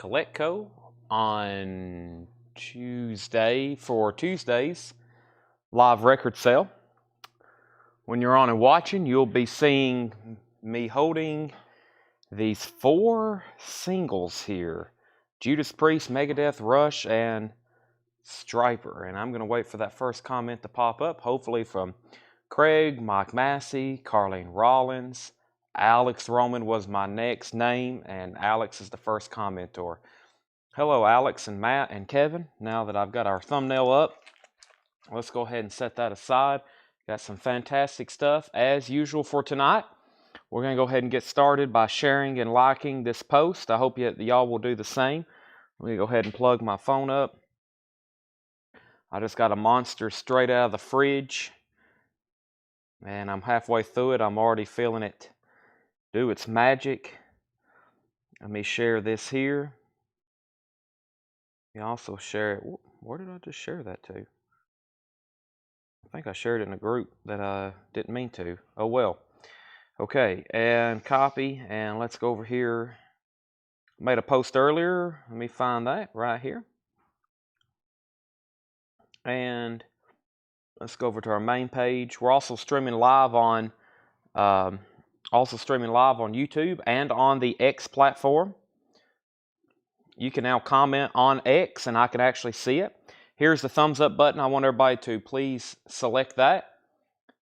Coletco on Tuesday for Tuesday's live record sale. When you're on and watching, you'll be seeing me holding these 4 singles here: Judas Priest, Megadeth, Rush, and Striper. And I'm going to wait for that first comment to pop up, hopefully from Craig, Mike Massey, Carlene Rollins. Alex Roman was my next name, and Alex is the first commenter. Hello, Alex and Matt and Kevin. Now that I've got our thumbnail up, let's go ahead and set that aside. Got some fantastic stuff as usual for tonight. We're going to go ahead and get started by sharing and liking this post. I hope y'all will do the same. Let me go ahead and plug my phone up. I just got a monster straight out of the fridge, and I'm halfway through it. I'm already feeling it do its magic. Let me share this here. You also share it. Where did I just share that to? I think I shared it in a group that I didn't mean to. Oh well. Okay, and copy, and let's go over here. Made a post earlier. Let me find that right here. And let's go over to our main page. We're also streaming live on YouTube and on the X platform. You can now comment on X, and I can actually see it. Here's the thumbs up button. I want everybody to please select that.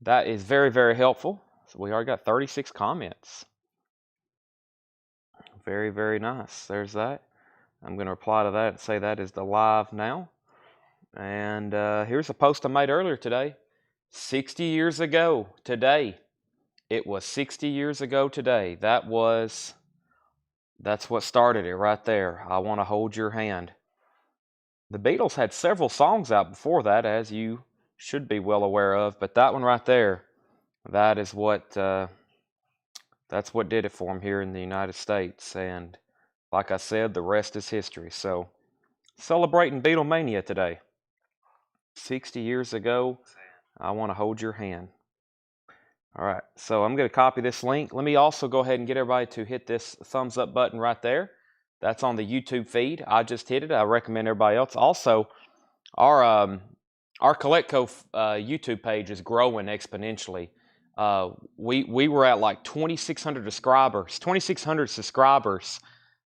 That is very, very helpful. So we already got 36 comments. Very, very nice. There's that. I'm going to reply to that and say that is the live now. And here's a post I made earlier today. 60 years ago today. It was 60 years ago today. That's what started it right there. I Want to Hold Your Hand. The Beatles had several songs out before that, as you should be well aware of, but that one right there, that's what did it for them here in the United States. And like I said, the rest is history. So, celebrating Beatlemania today. 60 years ago, I Want to Hold Your Hand. All right, so I'm going to copy this link. Let me also go ahead and get everybody to hit this thumbs up button right there. That's on the YouTube feed. I just hit it. I recommend everybody else. Also, our Coletco YouTube page is growing exponentially. We were at like 2,600 subscribers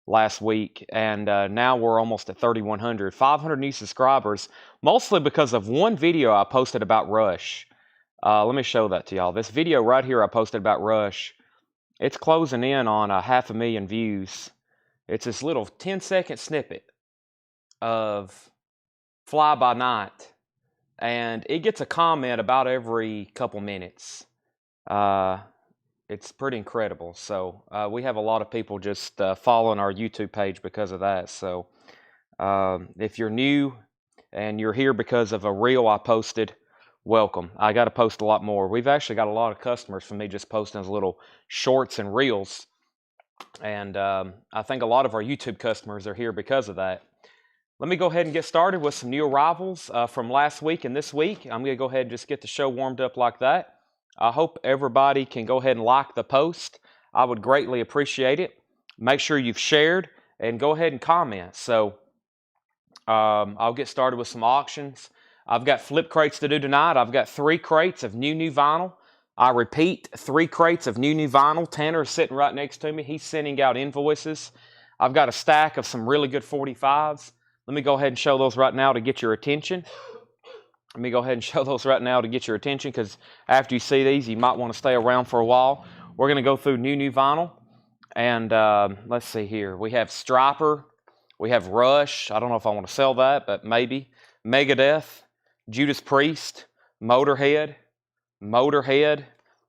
last week, and now we're almost at 3,100. 500 new subscribers, mostly because of one video I posted about Rush. Let me show that to y'all. This video right here I posted about Rush, it's closing in on 500,000 views. It's this little 10-second snippet of Fly By Night, and it gets a comment about every couple minutes. It's pretty incredible. So we have a lot of people just following our YouTube page because of that. So if you're new and you're here because of a reel I posted, welcome. I got to post a lot more. We've actually got a lot of customers from me just posting those little shorts and reels. And I think a lot of our YouTube customers are here because of that. Let me go ahead and get started with some new arrivals from last week and this week. I'm going to go ahead and just get the show warmed up like that. I hope everybody can go ahead and like the post. I would greatly appreciate it. Make sure you've shared and go ahead and comment. So I'll get started with some auctions. I've got flip crates to do tonight. I've got 3 crates of new vinyl. I repeat, 3 crates of new vinyl. Tanner is sitting right next to me. He's sending out invoices. I've got a stack of some really good 45s. Let me go ahead and show those right now to get your attention. Because after you see these, you might want to stay around for a while. We're going to go through new vinyl. And let's see here. We have Striper. We have Rush. I don't know if I want to sell that, but maybe. Megadeth. Judas Priest. Motorhead.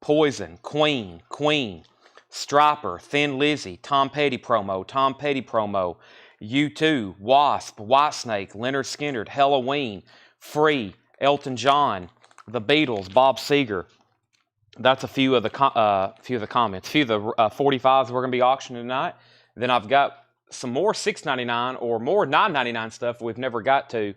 Poison. Queen. Striper. Thin Lizzy. Tom Petty promo. U2. Wasp. Whitesnake. Leonard Skinner. Halloween. Free. Elton John. The Beatles. Bob Seger. That's a few of the comments. A few of the 45s we're going to be auctioning tonight. Then I've got some more $6.99 or more $9.99 stuff we've never got to.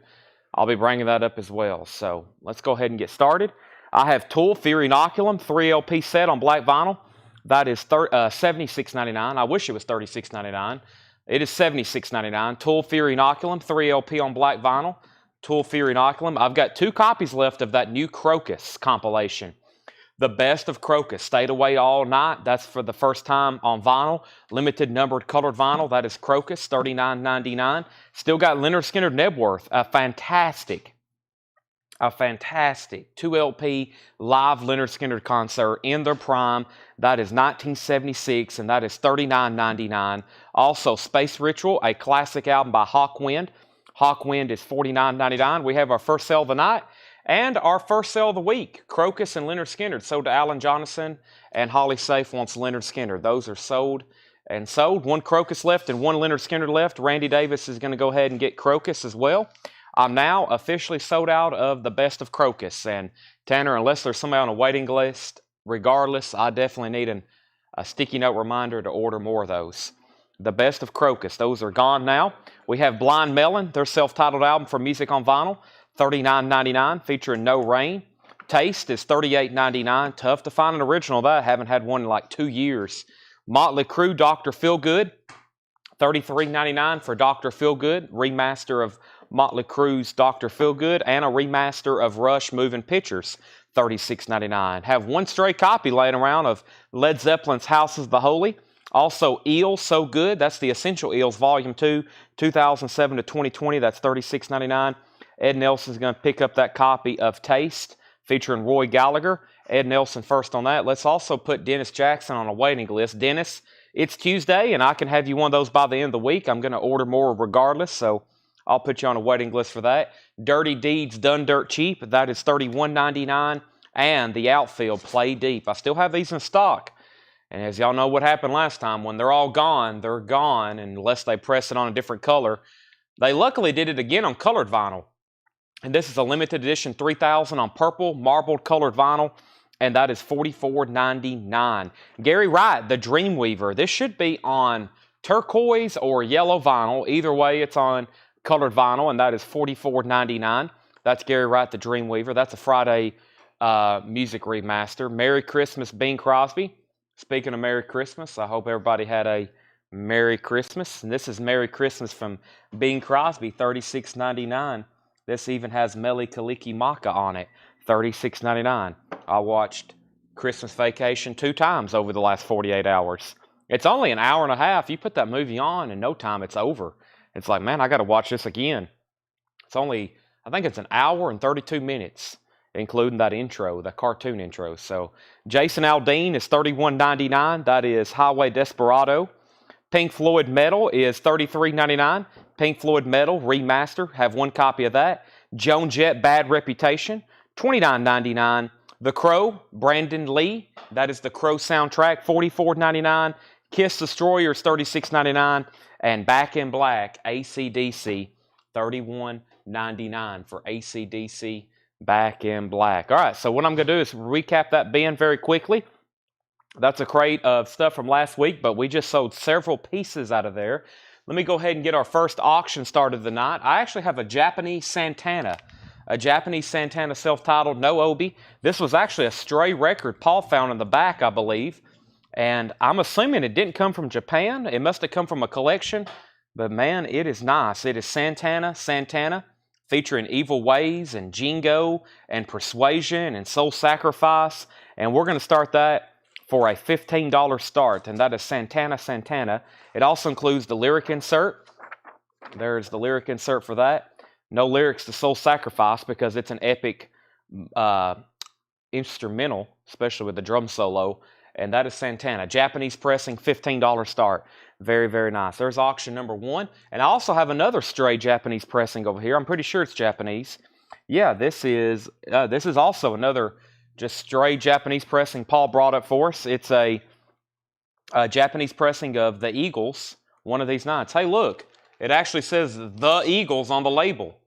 I'll be bringing that up as well. So let's go ahead and get started. I have Tool Fear Inoculum 3 LP set on black vinyl. That is $76.99. I wish it was $36.99, It is $76.99. Tool Fury Inoculum, 3LP on black vinyl. Tool Fury Inoculum. I've got 2 copies left of that new Crocus compilation. The Best of Crocus. Stayed Away All Night. That's for the first time on vinyl. Limited numbered colored vinyl. That is Crocus, $39.99. Still got Leonard Skinner Nebworth, a fantastic 2LP live Leonard Skinner concert in their prime. That is 1976, and that is $39.99. Also, Space Ritual, a classic album by Hawkwind. Hawkwind is $49.99. We have our first sale of the night and our first sale of the week. Crocus and Leonard Skinner. Sold to Alan Jonathan, and Holly Safe wants Leonard Skinner. Those are sold and sold. 1 Crocus left and 1 Leonard Skinner left. Randy Davis is going to go ahead and get Crocus as well. I'm now officially sold out of the Best of Crocus. And Tanner, unless there's somebody on a waiting list, regardless, I definitely need a sticky note reminder to order more of those. The Best of Crocus. Those are gone now. We have Blind Melon, their self-titled album for music on vinyl, $39.99, featuring No Rain. Taste is $38.99. Tough to find an original of that. I haven't had one in like 2 years. Motley Crue, Dr. Feelgood, $33.99 for Dr. Feelgood, remaster of Motley Crue's Dr. Feelgood, and a remaster of Rush Moving Pictures, $36.99. Have 1 stray copy laying around of Led Zeppelin's House is the Holy. Also, Eels, So Good. That's the Essential Eels, Volume 2, 2007 to 2020. That's $36.99. Ed Nelson's going to pick up that copy of Taste, featuring Roy Gallagher. Ed Nelson first on that. Let's also put Dennis Jackson on a waiting list. Dennis, it's Tuesday, and I can have you one of those by the end of the week. I'm going to order more regardless, so I'll put you on a waiting list for that. Dirty Deeds Done Dirt Cheap. That is $31.99. And the Outfield Play Deep. I still have these in stock. And as y'all know what happened last time, when they're all gone, they're gone unless they press it on a different color. They luckily did it again on colored vinyl. And this is a limited edition 3000 on purple marbled colored vinyl. And that is $44.99. Gary Wright, the Dreamweaver. This should be on turquoise or yellow vinyl. Either way, it's on colored vinyl, and that is $44.99. That's Gary Wright, the Dreamweaver. That's a Friday music remaster. Merry Christmas, Bing Crosby. Speaking of Merry Christmas, I hope everybody had a Merry Christmas. And this is Merry Christmas from Bing Crosby, $36.99. This even has Mele Kalikimaka on it, $36.99. I watched Christmas Vacation 2 times over the last 48 hours. It's only an hour and a half. You put that movie on, in no time it's over. It's like, man, I got to watch this again. It's only, I think it's an hour and 32 minutes, including that intro, the cartoon intro. So Jason Aldean is $31.99. That is Highway Desperado. Pink Floyd Metal is $33.99. Pink Floyd Metal Remaster. Have 1 copy of that. Joan Jett Bad Reputation, $29.99. The Crow, Brandon Lee. That is the Crow soundtrack, $44.99. Kiss Destroyers, $36.99. And Back in Black, AC/DC, $31.99 for AC/DC Back in Black. All right, so what I'm going to do is recap that bin very quickly. That's a crate of stuff from last week, but we just sold several pieces out of there. Let me go ahead and get our first auction started of the night. I actually have a Japanese Santana. A Japanese Santana self-titled, no Obi. This was actually a stray record Paul found in the back, I believe. And I'm assuming it didn't come from Japan. It must have come from a collection. But man, it is nice. It is Santana, featuring Evil Ways and Jingo and Persuasion and Soul Sacrifice. And we're going to start that for a $15 start. And that is Santana. It also includes the lyric insert. There's the lyric insert for that. No lyrics to Soul Sacrifice because it's an epic instrumental, especially with the drum solo. And that is Santana. Japanese pressing, $15 start. Very, very nice. There's auction number 1. And I also have another stray Japanese pressing over here. I'm pretty sure it's Japanese. Yeah, this is also another just stray Japanese pressing Paul brought up for us. It's a Japanese pressing of the Eagles, one of these nights. Hey, look. It actually says The Eagles on the label.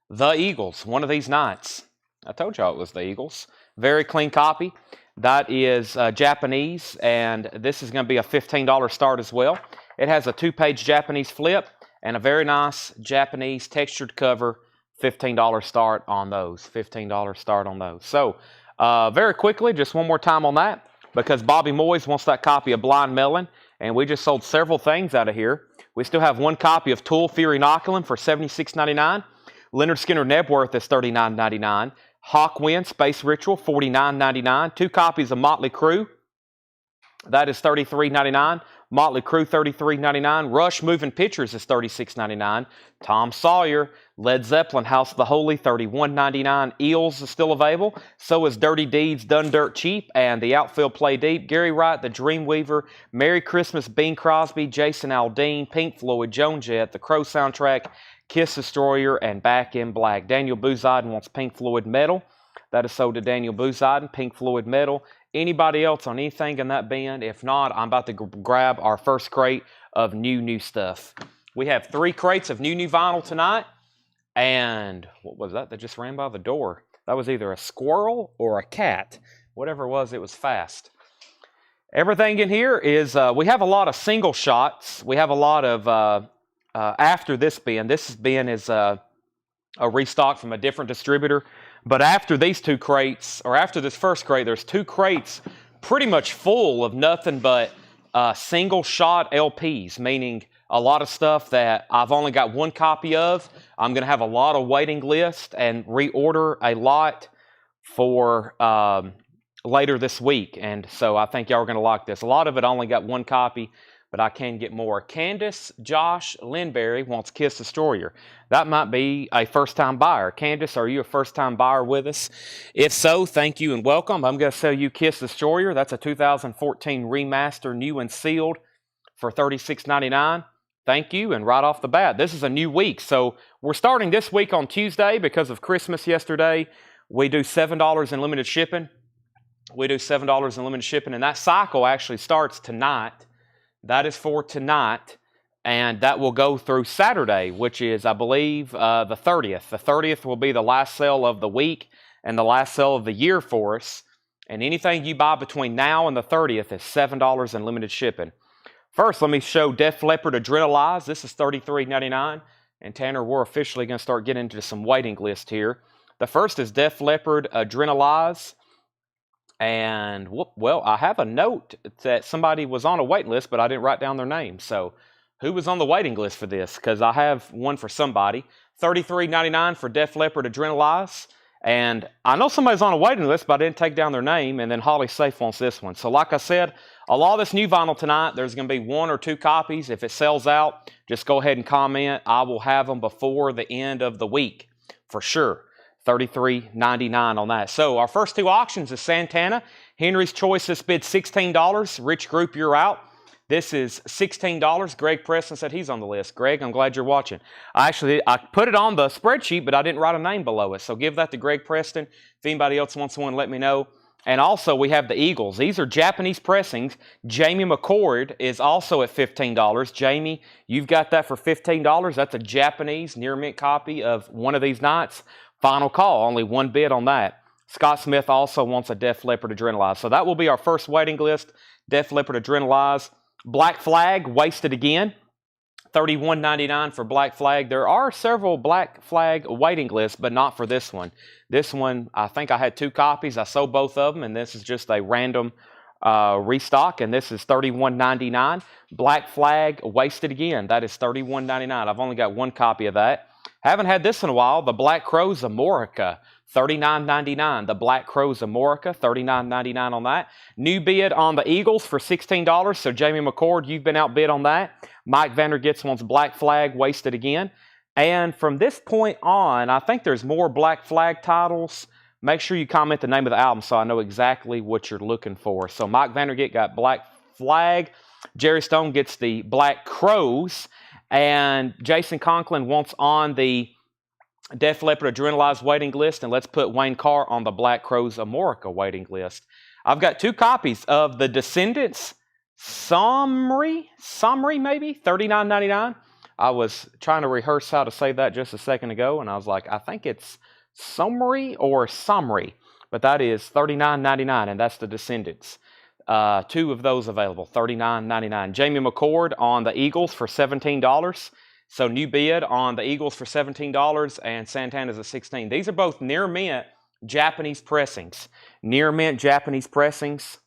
The Eagles, one of these nights. I told y'all it was the Eagles. Very clean copy. That is Japanese, and this is going to be a $15 start as well. It has a 2-page Japanese flip and a very nice Japanese textured cover. $15 start on those. $15 start on those. So, very quickly, just one more time on that, because Bobby Moyes wants that copy of Blind Melon, and we just sold several things out of here. We still have one copy of Tool Fear Inoculum for $76.99. Leonard Skinner Nebworth is $39.99. Hawkwind Space Ritual, $49.99. Two copies of Motley Crue. That is $33.99. Motley Crue, $33.99. Rush Moving Pictures is $36.99. Tom Sawyer, Led Zeppelin, House of the Holy, $31.99. Eels is still available. So is Dirty Deeds, Done Dirt Cheap, and The Outfield Play Deep. Gary Wright, The Dreamweaver, Merry Christmas, Bing Crosby, Jason Aldean, Pink Floyd, Joan Jett, The Crow soundtrack, Kiss Destroyer, and Back in Black. Daniel Bouziden wants Pink Floyd Metal. That is sold to Daniel Bouziden, Pink Floyd Metal. Anybody else on anything in that band? If not, I'm about to grab our first crate of new stuff. We have 3 crates of new vinyl tonight. And what was that just ran by the door? That was either a squirrel or a cat. Whatever it was fast. Everything in here is, we have a lot of single shots. We have a lot of, after this bin. This bin is a restock from a different distributor. But after these 2 crates, or after this first crate, there's 2 crates pretty much full of nothing but single shot LPs, meaning a lot of stuff that I've only got 1 copy of. I'm going to have a lot of waiting list and reorder a lot for later this week. And so I think y'all are going to like this. A lot of it only got 1 copy, but I can get more. Candace Josh Linberry wants Kiss Destroyer. That might be a first-time buyer. Candace, are you a first-time buyer with us? If so, thank you and welcome. I'm going to sell you Kiss Destroyer. That's a 2014 remaster, new and sealed, for $36.99. Thank you, and right off the bat, this is a new week. So we're starting this week on Tuesday because of Christmas yesterday. We do $7 in limited shipping. And that cycle actually starts tonight. That is for tonight, and that will go through Saturday, which is, I believe, the 30th. The 30th will be the last sale of the week and the last sale of the year for us. And anything you buy between now and the 30th is $7 in limited shipping. First, let me show Def Leppard Adrenalize. This is $33.99, and Tanner, we're officially going to start getting into some waiting list here. The first is Def Leppard Adrenalize. And, well, I have a note that somebody was on a waiting list, but I didn't write down their name. So, who was on the waiting list for this? Because I have one for somebody. $33.99 for Def Leppard Adrenalize. And I know somebody's on a waiting list, but I didn't take down their name. And then Holly Safe wants this one. So, like I said, a lot of this new vinyl tonight, there's going to be 1 or 2 copies. If it sells out, just go ahead and comment. I will have them before the end of the week, for sure. $33.99 on that. So our first 2 auctions is Santana. Henry's Choice has bid $16. Rich Group, you're out. This is $16. Greg Preston said he's on the list. Greg, I'm glad you're watching. I put it on the spreadsheet, but I didn't write a name below it. So give that to Greg Preston. If anybody else wants one, let me know. And also we have the Eagles. These are Japanese pressings. Jamie McCord is also at $15. Jamie, you've got that for $15. That's a Japanese near mint copy of one of these nights. Final call, only 1 bid on that. Scott Smith also wants a Def Leppard Adrenalize. So that will be our first waiting list, Def Leppard Adrenalize. Black Flag, Wasted Again, $31.99 for Black Flag. There are several Black Flag waiting lists, but not for this one. This one, I think I had 2 copies. I sold both of them, and this is just a random restock, and this is $31.99. Black Flag, Wasted Again, that is $31.99. I've only got 1 copy of that. Haven't had this in a while. The Black Crowes Amorica, $39.99. The Black Crowes Amorica, $39.99 on that. New bid on the Eagles for $16. So Jamie McCord, you've been outbid on that. Mike Vandergits wants Black Flag, Wasted Again. And from this point on, I think there's more Black Flag titles. Make sure you comment the name of the album so I know exactly what you're looking for. So Mike Vandergit got Black Flag. Jerry Stone gets the Black Crowes. And Jason Conklin wants on the Def Leppard Adrenalize waiting list. And let's put Wayne Carr on the Black Crowes Amorica waiting list. I've got 2 copies of the Descendants Summary maybe, $39.99. I was trying to rehearse how to say that just a second ago, and I was like, I think it's Summary or Summary, but that is $39.99, and that's the Descendants. 2 of those available, $39.99. Jamie McCord on the Eagles for $17. So new bid on the Eagles for $17 and Santana's at $16. These are both near mint Japanese pressings. Near mint Japanese pressings.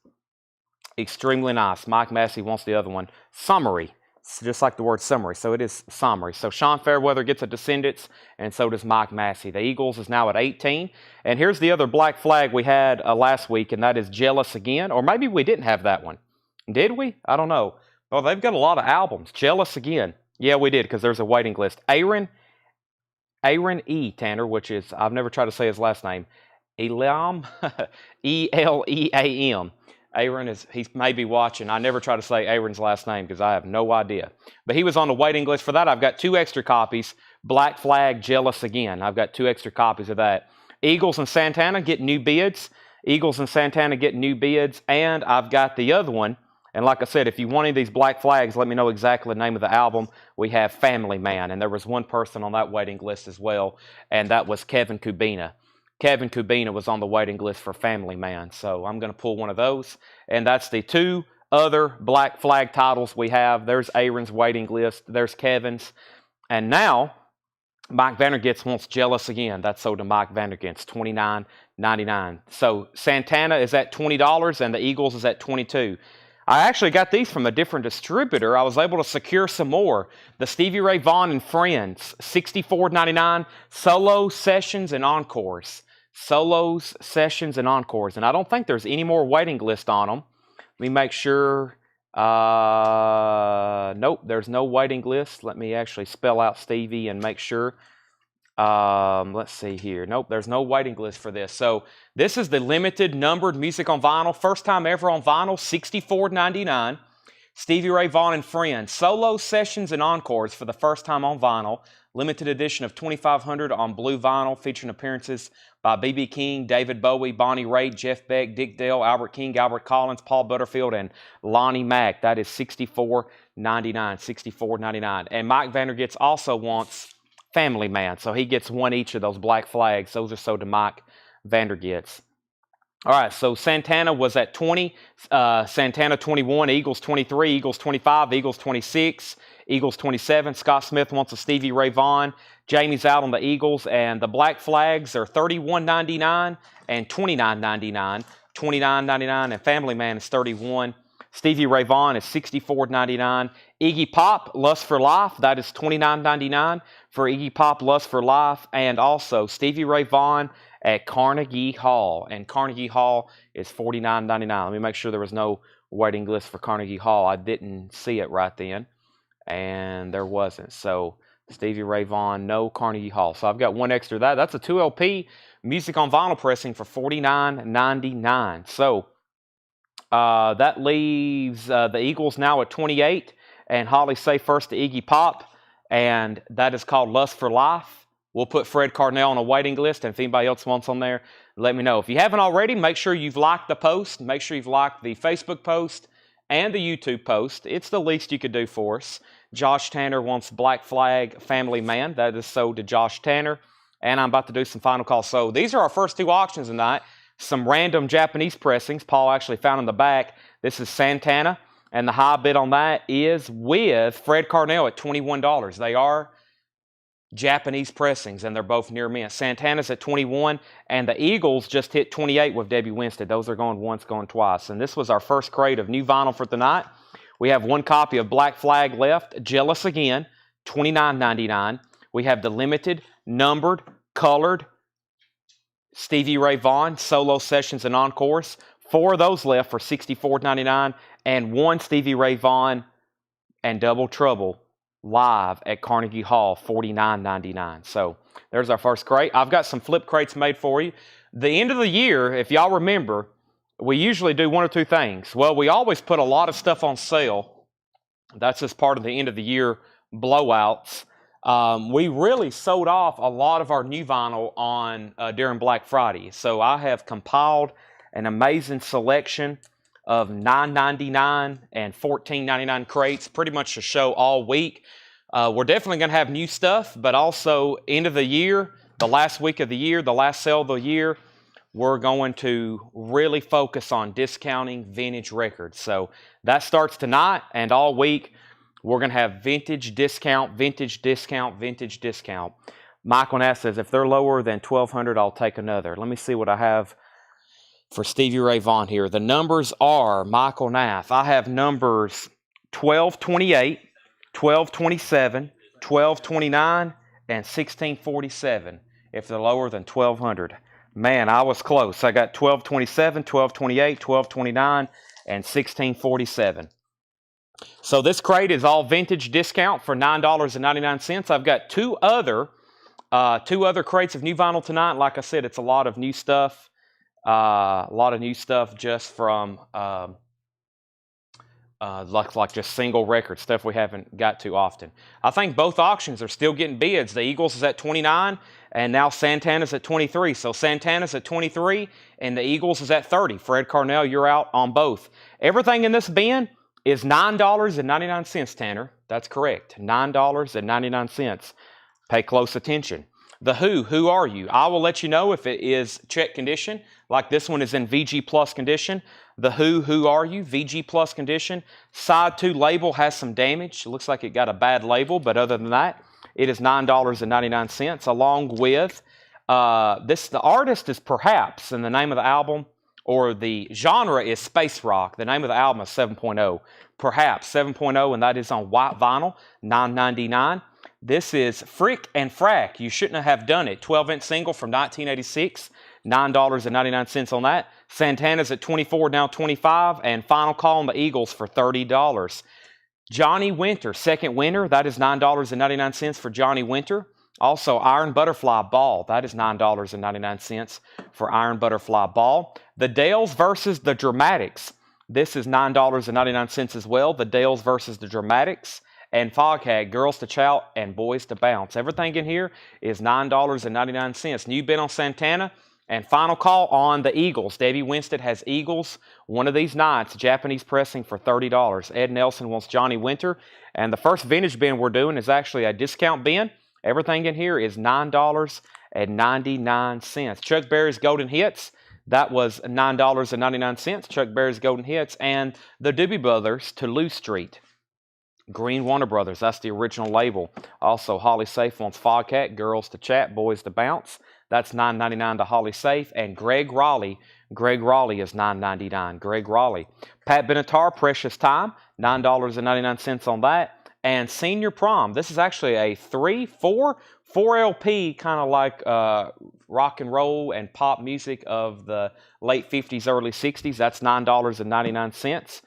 Extremely nice. Mike Massey wants the other one. Summary. It's just like the word summary, so it is summary. So Sean Fairweather gets a Descendants, and so does Mike Massey. The Eagles is now at 18. And here's the other black flag we had last week, and that is Jealous Again. Or maybe we didn't have that one. Did we? I don't know. Oh, they've got a lot of albums. Jealous Again. Yeah, we did, because there's a waiting list. Aaron E. Tanner, which is, I've never tried to say his last name. Elam, Eleam. Aaron he may be watching. I never try to say Aaron's last name because I have no idea. But he was on the waiting list for that. I've got 2 extra copies. Black Flag, Jealous Again. I've got 2 extra copies of that. Eagles and Santana get new bids. Eagles and Santana get new bids. And I've got the other one. And like I said, if you want any of these black flags, let me know exactly the name of the album. We have Family Man. And there was one person on that waiting list as well. And that was Kevin Kubina. Kevin Kubina was on the waiting list for Family Man. So I'm going to pull one of those. And that's the 2 other black flag titles we have. There's Aaron's waiting list. There's Kevin's. And now, Mike Vandergits wants Jealous Again. That's sold to Mike Vandergits, $29.99. So Santana is at $20 and the Eagles is at $22. I actually got these from a different distributor. I was able to secure some more. The Stevie Ray Vaughan and Friends, $64.99. Solo Sessions and Encores. Solos, Sessions, and Encores. And I don't think there's any more waiting list on them. Let me make sure. Nope, there's no waiting list. Let me actually spell out Stevie and make sure. Let's see here. Nope, there's no waiting list for this. So this is the limited numbered music on vinyl. First time ever on vinyl, $64.99. Stevie Ray Vaughan and Friends. Solo, Sessions, and Encores for the first time on vinyl. Limited edition of 2,500 on blue vinyl, featuring appearances by B.B. King, David Bowie, Bonnie Raitt, Jeff Beck, Dick Dale, Albert King, Albert Collins, Paul Butterfield, and Lonnie Mack. That is $64.99. $64.99. And Mike Vandergits also wants Family Man, so he gets one each of those black flags. Those are sold to Mike Vandergits. All right, so Santana was at 20, Santana 21, Eagles 23, Eagles 25, Eagles 26, Eagles 27. Scott Smith wants a Stevie Ray Vaughan. Jamie's out on the Eagles, and the black flags are $31.99 and $29.99. $29.99, and Family Man is $31. Stevie Ray Vaughan is $64.99. Iggy Pop, Lust for Life, that is $29.99 for Iggy Pop, Lust for Life, and also Stevie Ray Vaughan at Carnegie Hall, and Carnegie Hall is $49.99. Let me make sure there was no waiting list for Carnegie Hall. I didn't see it right then, and there wasn't. So Stevie Ray Vaughan, no Carnegie Hall. So I've got one extra of that. That's a 2LP music on vinyl pressing for $49.99. So that leaves the Eagles now at 28, and Holly Say First to Iggy Pop, and that is called Lust for Life. We'll put Fred Carnell on a waiting list, and if anybody else wants on there, let me know. If you haven't already, make sure you've liked the post. Make sure you've liked the Facebook post and the YouTube post. It's the least you could do for us. Josh Tanner wants Black Flag Family Man. That is sold to Josh Tanner, and I'm about to do some final calls. So these are our first 2 auctions tonight. Some random Japanese pressings Paul actually found in the back. This is Santana, and the high bid on that is with Fred Carnell at $21. They are Japanese pressings, and they're both near mint. Santana's at 21, and the Eagles just hit 28 with Debbie Winstead. Those are going once, going twice. And this was our first crate of new vinyl for tonight. We have 1 copy of Black Flag left, Jealous Again, $29.99. We have the limited, numbered, colored Stevie Ray Vaughan, Solo Sessions and Encores. 4 of those left for $64.99, and 1 Stevie Ray Vaughan and Double Trouble live at Carnegie Hall, $49.99. So there's our first crate. I've got some flip crates made for you. The end of the year, if y'all remember, we usually do 1 or 2 things. Well, we always put a lot of stuff on sale. That's just part of the end of the year blowouts. We really sold off a lot of our new vinyl on during Black Friday. So I have compiled an amazing selection of $9.99 and $14.99 crates, pretty much to show all week. We're definitely going to have new stuff, but also end of the year, the last week of the year, the last sale of the year, we're going to really focus on discounting vintage records. So that starts tonight, and all week we're going to have vintage discount, vintage discount, vintage discount. Michael Nass says, if they're lower than $1,200, I'll take another. Let me see what I have for Stevie Ray Vaughan here. The numbers are, Michael Nath, I have numbers 1228, 1227, 1229, and 1647 if they're lower than 1200. Man, I was close. I got 1227, 1228, 1229, and 1647. So this crate is all vintage discount for $9.99. I've got two other crates of new vinyl tonight. Like I said, it's a lot of new stuff. Just from like just single record stuff we haven't got to often. I think both auctions are still getting bids. The Eagles is at 29, and now Santana's at 23. So Santana's at 23, and the Eagles is at 30. Fred Carnell, you're out on both. Everything in this bin is $9.99, Tanner. That's correct, $9.99. Pay close attention. The who are you? I will let you know if it is check condition, like this one is in VG Plus condition. The who are you? VG Plus condition. Side 2 label has some damage. It looks like it got a bad label, but other than that, it is $9.99, along with the artist is Perhaps, and the name of the album, or the genre is space rock. The name of the album is 7.0. Perhaps 7.0, and that is on white vinyl, $9.99. This is Frick and Frack. You shouldn't have done it. 12-inch single from 1986. $9.99 on that. Santana's at 24, now 25. And Final Call on the Eagles for $30. Johnny Winter, Second Winter. That is $9.99 for Johnny Winter. Also, Iron Butterfly Ball. That is $9.99 for Iron Butterfly Ball. The Dales versus the Dramatics. This is $9.99 as well. The Dales versus the Dramatics. And Foghag, Girls to Chout and Boys to Bounce. Everything in here is $9.99. New bin on Santana. And Final Call on the Eagles. Debbie Winstead has Eagles one of these nights. Japanese pressing for $30. Ed Nelson wants Johnny Winter. And the first vintage bin we're doing is actually a discount bin. Everything in here is $9.99. Chuck Berry's Golden Hits. That was $9.99. Chuck Berry's Golden Hits. And the Doobie Brothers, Toulouse Street. Green Warner Brothers, that's the original label. Also, Holly Safe wants Fogcat, Girls to Chat, Boys to Bounce. That's $9.99 to Holly Safe. And Greg Raleigh is $9.99. Greg Raleigh. Pat Benatar, Precious Time, $9.99 on that. And Senior Prom, this is actually a 4 LP, kind of like rock and roll and pop music of the late 50s, early 60s. That's $9.99.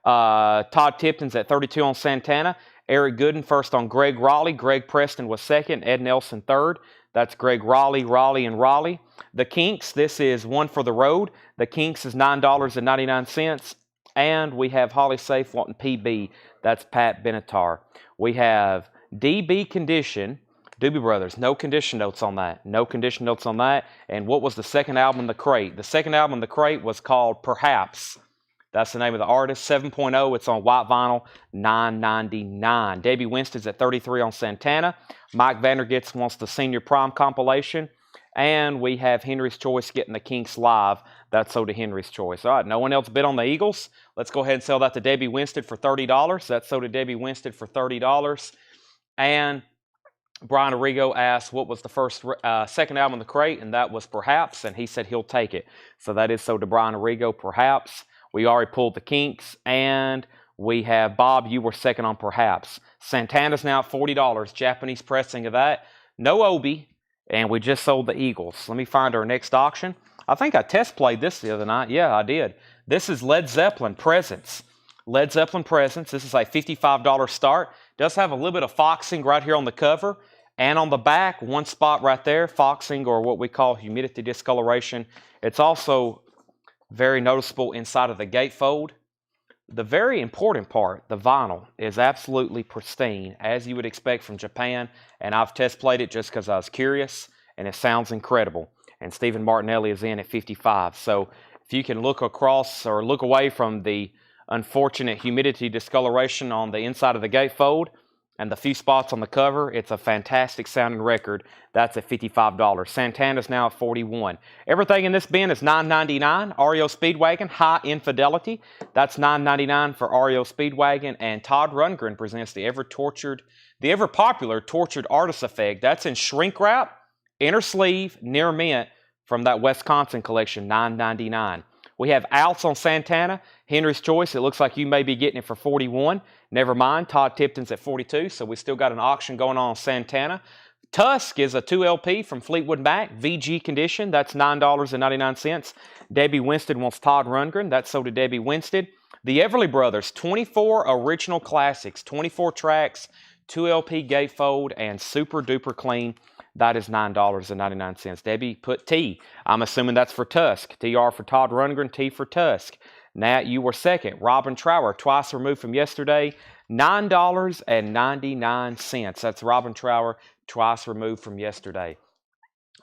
Todd Tipton's at 32 on Santana. Eric Gooden first on Greg Raleigh. Greg Preston was second. Ed Nelson third. That's Greg Raleigh, and Raleigh. The Kinks, this is One for the Road. The Kinks is $9.99. And we have Holly Safe wanting PB. That's Pat Benatar. We have DB Condition. Doobie Brothers, no condition notes on that. No condition notes on that. And what was the second album in the crate? The second album in the crate was called Perhaps. That's the name of the artist. 7.0. It's on white vinyl. $9.99. Debbie Winstead's at 33 on Santana. Mike Vandergits wants the Senior Prom compilation. And we have Henry's Choice getting the Kinks live. That's sold to Henry's Choice. All right, no one else bid on the Eagles. Let's go ahead and sell that to Debbie Winstead for $30. That's sold to Debbie Winstead for $30. And Brian Arrigo asked what was the second album in the crate, and that was Perhaps, and he said he'll take it. So that is sold to Brian Arrigo, Perhaps. We already pulled the Kinks, and we have Bob, you were second on Perhaps. Santana's now at $40, Japanese pressing of that. No Obi, and we just sold the Eagles. Let me find our next auction. I think I test played this the other night. Yeah, I did. This is Led Zeppelin Presents. Led Zeppelin Presents. This is a $55 start. Does have a little bit of foxing right here on the cover. And on the back, one spot right there, foxing, or what we call humidity discoloration. It's also very noticeable inside of the gatefold. The very important part, the vinyl, is absolutely pristine, as you would expect from Japan. And I've test played it just because I was curious, and it sounds incredible. And Stephen Martinelli is in at 55. So if you can look across or look away from the unfortunate humidity discoloration on the inside of the gatefold and the few spots on the cover, it's a fantastic sounding record. That's at $55. Santana's now at $41. Everything in this bin is $9.99. REO Speedwagon, High Infidelity. That's $9.99 for REO Speedwagon. And Todd Rundgren presents the ever popular Tortured Artist Effect. That's in shrink wrap, inner sleeve, near mint from that Wisconsin collection, $9.99. We have outs on Santana. Henry's Choice, it looks like you may be getting it for 41. Never mind, Todd Tipton's at 42, so we still got an auction going on Santana. Tusk is a 2LP from Fleetwood Mac, VG condition. That's $9.99. Debbie Winstead wants Todd Rundgren. That's sold to Debbie Winstead. The Everly Brothers, 24 original classics, 24 tracks, 2LP gatefold, and super duper clean. That is $9.99. Debbie put T. I'm assuming that's for Tusk. TR for Todd Rundgren, T for Tusk. Nat, you were second. Robin Trower, twice removed from yesterday, $9.99. That's Robin Trower, twice removed from yesterday.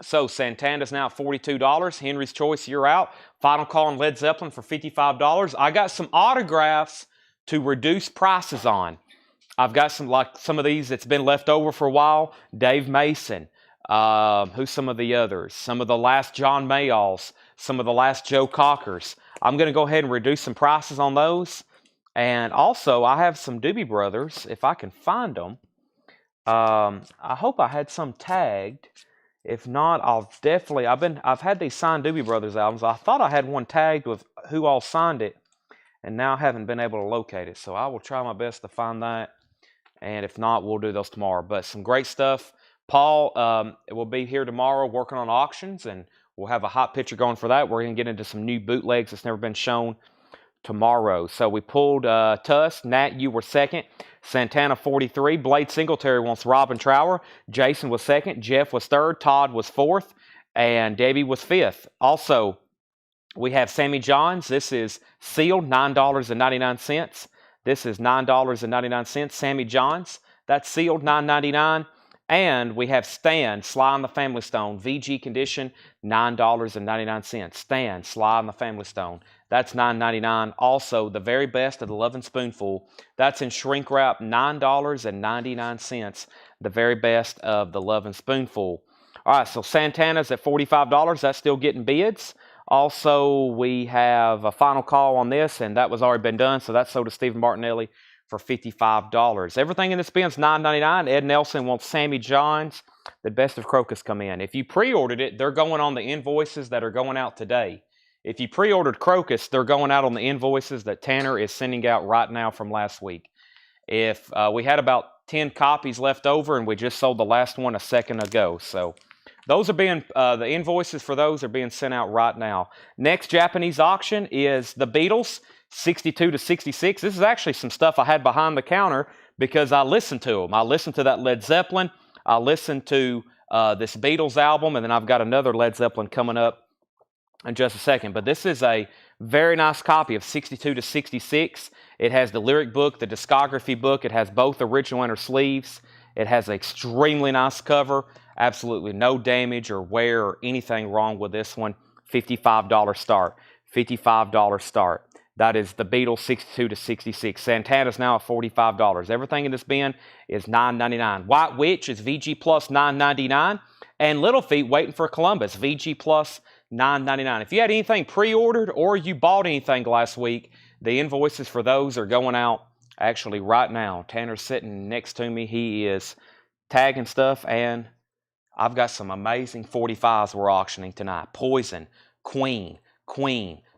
So Santana's now $42. Henry's Choice, you're out. Final call on Led Zeppelin for $55. I got some autographs to reduce prices on. I've got some of these that's been left over for a while. Dave Mason. Who's some of the others? Some of the last John Mayalls. Some of the last Joe Cockers. I'm going to go ahead and reduce some prices on those. And also, I have some Doobie Brothers, if I can find them. I hope I had some tagged. If not, I'll definitely. I've had these signed Doobie Brothers albums. I thought I had one tagged with who all signed it, and now I haven't been able to locate it. So I will try my best to find that. And if not, we'll do those tomorrow. But some great stuff. Paul will be here tomorrow working on auctions, and we'll have a hot picture going for that. We're going to get into some new bootlegs that's never been shown tomorrow. So we pulled Tusk. Nat, you were second. Santana 43. Blade Singletary wants Robin Trower. Jason was second. Jeff was third. Todd was fourth. And Debbie was fifth. Also, we have Sammy Johns. This is sealed, $9.99. This is $9.99. Sammy Johns. That's sealed, $9.99. And we have Stan, Sly on the Family Stone, VG condition, $9.99. Stan, Sly on the Family Stone. That's $9.99. Also, the very best of the Lovin' Spoonful. That's in shrink wrap, $9.99. The very best of the Lovin' Spoonful. All right, so Santana's at $45. That's still getting bids. Also, we have a final call on this, and that was already been done, so that's sold to Stephen Martinelli for $55. Everything in this bin's $9.99. Ed Nelson wants Sammy Johns. The best of Crocus come in. If you pre-ordered it, they're going on the invoices that are going out today. If you pre-ordered Crocus, they're going out on the invoices that Tanner is sending out right now from last week. If we had about 10 copies left over, and we just sold the last one a second ago. So those are being, the invoices for those are being sent out right now. Next Japanese auction is the Beatles, 62 to 66. This is actually some stuff I had behind the counter because I listened to them. I listened to that Led Zeppelin. I listened to this Beatles album, and then I've got another Led Zeppelin coming up in just a second. But this is a very nice copy of 62 to 66. It has the lyric book, the discography book. It has both original inner sleeves. It has an extremely nice cover. Absolutely no damage or wear or anything wrong with this one. $55 start. $55 start. That is the Beatles 62 to 66. Santana's now at $45. Everything in this bin is $9.99. White Witch is VG plus $9.99. And Little Feet waiting for Columbus, VG plus $9.99. If you had anything pre-ordered or you bought anything last week, the invoices for those are going out actually right now. Tanner's sitting next to me. He is tagging stuff, and I've got some amazing 45s we're auctioning tonight. Poison, Queen,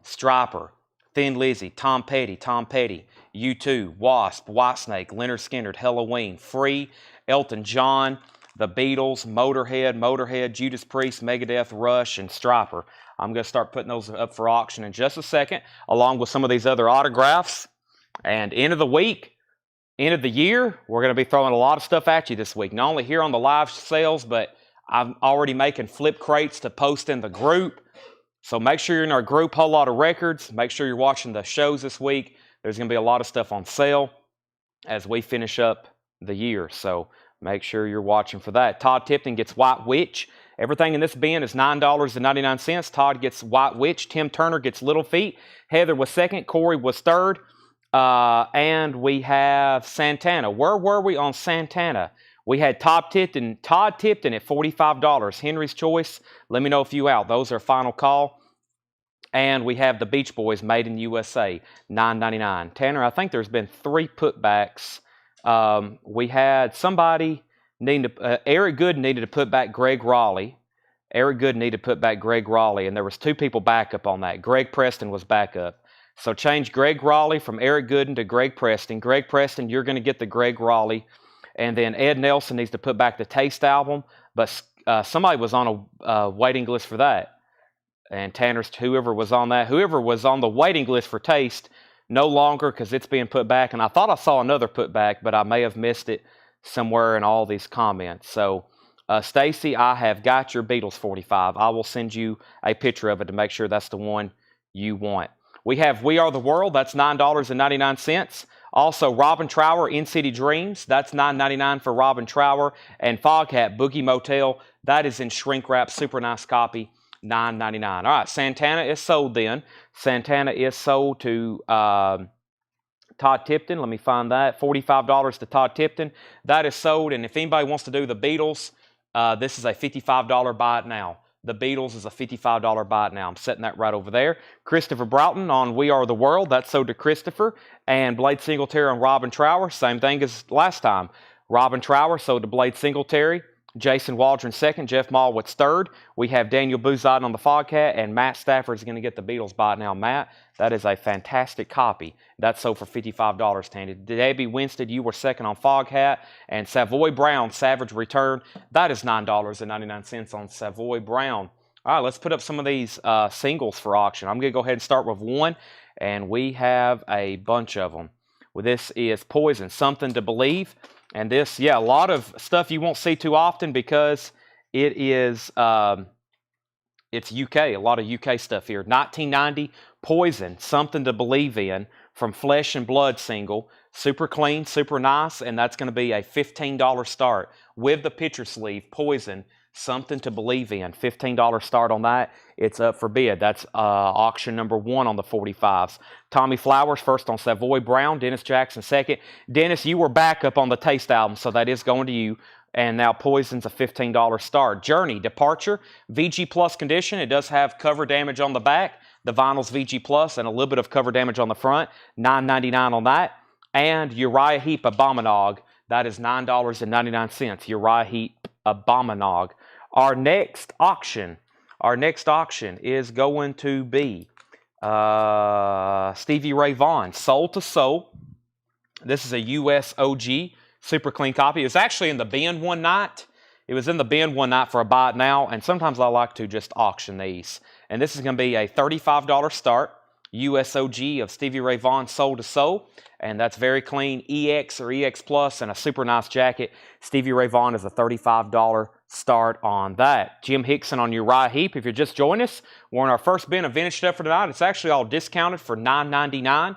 Striper, Thin Lizzy, Tom Petty, U2, Wasp, Whitesnake, Leonard Skinner, Halloween, Free, Elton John, The Beatles, Motorhead, Judas Priest, Megadeth, Rush, and Striper. I'm going to start putting those up for auction in just a second, along with some of these other autographs. And end of the week, end of the year, we're going to be throwing a lot of stuff at you this week. Not only here on the live sales, but I'm already making flip crates to post in the group. So make sure you're in our group, Whole Lot of Records. Make sure you're watching the shows this week. There's going to be a lot of stuff on sale as we finish up the year. So make sure you're watching for that. Todd Tipton gets White Witch. Everything in this bin is $9.99. Todd gets White Witch. Tim Turner gets Little Feet. Heather was second. Corey was third. And we have Santana. Where were we on Santana? We had Todd Tipton at $45. Henry's Choice, let me know if you out. Those are final call. And we have the Beach Boys Made in USA, $9.99. Tanner, I think there's been 3 putbacks. We had somebody needing to, Eric Good needed to put back Greg Raleigh. Eric Good needed to put back Greg Raleigh, and there was 2 people backup on that. Greg Preston was backup. So change Greg Raleigh from Eric Gooden to Greg Preston. Greg Preston, you're going to get the Greg Raleigh. And then Ed Nelson needs to put back the Taste album, but somebody was on a waiting list for that. And Tanner's, whoever was on that, whoever was on the waiting list for Taste, no longer, because it's being put back. And I thought I saw another put back, but I may have missed it somewhere in all these comments. So, Stacy, I have got your Beatles 45. I will send you a picture of it to make sure that's the one you want. We have We Are the World. That's $9.99. Also, Robin Trower, In City Dreams. That's $9.99 for Robin Trower. And Foghat, Boogie Motel. That is in shrink wrap. Super nice copy. $9.99. All right, Santana is sold then. Santana is sold to Todd Tipton. Let me find that. $45 to Todd Tipton. That is sold. And if anybody wants to do the Beatles, this is a $55 buy it now. The Beatles is a $55 buy it now. I'm setting that right over there. Christopher Broughton on We Are the World. That's sold to Christopher. And Blade Singletary on Robin Trower. Same thing as last time. Robin Trower sold to Blade Singletary. Jason Waldron second, Jeff Malwitz third. We have Daniel Bouzad on the Foghat, and Matt Stafford is going to get the Beatles buy it now. Matt, that is a fantastic copy. That's sold for $55, Tandy. Debbie Winstead, you were second on Foghat, and Savoy Brown, Savage Return. That is $9.99 on Savoy Brown. All right, let's put up some of these singles for auction. I'm going to go ahead and start with one, and we have a bunch of them. Well, this is Poison, Something to Believe. And this, yeah, a lot of stuff you won't see too often because it is, it's UK, a lot of UK stuff here. 1990, Poison, Something to Believe In, from Flesh and Blood single. Super clean, super nice, and that's going to be a $15 start. With the picture sleeve, Poison, Something to Believe In, $15 start on that. It's up for bid. That's auction number 1 on the 45s. Tommy Flowers first on Savoy Brown. Dennis Jackson second. Dennis, you were back up on the Taste album, so that is going to you. And now Poison's a $15 start. Journey, Departure, VG Plus condition. It does have cover damage on the back. The vinyl's VG Plus and a little bit of cover damage on the front. $9.99 on that. And Uriah Heep, Abominog. That is $9.99. Uriah Heep, Abominog. Our next auction is going to be Stevie Ray Vaughan, Soul to Soul. This is a US OG, super clean copy. It was actually in the bin one night. It was in the bin one night for a buy it now, and sometimes I like to just auction these. And this is going to be a $35 start, US OG of Stevie Ray Vaughan, Soul to Soul. And that's very clean, EX or EX Plus, and a super nice jacket. Stevie Ray Vaughan is a $35 start on that. Jim Hickson on Uriah Heep. If you're just joining us, we're in our first bin of vintage stuff for tonight. It's actually all discounted for $9.99.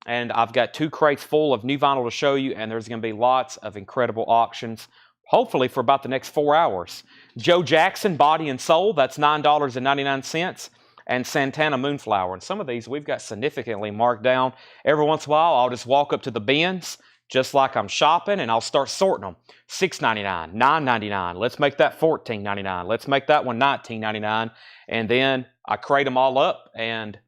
And I've got 2 crates full of new vinyl to show you, and there's going to be lots of incredible auctions, hopefully for about the next 4 hours. Joe Jackson, Body and Soul, that's $9.99. And Santana Moonflower. And some of these we've got significantly marked down. Every once in a while, I'll just walk up to the bins, just like I'm shopping, and I'll start sorting them. $6.99, $9.99. Let's make that $14.99. Let's make that one $19.99. And then I crate them all up, and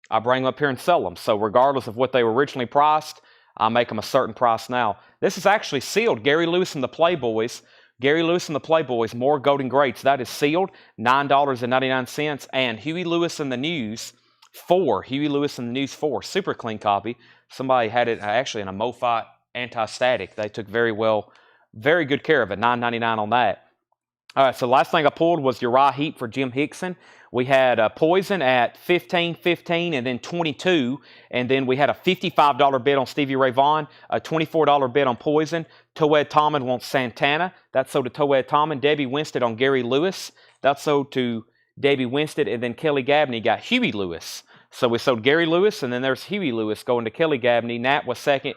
I bring them up here and sell them. So regardless of what they were originally priced, I make them a certain price now. This is actually sealed. Gary Lewis and the Playboys. Gary Lewis and the Playboys, more Golden Greats. That is sealed, $9.99. And Huey Lewis and the News, 4. Huey Lewis and the News 4. Super clean copy. Somebody had it actually in a MoFi anti-static. They took very good care of it. $9.99 on that. All right, so the last thing I pulled was Uriah Heep for Jim Hickson. We had Poison at $15, $15, and then $22. And then we had a $55 bid on Stevie Ray Vaughan, a $24 bid on Poison. Toed Tomlin wants Santana. That's sold to Toed Tomlin. Debbie Winstead on Gary Lewis. That's sold to Debbie Winstead. And then Kelly Gabney got Huey Lewis. So we sold Gary Lewis, and then there's Huey Lewis going to Kelly Gabney. Nat was second.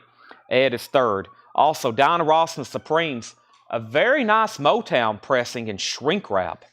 Ed is third. Also, Diana Ross and the Supremes. A very nice Motown pressing in shrink wrap.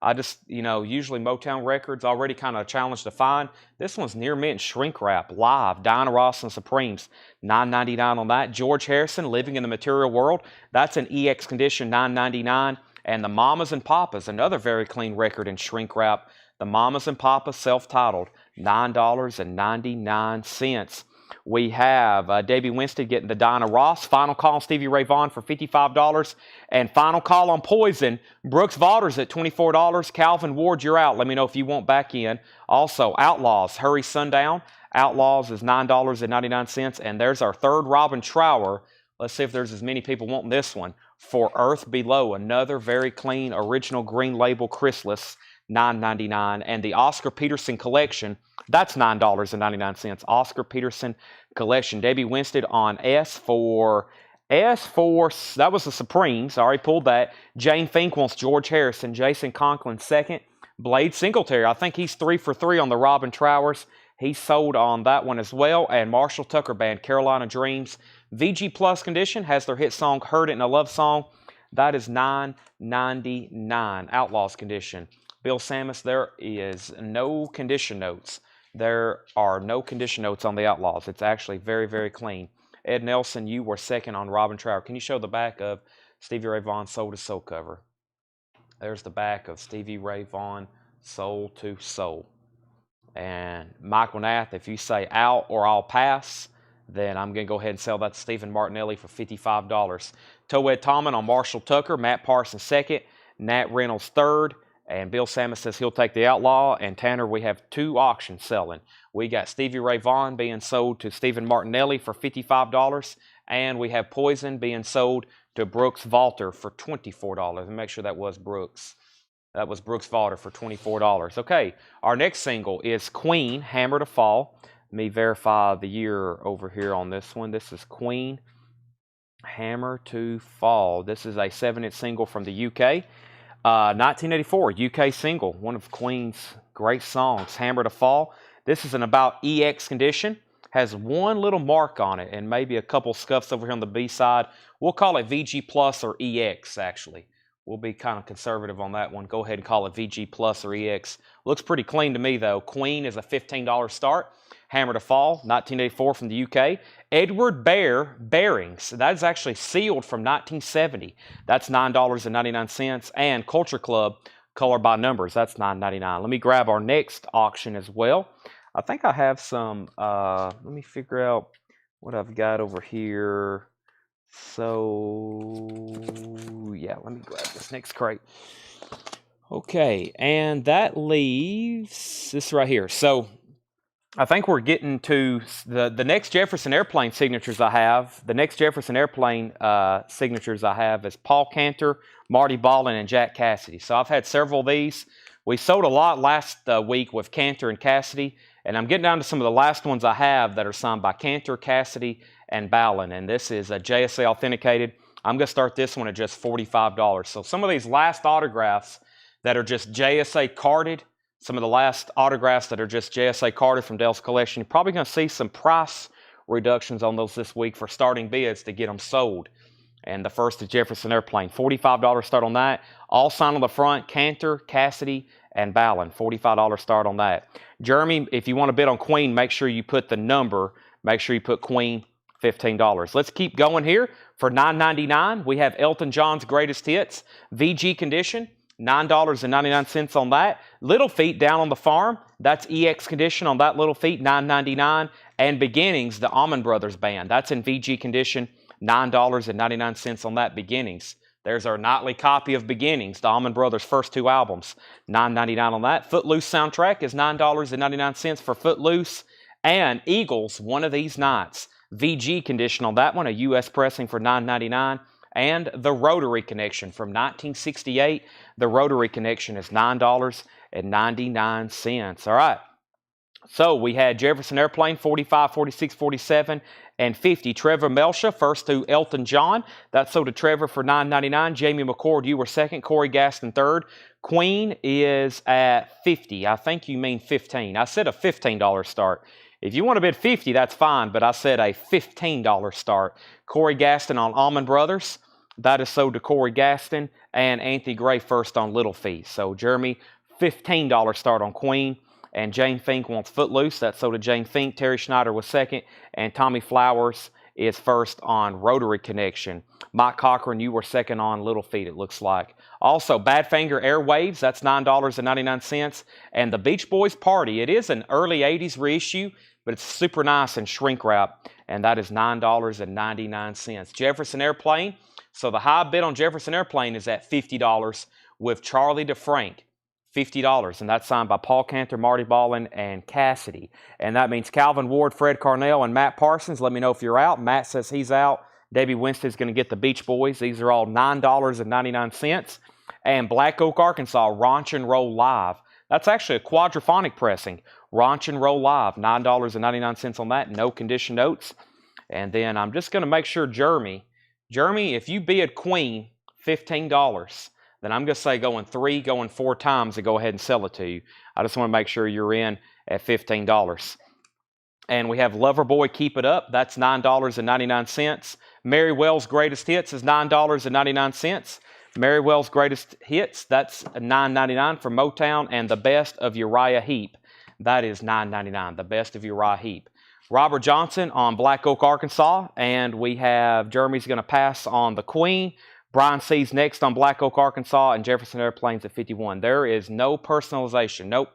I just, usually Motown records already kind of a challenge to find. This one's near mint shrink wrap, live. Diana Ross and Supremes, $9.99 on that. George Harrison, Living in the Material World. That's an EX condition, $9.99. And the Mamas and Papas, another very clean record in shrink wrap. The Mamas and Papas, self-titled, $9.99. We have Debbie Winstead getting the Dinah Ross. Final call on Stevie Ray Vaughan for $55. And final call on Poison, Brooks Vaughters at $24. Calvin Ward, you're out. Let me know if you want back in. Also, Outlaws, Hurry Sundown. Outlaws is $9.99. And there's our third Robin Trower. Let's see if there's as many people wanting this one. For Earth Below, another very clean original green label chrysalis, $9.99. And the Oscar Peterson collection, that's $9.99. Oscar Peterson collection. Debbie Winstead on S4. That was the Supreme. Sorry, pulled that. Jane Fink wants George Harrison. Jason Conklin second. Blade Singletary, I think he's 3 for 3 on the Robin Trowers. He's sold on that one as well. And Marshall Tucker Band, Carolina Dreams. VG Plus condition has their hit song, Heard It in a Love Song. That is $9.99. Outlaws condition. Bill Samus, there is no condition notes. There are no condition notes on the Outlaws. It's actually very, very clean. Ed Nelson, you were second on Robin Trower. Can you show the back of Stevie Ray Vaughan Soul to Soul cover? There's the back of Stevie Ray Vaughan Soul to Soul. And Michael Nath, if you say out or I'll pass, then I'm going to go ahead and sell that to Stephen Martinelli for $55. Toed Tomlin on Marshall Tucker, Matt Parsons second, Nat Reynolds third, and Bill Samus says he'll take the Outlaw. And Tanner, we have 2 auctions selling. We got Stevie Ray Vaughan being sold to Stephen Martinelli for $55, and we have Poison being sold to Brooks Valter for $24. Let me make sure that was Brooks. That was Brooks Valter for $24. Okay, our next single is Queen, Hammer to Fall. Let me verify the year over here on this one. This is Queen, Hammer to Fall. This is a 7-inch single from the UK. 1984, UK single, one of Queen's great songs, Hammer to Fall. This is in about EX condition. Has one little mark on it and maybe a couple scuffs over here on the B side. We'll call it VG Plus or EX, actually. We'll be kind of conservative on that one. Go ahead and call it VG Plus or EX. Looks pretty clean to me, though. Queen is a $15 start. Hammer to Fall, 1984 from the UK. Edward Bearings, that is actually sealed from 1970. That's $9.99. And Culture Club, Color by Numbers, that's $9.99. Let me grab our next auction as well. I think I have some, let me figure out what I've got over here. So, yeah, let me grab this next crate. Okay, and that leaves this right here. So, I think we're getting to the next Jefferson Airplane signatures I have. The next Jefferson Airplane signatures I have is Paul Cantor, Marty Ballin, and Jack Cassidy. So I've had several of these. We sold a lot last week with Cantor and Cassidy, and I'm getting down to some of the last ones I have that are signed by Cantor, Cassidy, and Ballin. And this is a JSA authenticated. I'm going to start this one at just $45. So some of these last autographs that are just JSA carded, some of the last autographs that are just JSA carded from Dale's collection, you're probably going to see some price reductions on those this week for starting bids to get them sold. And the first is Jefferson Airplane, $45 start on that. All signed on the front, Cantor, Cassidy, and Ballin, $45 start on that. Jeremy, if you want to bid on Queen, make sure you put the number, make sure you put Queen, $15. Let's keep going here. For $9.99, we have Elton John's Greatest Hits, VG condition. $9.99 on that. Little Feet, Down on the Farm, that's EX condition on that Little Feet, $9.99. And Beginnings, the Allman Brothers Band, that's in VG condition, $9.99 on that Beginnings. There's our nightly copy of Beginnings, the Allman Brothers' first 2 albums, $9.99 on that. Footloose soundtrack is $9.99 for Footloose. And Eagles, One of These Nights, VG condition on that one, a US pressing for $9.99. And the Rotary Connection from 1968. The Rotary Connection is $9.99. All right. So we had Jefferson Airplane, 45, 46, 47, and 50. Trevor Melsha, first to Elton John. That sold to Trevor for $9.99. Jamie McCord, you were second. Corey Gaston, third. Queen is at 50. I think you mean 15. I said a $15 start. If you want to bid 50, that's fine, but I said a $15 start. Corey Gaston on Allman Brothers. That is sold to Corey Gaston. And Anthony Gray first on Little Feet. So Jeremy, $15 start on Queen. And Jane Fink wants Footloose. That's sold to Jane Fink. Terry Schneider was second. And Tommy Flowers is first on Rotary Connection. Mike Cochran, you were second on Little Feet, it looks like. Also, Badfinger Airwaves, that's $9.99. And the Beach Boys Party, it is an early 80s reissue. but it's super nice and shrink wrap, and that is $9.99. Jefferson Airplane. So the high bid on Jefferson Airplane is at $50 with Charlie DeFrank. $50, and that's signed by Paul Cantor, Marty Ballin, and Cassidy. And that means Calvin Ward, Fred Carnell, and Matt Parsons. Let me know if you're out. Matt says he's out. Debbie Winston's going to get the Beach Boys. These are all $9.99. And Black Oak, Arkansas, Raunch and Roll Live. That's actually a quadraphonic pressing. Raunch and Roll Live, $9.99 on that. No condition notes. And then I'm just going to make sure Jeremy, if you bid Queen, $15. Then I'm going to say going 3, going 4 times to go ahead and sell it to you. I just want to make sure you're in at $15. And we have Loverboy, Keep It Up. That's $9.99. Mary Wells' Greatest Hits is $9.99. Mary Wells' Greatest Hits, that's $9.99 for Motown. And The Best of Uriah Heep, that is $9.99. The Best of Uriah Heep. Robert Johnson on Black Oak, Arkansas. And we have Jeremy's going to pass on the Queen. Brian C's next on Black Oak, Arkansas, and Jefferson Airplanes at 51. There is no personalization. Nope.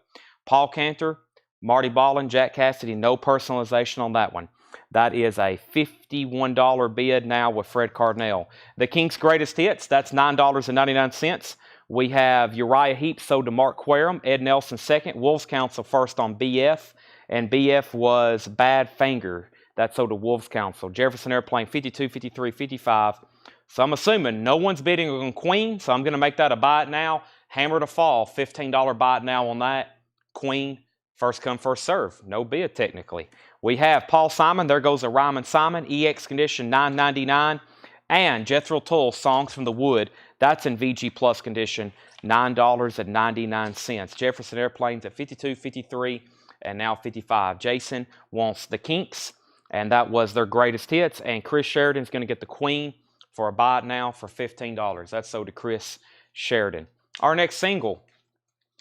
Paul Cantor, Marty Ballin, Jack Cassidy, no personalization on that one. That is a $51 bid now with Fred Carnell. The Kinks' Greatest Hits, that's $9.99. We have Uriah Heep sold to Mark Querum, Ed Nelson second, Wolves Council first on BF, and BF was Bad Finger. That's sold to Wolves Council. Jefferson Airplane 52, 53, 55. So I'm assuming no one's bidding on Queen, so I'm going to make that a buy it now. Hammer to fall, $15 buy it now on that. Queen, first come, first serve. No bid technically. We have Paul Simon. There goes a Ryman Simon. EX condition, $9.99. And Jethro Tull, Songs from the Wood. That's in VG Plus condition, $9.99. Jefferson Airplanes at 52, 53, and now 55. Jason wants the Kinks, and that was their Greatest Hits. And Chris Sheridan's going to get the Queen for a buy it now for $15. That's sold to Chris Sheridan. Our next single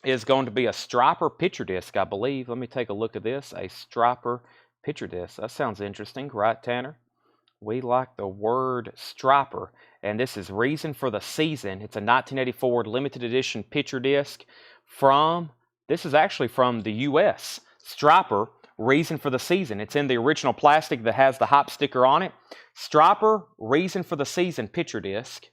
is going to be a Striper picture disc, I believe. Let me take a look at this. A Striper picture disc. That sounds interesting, right, Tanner? We like the word Striper. And this is Reason for the Season. It's a 1984 limited edition picture disc from, this is actually from the U.S. Striper, Reason for the Season. It's in the original plastic that has the hop sticker on it. Striper, Reason for the Season picture disc.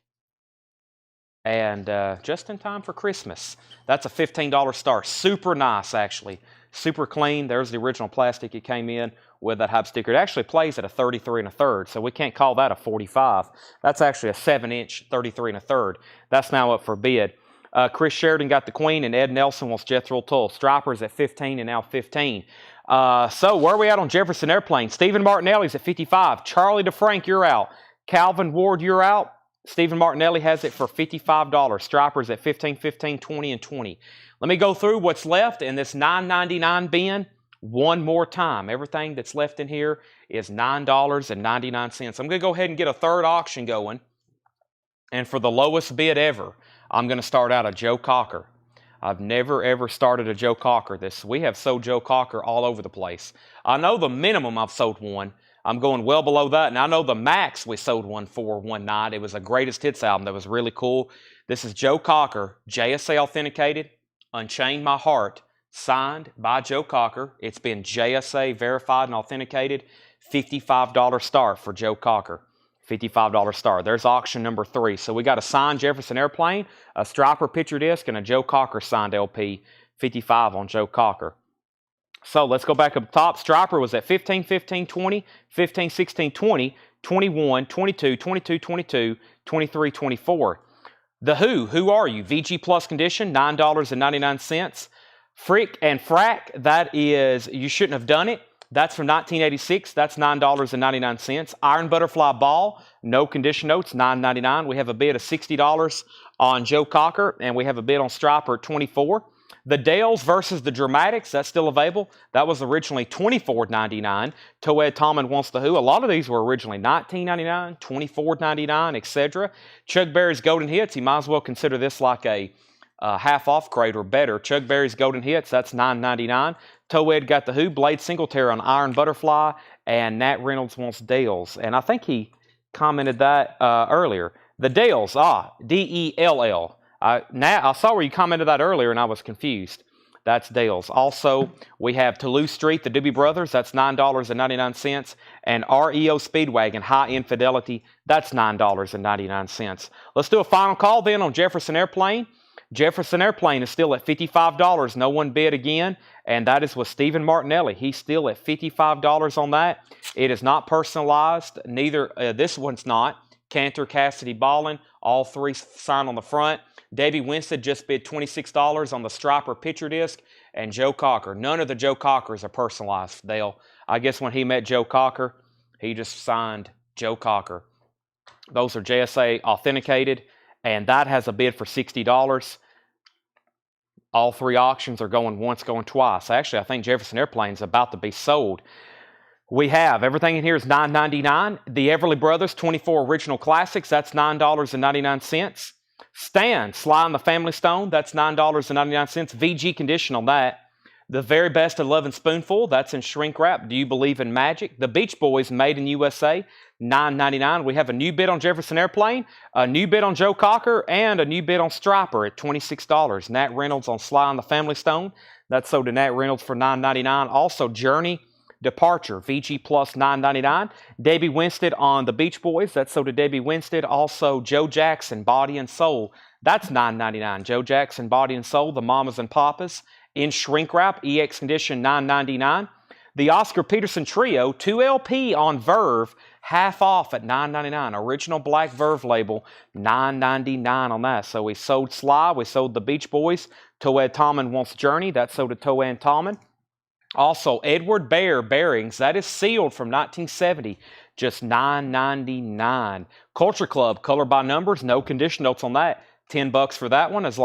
And just in time for Christmas. That's a $15 start. Super nice, actually. Super clean. There's the original plastic it came in with that hop sticker. It actually plays at a 33 1/3, so we can't call that a 45. That's actually a 7-inch 33 1/3. That's now up for bid. Chris Sheridan got the Queen, and Ed Nelson wants Jethro Tull. Striper's at 15 and now 15. So where are we at on Jefferson Airplane? Stephen Martinelli's at 55. Charlie DeFrank, you're out. Calvin Ward, you're out. Stephen Martinelli has it for $55. Striper's at 15, 15, 20, and 20. Let me go through what's left in this $9.99 bin one more time. Everything that's left in here is $9.99. I'm going to go ahead and get a third auction going. And for the lowest bid ever, I'm going to start out a Joe Cocker. I've never, ever started a Joe Cocker. We have sold Joe Cocker all over the place. I know the minimum I've sold one. I'm going well below that. And I know the max we sold one for one night. It was a Greatest Hits album that was really cool. This is Joe Cocker, JSA authenticated, Unchained My Heart, signed by Joe Cocker. It's been JSA verified and authenticated. $55 start for Joe Cocker. $55 start. There's auction number 3. So we got a signed Jefferson Airplane, a Striper picture disc, and a Joe Cocker signed LP. 55 on Joe Cocker. So let's go back up top. Striper was at 15, 15, 20, 15, 16, 20, 21, 22, 22, 22, 23, 24. The Who Are You? VG Plus condition, $9.99. Frick and Frack, that is You Shouldn't Have Done It. That's from 1986. That's $9.99. Iron Butterfly Ball, no condition notes, $9.99. We have a bid of $60 on Joe Cocker, and we have a bid on Striper at $24. The Dales versus the Dramatics, that's still available. That was originally $24.99. Toed Tomlin Wants the Who. A lot of these were originally $19.99, $24.99, etc. Chuck Berry's Golden Hits, you might as well consider this like a half-off crate or better. Chuck Berry's Golden Hits, that's $9.99. Toed Got the Who, Blade Singletary on Iron Butterfly, and Nat Reynolds Wants Dales. And I think he commented that earlier. The Dales, D-E-L-L. I saw where you commented that earlier and I was confused. That's Dale's. Also, we have Toulouse Street, the Doobie Brothers. That's $9.99. And REO Speedwagon, High Infidelity. That's $9.99. Let's do a final call then on Jefferson Airplane. Jefferson Airplane is still at $55. No one bid again, and that is with Stephen Martinelli. He's still at $55 on that. It is not personalized. Neither this one's not. Cantor, Cassidy, Ballin, all three signed on the front. Davey Winstead just bid $26 on the Striper picture disc, and Joe Cocker. None of the Joe Cockers are personalized, Dale. I guess when he met Joe Cocker, he just signed Joe Cocker. Those are JSA authenticated, and that has a bid for $60. All three auctions are going once, going twice. Actually, I think Jefferson Airplane is about to be sold. We have everything in here is $9.99. The Everly Brothers 24 Original Classics, that's $9.99. Stan, Sly and the Family Stone, that's $9.99. VG Condition on that. The Very Best of Love and Spoonful, that's in shrink wrap. Do You Believe in Magic? The Beach Boys, Made in USA, $9.99. We have a new bid on Jefferson Airplane, a new bid on Joe Cocker, and a new bid on Striper at $26. Nat Reynolds on Sly and the Family Stone. That's sold to Nat Reynolds for $9.99. Also, Journey Departure, VG Plus $9.99. Debbie Winstead on the Beach Boys. That's sold to Debbie Winstead. Also, Joe Jackson, Body and Soul. That's $9.99. Joe Jackson, Body and Soul, the Mamas and Papas. In shrink wrap, EX Condition, $9.99. The Oscar Peterson Trio, 2LP on Verve, half off at $9.99. Original black Verve label, $9.99 on that. So we sold Sly, we sold the Beach Boys. Toad Tommen wants Journey. That's sold to Toad Tommen. Also, Edward Bear Bearings, that is sealed from 1970, just $9.99. Culture Club, color by numbers, no condition notes on that. $10 for that one, as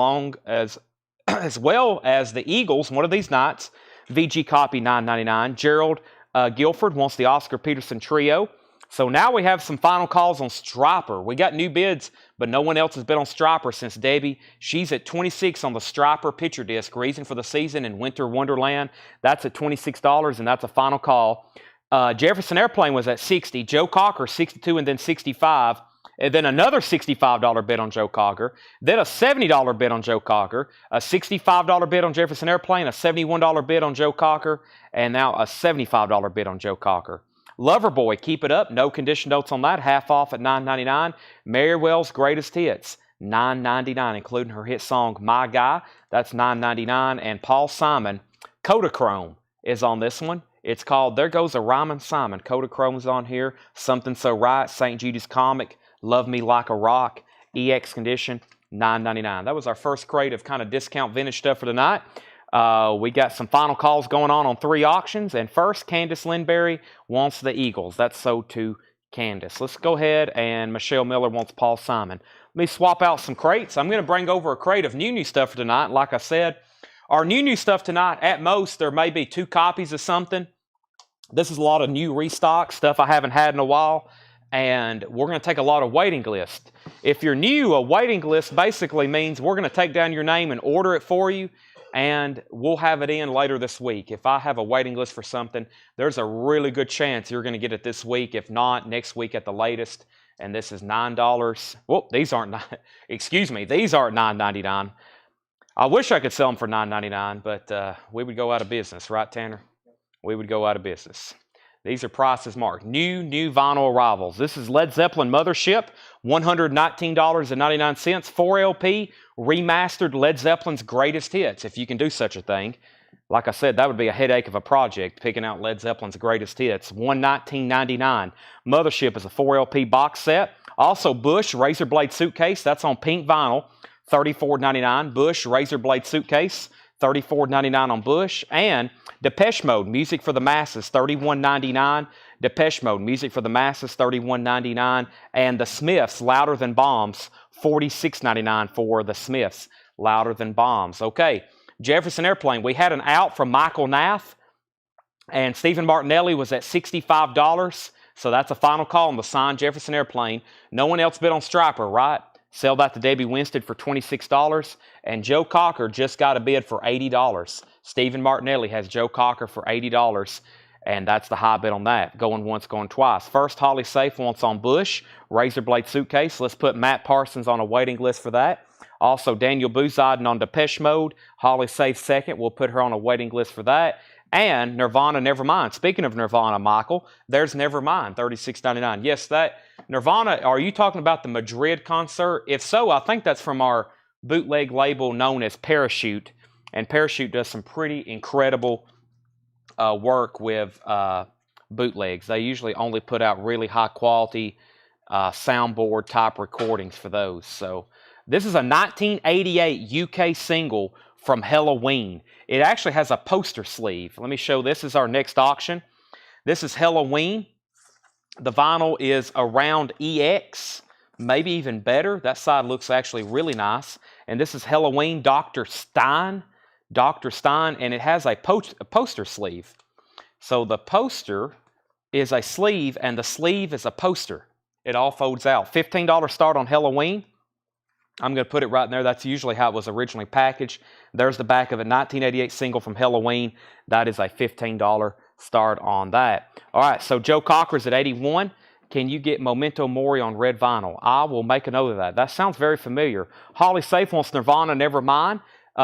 well as the Eagles, one of these nights. VG copy, $9.99. Gerald Guilford wants the Oscar Peterson Trio. So now we have some final calls on Striper. We got new bids, but no one else has bid on Striper since Debbie. She's at $26 on the Striper picture disc, Reason for the Season in Winter Wonderland. That's at $26, and that's a final call. Jefferson Airplane was at $60. Joe Cocker, $62, and then $65. And then another $65 bid on Joe Cocker. Then a $70 bid on Joe Cocker. A $65 bid on Jefferson Airplane. A $71 bid on Joe Cocker. And now a $75 bid on Joe Cocker. Loverboy, Keep It Up. No condition notes on that. Half off at $9.99. Merriwell's Greatest Hits. $9.99, including her hit song, My Guy. That's $9.99. And Paul Simon, Kodachrome, is on this one. It's called There Goes a Rhymin' Simon. Kodachrome's on here. Something So Right. St. Judy's Comic. Love Me Like a Rock. EX Condition. $9.99. That was our first crate of kind of discount vintage stuff for tonight. We got some final calls going on 3 auctions. And first, Candace Lindberry wants the Eagles. That's sold to Candace. Let's go ahead, and Michelle Miller wants Paul Simon. Let me swap out some crates. I'm going to bring over a crate of new stuff for tonight. Like I said, our new stuff tonight, at most, there may be 2 copies of something. This is a lot of new restock, stuff I haven't had in a while. And we're going to take a lot of waiting lists. If you're new, a waiting list basically means we're going to take down your name and order it for you, and we'll have it in later this week. If I have a waiting list for something, there's a really good chance you're going to get it this week. If not, next week at the latest. And this is $9. Well, these aren't, these aren't $9.99. I wish I could sell them for $9.99, but we would go out of business, right, Tanner? We would go out of business. These are prices marked. New vinyl arrivals. This is Led Zeppelin Mothership, $119.99. 4LP, remastered Led Zeppelin's greatest hits, if you can do such a thing. Like I said, that would be a headache of a project, picking out Led Zeppelin's greatest hits. $119.99. Mothership is a 4LP box set. Also, Bush Razor Blade Suitcase. That's on pink vinyl, $34.99. Bush Razor Blade Suitcase, $34.99 on Bush. And Depeche Mode, Music for the Masses, $31.99. Depeche Mode, Music for the Masses, $31.99. And the Smiths, Louder Than Bombs, $46.99 for the Smiths, Louder Than Bombs. Okay, Jefferson Airplane, we had an out from Michael Nath, and Stephen Martinelli was at $65. So that's a final call on the signed Jefferson Airplane. No one else bid on Striper, right? Sell that to Debbie Winstead for $26. And Joe Cocker just got a bid for $80. Stephen Martinelli has Joe Cocker for $80. And that's the high bid on that. Going once, going twice. First, Holly Safe wants on Bush, Razor Blade Suitcase. Let's put Matt Parsons on a waiting list for that. Also, Daniel Bouzadin on Depeche Mode. Holly Safe second. We'll put her on a waiting list for that. And Nirvana Nevermind. Speaking of Nirvana, Michael, there's Nevermind, $36.99. Yes, that Nirvana, are you talking about the Madrid concert? If so, I think that's from our bootleg label known as Parachute. And Parachute does some pretty incredible work with bootlegs. They usually only put out really high quality soundboard type recordings for those. So this is a 1988 UK single from Halloween. It actually has a poster sleeve. Let me show. This is our next auction. This is Halloween. The vinyl is around EX, maybe even better. That side looks actually really nice. And this is Halloween Dr. Stein. Dr. Stein, and it has a poster sleeve. So the poster is a sleeve, and the sleeve is a poster. It all folds out. $15 start on Halloween. I'm going to put it right in there. That's usually how it was originally packaged. There's the back of a 1988 single from Halloween. That is a $15 start on that. All right, so Joe Cocker's at 81. Can you get Memento Mori on red vinyl? I will make a note of that. That sounds very familiar. Holly Safe wants Nirvana Nevermind.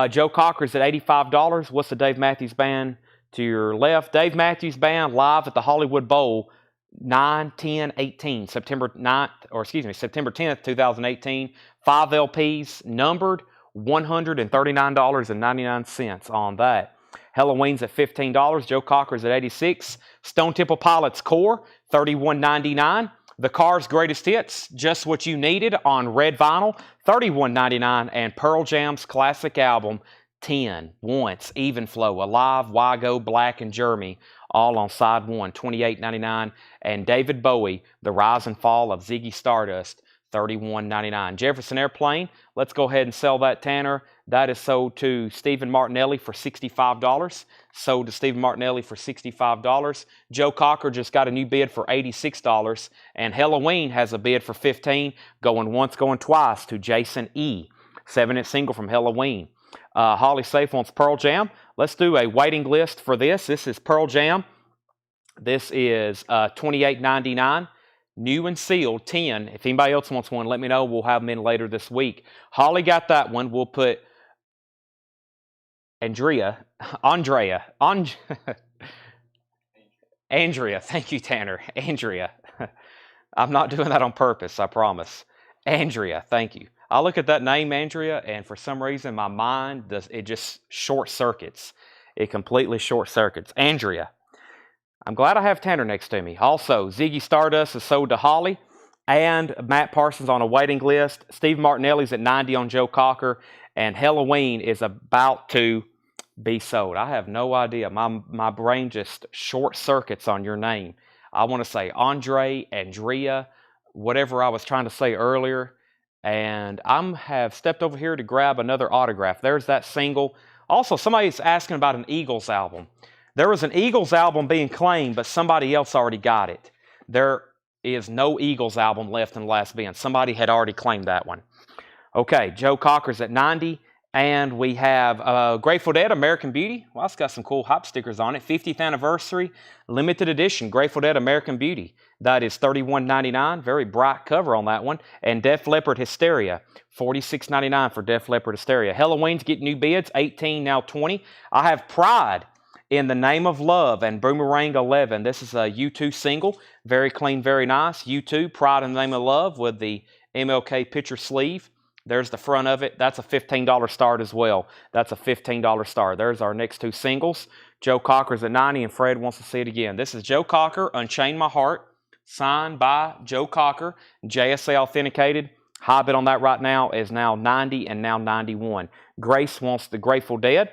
Joe Cocker's at $85. What's the Dave Matthews Band to your left? Dave Matthews Band live at the Hollywood Bowl, 9/10/18, September 10th, 2018. 5 LPs, numbered, $139.99 on that. Halloween's at $15. Joe Cocker's at 86. Stone Temple Pilots Core, $31.99. The Cars Greatest Hits, Just What You Needed on red vinyl, $31.99. And Pearl Jam's classic album, 10, Once, Even Flow, Alive, Why Go, Black, and Jeremy, all on side one, $28.99. And David Bowie, The Rise and Fall of Ziggy Stardust, $31.99. Jefferson Airplane, let's go ahead and sell that, Tanner. That is sold to Stephen Martinelli for $65. Sold to Stephen Martinelli for $65. Joe Cocker just got a new bid for $86. And Halloween has a bid for $15. Going once, going twice to Jason E. 7-inch single from Halloween. Holly Safe wants Pearl Jam. Let's do a waiting list for this. This is Pearl Jam. This is $28.99. New and sealed, 10. If anybody else wants one, let me know. We'll have them in later this week. Holly got that one. We'll put Andrea. Thank you, Tanner. Andrea. I'm not doing that on purpose, I promise. Andrea, thank you. I look at that name, Andrea, and for some reason my mind just short circuits. It completely short circuits. Andrea. I'm glad I have Tanner next to me. Also, Ziggy Stardust is sold to Holly, and Matt Parsons on a waiting list. Steve Martinelli's at 90 on Joe Cocker, and Halloween is about to be sold. I have no idea. My brain just short circuits on your name. I want to say Andre, Andrea, whatever I was trying to say earlier, and I have stepped over here to grab another autograph. There's that single. Also, somebody's asking about an Eagles album. There was an Eagles album being claimed, but somebody else already got it. There is no Eagles album left in the last bin. Somebody had already claimed that one. Okay, Joe Cocker's at 90, and we have Grateful Dead, American Beauty. Well, it's got some cool hop stickers on it. 50th anniversary, limited edition, Grateful Dead, American Beauty. That is $31.99. Very bright cover on that one. And Def Leppard Hysteria, $46.99 for Def Leppard Hysteria. Halloween's getting new bids, 18, now 20. I have Pride, In the Name of Love, and Boomerang 11. This is a U2 single. Very clean, very nice. U2, Pride in the Name of Love with the MLK picture sleeve. There's the front of it. That's a $15 start as well. That's a $15 start. There's our next two singles. Joe Cocker's at 90, and Fred wants to see it again. This is Joe Cocker, Unchain My Heart, signed by Joe Cocker, JSA authenticated. High bid on that right now is now 90 and now 91. Grace wants the Grateful Dead.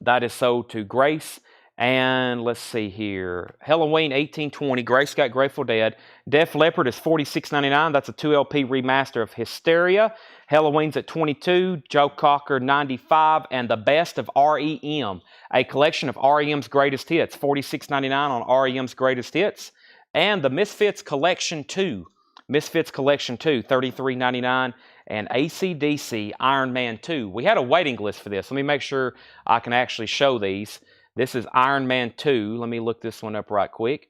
That is sold to Grace. And let's see here. Halloween 1820. Grace got Grateful Dead. Def Leppard is $46.99. That's a 2LP remaster of Hysteria. Halloween's at 22. Joe Cocker 95. And the best of REM. A collection of REM's greatest hits. $46.99 on REM's greatest hits. And the Misfits Collection 2. Misfits Collection 2, $33.99. And AC/DC Iron Man 2. We had a waiting list for this. Let me make sure I can actually show these. This is Iron Man 2. Let me look this one up right quick.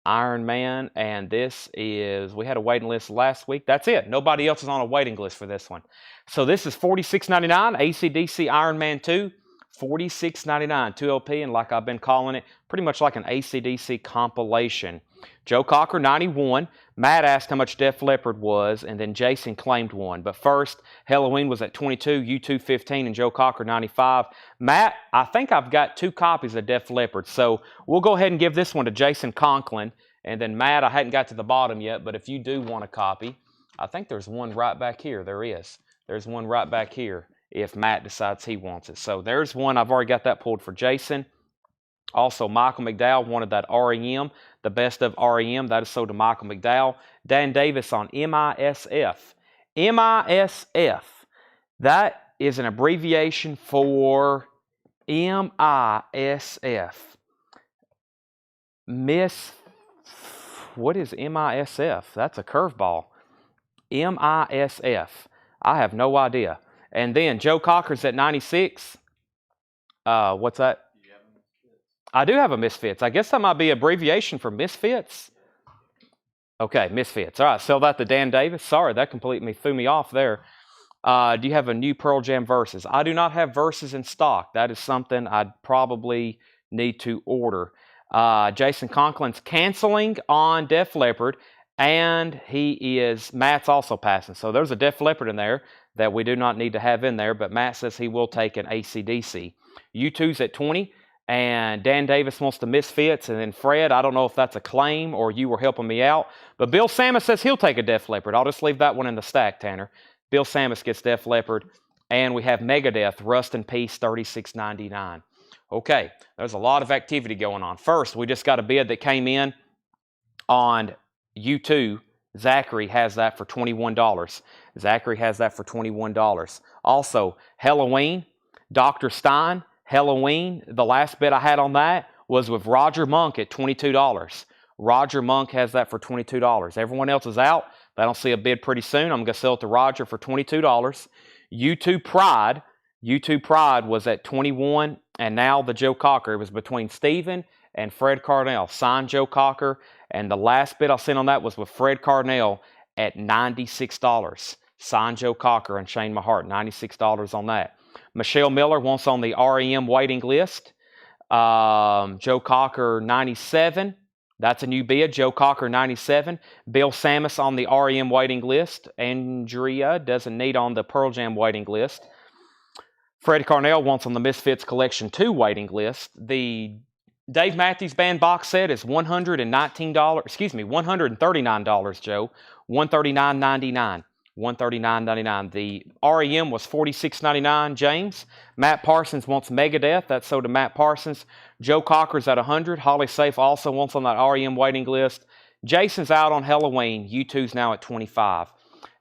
Iron Man, and this is, we had a waiting list last week. That's it. Nobody else is on a waiting list for this one. So this is $46.99, AC/DC Iron Man 2, $46.99, 2LP, and like I've been calling it, pretty much like an AC/DC compilation. Joe Cocker, 91. Matt asked how much Def Leppard was, and then Jason claimed one. But first, Halloween was at 22, U2 15, and Joe Cocker 95. Matt, I think I've got 2 copies of Def Leppard, so we'll go ahead and give this one to Jason Conklin. And then Matt, I hadn't got to the bottom yet, but if you do want a copy, I think there's one right back here. There is. There's one right back here if Matt decides he wants it. So there's one. I've already got that pulled for Jason. Also, Michael McDowell wanted that REM, the best of REM. That is sold to Michael McDowell. Dan Davis on MISF. MISF. That is an abbreviation for MISF. What is MISF? That's a curveball. MISF. I have no idea. And then Joe Cocker's at 96. What's that? I do have a Misfits. I guess that might be abbreviation for Misfits. Okay, Misfits. All right, sell that to Dan Davis. Sorry, that completely threw me off there. Do you have a new Pearl Jam Versus? I do not have Versus in stock. That is something I'd probably need to order. Jason Conklin's canceling on Def Leppard, and Matt's also passing. So there's a Def Leppard in there that we do not need to have in there, but Matt says he will take an AC/DC. U2's at 20. And Dan Davis wants the Misfits. And then Fred, I don't know if that's a claim or you were helping me out. But Bill Samus says he'll take a Def Leppard. I'll just leave that one in the stack, Tanner. Bill Samus gets Def Leppard. And we have Megadeth, Rust in Peace, $36.99. Okay, there's a lot of activity going on. First, we just got a bid that came in on U2. Zachary has that for $21. Zachary has that for $21. Also, Halloween, Dr. Stein, Halloween, the last bid I had on that was with Roger Monk at $22. Roger Monk has that for $22. Everyone else is out. That'll see a bid pretty soon. I'm going to sell it to Roger for $22. U2 Pride was at $21, and now the Joe Cocker. It was between Steven and Fred Carnell. Signed Joe Cocker, and the last bid I sent on that was with Fred Carnell at $96. Signed Joe Cocker and Shane Mahart, $96 on that. Michelle Miller wants on the REM waiting list. Joe Cocker, 97. That's a new bid. Joe Cocker, 97. Bill Samus on the REM waiting list. Andrea doesn't need on the Pearl Jam waiting list. Fred Carnell wants on the Misfits Collection 2 waiting list. The Dave Matthews Band box set is $139, Joe. $139.99. $139.99. The REM was $46.99, James. Matt Parsons wants Megadeth. That's sold to Matt Parsons. Joe Cocker's at $100. Holly Safe also wants on that REM waiting list. Jason's out on Halloween. U2's now at $25.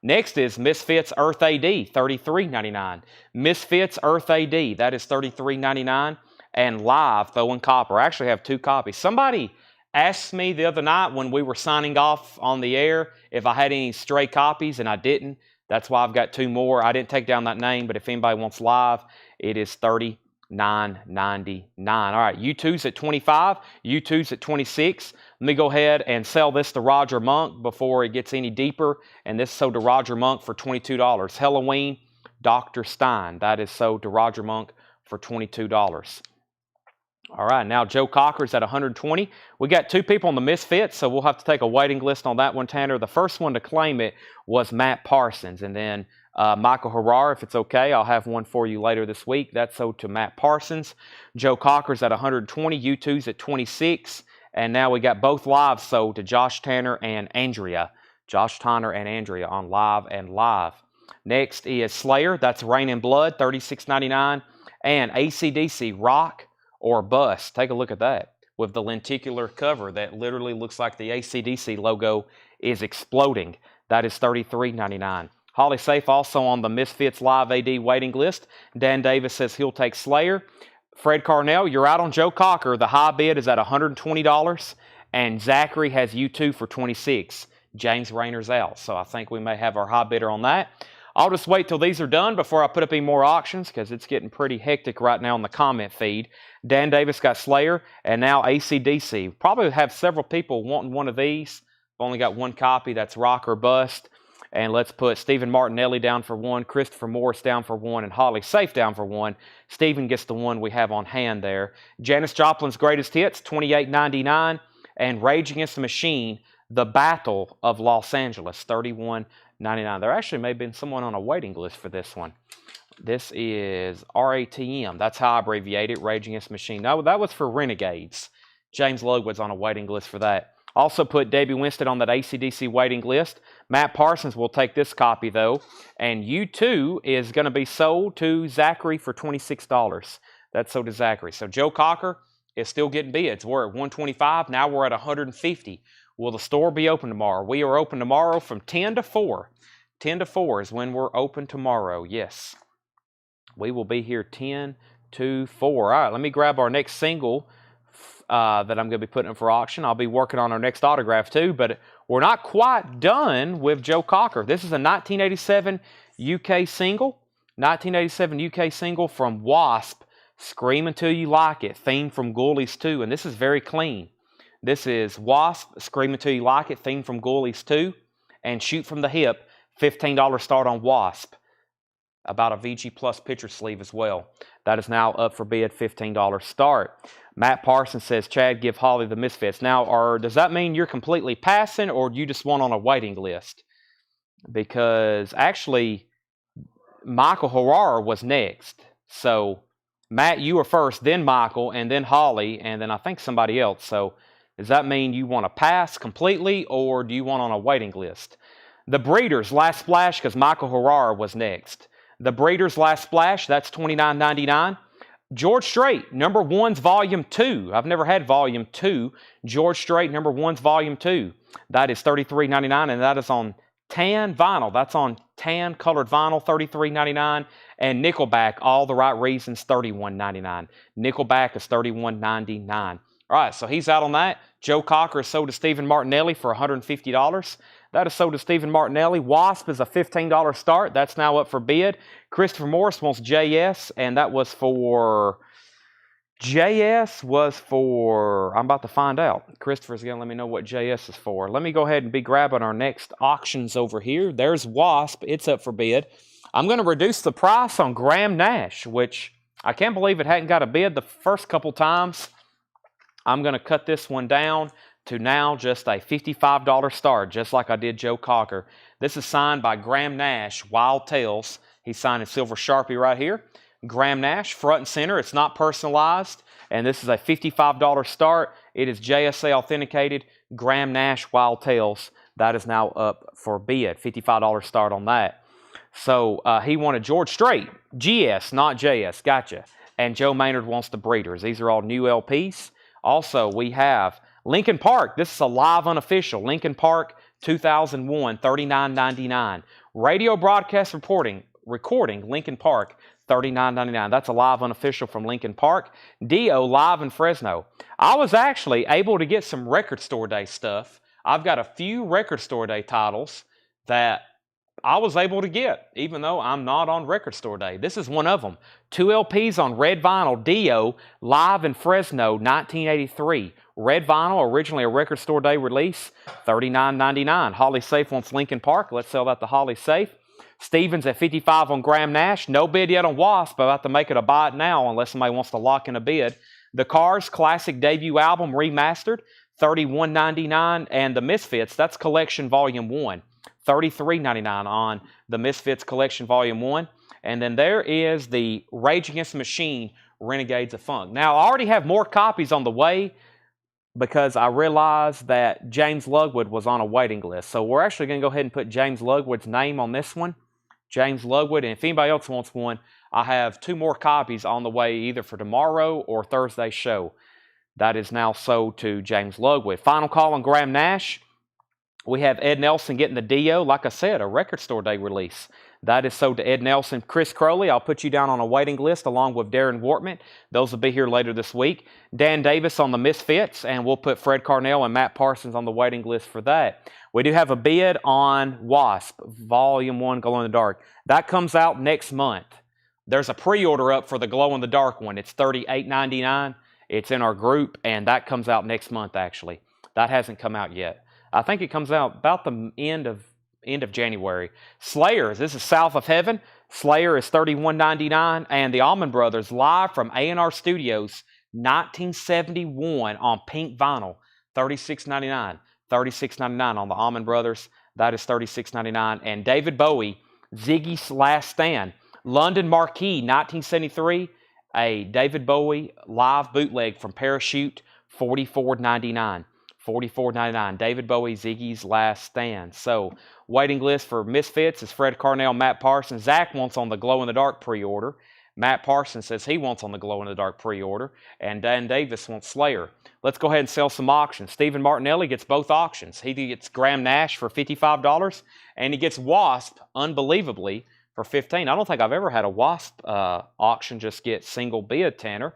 Next is Misfits Earth AD, $33.99. Misfits Earth AD, that is $33.99. And Live, Throwing Copper. I actually have 2 copies. Somebody asked me the other night when we were signing off on the air if I had any stray copies, and I didn't. That's why I've got 2 more. I didn't take down that name, but if anybody wants Live, it is $39.99. All right, U2's at $25. U2's at $26. Let me go ahead and sell this to Roger Monk before it gets any deeper, and this is sold to Roger Monk for $22. Halloween, Dr. Stein. That is sold to Roger Monk for $22. All right, now Joe Cocker's at $120. We got 2 people on the Misfits, so we'll have to take a waiting list on that one, Tanner. The first one to claim it was Matt Parsons, and then Michael Harrar, if it's okay, I'll have one for you later this week. That's sold to Matt Parsons. Joe Cocker's at $120. U2's at $26, and now we got both Lives sold to Josh Tanner and Andrea. Josh Tanner and Andrea on Live and Live. Next is Slayer. That's Rain and Blood, $36.99, and AC/DC Rock or Bust. Take a look at that with the lenticular cover that literally looks like the AC/DC logo is exploding. That is $33.99. Holly Safe also on the Misfits Live AD waiting list. Dan Davis says he'll take Slayer. Fred Carnell, you're out on Joe Cocker. The high bid is at $120, and Zachary has U2 for $26. James Rayner's out, so I think we may have our high bidder on that. I'll just wait till these are done before I put up any more auctions because it's getting pretty hectic right now in the comment feed. Dan Davis got Slayer and now AC/DC. Probably have several people wanting one of these. I've only got one copy. That's Rock or Bust. And let's put Stephen Martinelli down for one, Christopher Morris down for one, and Holly Safe down for one. Stephen gets the one we have on hand there. Janis Joplin's Greatest Hits, $28.99. And Rage Against the Machine, The Battle of Los Angeles, $31.99. There actually may have been someone on a waiting list for this one. This is RATM. That's how I abbreviate it, Rage Against the Machine. No, that was for Renegades. James Lowood's on a waiting list for that. Also put Debbie Winston on that AC/DC waiting list. Matt Parsons will take this copy, though. And U2 is going to be sold to Zachary for $26. That's sold to Zachary. So Joe Cocker is still getting bids. We're at $125. Now we're at $150. Will the store be open tomorrow? We are open tomorrow from 10 to 4. 10 to 4 is when we're open tomorrow. Yes. We will be here 10 to 4. All right, let me grab our next single that I'm going to be putting up for auction. I'll be working on our next autograph too, but we're not quite done with Joe Cocker. This is a 1987 UK single. 1987 UK single from Wasp, Scream Until You Like It, theme from Ghoulies 2, and this is very clean. This is Wasp, Scream Until You Like It, theme from Ghoulies 2, and Shoot from the Hip, $15 start on Wasp. About a VG Plus picture sleeve as well. That is now up for bid, $15 start. Matt Parsons says, Chad, give Holly the Misfits. Now, does that mean you're completely passing, or do you just want on a waiting list? Because actually, Michael Harrar was next. So, Matt, you were first, then Michael, and then Holly, and then I think somebody else. So, does that mean you want to pass completely, or do you want on a waiting list? The Breeders, Last Splash, because Michael Harrar was next. The Breeders' Last Splash, that's $29.99. George Strait, number one's Volume 2. I've never had Volume 2. George Strait, number one's Volume 2. That is $33.99, and that is on tan vinyl. That's on tan colored vinyl, $33.99. And Nickelback, All the Right Reasons, $31.99. Nickelback is $31.99. All right, so he's out on that. Joe Cocker is sold to Stephen Martinelli for $150. That is sold to Stephen Martinelli. Wasp is a $15 start. That's now up for bid. Christopher Morris wants JS, and that was for... JS was for... I'm about to find out. Christopher's going to let me know what JS is for. Let me go ahead and be grabbing our next auctions over here. There's Wasp. It's up for bid. I'm going to reduce the price on Graham Nash, which I can't believe it hadn't got a bid the first couple times. I'm going to cut this one down to now just a $55 start, just like I did Joe Cocker. This is signed by Graham Nash, Wild Tales. He's signed in silver Sharpie right here. Graham Nash, front and center. It's not personalized. And this is a $55 start. It is JSA authenticated. Graham Nash, Wild Tales. That is now up for bid. $55 start on that. So he wanted George Strait. GS, not JS. Gotcha. And Joe Maynard wants the Breeders. These are all new LPs. Also, we have Linkin Park. This is a live unofficial. Linkin Park 2001, $39.99. Radio broadcast recording Linkin Park, $39.99. That's a live unofficial from Linkin Park. Dio live in Fresno. I was actually able to get some Record Store Day stuff. I've got a few Record Store Day titles that I was able to get, even though I'm not on Record Store Day. This is one of them. 2 LPs on red vinyl, Dio, live in Fresno, 1983. Red vinyl, originally a Record Store Day release, $39.99. Holly Safe wants Linkin Park. Let's sell that to Holly Safe. Stevens at $55 on Graham Nash. No bid yet on Wasp. About to make it a buy it now unless somebody wants to lock in a bid. The Cars classic debut album remastered, $31.99. And the Misfits, that's Collection Volume 1. $33.99 on the Misfits Collection Volume 1. And then there is the Rage Against the Machine Renegades of Funk. Now, I already have more copies on the way because I realized that James Lugwood was on a waiting list. So we're actually going to go ahead and put James Lugwood's name on this one. James Lugwood. And if anybody else wants one, I have 2 more copies on the way either for tomorrow or Thursday's show. That is now sold to James Lugwood. Final call on Graham Nash. We have Ed Nelson getting the Dio, like I said, a Record Store Day release. That is sold to Ed Nelson. Chris Crowley, I'll put you down on a waiting list along with Darren Wortman. Those will be here later this week. Dan Davis on the Misfits, and we'll put Fred Carnell and Matt Parsons on the waiting list for that. We do have a bid on Wasp, Volume 1 Glow in the Dark. That comes out next month. There's a pre-order up for the Glow in the Dark one. It's $38.99. It's in our group, and that comes out next month, actually. That hasn't come out yet. I think it comes out about the end of January. Slayers, this is South of Heaven. Slayer is $31.99, and the Allman Brothers live from A&R Studios, 1971 on pink vinyl, $36.99. $36.99 on the Allman Brothers. That is $36.99. And David Bowie, Ziggy's Last Stand, London Marquee, 1973. A David Bowie live bootleg from Parachute, $44.99. $44.99. David Bowie, Ziggy's Last Stand. So, waiting list for Misfits is Fred Carnell, Matt Parsons. Zach wants on the Glow in the Dark pre-order. Matt Parsons says he wants on the Glow in the Dark pre-order. And Dan Davis wants Slayer. Let's go ahead and sell some auctions. Stephen Martinelli gets both auctions. He gets Graham Nash for $55, and he gets Wasp, unbelievably, for $15. I don't think I've ever had a Wasp auction just get single bid, Tanner.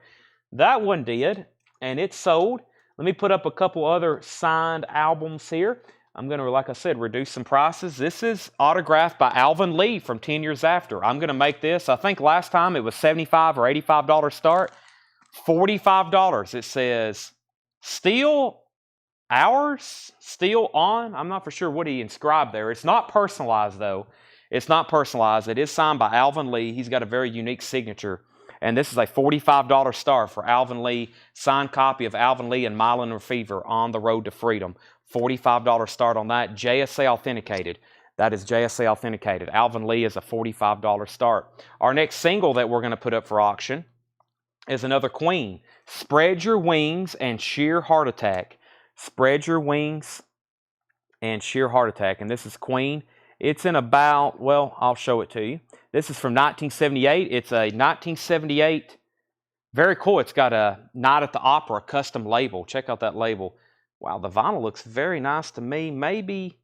That one did, and it sold. Let me put up a couple other signed albums here. I'm going to, like I said, reduce some prices. This is autographed by Alvin Lee from 10 Years After. I'm going to make this, I think last time it was $75 or $85 start. $45. It says, Still Ours, Still On. I'm not for sure what he inscribed there. It's not personalized, though. It's not personalized. It is signed by Alvin Lee. He's got a very unique signature. And this is a $45 star for Alvin Lee. Signed copy of Alvin Lee and Mylon Fever, On the Road to Freedom. $45 start on that. JSA authenticated. That is JSA authenticated. Alvin Lee is a $45 start. Our next single that we're going to put up for auction is another Queen. Spread Your Wings and Sheer Heart Attack. Spread Your Wings and Sheer Heart Attack. And this is Queen. It's in about, well, I'll show it to you. This is from 1978. It's a 1978, very cool. It's got a Night at the Opera custom label. Check out that label. Wow, the vinyl looks very nice to me. Maybe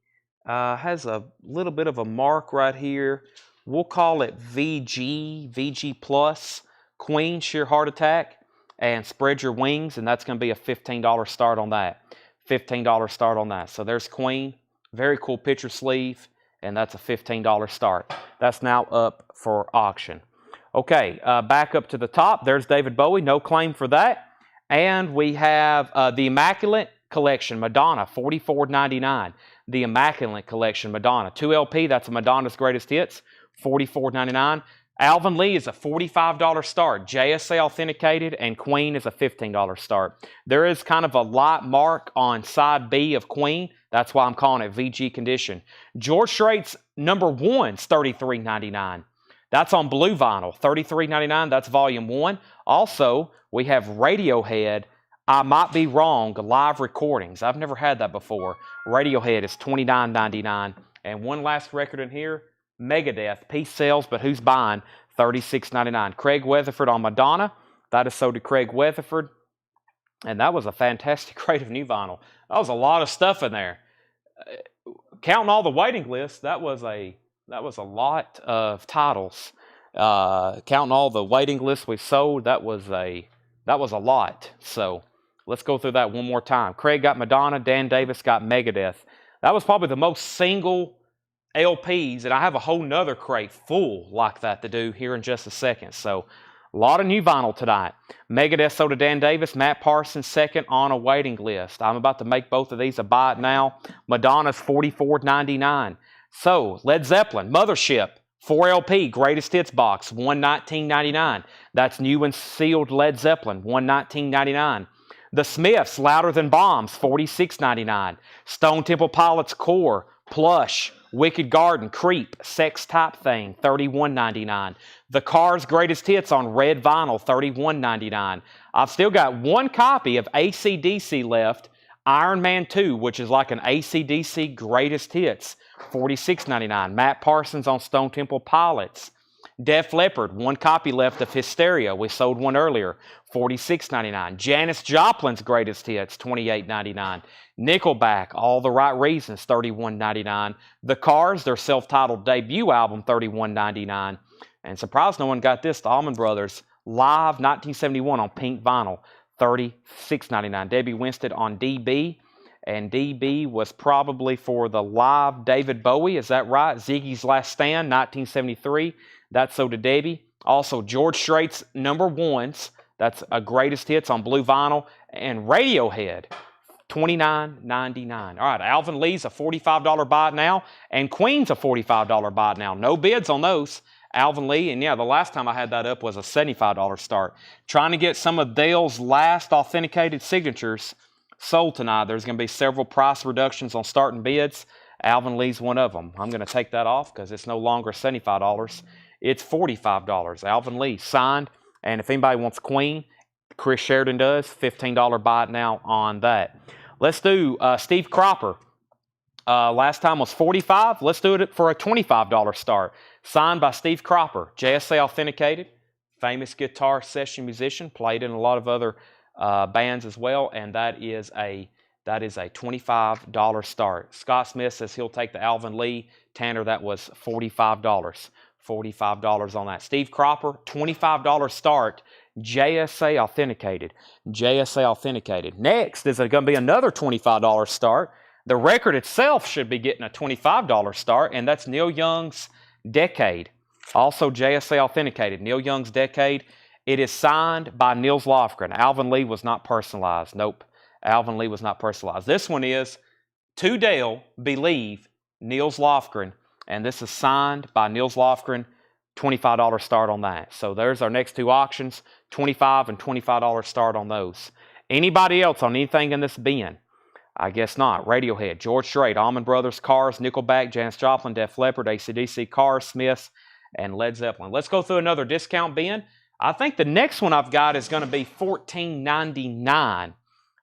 has a little bit of a mark right here. We'll call it VG Plus, Queen, Sheer Heart Attack, and Spread Your Wings, and that's going to be a $15 start on that. $15 start on that. So there's Queen. Very cool picture sleeve. And that's a $15 start. That's now up for auction. Okay, back up to the top. There's David Bowie, no claim for that. And we have the Immaculate Collection, Madonna, $44.99. The Immaculate Collection, Madonna. 2LP, that's Madonna's Greatest Hits, $44.99. Alvin Lee is a $45 start. JSA authenticated, and Queen is a $15 start. There is kind of a light mark on side B of Queen. That's why I'm calling it VG condition. George Strait's number 1's $33.99. That's on blue vinyl, $33.99. That's volume 1. Also, we have Radiohead, I Might Be Wrong, live recordings. I've never had that before. Radiohead is $29.99. And one last record in here, Megadeth, Peace Sells, But Who's Buying, $36.99. Craig Weatherford on Madonna. That is sold to Craig Weatherford. And that was a fantastic crate of new vinyl. That was a lot of stuff in there. Counting all the waiting lists, that was a lot of titles. Counting all the waiting lists we sold, that was a lot. So let's go through that one more time. Craig got Madonna. Dan Davis got Megadeth. That was probably the most single LPs, and I have a whole nother crate full like that to do here in just a second. So a lot of new vinyl tonight. Megadeth sold to Dan Davis. Matt Parsons second on a waiting list. I'm about to make both of these a buy it now. Madonna's $44.99. So Led Zeppelin, Mothership, 4LP, Greatest Hits box, $119.99. That's new and sealed Led Zeppelin, $119.99. The Smiths, Louder Than Bombs, $46.99. Stone Temple Pilots Core, Plush, Wicked Garden, Creep, Sex Type Thing, $31.99. The Cars' Greatest Hits on red vinyl, $31.99. I've still got one copy of AC/DC left, Iron Man 2, which is like an AC/DC Greatest Hits, $46.99. Matt Parsons on Stone Temple Pilots. Def Leppard, one copy left of Hysteria. We sold one earlier, $46.99. Janis Joplin's Greatest Hits, $28.99. Nickelback, All the Right Reasons, $31.99. The Cars, their self-titled debut album, $31.99. And surprised no one got this, the Allman Brothers, Live 1971 on pink vinyl, $36.99. Debbie Winstead on DB. And DB was probably for the live David Bowie, is that right? Ziggy's Last Stand, 1973. That's sold to Debbie. Also, George Strait's Number Ones. That's a Greatest Hits on blue vinyl. And Radiohead, $29.99. All right, Alvin Lee's a $45 buy it now. And Queen's a $45 buy it now. No bids on those. Alvin Lee, and yeah, the last time I had that up was a $75 start. Trying to get some of Dale's last authenticated signatures sold tonight. There's going to be several price reductions on starting bids. Alvin Lee's one of them. I'm going to take that off because it's no longer $75. It's $45. Alvin Lee signed. And if anybody wants Queen, Chris Sheridan does. $15 buy it now on that. Let's do Steve Cropper. Last time was $45. Let's do it for a $25 start. Signed by Steve Cropper. JSA authenticated. Famous guitar session musician. Played in a lot of other bands as well, and that is a $25 start. Scott Smith says he'll take the Alvin Lee. Tanner, that was $45. $45 on that. Steve Cropper, $25 start. JSA authenticated. JSA authenticated. Next is going to be another $25 start. The record itself should be getting a $25 start, and that's Neil Young's Decade. Also JSA authenticated. Neil Young's Decade. It is signed by Nils Lofgren. Alvin Lee was not personalized. Nope. Alvin Lee was not personalized. This one is To Dale, Believe, Nils Lofgren. And this is signed by Nils Lofgren. $25 start on that. So there's our next two auctions. $25 and $25 start on those. Anybody else on anything in this bin? I guess not. Radiohead, George Strait, Allman Brothers, Cars, Nickelback, Janis Joplin, Def Leppard, AC/DC, Cars, Smiths, and Led Zeppelin. Let's go through another discount bin. I think the next one I've got is going to be $14.99.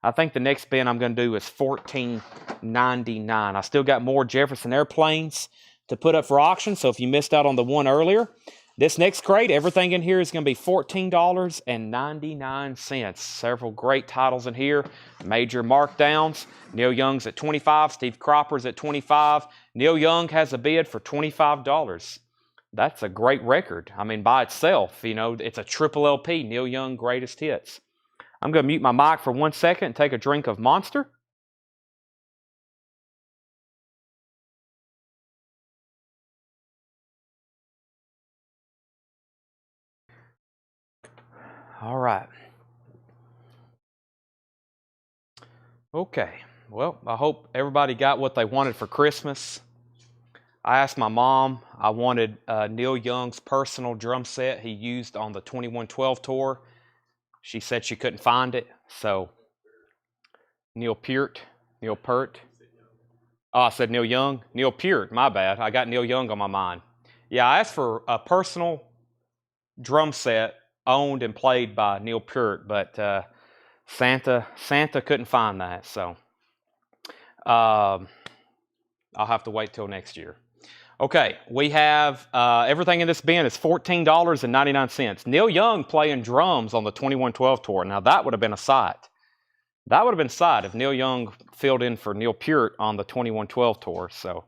I think the next bin I'm going to do is $14.99. I still got more Jefferson Airplanes to put up for auction, so if you missed out on the one earlier, this next crate, everything in here is going to be $14.99. Several great titles in here. Major markdowns. Neil Young's at $25. Steve Cropper's at $25. Neil Young has a bid for $25. That's a great record. I mean, by itself, you know, it's a triple LP, Neil Young Greatest Hits. I'm going to mute my mic for 1 second and take a drink of Monster. All right. Okay. Well, I hope everybody got what they wanted for Christmas. I asked my mom, I wanted Neil Young's personal drum set he used on the 2112 tour. She said she couldn't find it, so Neil Peart. Oh, I said Neil Young. Neil Peart, my bad. I got Neil Young on my mind. Yeah, I asked for a personal drum set owned and played by Neil Peart, but Santa couldn't find that, so I'll have to wait till next year. Okay, we have everything in this bin is $14.99. Neil Young playing drums on the 2112 tour. Now, that would have been a sight. That would have been a sight if Neil Young filled in for Neil Peart on the 2112 tour. So,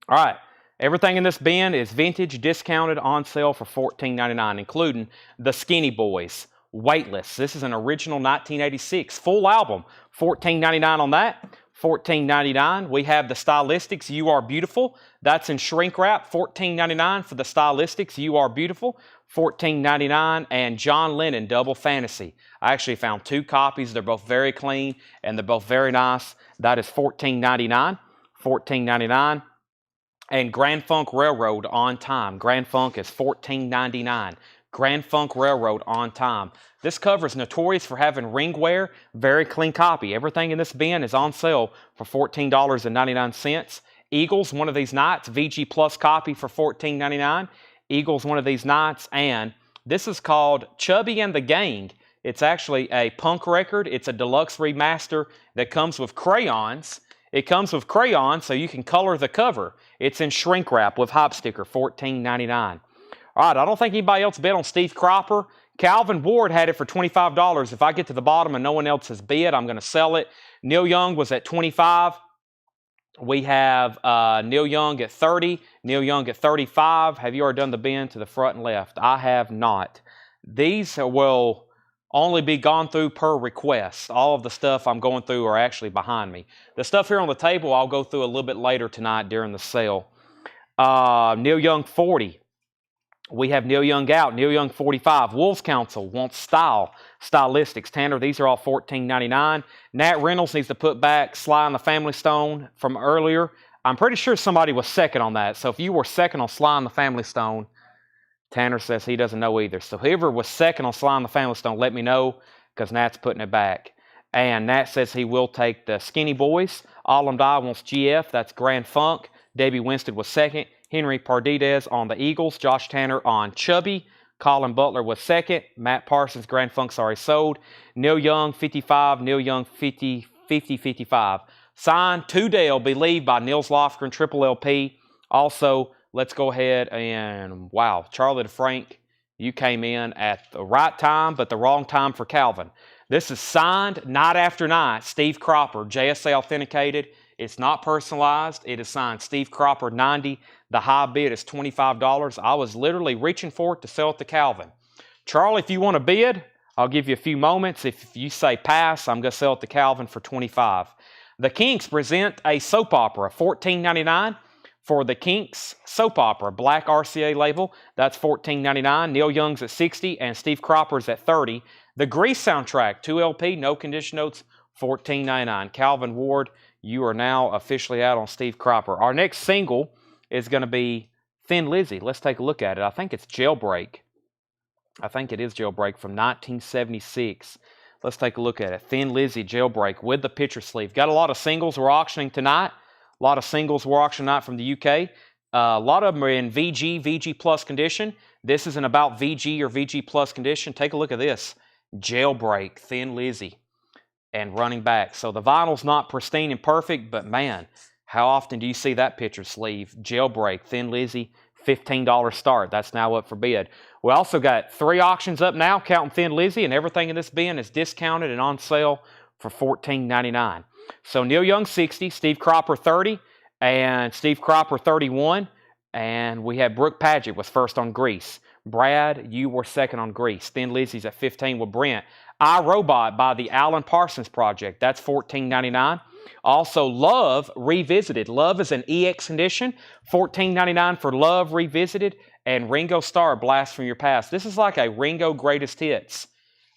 all right, everything in this bin is vintage, discounted, on sale for $14.99, including the Skinny Boys, Weightless. This is an original 1986 full album, $14.99 on that. $14.99. We have the Stylistics, You Are Beautiful. That's in shrink wrap. $14.99 for the Stylistics, You Are Beautiful. $14.99. And John Lennon, Double Fantasy. I actually found two copies. They're both very clean and they're both very nice. That is $14.99. $14.99. And Grand Funk Railroad, On Time. Grand Funk is $14.99. Grand Funk Railroad, On Time. This cover is notorious for having ring wear. Very clean copy. Everything in this bin is on sale for $14.99. Eagles, One of These Nights, VG Plus copy for $14.99. Eagles, One of These Nights. And this is called Chubby and the Gang. It's actually a punk record. It's a deluxe remaster that comes with crayons. It comes with crayons so you can color the cover. It's in shrink wrap with hop sticker, $14.99. All right, I don't think anybody else bid on Steve Cropper. Calvin Ward had it for $25. If I get to the bottom and no one else has bid, I'm going to sell it. Neil Young was at $25. We have Neil Young at $30, Neil Young at $35. Have you already done the bend to the front and left? I have not. These will only be gone through per request. All of the stuff I'm going through are actually behind me. The stuff here on the table I'll go through a little bit later tonight during the sale. Neil Young 40. We have Neil Young out. Neil Young 45. Wolves Council wants stylistics. Tanner, these are all $14.99. Nat Reynolds needs to put back Sly and the Family Stone from earlier. I'm pretty sure somebody was second on that. So if you were second on Sly and the Family Stone, Tanner says he doesn't know either. So whoever was second on Sly and the Family Stone, let me know, because Nat's putting it back. And Nat says he will take the Skinny Boys. Alam Dye wants GF. That's Grand Funk. Debbie Winston was second. Henry Pardidez on the Eagles. Josh Tanner on Chubby. Colin Butler was second. Matt Parsons, Grand Funk's already sold. Neil Young, 55. Neil Young, 50, 55. Signed to Dale, believed by Nils Lofgren, Triple LP. Also, let's go ahead and, wow, Charlie DeFrank, you came in at the right time, but the wrong time for Calvin. This is signed night after night. Steve Cropper, JSA authenticated. It's not personalized. It is signed Steve Cropper 90. The high bid is $25. I was literally reaching for it to sell it to Calvin. Charlie, if you want to bid, I'll give you a few moments. If you say pass, I'm going to sell it to Calvin for $25. The Kinks present a soap opera, $14.99 for the Kinks soap opera, black RCA label. That's $14.99. Neil Young's at $60 and Steve Cropper's at $30. The Grease soundtrack, 2LP, no condition notes, $14.99. Calvin Ward, you are now officially out on Steve Cropper. Our next single is going to be Thin Lizzy. Let's take a look at it. I think it's Jailbreak. I think it is Jailbreak from 1976. Let's take a look at it. Thin Lizzy, Jailbreak with the picture sleeve. Got a lot of singles we're auctioning tonight. A lot of singles we're auctioning tonight from the UK. A lot of them are in VG, VG Plus condition. This isn't about VG or VG Plus condition. Take a look at this. Jailbreak, Thin Lizzy, and Running Back. So the vinyl's not pristine and perfect, but man, how often do you see that picture sleeve? Jailbreak, Thin Lizzy, $15 start. That's now up for bid. We also got 3 auctions up now, counting Thin Lizzy, and everything in this bin is discounted and on sale for $14.99. So Neil Young 60, Steve Cropper 30, and Steve Cropper 31, and we had Brooke Padgett was first on Grease. Brad, you were second on Grease. Thin Lizzy's at 15 with Brent. iRobot by the Alan Parsons Project. That's $14.99. Also, Love Revisited. Love is an EX condition. $14.99 for Love Revisited. And Ringo Starr, Blast from Your Past. This is like a Ringo Greatest Hits.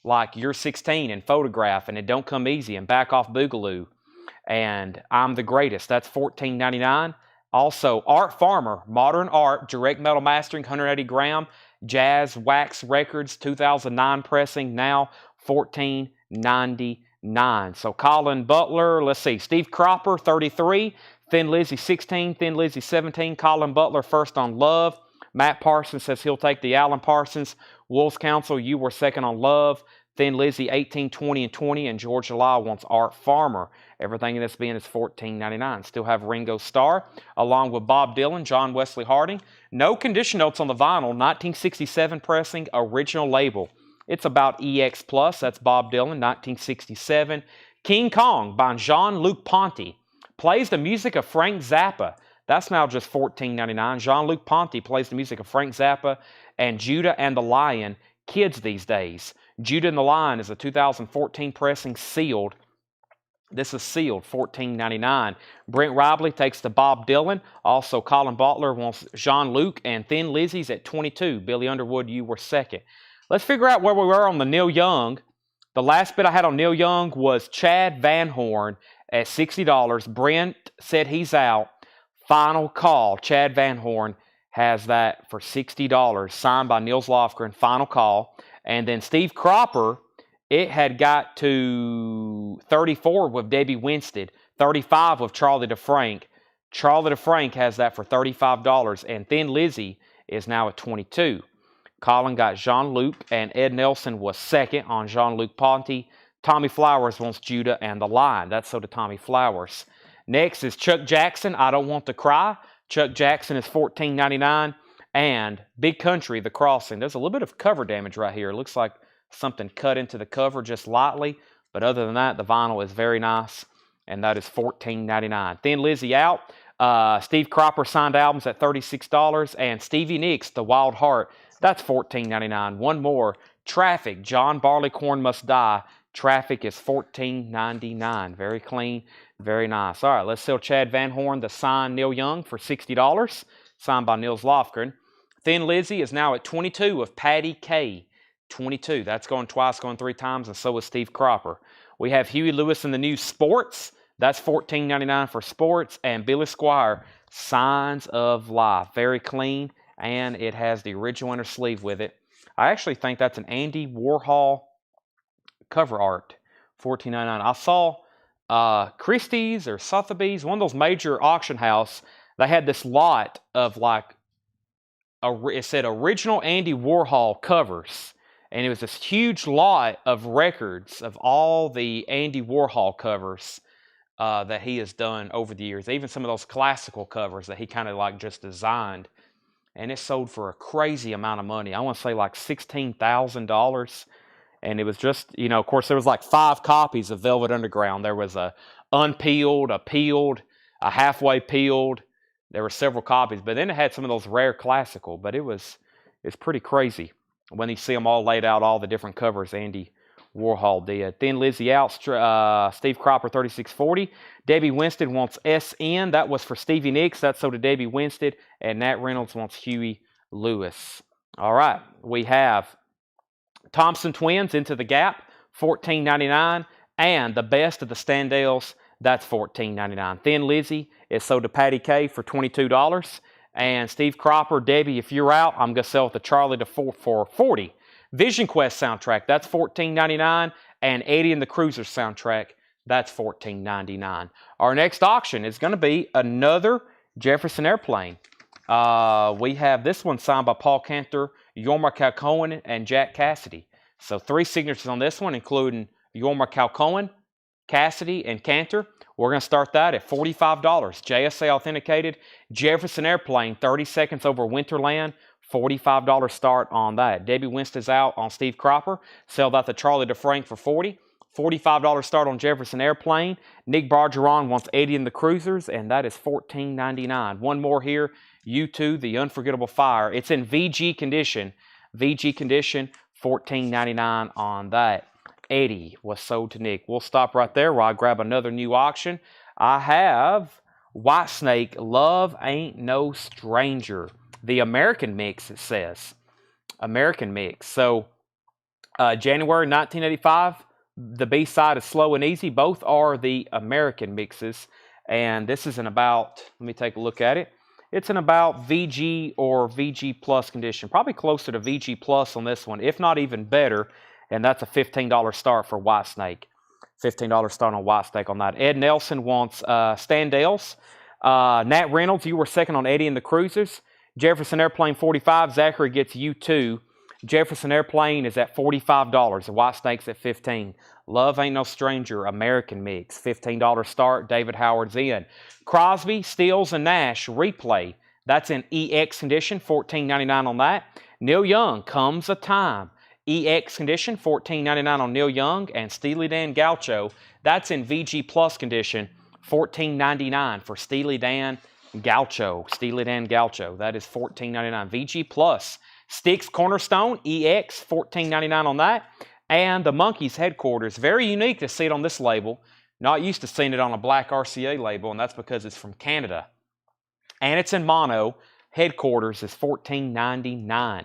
Like You're 16 and Photograph and It Don't Come Easy and Back Off Boogaloo. And I'm the Greatest. That's $14.99. Also, Art Farmer, Modern Art, Direct Metal Mastering, 180 gram. Jazz Wax Records, 2009 pressing, now $14.99. So Colin Butler, let's see, Steve Cropper, 33, Thin Lizzy, 16, Thin Lizzy, 17, Colin Butler, first on Love. Matt Parsons says he'll take the Alan Parsons. Wolves Council, you were second on Love. Thin Lizzy, 18, 20, and 20, and George July wants Art Farmer. Everything in this bin is $14.99. Still have Ringo Starr, along with Bob Dylan, John Wesley Harding. No condition notes on the vinyl, 1967 pressing, original label. It's about EX Plus, that's Bob Dylan, 1967. King Kong by Jean-Luc Ponty. Plays the music of Frank Zappa. That's now just $14.99. Jean-Luc Ponty plays the music of Frank Zappa and Judah and the Lion, kids these days. Judah and the Lion is a 2014 pressing, sealed. This is sealed, $14.99. Brent Ribley takes the Bob Dylan. Also, Colin Butler wants Jean-Luc, and Thin Lizzy's at 22. Billy Underwood, you were second. Let's figure out where we were on the Neil Young. The last bid I had on Neil Young was Chad Van Horn at $60. Brent said he's out. Final call. Chad Van Horn has that for $60, signed by Nils Lofgren. Final call. And then Steve Cropper, it had got to 34 with Debbie Winstead, 35 with Charlie DeFrank. Charlie DeFrank has that for $35, and Thin Lizzy is now at 22. Colin got Jean-Luc, and Ed Nelson was second on Jean-Luc Ponty. Tommy Flowers wants Judah and the Lion. That's so to Tommy Flowers. Next is Chuck Jackson, I Don't Want to Cry. Chuck Jackson is $14.99. And Big Country, The Crossing. There's a little bit of cover damage right here. It looks like something cut into the cover just lightly. But other than that, the vinyl is very nice. And that is $14.99. Thin Lizzy out. Steve Cropper signed albums at $36. And Stevie Nicks, The Wild Heart, that's $14.99. One more. Traffic, John Barleycorn Must Die. Traffic is $14.99. Very clean, very nice. All right, let's sell Chad Van Horn, the signed Neil Young, for $60. Signed by Nils Lofgren. Thin Lizzy is now at 22 of Patty K. 22. That's going twice, going 3 times, and so is Steve Cropper. We have Huey Lewis in the new Sports. That's $14.99 for Sports. And Billy Squire, Signs of Life. Very clean, and it has the original inner sleeve with it. I actually think that's an Andy Warhol cover art. $14.99. I saw Christie's or Sotheby's, one of those major auction house. They had this lot of like, it said original Andy Warhol covers. And it was this huge lot of records of all the Andy Warhol covers that he has done over the years. Even some of those classical covers that he kind of like just designed. And it sold for a crazy amount of money. I want to say like $16,000. And it was just, you know, of course, there was like 5 copies of Velvet Underground. There was a unpeeled, a peeled, a halfway peeled. There were several copies. But then it had some of those rare classical. But it's pretty crazy when you see them all laid out, all the different covers Andy Warhol did. Thin Lizzy out, Steve Cropper, $36.40. Debbie Winstead wants SN. That was for Stevie Nicks. That's sold to Debbie Winstead. And Nat Reynolds wants Huey Lewis. All right, we have Thompson Twins, Into the Gap, $14.99. And the best of the Standells, that's $14.99. Thin Lizzy is sold to Patty K for $22. And Steve Cropper, Debbie, if you're out, I'm going to sell it to Charlie for $40. Vision Quest soundtrack, that's $14.99. And Eddie and the Cruisers soundtrack, that's $14.99. Our next auction is going to be another Jefferson Airplane. We have this one signed by Paul Cantor, Yorma Calcoen, and Jack Cassidy. So 3 signatures on this one, including Yorma Calcoen, Cassidy, and Cantor. We're going to start that at $45. JSA authenticated Jefferson Airplane, 30 seconds over Winterland, $45 start on that. Debbie Winstead's out on Steve Cropper. Sell that to Charlie DeFrank for $40. $45 start on Jefferson Airplane. Nick Bargeron wants Eddie and the Cruisers, and that is $14.99. One more here. U2, The Unforgettable Fire. It's in VG condition. VG condition, $14.99 on that. Eddie was sold to Nick. We'll stop right there while I grab another new auction. I have Whitesnake, Love Ain't No Stranger. The American mix, it says. American mix. So, January 1985, the B-side is Slow and Easy. Both are the American mixes. And this is in about, let me take a look at it. It's in about VG or VG Plus condition. Probably closer to VG Plus on this one, if not even better. And that's a $15 start for Whitesnake. $15 start on Whitesnake on that. Ed Nelson wants Standells. Nat Reynolds, you were second on Eddie and the Cruisers. Jefferson Airplane, $45. Zachary gets U2. Jefferson Airplane is at $45. The Whitesnake's at $15. Love Ain't No Stranger, American mix. $15 start. David Howard's in. Crosby, Stills, and Nash, Replay. That's in EX condition, $14.99 on that. Neil Young, Comes a Time. EX condition, $14.99 on Neil Young. And Steely Dan Gaucho, that's in VG Plus condition, $14.99 for Steely Dan Gaucho. Steely Dan Gaucho, that is $14.99. VG Plus. Styx Cornerstone, EX, $14.99 on that. And the Monkees Headquarters, very unique to see it on this label. Not used to seeing it on a black RCA label, and that's because it's from Canada. And it's in mono. Headquarters is $14.99.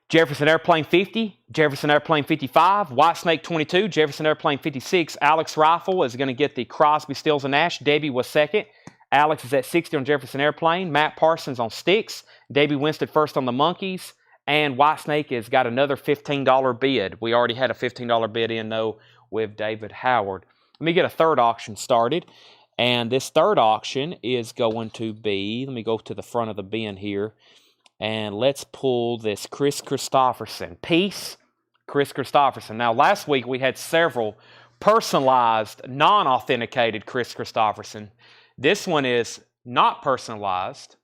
Jefferson Airplane 50, Jefferson Airplane 55, Whitesnake 22, Jefferson Airplane 56. Alex Rifle is going to get the Crosby, Stills, and Nash. Debbie was second. Alex is at 60 on Jefferson Airplane. Matt Parsons on Styx. Debbie Winstead first on the Monkees. And Whitesnake has got another $15 bid. We already had a $15 bid in, though, with David Howard. Let me get a third auction started. And this third auction is going to be, let me go to the front of the bin here. And let's pull this Chris Christopherson. Peace, Chris Christopherson. Now, last week we had several personalized, non-authenticated Chris Christopherson. This one is not personalized.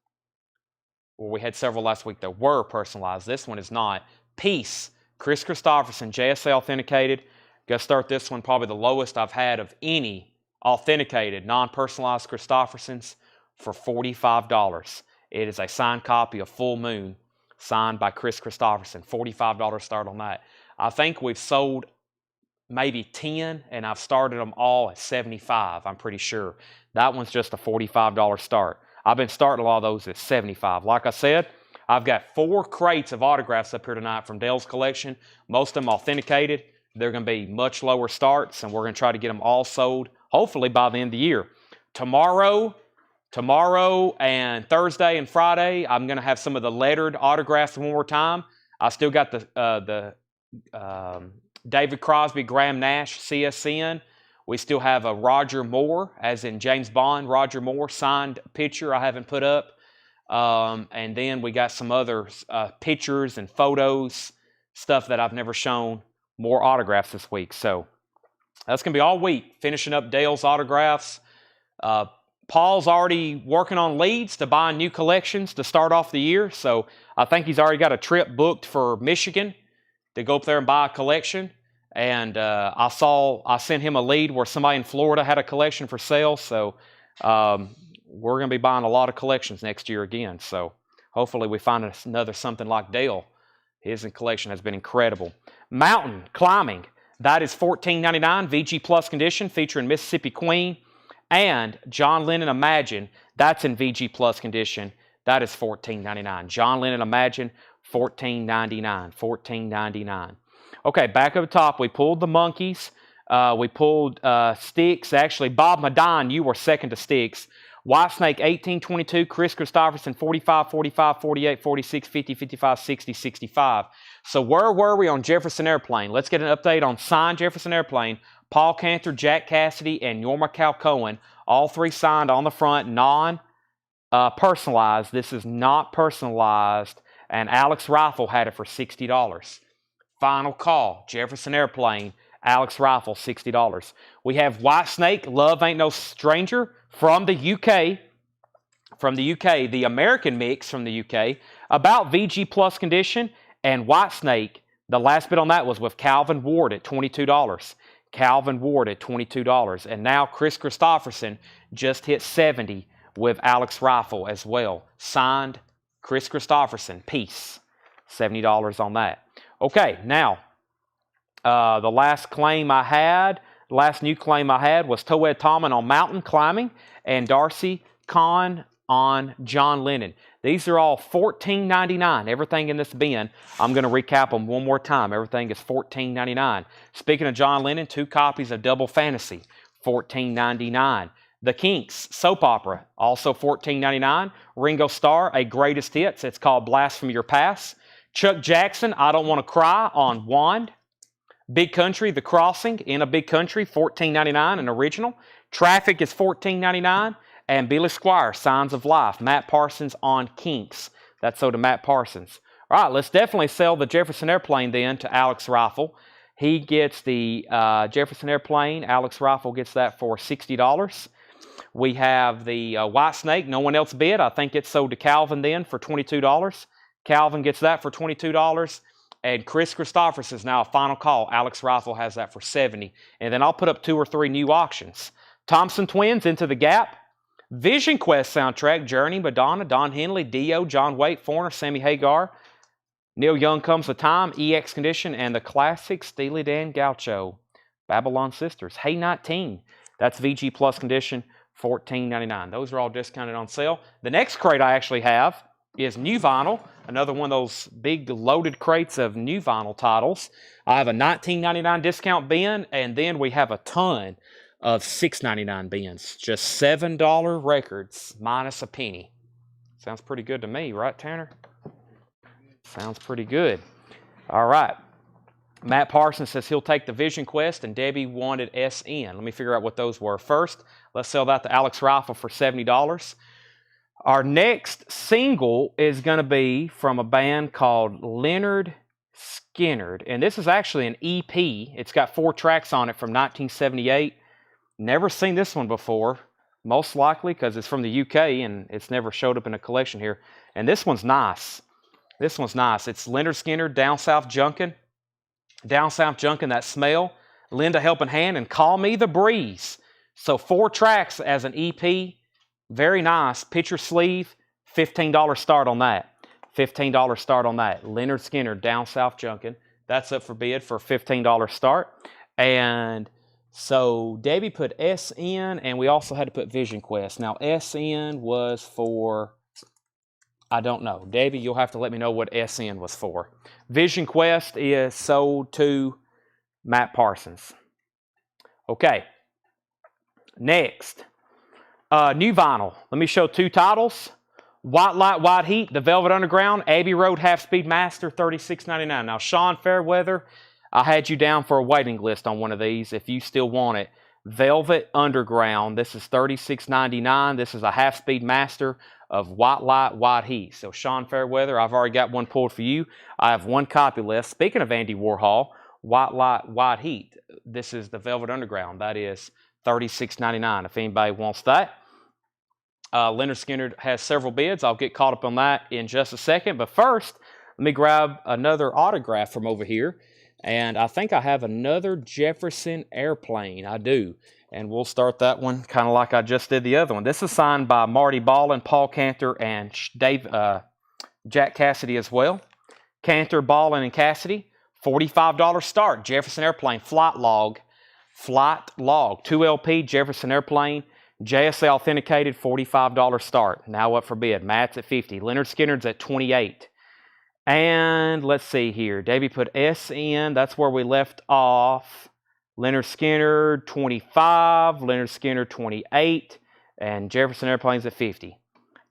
Well, we had several last week that were personalized. This one is not. Peace, Chris Christopherson, JSA authenticated. Gonna start this one, probably the lowest I've had of any authenticated, non-personalized Christophersons, for $45. It is a signed copy of Full Moon, signed by Chris Christopherson. $45 start on that. I think we've sold maybe 10, and I've started them all at $75, I'm pretty sure. That one's just a $45 start. I've been starting a lot of those at $75. Like I said, I've got 4 crates of autographs up here tonight from Dale's collection. Most of them authenticated. They're going to be much lower starts, and we're going to try to get them all sold, hopefully by the end of the year. Tomorrow and Thursday and Friday, I'm going to have some of the lettered autographs one more time. I still got the David Crosby, Graham Nash, CSN. We still have a Roger Moore, as in James Bond, Roger Moore, signed picture I haven't put up. And then we got some other pictures and photos, stuff that I've never shown, more autographs this week. So that's going to be all week, finishing up Dale's autographs. Paul's already working on leads to buy new collections to start off the year. So I think he's already got a trip booked for Michigan to go up there and buy a collection. And I sent him a lead where somebody in Florida had a collection for sale. So we're going to be buying a lot of collections next year again. So hopefully we find another something like Dale. His collection has been incredible. Mountain climbing, that is $14.99, VG Plus condition, featuring Mississippi Queen. And John Lennon Imagine, that's in VG Plus condition. That is $14.99. John Lennon Imagine, $14.99. $14.99. Okay, back up the top, we pulled the monkeys. We pulled sticks. Actually, Bob Madine, you were second to sticks. Whitesnake, 1822. Chris Christopherson, 45, 45, 48, 46, 50, 55, 60, 65. So where were we on Jefferson Airplane? Let's get an update on signed Jefferson Airplane. Paul Cantor, Jack Cassidy, and Yorma Calcoen, all 3 signed on the front, non-personalized. This is not personalized, and Alex Rifle had it for $60. Final call, Jefferson Airplane, Alex Rifle, $60. We have Whitesnake, Love Ain't No Stranger, from the UK. The American mix from the UK, about VG Plus condition, and Whitesnake, the last bit on that was with Calvin Ward at $22. Calvin Ward at $22. And now Chris Christopherson just hit 70 with Alex Rifle as well. Signed Chris Christopherson, Peace. $70 on that. Okay, now, the last new claim I had was Toed Tallman on mountain climbing and Darcy Kahn on John Lennon. These are all $14.99. Everything in this bin, I'm going to recap them one more time. Everything is $14.99. Speaking of John Lennon, 2 copies of Double Fantasy, $14.99. The Kinks soap opera, also $14.99. Ringo Starr, A Greatest Hits. It's called Blast From Your Past. Chuck Jackson, I Don't Want to Cry on Wand. Big Country, The Crossing, In a Big Country, $14.99, an original. Traffic is $14.99. And Billy Squire, Signs of Life. Matt Parsons on Kinks. That's so to Matt Parsons. All right, let's definitely sell the Jefferson Airplane then to Alex Rifle. He gets the Jefferson Airplane. Alex Rifle gets that for $60. We have the Whitesnake. No one else bid. I think it's sold to Calvin then for $22. Calvin gets that for $22. And Chris Christopherson is now a final call. Alex Rifle has that for $70. And then I'll put up 2 or 3 new auctions. Thompson Twins, Into the Gap. Vision Quest soundtrack, Journey, Madonna, Don Henley, Dio, John Waite, Foreigner, Sammy Hagar. Neil Young, Comes the Time, EX Condition, and the classic Steely Dan Gaucho. Babylon Sisters, Hey 19. That's VG Plus condition, $14.99. Those are all discounted on sale. The next crate I actually have is new vinyl. Another one of those big loaded crates of new vinyl titles. I have a $19.99 discount bin, and then we have a ton of $6.99 bins. Just $7 records minus a penny. Sounds pretty good to me, right, Tanner? Sounds pretty good. All right. Matt Parsons says he'll take the Vision Quest, and Debbie wanted SN. Let me figure out what those were first. Let's sell that to Alex Rifle for $70. Our next single is going to be from a band called Leonard Skinner. And this is actually an EP. It's got 4 tracks on it from 1978. Never seen this one before. most likely, because it's from the UK and it's never showed up in a collection here. And this one's nice. This one's nice. It's Leonard Skinner, Down South Junkin'. Down South Junkin', That Smell, Lend a Helping Hand, and Call Me the Breeze. So 4 tracks as an EP. Very nice. Picture sleeve, $15 start on that. $15 start on that. Leonard Skinner, Down South Junkin'. That's up for bid for a $15 start. And so Debbie put SN, and we also had to put Vision Quest. Now SN was for, I don't know. Debbie, you'll have to let me know what SN was for. Vision Quest is sold to Matt Parsons. Okay. Next. New vinyl. Let me show 2 titles. White Light, White Heat, The Velvet Underground, Abbey Road Half-Speed Master, $36.99. Now, Sean Fairweather, I had you down for a waiting list on one of these if you still want it. Velvet Underground, this is $36.99. This is a half-speed master of White Light, White Heat. So, Sean Fairweather, I've already got one pulled for you. I have 1 copy left. Speaking of Andy Warhol, White Light, White Heat, this is the Velvet Underground. That is $36.99 if anybody wants that. Leonard Skinner has several bids. I'll get caught up on that in just a second. But first, let me grab another autograph from over here. And I think I have another Jefferson Airplane. I do. And we'll start that one kind of like I just did the other one. This is signed by Marty Ballin, Paul Cantor, and Jack Cassidy as well. Cantor, Ballin, and Cassidy. $45 start. Jefferson Airplane. Flight log. 2 LP Jefferson Airplane. JSA authenticated, $45 start. Now up for bid. Matt's at $50. Leonard Skinner's at $28. And let's see here. Davey put SN. That's where we left off. Leonard Skinner, $25. Leonard Skinner, $28. And Jefferson Airplane's at $50.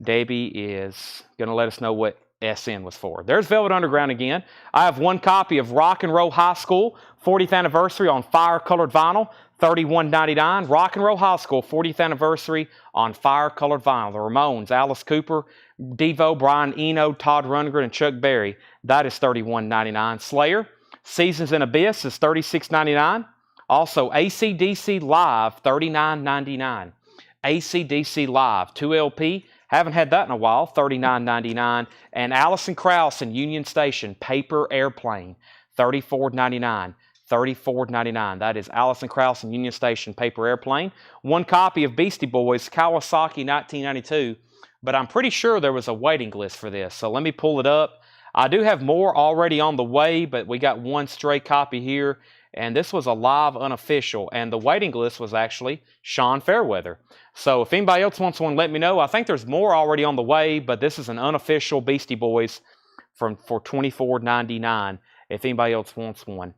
Davey is going to let us know what SN was for. There's Velvet Underground again. I have 1 copy of Rock and Roll High School, 40th anniversary on fire-colored vinyl. $31.99. Rock and Roll High School 40th anniversary on fire-colored vinyl. The Ramones, Alice Cooper, Devo, Brian Eno, Todd Rundgren, and Chuck Berry. That is $31.99. Slayer, Seasons in Abyss is $36.99. Also, AC/DC Live, $39.99. AC/DC Live, 2 LP. Haven't had that in a while, $39.99. And Allison Krauss and Union Station, Paper Airplane, $34.99. $34.99. That is Allison Krauss and Union Station Paper Airplane. 1 copy of Beastie Boys, Kawasaki 1992. But I'm pretty sure there was a waiting list for this. So let me pull it up. I do have more already on the way, but we got 1 stray copy here. And this was a live unofficial. And the waiting list was actually Sean Fairweather. So if anybody else wants one, let me know. I think there's more already on the way, but this is an unofficial Beastie Boys for $24.99 if anybody else wants one.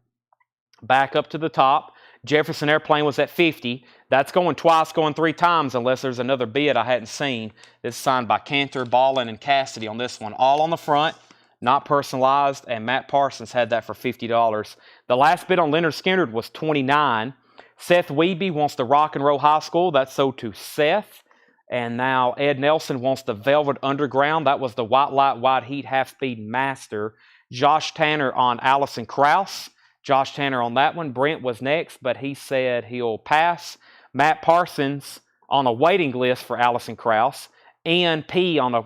Back up to the top. Jefferson Airplane was at $50. That's going twice, going 3 times, unless there's another bid I hadn't seen. This is signed by Cantor, Ballin, and Cassidy on this one. All on the front, not personalized, and Matt Parsons had that for $50. The last bid on Leonard Skinner was $29. Seth Weeby wants the Rock and Roll High School. That's sold to Seth. And now Ed Nelson wants the Velvet Underground. That was the White Light, White Heat Half-Speed Master. Josh Tanner on Allison Krauss. Josh Tanner on that one. Brent was next, but he said he'll pass. Matt Parsons on a waiting list for Allison Krauss. Ian P. on a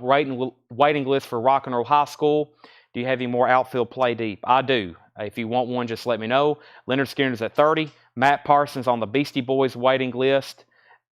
waiting list for Rock and Roll High School. Do you have any more outfield play deep? I do. If you want one, just let me know. Leonard Skinner's at $30. Matt Parsons on the Beastie Boys waiting list.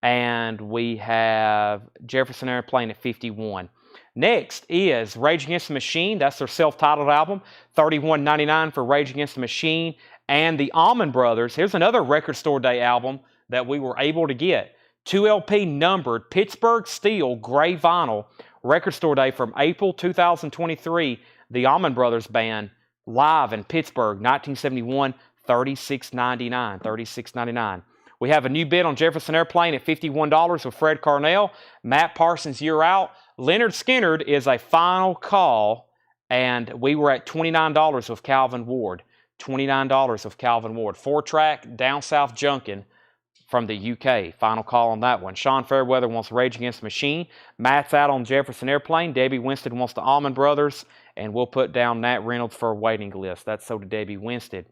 And we have Jefferson Airplane at $51. Next is Rage Against the Machine. That's their self-titled album. $31.99 for Rage Against the Machine. And the Allman Brothers. Here's another Record Store Day album that we were able to get. 2 LP numbered Pittsburgh Steel Gray Vinyl. Record Store Day from April 2023. The Allman Brothers Band live in Pittsburgh, 1971. $36.99. $36.99. We have a new bid on Jefferson Airplane at $51 with Fred Carnell. Matt Parsons, you're out. Leonard Skinner is a final call, and we were at $29 with Calvin Ward. $29 with Calvin Ward. 4-track, Down South Junkin' from the UK. Final call on that one. Sean Fairweather wants Rage Against the Machine. Matt's out on Jefferson Airplane. Debbie Winston wants the Allman Brothers, and we'll put down Nat Reynolds for a waiting list. That's so to Debbie Winston.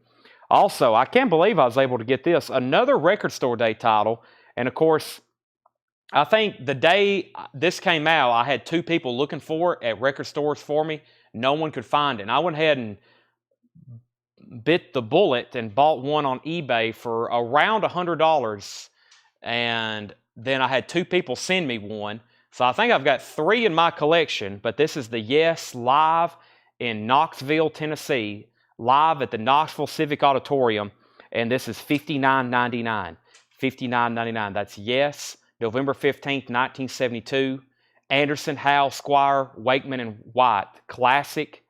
Also, I can't believe I was able to get this. Another Record Store Day title, and of course, I think the day this came out, I had 2 people looking for it at record stores for me. No one could find it. And I went ahead and bit the bullet and bought one on eBay for around $100. And then I had 2 people send me one. So I think I've got 3 in my collection, but this is the Yes live in Knoxville, Tennessee, live at the Knoxville Civic Auditorium, and this is $59.99. $59.99. That's Yes, November 15th, 1972. Anderson, Howe, Squire, Wakeman, and White. Classic,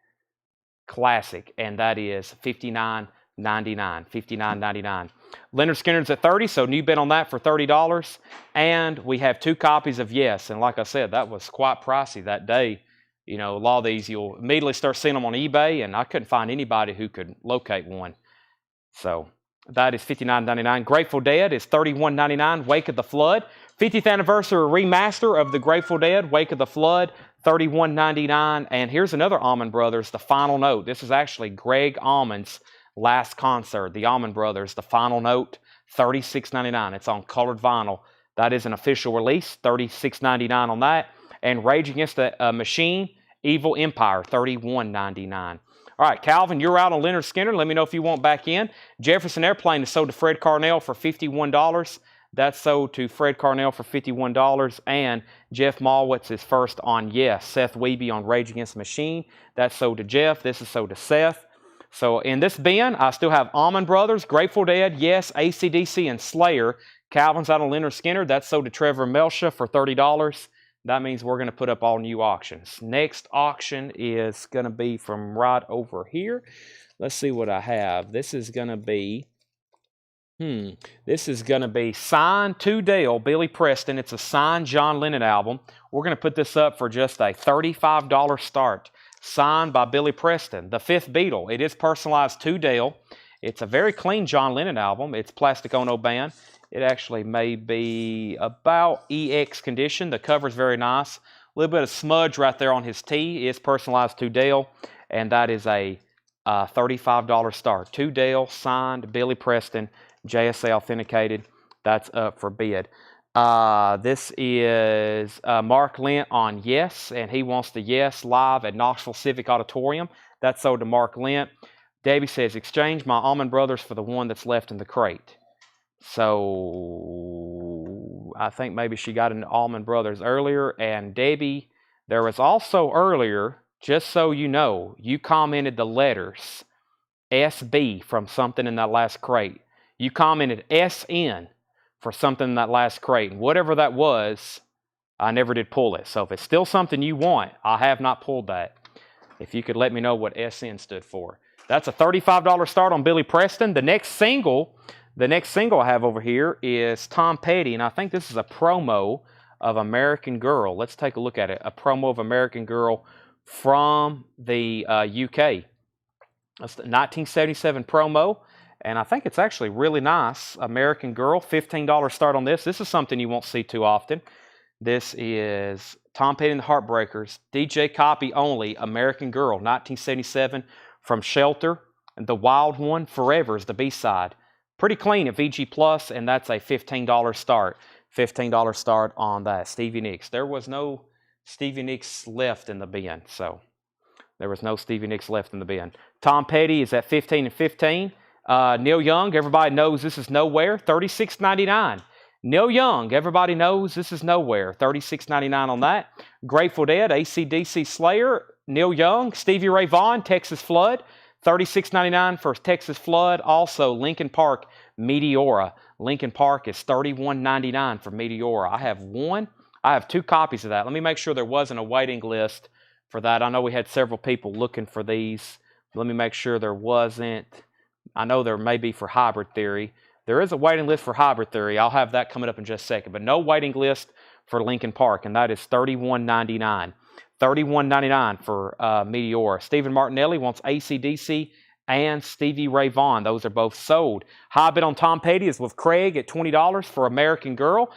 and that is $59.99. $59.99. Leonard Skinner's at $30, so new bid on that for $30. And we have 2 copies of Yes. And like I said, that was quite pricey that day. You know, a lot of these, you'll immediately start seeing them on eBay, and I couldn't find anybody who could locate one. So that is $59.99. Grateful Dead is $31.99. Wake of the Flood. 50th anniversary remaster of the Grateful Dead, Wake of the Flood, $31.99. And here's another Allman Brothers, The Final Note. This is actually Greg Allman's last concert, the Allman Brothers, The Final Note, $36.99. It's on colored vinyl. That is an official release, $36.99 on that. And Rage Against the Machine, Evil Empire, $31.99. All right, Calvin, you're out on Leonard Skinner. Let me know if you want back in. Jefferson Airplane is sold to Fred Carnell for $51. That's sold to Fred Carnell for $51. And Jeff Malwitz is first on Yes. Seth Wiebe on Rage Against the Machine. That's sold to Jeff. This is sold to Seth. So in this bin, I still have Allman Brothers, Grateful Dead, Yes, AC/DC, and Slayer. Calvin's out on Leonard Skinner. That's sold to Trevor Melsha for $30. That means we're going to put up all new auctions. Next auction is going to be from right over here. Let's see what I have. This is going to be, Signed to Dale, Billy Preston. It's a signed John Lennon album. We're going to put this up for just a $35 start. Signed by Billy Preston, the 5th Beatle. It is personalized to Dale. It's a very clean John Lennon album. It's plastic ono band. It actually may be about EX condition. The cover's very nice. A little bit of smudge right there on his T. It's personalized to Dale, and that is a $35 start. To Dale, signed, Billy Preston, JSA authenticated. That's up for bid. This is Mark Lent on Yes, and he wants the Yes live at Knoxville Civic Auditorium. That's sold to Mark Lent. Debbie says, exchange my Allman Brothers for the one that's left in the crate. So I think maybe she got an Allman Brothers earlier. And Debbie, there was also earlier, just so you know, you commented the letters SB from something in that last crate. You commented SN for something in that last crate. And whatever that was, I never did pull it. So if it's still something you want, I have not pulled that. If you could let me know what SN stood for. That's a $35 start on Billy Preston. The next single I have over here is Tom Petty, and I think this is a promo of American Girl. Let's take a look at it. A promo of American Girl from the UK. That's the 1977 promo, and I think it's actually really nice. American Girl, $15 start on this. This is something you won't see too often. This is Tom Petty and the Heartbreakers, DJ copy only, American Girl, 1977 from Shelter. And The Wild One, Forever is the B-side. Pretty clean at VG Plus, and that's a $15 start. $15 start on that. Stevie Nicks. There was no Stevie Nicks left in the bin, so there was no Stevie Nicks left in the bin. Tom Petty is at 15 and 15. Neil Young, everybody knows this is Nowhere, $36.99. Neil Young, everybody knows this is Nowhere, $36.99 on that. Grateful Dead, AC/DC, Slayer, Neil Young, Stevie Ray Vaughan, Texas Flood, $36.99 for Texas Flood. Also, Linkin Park, Meteora. Linkin Park is $31.99 for Meteora. I have 2 copies of that. Let me make sure there wasn't a waiting list for that. I know we had several people looking for these. Let me make sure there wasn't. I know there may be for Hybrid Theory. There is a waiting list for Hybrid Theory. I'll have that coming up in just a second. But no waiting list for Linkin Park, and that is $31.99. $31.99 for Meteora. Stephen Martinelli wants AC/DC and Stevie Ray Vaughan. Those are both sold. High bid on Tom Petty is with Craig at $20 for American Girl.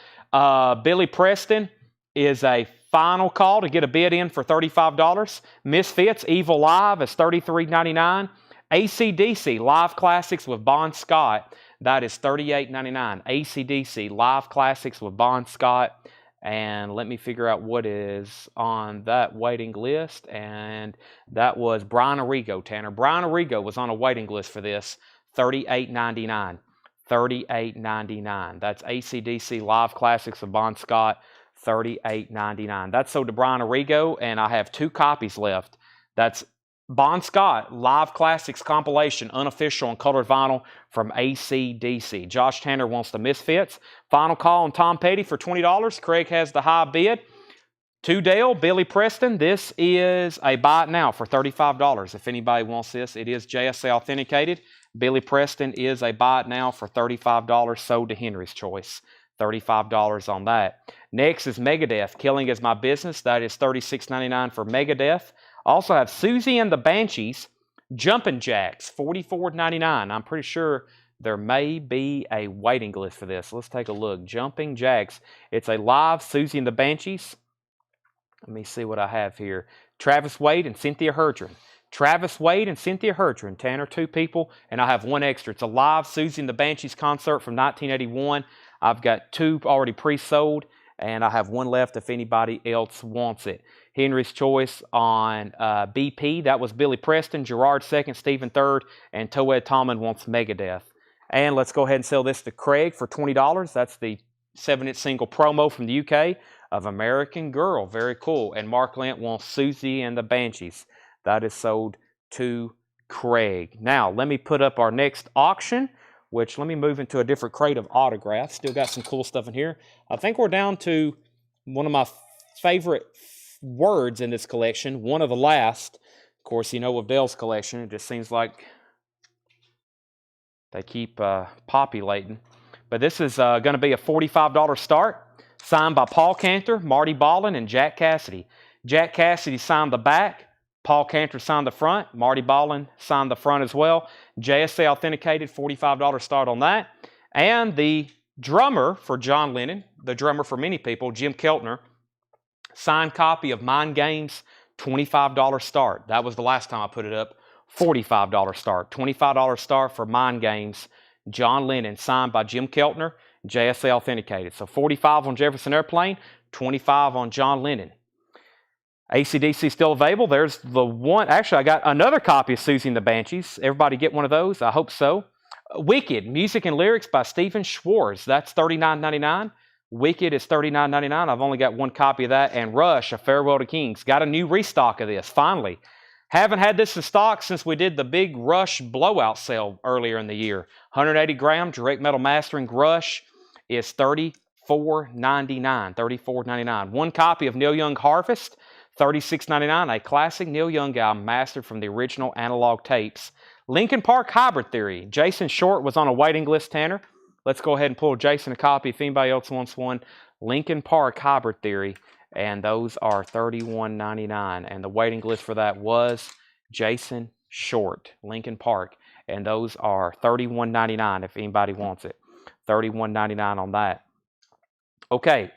Billy Preston is a final call to get a bid in for $35. Misfits, Evil Live is $33.99. AC/DC, Live Classics with Bon Scott. That is $38.99. AC/DC, Live Classics with Bon Scott. And let me figure out what is on that waiting list. And that was Brian Arrigo, Tanner. Brian Arrigo was on a waiting list for this, $38.99. $38.99. That's AC/DC Live Classics of Bon Scott, $38.99. That's sold to Brian Arrigo, and I have 2 copies left. That's Bon Scott Live Classics compilation, unofficial and colored vinyl from AC/DC. Josh Tanner wants the Misfits. Final call on Tom Petty for $20. Craig has the high bid. To Dale, Billy Preston, this is a buy it now for $35. If anybody wants this, it is JSA authenticated. Billy Preston is a buy it now for $35, sold to Henry's Choice. $35 on that. Next is Megadeth, Killing Is My Business. That is $36.99 for Megadeth. Also have Susie and the Banshees, Jumpin' Jacks, $44.99. I'm pretty sure there may be a waiting list for this. Let's take a look. Jumping Jacks. It's a live Susie and the Banshees. Let me see what I have here. Travis Wade and Cynthia Herdron. Travis Wade and Cynthia Herdron. Tanner, 2 people, and I have 1 extra. It's a live Susie and the Banshees concert from 1981. I've got 2 already pre-sold, and I have 1 left if anybody else wants it. Henry's Choice on BP. That was Billy Preston, Gerard 2nd, Stephen 3rd, and Toed Tallman wants Megadeth. And let's go ahead and sell this to Craig for $20. That's the 7-inch single promo from the UK of American Girl. Very cool. And Mark Lent wants Susie and the Banshees. That is sold to Craig. Now, let me put up our next auction, which let me move into a different crate of autographs. Still got some cool stuff in here. I think we're down to one of my favorite words in this collection, one of the last. Of course, you know, with Dale's collection, it just seems like they keep populating. But this is going to be a $45 start, signed by Paul Cantor, Marty Ballin, and Jack Cassidy. Jack Cassidy signed the back. Paul Cantor signed the front. Marty Ballin signed the front as well. JSA authenticated, $45 start on that. And the drummer for John Lennon, the drummer for many people, Jim Keltner, signed copy of Mind Games, $25 start. That was the last time I put it up. $45 start. $25 start for Mind Games, John Lennon, signed by Jim Keltner, JSA authenticated. So $45 on Jefferson Airplane, $25 on John Lennon. AC/DC still available. There's the one. Actually, I got another copy of Susie and the Banshees. Everybody get one of those? I hope so. Wicked, music and lyrics by Stephen Schwartz. That's $39.99. Wicked is $39.99. I've only got 1 copy of that. And Rush, A Farewell to Kings. Got a new restock of this, finally. Haven't had this in stock since we did the big Rush blowout sale earlier in the year. 180 gram direct metal mastering Rush is $34.99. $34.99. 1 copy of Neil Young Harvest, $36.99. A classic Neil Young album mastered from the original analog tapes. Linkin Park Hybrid Theory. Jason Short was on a waiting list, Tanner. Let's go ahead and pull Jason a copy if anybody else wants one. Linkin Park Hybrid Theory. And those are $31.99. And the waiting list for that was Jason Short, Linkin Park. And those are $31.99 if anybody wants it. $31.99 on that. Okay,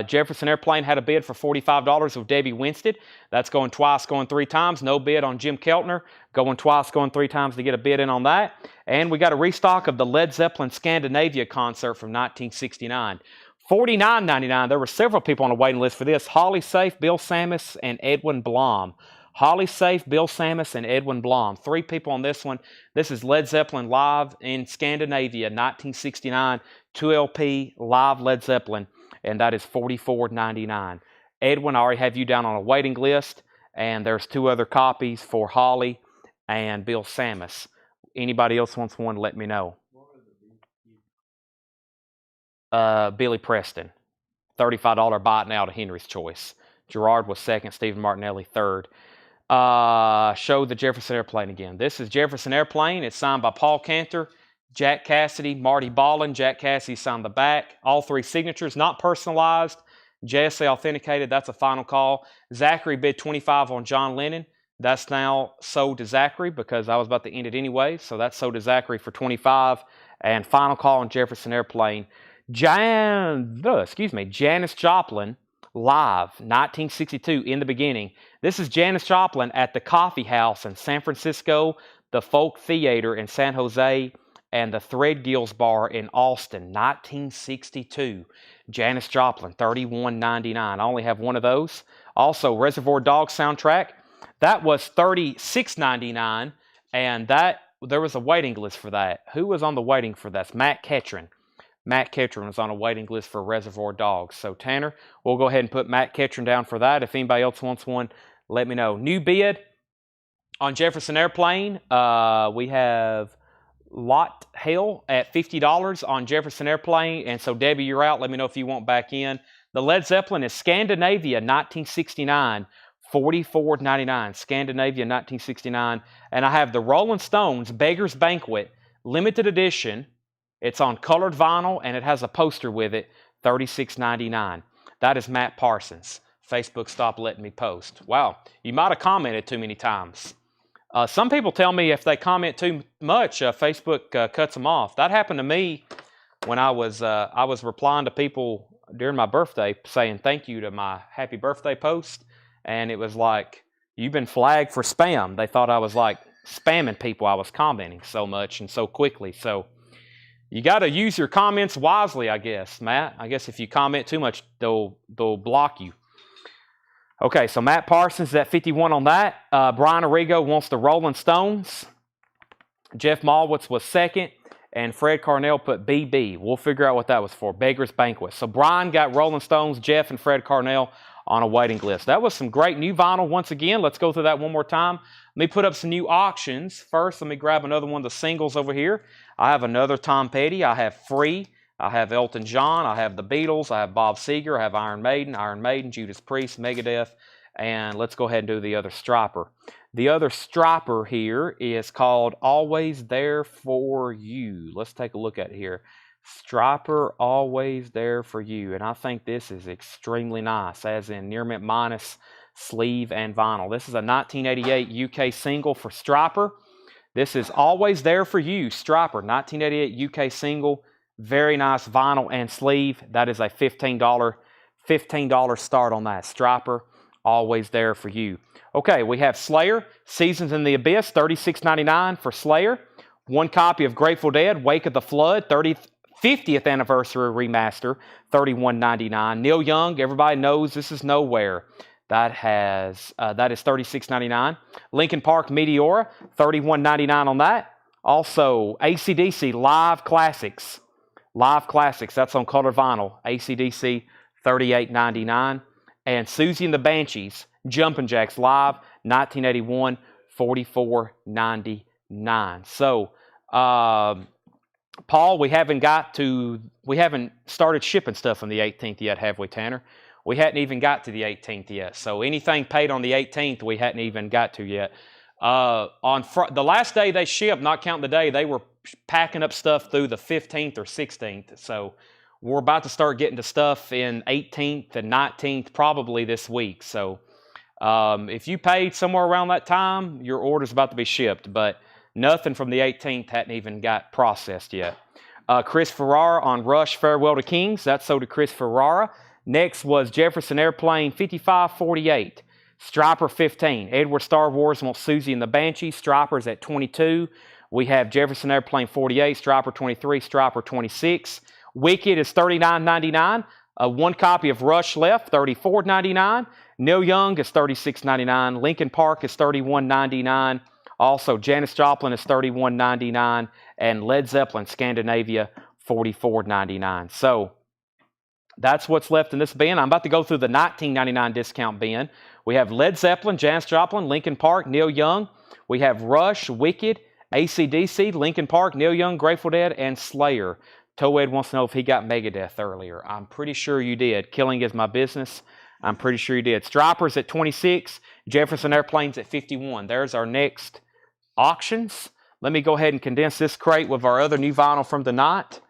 Jefferson Airplane had a bid for $45 with Debbie Winstead. That's going twice, going 3 times. No bid on Jim Keltner. Going twice, going 3 times to get a bid in on that. And we got a restock of the Led Zeppelin Scandinavia concert from 1969. $49.99. There were several people on the waiting list for this. Holly Safe, Bill Sammis, and Edwin Blom. Holly Safe, Bill Sammis, and Edwin Blom. 3 people on this one. This is Led Zeppelin live in Scandinavia, 1969. 2 LP live Led Zeppelin, and that is $44.99. Edwin, I already have you down on a waiting list, and there's 2 other copies for Holly and Bill Sammis. Anybody else wants one, let me know. Billy Preston, $35 buy it now to Henry's Choice. Gerard was 2nd, Stephen Martinelli 3rd. Show the Jefferson Airplane again. This is Jefferson Airplane. It's signed by Paul Cantor, Jack Cassidy, Marty Ballin. Jack Cassidy signed the back. All 3 signatures, not personalized. JSA authenticated. That's a final call. Zachary bid $25 on John Lennon. That's now sold to Zachary because I was about to end it anyway. So that's sold to Zachary for $25. And final call on Jefferson Airplane. Janis Joplin live, 1962, In the Beginning. This is Janis Joplin at the Coffee House in San Francisco, the Folk Theater in San Jose, and the Threadgill's Bar in Austin, 1962. Janis Joplin, $31.99. I only have one of those. Also, Reservoir Dogs soundtrack. That was $36.99, and there was a waiting list for that. Who was on the waiting for that? Matt Ketron. Matt Ketron was on a waiting list for Reservoir Dogs. So, Tanner, we'll go ahead and put Matt Ketron down for that. If anybody else wants one, let me know. New bid on Jefferson Airplane. We have Lot Hell at $50 on Jefferson Airplane. And so, Debbie, you're out. Let me know if you want back in. The Led Zeppelin is Scandinavia, 1969. $44.99. Scandinavia, 1969. And I have the Rolling Stones Beggar's Banquet limited edition. It's on colored vinyl, and it has a poster with it, $36.99. That is Matt Parsons. Facebook stopped letting me post. Wow, you might have commented too many times. Some people tell me if they comment too much, Facebook cuts them off. That happened to me when I was replying to people during my birthday saying thank you to my happy birthday post, and it was like, you've been flagged for spam. They thought I was like spamming people. I was commenting so much and so quickly. So you got to use your comments wisely, I guess, Matt. I guess if you comment too much, they'll block you. Okay, so Matt Parsons is at 51 on that. Brian Arrigo wants the Rolling Stones. Jeff Malwitz was second, and Fred Carnell put BB. We'll figure out what that was for, Beggar's Banquet. So Brian got Rolling Stones, Jeff and Fred Carnell on a waiting list. That was some great new vinyl once again. Let's go through that one more time. Let me put up some new auctions. First, let me grab another one of the singles over here. I have another Tom Petty. I have Free. I have Elton John. I have the Beatles. I have Bob Seger. I have Iron Maiden, Judas Priest, Megadeth. And let's go ahead and do the other striper. The other striper here is called Always There For You. Let's take a look at it here. Striper Always There For You. And I think this is extremely nice, as in near mint minus sleeve and vinyl. This is a 1988 UK single for Striper. This is Always There For You, Striper, 1988 UK single. Very nice vinyl and sleeve. That is a $15 start on that. Striper, Always There For You. Okay, we have Slayer, Seasons in the Abyss, $36.99 for Slayer. One copy of Grateful Dead, Wake of the Flood, 50th anniversary remaster, $31.99. Neil Young, everybody knows This Is Nowhere. That is $36.99. Linkin Park Meteora, $31.99 on that. Also, AC/DC Live Classics. Live Classics, that's on colored vinyl. AC/DC, $38.99. And Susie and the Banshees, Jumpin' Jacks Live, 1981, $44.99. So, Paul, we haven't started shipping stuff on the 18th yet, have we, Tanner? We hadn't even got to the 18th yet. So anything paid on the 18th, we hadn't even got to yet. On the last day they shipped, not counting the day, they were packing up stuff through the 15th or 16th. So we're about to start getting to stuff in 18th and 19th probably this week. So if you paid somewhere around that time, your order's about to be shipped. But nothing from the 18th hadn't even got processed yet. Chris Ferrara on Rush Farewell to Kings. That sold to Chris Ferrara. Next was Jefferson Airplane 5548. Striper 15. Edward Star Wars wants Susie and the Banshee. Striper's at 22. We have Jefferson Airplane 48. Striper 23. Striper 26. Wicked is $39.99. One copy of Rush left, $34.99. Neil Young is $36.99. Linkin Park is $31.99. Also, Janis Joplin is $31.99. And Led Zeppelin Scandinavia, $44.99. So, that's what's left in this bin. I'm about to go through the $19.99 discount bin. We have Led Zeppelin, Janis Joplin, Linkin Park, Neil Young. We have Rush, Wicked, AC/DC, Linkin Park, Neil Young, Grateful Dead, and Slayer. Toed wants to know if he got Megadeth earlier. I'm pretty sure you did. Killing Is My Business. I'm pretty sure you did. Striper's at 26. Jefferson Airplane's at 51. There's our next auctions. Let me go ahead and condense this crate with our other new vinyl from the night.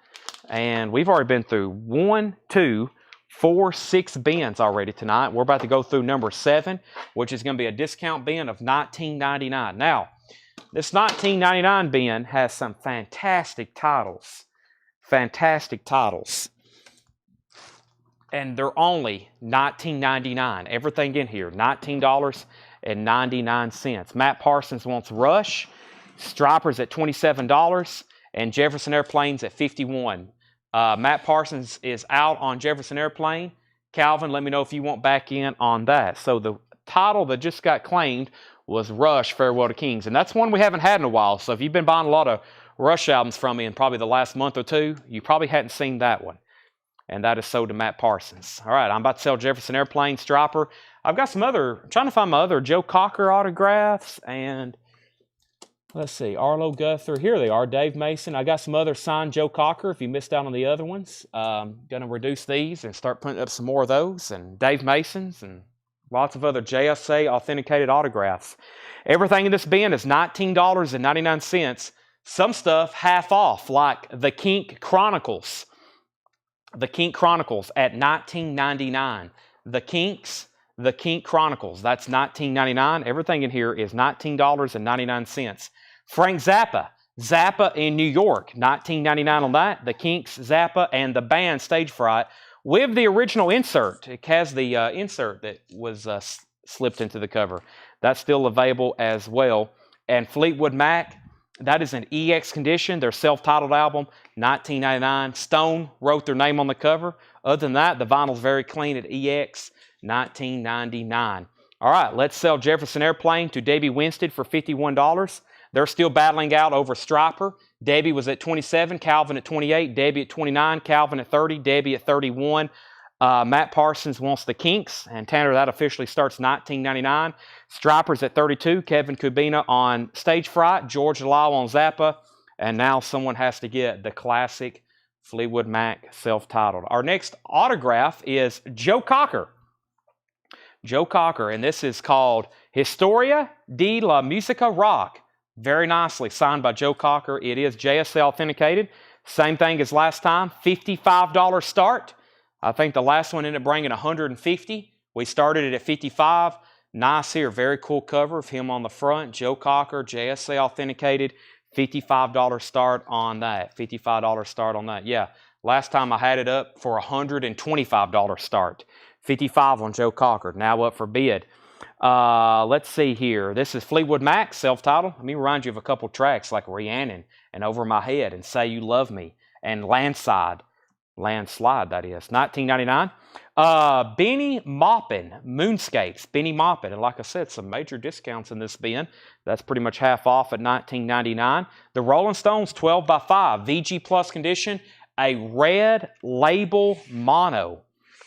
And we've already been through 1, 2, 4, 6 bins already tonight. We're about to go through number 7, which is going to be a discount bin of $19.99. Now, this $19.99 bin has some fantastic titles. Fantastic titles. And they're only $19.99. Everything in here, $19.99. Matt Parsons wants Rush. Striper's at $27. and Jefferson Airplane's at 51. Matt Parsons is out on Jefferson Airplane. Calvin, let me know if you want back in on that. So the title that just got claimed was Rush, Farewell to Kings. And that's one we haven't had in a while. So if you've been buying a lot of Rush albums from me in probably the last month or two, you probably hadn't seen that one. And that is sold to Matt Parsons. All right, I'm about to sell Jefferson Airplane, Striper. I've got some other, I'm trying to find my other Joe Cocker autographs. And let's see, Arlo Guthrie. Here they are, Dave Mason. I got some other signed Joe Cocker if you missed out on the other ones. Going to reduce these and start putting up some more of those. And Dave Mason's and lots of other JSA authenticated autographs. Everything in this bin is $19.99. Some stuff half off, like the Kink Chronicles. The Kink Chronicles at $19.99. The Kink Chronicles, that's $19.99. Everything in here is $19.99. Frank Zappa in New York, $19.99 on that. The Kinks, Zappa, and the band Stage Fright with the original insert. It has the insert that was slipped into the cover. That's still available as well. And Fleetwood Mac, that is an EX condition, their self-titled album, $19.99. Stone wrote their name on the cover. Other than that, the vinyl's very clean at EX, $19.99. All right, let's sell Jefferson Airplane to Debbie Winstead for $51. They're still battling out over Striper. Debbie was at 27, Calvin at 28, Debbie at 29, Calvin at 30, Debbie at 31. Matt Parsons wants the Kinks, and Tanner, that officially starts $19.99. Striper's at 32, Kevin Kubina on Stage Fright, George Lau on Zappa, and now someone has to get the classic Fleetwood Mac self-titled. Our next autograph is Joe Cocker. Joe Cocker, and this is called Historia de la Musica Rock. Very nicely signed by Joe Cocker. It is JSA authenticated. Same thing as last time, $55 start. I think the last one ended up bringing $150. We started it at $55. Nice here, very cool cover of him on the front. Joe Cocker, JSA authenticated, $55 start on that. $55 start on that. Yeah, last time I had it up for $125 start. $55 on Joe Cocker, now up for bid. Let's see here. This is Fleetwood Mac, self-titled. Let me remind you of a couple tracks like Rhiannon and Over My Head and Say You Love Me and Landslide, that is, $19.99. Benny Maupin, Moonscapes, Benny Maupin. And like I said, some major discounts in this bin. That's pretty much half off at $19.99. The Rolling Stones 12x5, VG Plus condition, a red label mono.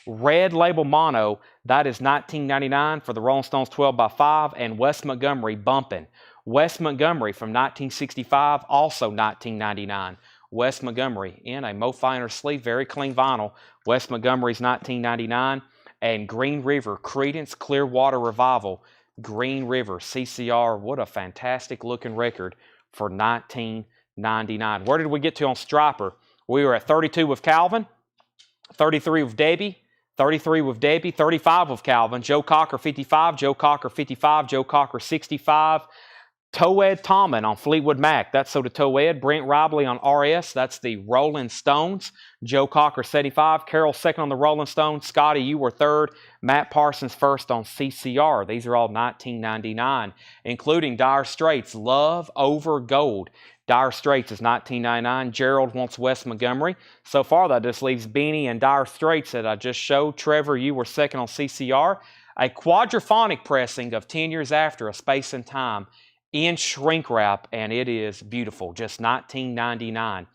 Red label mono, that is $19.99 for the Rolling Stones 12x5, and Wes Montgomery bumping. Wes Montgomery from 1965, also $19.99. Wes Montgomery in a Mo Finer sleeve, very clean vinyl. Wes Montgomery's $19.99. And Green River, Creedence Clearwater Revival. Green River, CCR, what a fantastic looking record for $19.99. Where did we get to on Striper? We were at 32 with Calvin, 33 with Debbie, 33 with Debbie, 35 with Calvin, Joe Cocker 55, Joe Cocker 55, Joe Cocker 65. Toed Tomlin on Fleetwood Mac, that's so to Toed. Brent Ribley on RS, that's the Rolling Stones. Joe Cocker 75, Carol second on the Rolling Stones. Scotty, you were third. Matt Parsons first on CCR. These are all $19.99, including Dire Straits, Love Over Gold. Dire Straits is $19.99. Gerald wants Wes Montgomery. So far, that just leaves Beanie and Dire Straits that I just showed. Trevor, you were second on CCR. A quadraphonic pressing of 10 Years After, A Space and Time in shrink wrap, and it is beautiful. Just $19.99.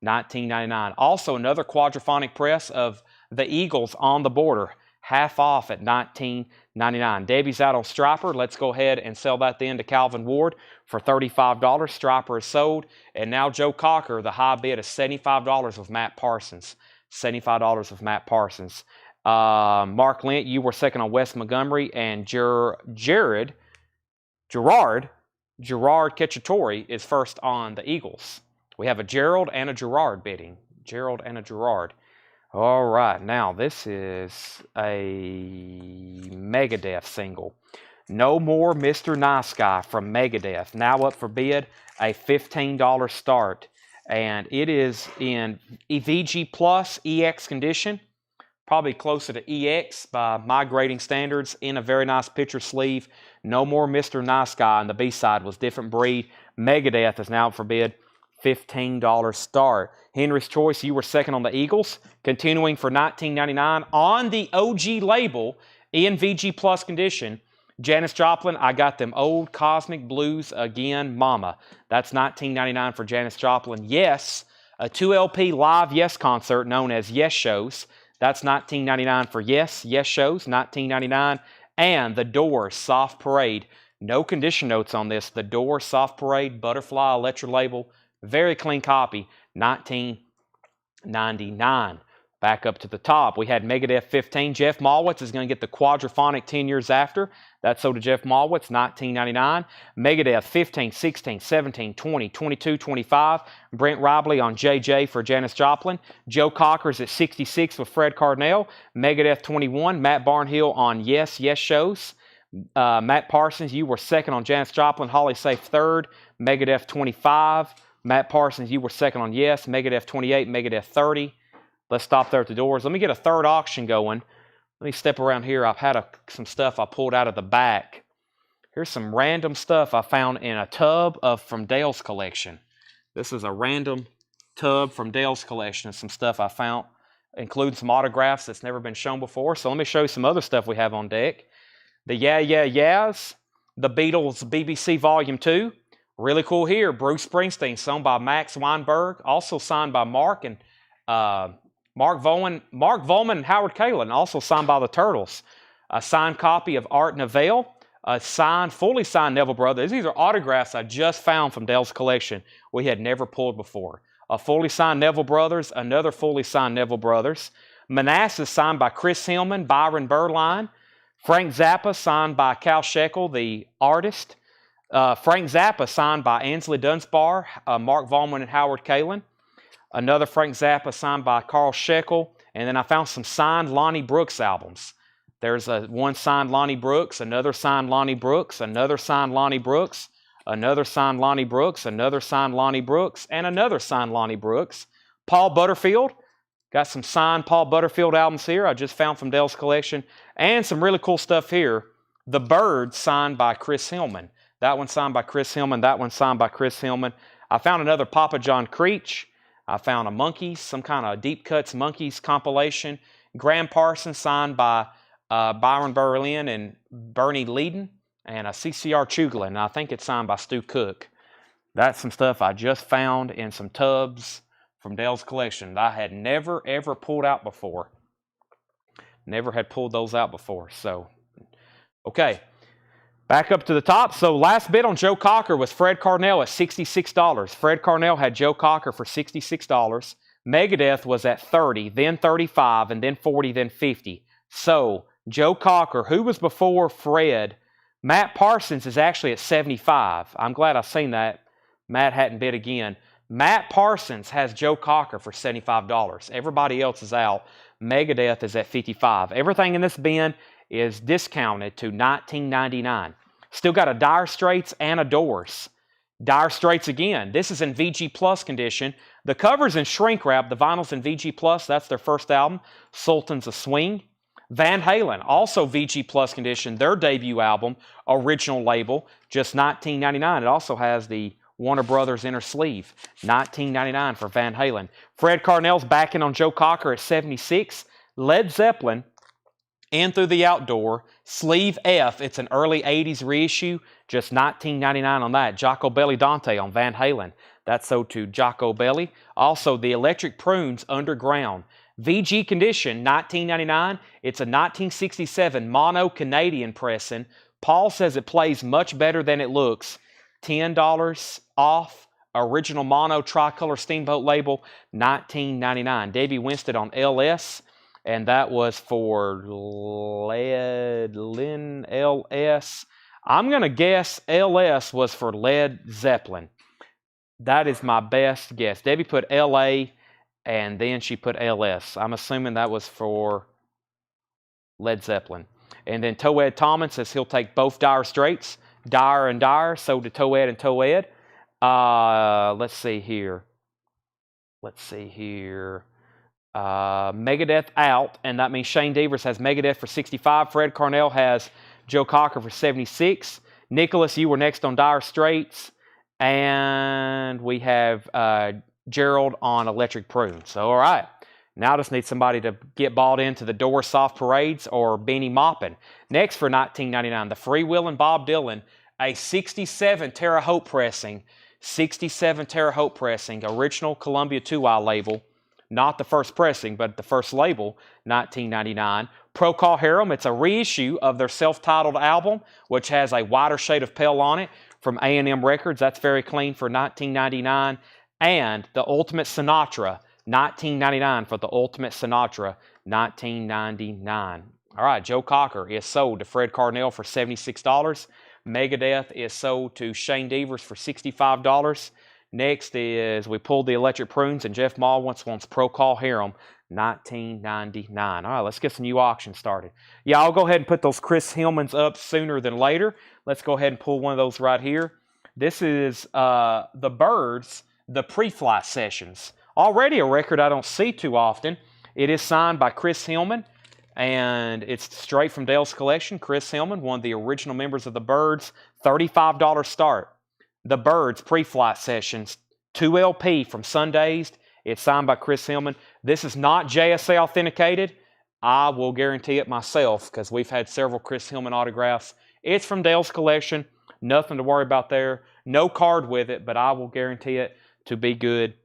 $19.99. Also, another quadraphonic press of the Eagles On the Border, half off at $19.99. Debbie's out on Striper. Let's go ahead and sell that then to Calvin Ward for $35. Striper is sold. And now Joe Cocker, the high bid is $75 with Matt Parsons. $75 with Matt Parsons. Mark Lent, you were second on Wes Montgomery, and Gerard Cacciatore is first on the Eagles. We have a Gerald and a Gerard bidding. Gerald and a Gerard. All right, now this is a Megadeth single. No More Mr. Nice Guy from Megadeth. Now up for bid, a $15 start. And it is in VG Plus EX condition. Probably closer to EX by my grading standards, in a very nice picture sleeve. No More Mr. Nice Guy, and the B-side was Different Breed. Megadeth is now up for bid, $15 start. Henry's Choice, you were second on the Eagles. Continuing for $19.99 on the OG label in VG Plus condition. Janis Joplin, I got them old Cosmic Blues again, mama. That's $19.99 for Janis Joplin. Yes, a 2LP live Yes concert known as Yes Shows. That's $19.99 for Yes Shows, $19.99. And The Doors Soft Parade. No condition notes on this. The Doors Soft Parade, Butterfly, Electro label. Very clean copy, $19.99. Back up to the top, we had Megadeth 15. Jeff Malwitz is going to get the Quadraphonic 10 years after. That's sold to Jeff Malwitz, $19.99. Megadeth 15, 16, 17, 20, 22, 25. Brent Ribley on JJ for Janis Joplin. Joe Cocker's at 66 with Fred Carnell. Megadeth 21. Matt Barnhill on Yes Shows. Matt Parsons, you were second on Janis Joplin. Holly Safe third. Megadeth 25. Matt Parsons, you were second on Yes. Megadeth 28. Megadeth 30. Let's stop there at the Doors. Let me get a third auction going. Let me step around here. I've had some stuff I pulled out of the back. Here's some random stuff I found in a tub from Dale's collection. This is a random tub from Dale's collection of some stuff I found, including some autographs that's never been shown before. So let me show you some other stuff we have on deck. The Yeah Yeah Yeahs, the Beatles BBC Volume 2. Really cool here. Bruce Springsteen, signed by Max Weinberg, also signed by Mark Volman and Howard Kalin, also signed by the Turtles. A signed copy of Art Neville, a fully signed Neville Brothers. These are autographs I just found from Dale's collection we had never pulled before. A fully signed Neville Brothers, another fully signed Neville Brothers. Manassas signed by Chris Hillman, Byron Berline. Frank Zappa signed by Cal Shekel, the artist. Frank Zappa signed by Ansley Dunsbar, Mark Volman and Howard Kalin. Another Frank Zappa signed by Carl Shekel. And then I found some signed Lonnie Brooks albums. There's one signed Lonnie Brooks, another signed Lonnie Brooks, another signed Lonnie Brooks, another signed Lonnie Brooks, another signed Lonnie Brooks, and another signed Lonnie Brooks. Paul Butterfield. Got some signed Paul Butterfield albums here I just found from Dale's collection. And some really cool stuff here. The Birds signed by Chris Hillman. That one signed by Chris Hillman. That one signed by Chris Hillman. I found another Papa John Creech. I found a Monkees, some kind of Deep Cuts Monkees compilation. Graham Parsons signed by Byron Berlin and Bernie Leadon. And a CCR Chugla, and I think it's signed by Stu Cook. That's some stuff I just found in some tubs from Dale's collection that I had never, ever pulled out before. Never had pulled those out before. So, okay. Back up to the top. So last bid on Joe Cocker was Fred Carnell at $66. Fred Carnell had Joe Cocker for $66. Megadeth was at $30, then $35, and then $40, then $50. So Joe Cocker, who was before Fred, Matt Parsons is actually at $75. I'm glad I've seen that. Matt hadn't bid again. Matt Parsons has Joe Cocker for $75. Everybody else is out. Megadeth is at $55. Everything in this bin is discounted to $19.99. Still got a Dire Straits and a Doors. Dire Straits again. This is in VG Plus condition. The cover's in shrink wrap. The vinyl's in VG Plus. That's their first album, Sultans of Swing. Van Halen, also VG Plus condition. Their debut album, original label, just $19.99. It also has the Warner Brothers inner sleeve, $19.99 for Van Halen. Fred Carnell's backing on Joe Cocker at $76. Led Zeppelin, In Through the Outdoor, sleeve F. It's an early 80s reissue, just $19.99 on that. Jocko Belli Dante on Van Halen. That's sold to Jocko Belli. Also, the Electric Prunes Underground. VG condition, $19.99. It's a 1967 mono Canadian pressing. Paul says it plays much better than it looks. $10 off. Original mono tricolor Steamboat label, $19.99. Davey Winstead on LS. And that was for Lynn LS. I'm going to guess LS was for Led Zeppelin. That is my best guess. Debbie put LA and then she put LS. I'm assuming that was for Led Zeppelin. And then Toed Tomlin says he'll take both Dire Straits. Dire and Dire, sold to Toed and Toed. Let's see here. Megadeth out, and that means Shane Devers has Megadeth for $65. Fred Carnell has Joe Cocker for $76. Nicholas, you were next on Dire Straits. And we have Gerald on electric prunes. So, all right. Now I just need somebody to get bought into the Door Soft Parades or Beanie Moppin'. Next for $19.99, the Freewheelin' Bob Dylan, a 67 Terre Haute pressing. 67 Terre Haute pressing, original Columbia 2i label. Not the first pressing, but the first label, $19.99. Pro Call Harem, it's a reissue of their self-titled album, which has a wider shade of pale on it from A&M Records. That's very clean for $19.99. And the Ultimate Sinatra, $19.99 for the Ultimate Sinatra, $19.99. All right, Joe Cocker is sold to Fred Carnell for $76. Megadeth is sold to Shane Devers for $65. Next is we pulled the Electric Prunes, and Jeff Maul wants Pro Call Harem, $19.99. All right, let's get some new auctions started. Yeah, I'll go ahead and put those Chris Hillmans up sooner than later. Let's go ahead and pull one of those right here. This is the Birds, the Pre-Flight Sessions. Already a record I don't see too often. It is signed by Chris Hillman, and it's straight from Dale's collection. Chris Hillman, one of the original members of the Birds, $35 start. The Birds Pre-Flight Sessions, 2 LP from Sundazed. It's signed by Chris Hillman. This is not JSA authenticated. I will guarantee it myself because we've had several Chris Hillman autographs. It's from Dale's collection. Nothing to worry about there. No card with it, but I will guarantee it to be good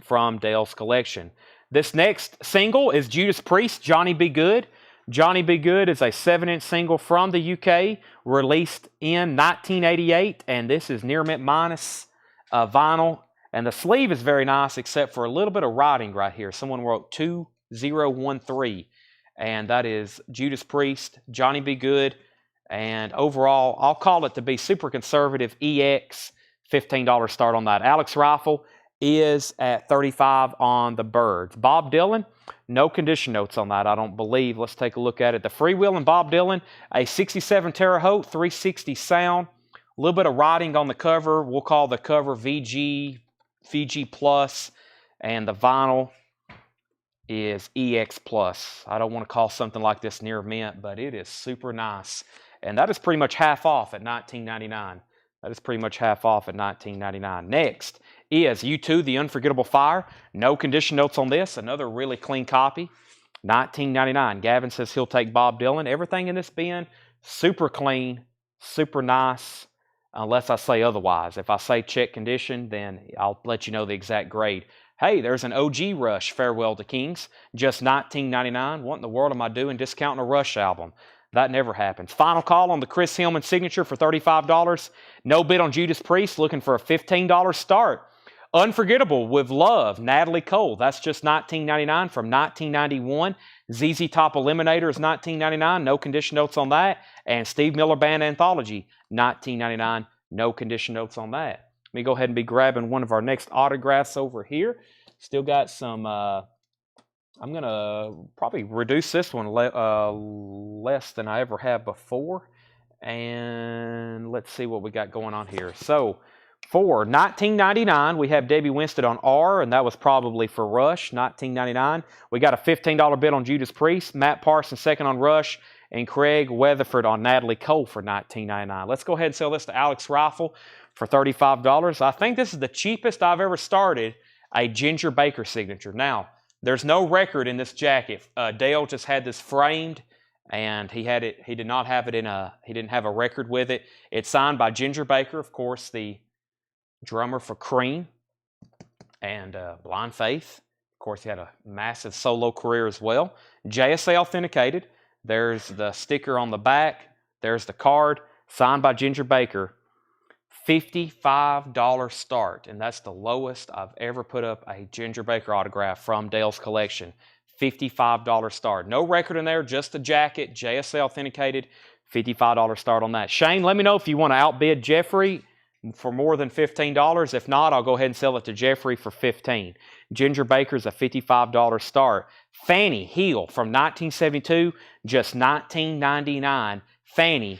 from Dale's collection. This next single is Judas Priest, Johnny Be Good. Johnny Be Good is a 7-inch single from the UK, released in 1988, and this is near mint minus vinyl. And the sleeve is very nice, except for a little bit of writing right here. Someone wrote 2013, and that is Judas Priest, Johnny Be Good. And overall, I'll call it to be super conservative EX, $15 start on that. Alex Rifle is at $35 on the Birds. Bob Dylan, no condition notes on that, I don't believe. Let's take a look at it. The Freewheelin' Bob Dylan, a 67 Terre Haute, 360 sound. A little bit of writing on the cover. We'll call the cover VG Plus, and the vinyl is EX Plus. I don't want to call something like this near mint, but it is super nice. And that is pretty much half off at $19.99. That is pretty much half off at $19.99. Next is U2, The Unforgettable Fire. No condition notes on this. Another really clean copy. $19.99. Gavin says he'll take Bob Dylan. Everything in this bin, super clean, super nice, unless I say otherwise. If I say check condition, then I'll let you know the exact grade. Hey, there's an OG Rush, Farewell to Kings, just $19.99. What in the world am I doing discounting a Rush album? That never happens. Final call on the Chris Hillman signature for $35. No bid on Judas Priest, looking for a $15 start. Unforgettable with Love, Natalie Cole. That's just $19.99 from 1991. ZZ Top Eliminator is $19.99. No condition notes on that. And Steve Miller Band Anthology, $19.99. No condition notes on that. Let me go ahead and be grabbing one of our next autographs over here. Still got some... I'm going to probably reduce this one less than I ever have before. And let's see what we got going on here. So, for $19.99, we have Debbie Winstead on R, and that was probably for Rush, $19.99. We got a $15 bid on Judas Priest, Matt Parsons second on Rush, and Craig Weatherford on Natalie Cole for $19.99. Let's go ahead and sell this to Alex Rifle for $35. I think this is the cheapest I've ever started a Ginger Baker signature. Now, there's no record in this jacket. Dale just had this framed, and he had it. He did not have it in a. He didn't have a record with it. It's signed by Ginger Baker, of course, the drummer for Cream and Blind Faith. Of course, he had a massive solo career as well. JSA authenticated. There's the sticker on the back. There's the card signed by Ginger Baker. $55 start, and that's the lowest I've ever put up a Ginger Baker autograph from Dale's collection. $55 start. No record in there, just the jacket, JSA authenticated, $55 start on that. Shane, let me know if you want to outbid Jeffrey for more than $15. If not, I'll go ahead and sell it to Jeffrey for $15. Ginger Baker's a $55 start. Fanny Heel from 1972, just $19.99. Fanny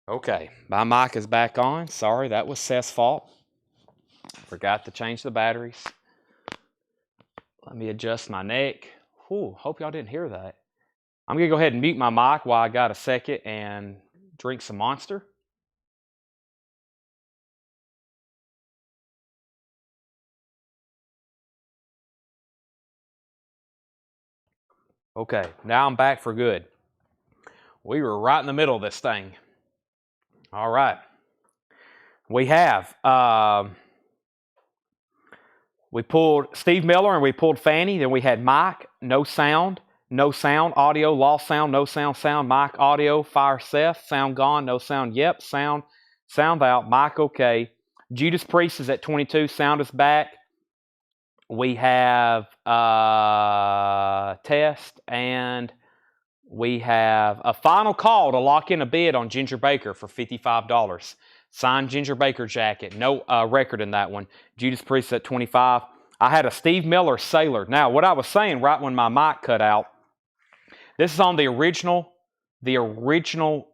Okay, my mic is back on. Sorry, that was Seth's fault. Forgot to change the batteries. Let me adjust my neck. Whew, hope y'all didn't hear that. I'm going to go ahead and mute my mic while I got a second and drink some Monster. Okay, now I'm back for good. We were right in the middle of this thing. All right. We have, we pulled Steve Miller and we pulled Fanny. Then we had Mike, no sound, audio, lost sound, no sound, Mike, audio, fire Seth, sound gone, no sound, yep, sound out, Mike, okay. Judas Priest is at 22, sound is back. We have test, and we have a final call to lock in a bid on Ginger Baker for $55. Signed Ginger Baker jacket. No record in that one. Judas Priest at 25. I had a Steve Miller Sailor. Now, what I was saying right when my mic cut out, this is on the original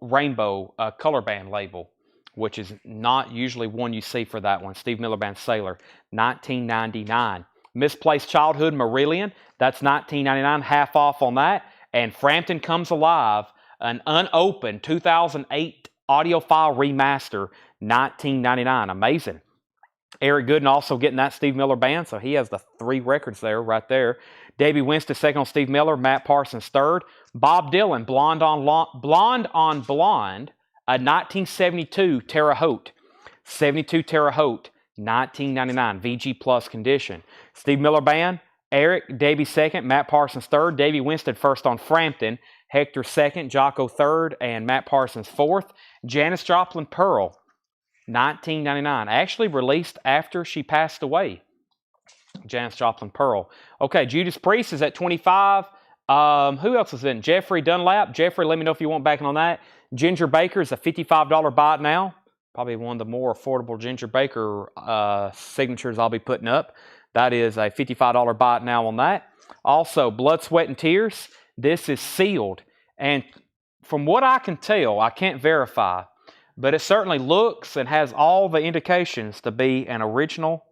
Rainbow color band label, which is not usually one you see for that one. Steve Miller Band Sailor, 1999. Misplaced Childhood Marillion, that's $19.99, half off on that. And Frampton Comes Alive, an unopened 2008 audiophile remaster, $19.99. Amazing. Eric Gooden also getting that Steve Miller Band, so he has the 3 records there, right there. Davey Winston second on Steve Miller, Matt Parsons third. Bob Dylan, Blonde on Blonde, a 1972 Terre Haute. 72 Terre Haute, $19.99, VG Plus condition. Steve Miller Band, Eric, Davey second, Matt Parsons third, Davey Winston first on Frampton, Hector second, Jocko third, and Matt Parsons fourth. Janis Joplin Pearl, $19.99. Actually released after she passed away. Janis Joplin Pearl. Okay, Judas Priest is at 25. Who else is in? Jeffrey Dunlap. Jeffrey, let me know if you want back on that. Ginger Baker is a $55 buy it now. Probably one of the more affordable Ginger Baker signatures I'll be putting up. That is a $55 buy it now on that. Also, Blood, Sweat, and Tears. This is sealed. And from what I can tell, I can't verify, but it certainly looks and has all the indications to be an original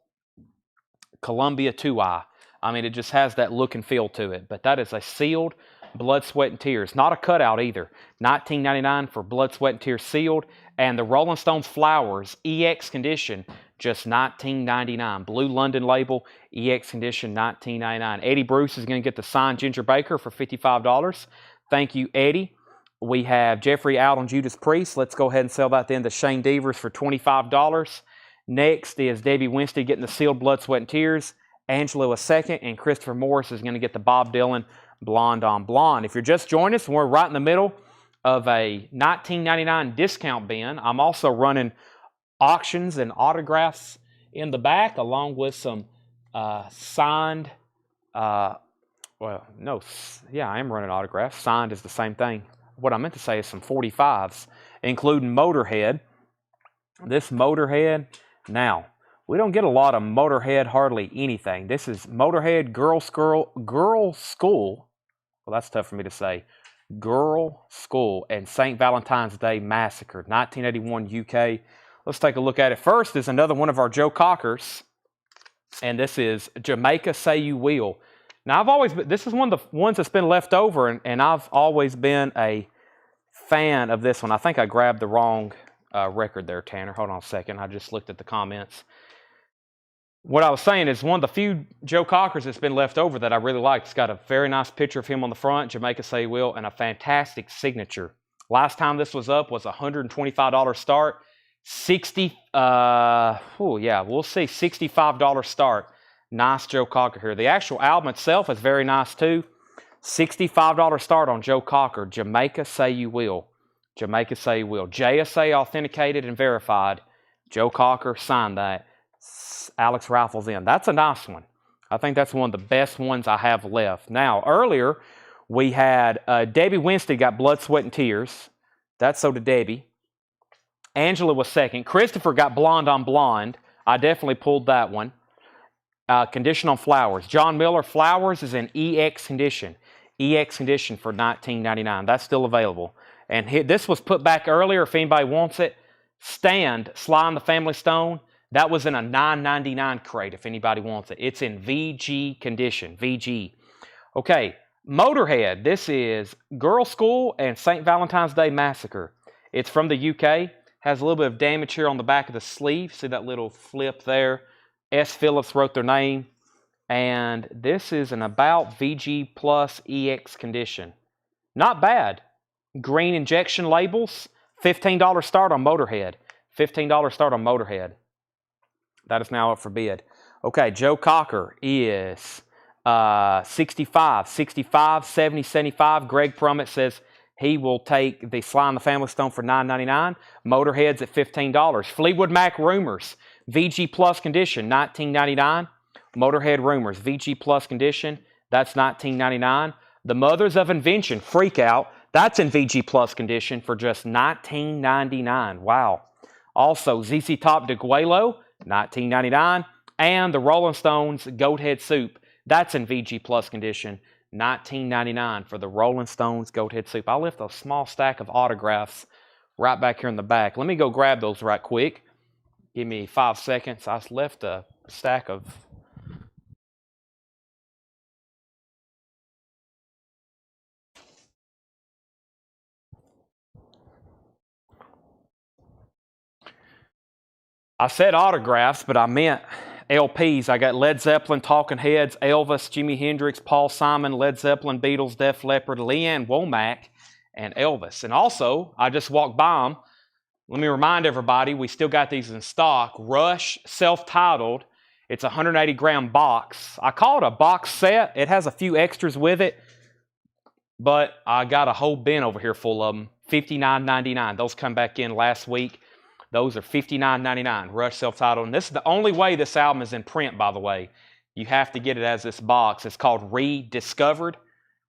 Columbia 2i. I mean, it just has that look and feel to it. But that is a sealed Blood, Sweat, and Tears. Not a cutout either. $19.99 for Blood, Sweat, and Tears sealed. And the Rolling Stones Flowers, EX condition, just $19.99. Blue London label, EX condition, $19.99. Eddie Bruce is going to get the signed Ginger Baker for $55. Thank you, Eddie. We have Jeffrey out on Judas Priest. Let's go ahead and sell that then to Shane Devers for $25. Next is Davey Winstead getting the sealed Blood, Sweat, and Tears. Angelo a second, and Christopher Morris is going to get the Bob Dylan Blonde on Blonde. If you're just joining us, we're right in the middle of a $19.99 discount bin. I'm also running auctions and autographs in the back, along with some signed, I am running autographs. Signed is the same thing. What I meant to say is some 45s, including Motorhead. This Motorhead, now, we don't get a lot of Motorhead hardly anything. This is Motorhead Girl School. Well, that's tough for me to say. Girl School and St. Valentine's Day Massacre, 1981 UK. Let's take a look at it. First is another one of our Joe Cockers, and this is Jamaica Say You Will. Now, this is one of the ones that's been left over, and I've always been a fan of this one. I think I grabbed the wrong record there, Tanner. Hold on a second. I just looked at the comments. What I was saying is one of the few Joe Cockers that's been left over that I really like. It's got a very nice picture of him on the front, Jamaica Say You Will, and a fantastic signature. Last time this was up was a $125 start. We'll see, $65 start. Nice Joe Cocker here. The actual album itself is very nice too. $65 start on Joe Cocker, Jamaica Say You Will. Jamaica Say You Will. JSA authenticated and verified. Joe Cocker signed that. Alex Rifles in. That's a nice one. I think that's one of the best ones I have left. Now, earlier we had Debbie Winstead got Blood, Sweat, and Tears. That's so did Debbie. Angela was second. Christopher got Blonde on Blonde. I definitely pulled that one. Condition on Flowers. John Miller, Flowers is in EX condition. EX condition for $19.99. That's still available. And this was put back earlier if anybody wants it. Stand, Sly and the Family Stone. That was in a $9.99 crate if anybody wants it. It's in VG condition, VG. Okay, Motorhead. This is Girl School and St. Valentine's Day Massacre. It's from the UK. Has a little bit of damage here on the back of the sleeve. See that little flip there? S. Phillips wrote their name. And this is an about VG Plus EX condition. Not bad. Green injection labels. $15 start on Motorhead. $15 start on Motorhead. That is now up for bid. Okay, Joe Cocker is 65, 70, 75. Greg Prummett says he will take the Sly and the Family Stone for $9.99. Motorhead's at $15. Fleetwood Mac Rumors, VG Plus condition, $19.99. Motorhead Rumors, VG Plus condition, that's $19.99. The Mothers of Invention, Freak Out, that's in VG Plus condition for just $19.99. Wow. Also, ZZ Top de Guelo, $19.99. And the Rolling Stones Goat Head Soup, that's in VG Plus condition, $19.99 for the Rolling Stones Goat Head Soup. I left a small stack of autographs right back here in the back. Let me go grab those right quick. Give me 5 seconds. I left a stack of... I said autographs, but I meant LPs. I got Led Zeppelin, Talking Heads, Elvis, Jimi Hendrix, Paul Simon, Led Zeppelin, Beatles, Def Leppard, Leanne Womack, and Elvis. And also, I just walked by them. Let me remind everybody, we still got these in stock. Rush, self-titled. It's a 180-gram box. I call it a box set. It has a few extras with it, but I got a whole bin over here full of them. $59.99. Those come back in last week. Those are $59.99, Rush self-titled. And this is the only way this album is in print, by the way. You have to get it as this box. It's called Rediscovered.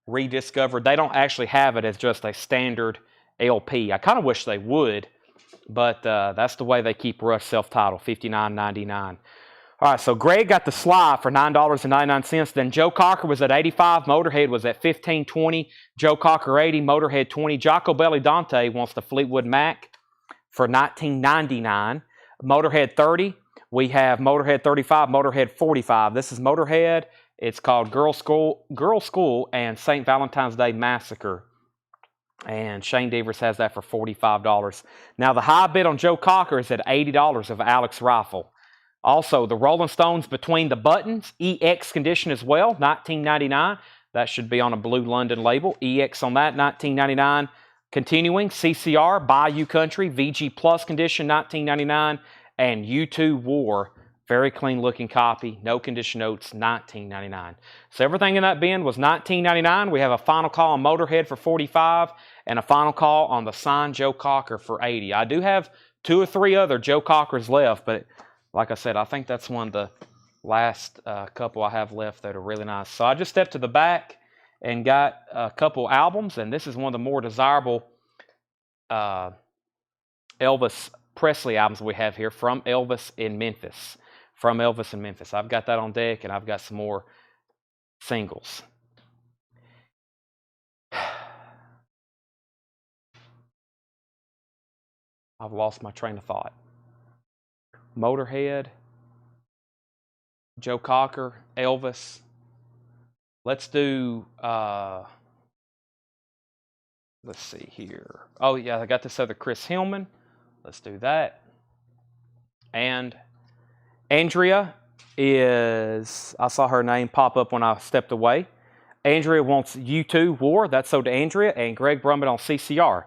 Rediscovered. They don't actually have it as just a standard LP. I kind of wish they would, but that's the way they keep Rush self-titled, $59.99. All right, so Greg got the Sly for $9.99. Then Joe Cocker was at $85. Motorhead was at $15.20. Joe Cocker $80. Motorhead $20. Jocko Belly Dante wants the Fleetwood Mac for $19.99. Motorhead $30. We have Motorhead $35, Motorhead $45. This is Motorhead. It's called Girl School and St. Valentine's Day Massacre. And Shane Devers has that for $45. Now the high bid on Joe Cocker is at $80 of Alex Rifle. Also, the Rolling Stones Between the Buttons, EX condition as well, $19.99. That should be on a Blue London label. EX on that, $19.99. Continuing, CCR, Bayou Country, VG Plus condition, $19.99, and U2 War, very clean looking copy, no condition notes, $19.99. So everything in that bin was $19.99. We have a final call on Motorhead for $45, and a final call on the signed Joe Cocker for $80. I do have 2 or 3 other Joe Cockers left, but like I said, I think that's one of the last couple I have left that are really nice. So I just stepped to the back and got a couple albums, and this is one of the more desirable Elvis Presley albums we have here from Elvis in Memphis. From Elvis in Memphis. I've got that on deck, and I've got some more singles. I've lost my train of thought. Motorhead, Joe Cocker, Elvis. Let's do, let's see here. Oh, yeah, I got this other Chris Hillman. Let's do that. And Andrea is, I saw her name pop up when I stepped away. Andrea wants U2 War. That's sold to Andrea. And Greg Brummett on CCR.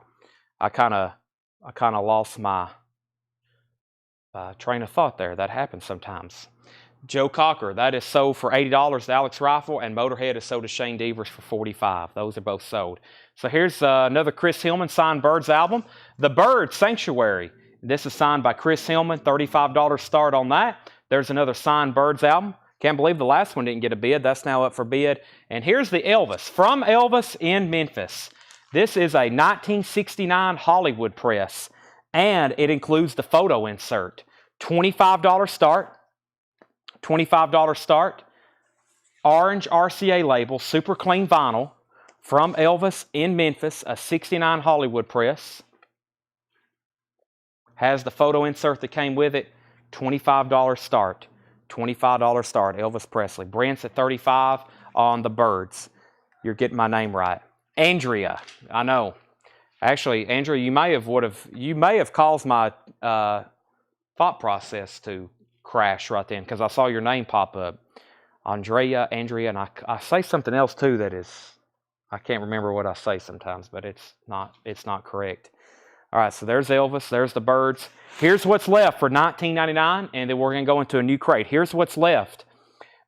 I kind of lost my train of thought there. That happens sometimes. Joe Cocker, that is sold for $80 to Alex Rifle, and Motorhead is sold to Shane Devers for $45. Those are both sold. So here's another Chris Hillman signed Birds album. The Bird Sanctuary. This is signed by Chris Hillman, $35 start on that. There's another signed Birds album. Can't believe the last one didn't get a bid. That's now up for bid. And here's the Elvis, from Elvis in Memphis. This is a 1969 Hollywood press, and it includes the photo insert. $25 start. $25 start. Orange RCA label, super clean vinyl. from Elvis in Memphis, a 69 Hollywood press. Has the photo insert that came with it. $25 start. $25 start. Elvis Presley. Brent's at $35 on the birds. You're getting my name right. Andrea. I know. Actually, Andrea, you may have caused my thought process to crash right then because I saw your name pop up. Andrea, and I say something else too that is, I can't remember what I say sometimes, but it's not correct. All right, so there's Elvis, there's the birds. Here's what's left for $19.99, and then we're going to go into a new crate. Here's what's left.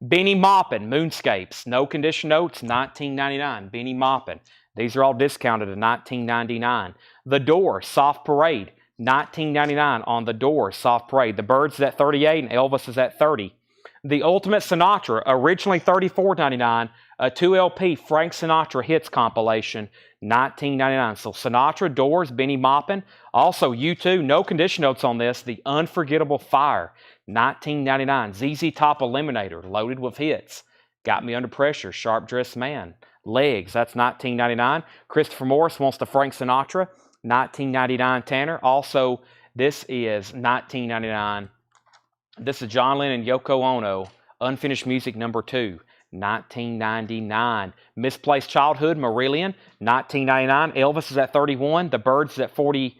Benny Maupin, Moonscapes, no condition notes, $19.99. Benny Maupin. These are all discounted at $19.99. The Door, Soft Parade, $19.99 on The Door, Soft Parade. The Birds is at $38 and Elvis is at $30. The Ultimate Sinatra, originally $34.99, a 2LP Frank Sinatra Hits compilation, $19.99. So Sinatra, Doors, Benny Maupin. Also U2, no condition notes on this. The Unforgettable Fire, $19.99. ZZ Top Eliminator, loaded with hits. Got Me Under Pressure, Sharp Dressed Man. Legs, that's $19.99. Christopher Morris wants the Frank Sinatra, $19.99. Tanner. Also, this is $19.99. This is John Lennon and Yoko Ono, Unfinished Music No. 2, $19.99. Misplaced Childhood, Marillion, $19.99. Elvis is at $31. The Birds is at $40.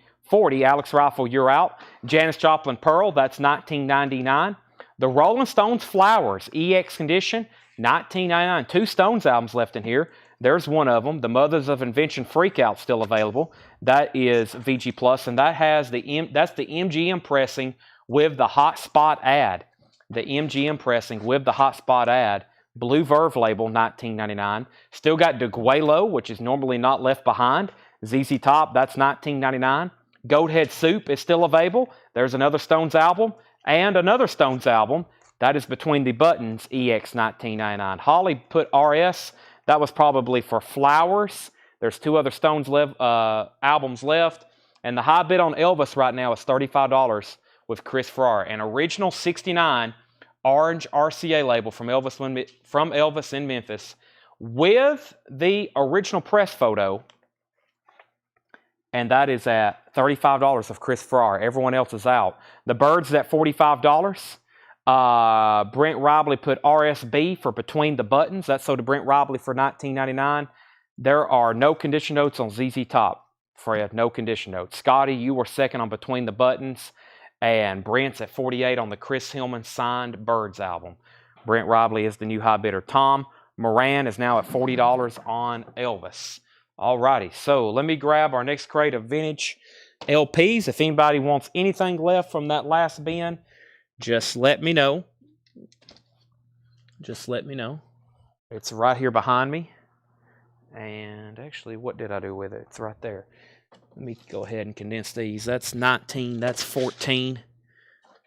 Alex Rifle, You're Out. Janis Joplin, Pearl, that's $19.99. The Rolling Stones, Flowers, EX Condition, $19.99. 2 Stones albums left in here. There's one of them. The Mothers of Invention Freakout still available. That is VG Plus, and that's the MGM pressing with the Hot Spot ad. The MGM pressing with the Hot Spot ad. Blue Verve label, $19.99. Still got DeGuelo, which is normally not left behind. ZZ Top, that's $19.99. Goathead Soup is still available. There's another Stones album and another Stones album. That is Between the Buttons, EX, $19.99. Holly put RS. That was probably for Flowers. There's 2 other Stones albums left. And the high bid on Elvis right now is $35 with Chris Farrar. An original 69 orange RCA label from Elvis in Memphis with the original press photo. And that is at $35 of Chris Farrar. Everyone else is out. The Birds is at $45. Brent Robley put RSB for Between the Buttons. That's sold to Brent Robley for $19.99. There are no condition notes on ZZ Top, Fred. No condition notes. Scotty, you were second on Between the Buttons. And Brent's at $48 on the Chris Hillman signed Birds album. Brent Robley is the new high bidder. Tom Moran is now at $40 on Elvis. Alrighty, so let me grab our next crate of vintage LPs. If anybody wants anything left from that last bin, just let me know. Just let me know. It's right here behind me. And actually, what did I do with it? It's right there. Let me go ahead and condense these. That's 19, that's 14.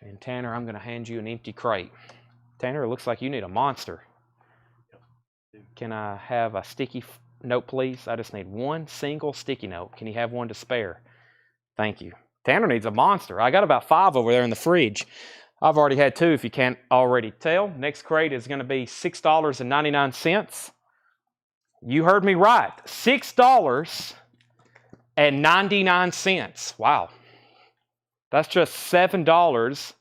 And Tanner, I'm going to hand you an empty crate. Tanner, it looks like you need a monster. Can I have a sticky note, please? I just need one single sticky note. Can you have one to spare? Thank you. Tanner needs a monster. I got about 5 over there in the fridge. I've already had 2, if you can't already tell. Next crate is going to be $6.99. You heard me right. $6.99. Wow. That's just $7.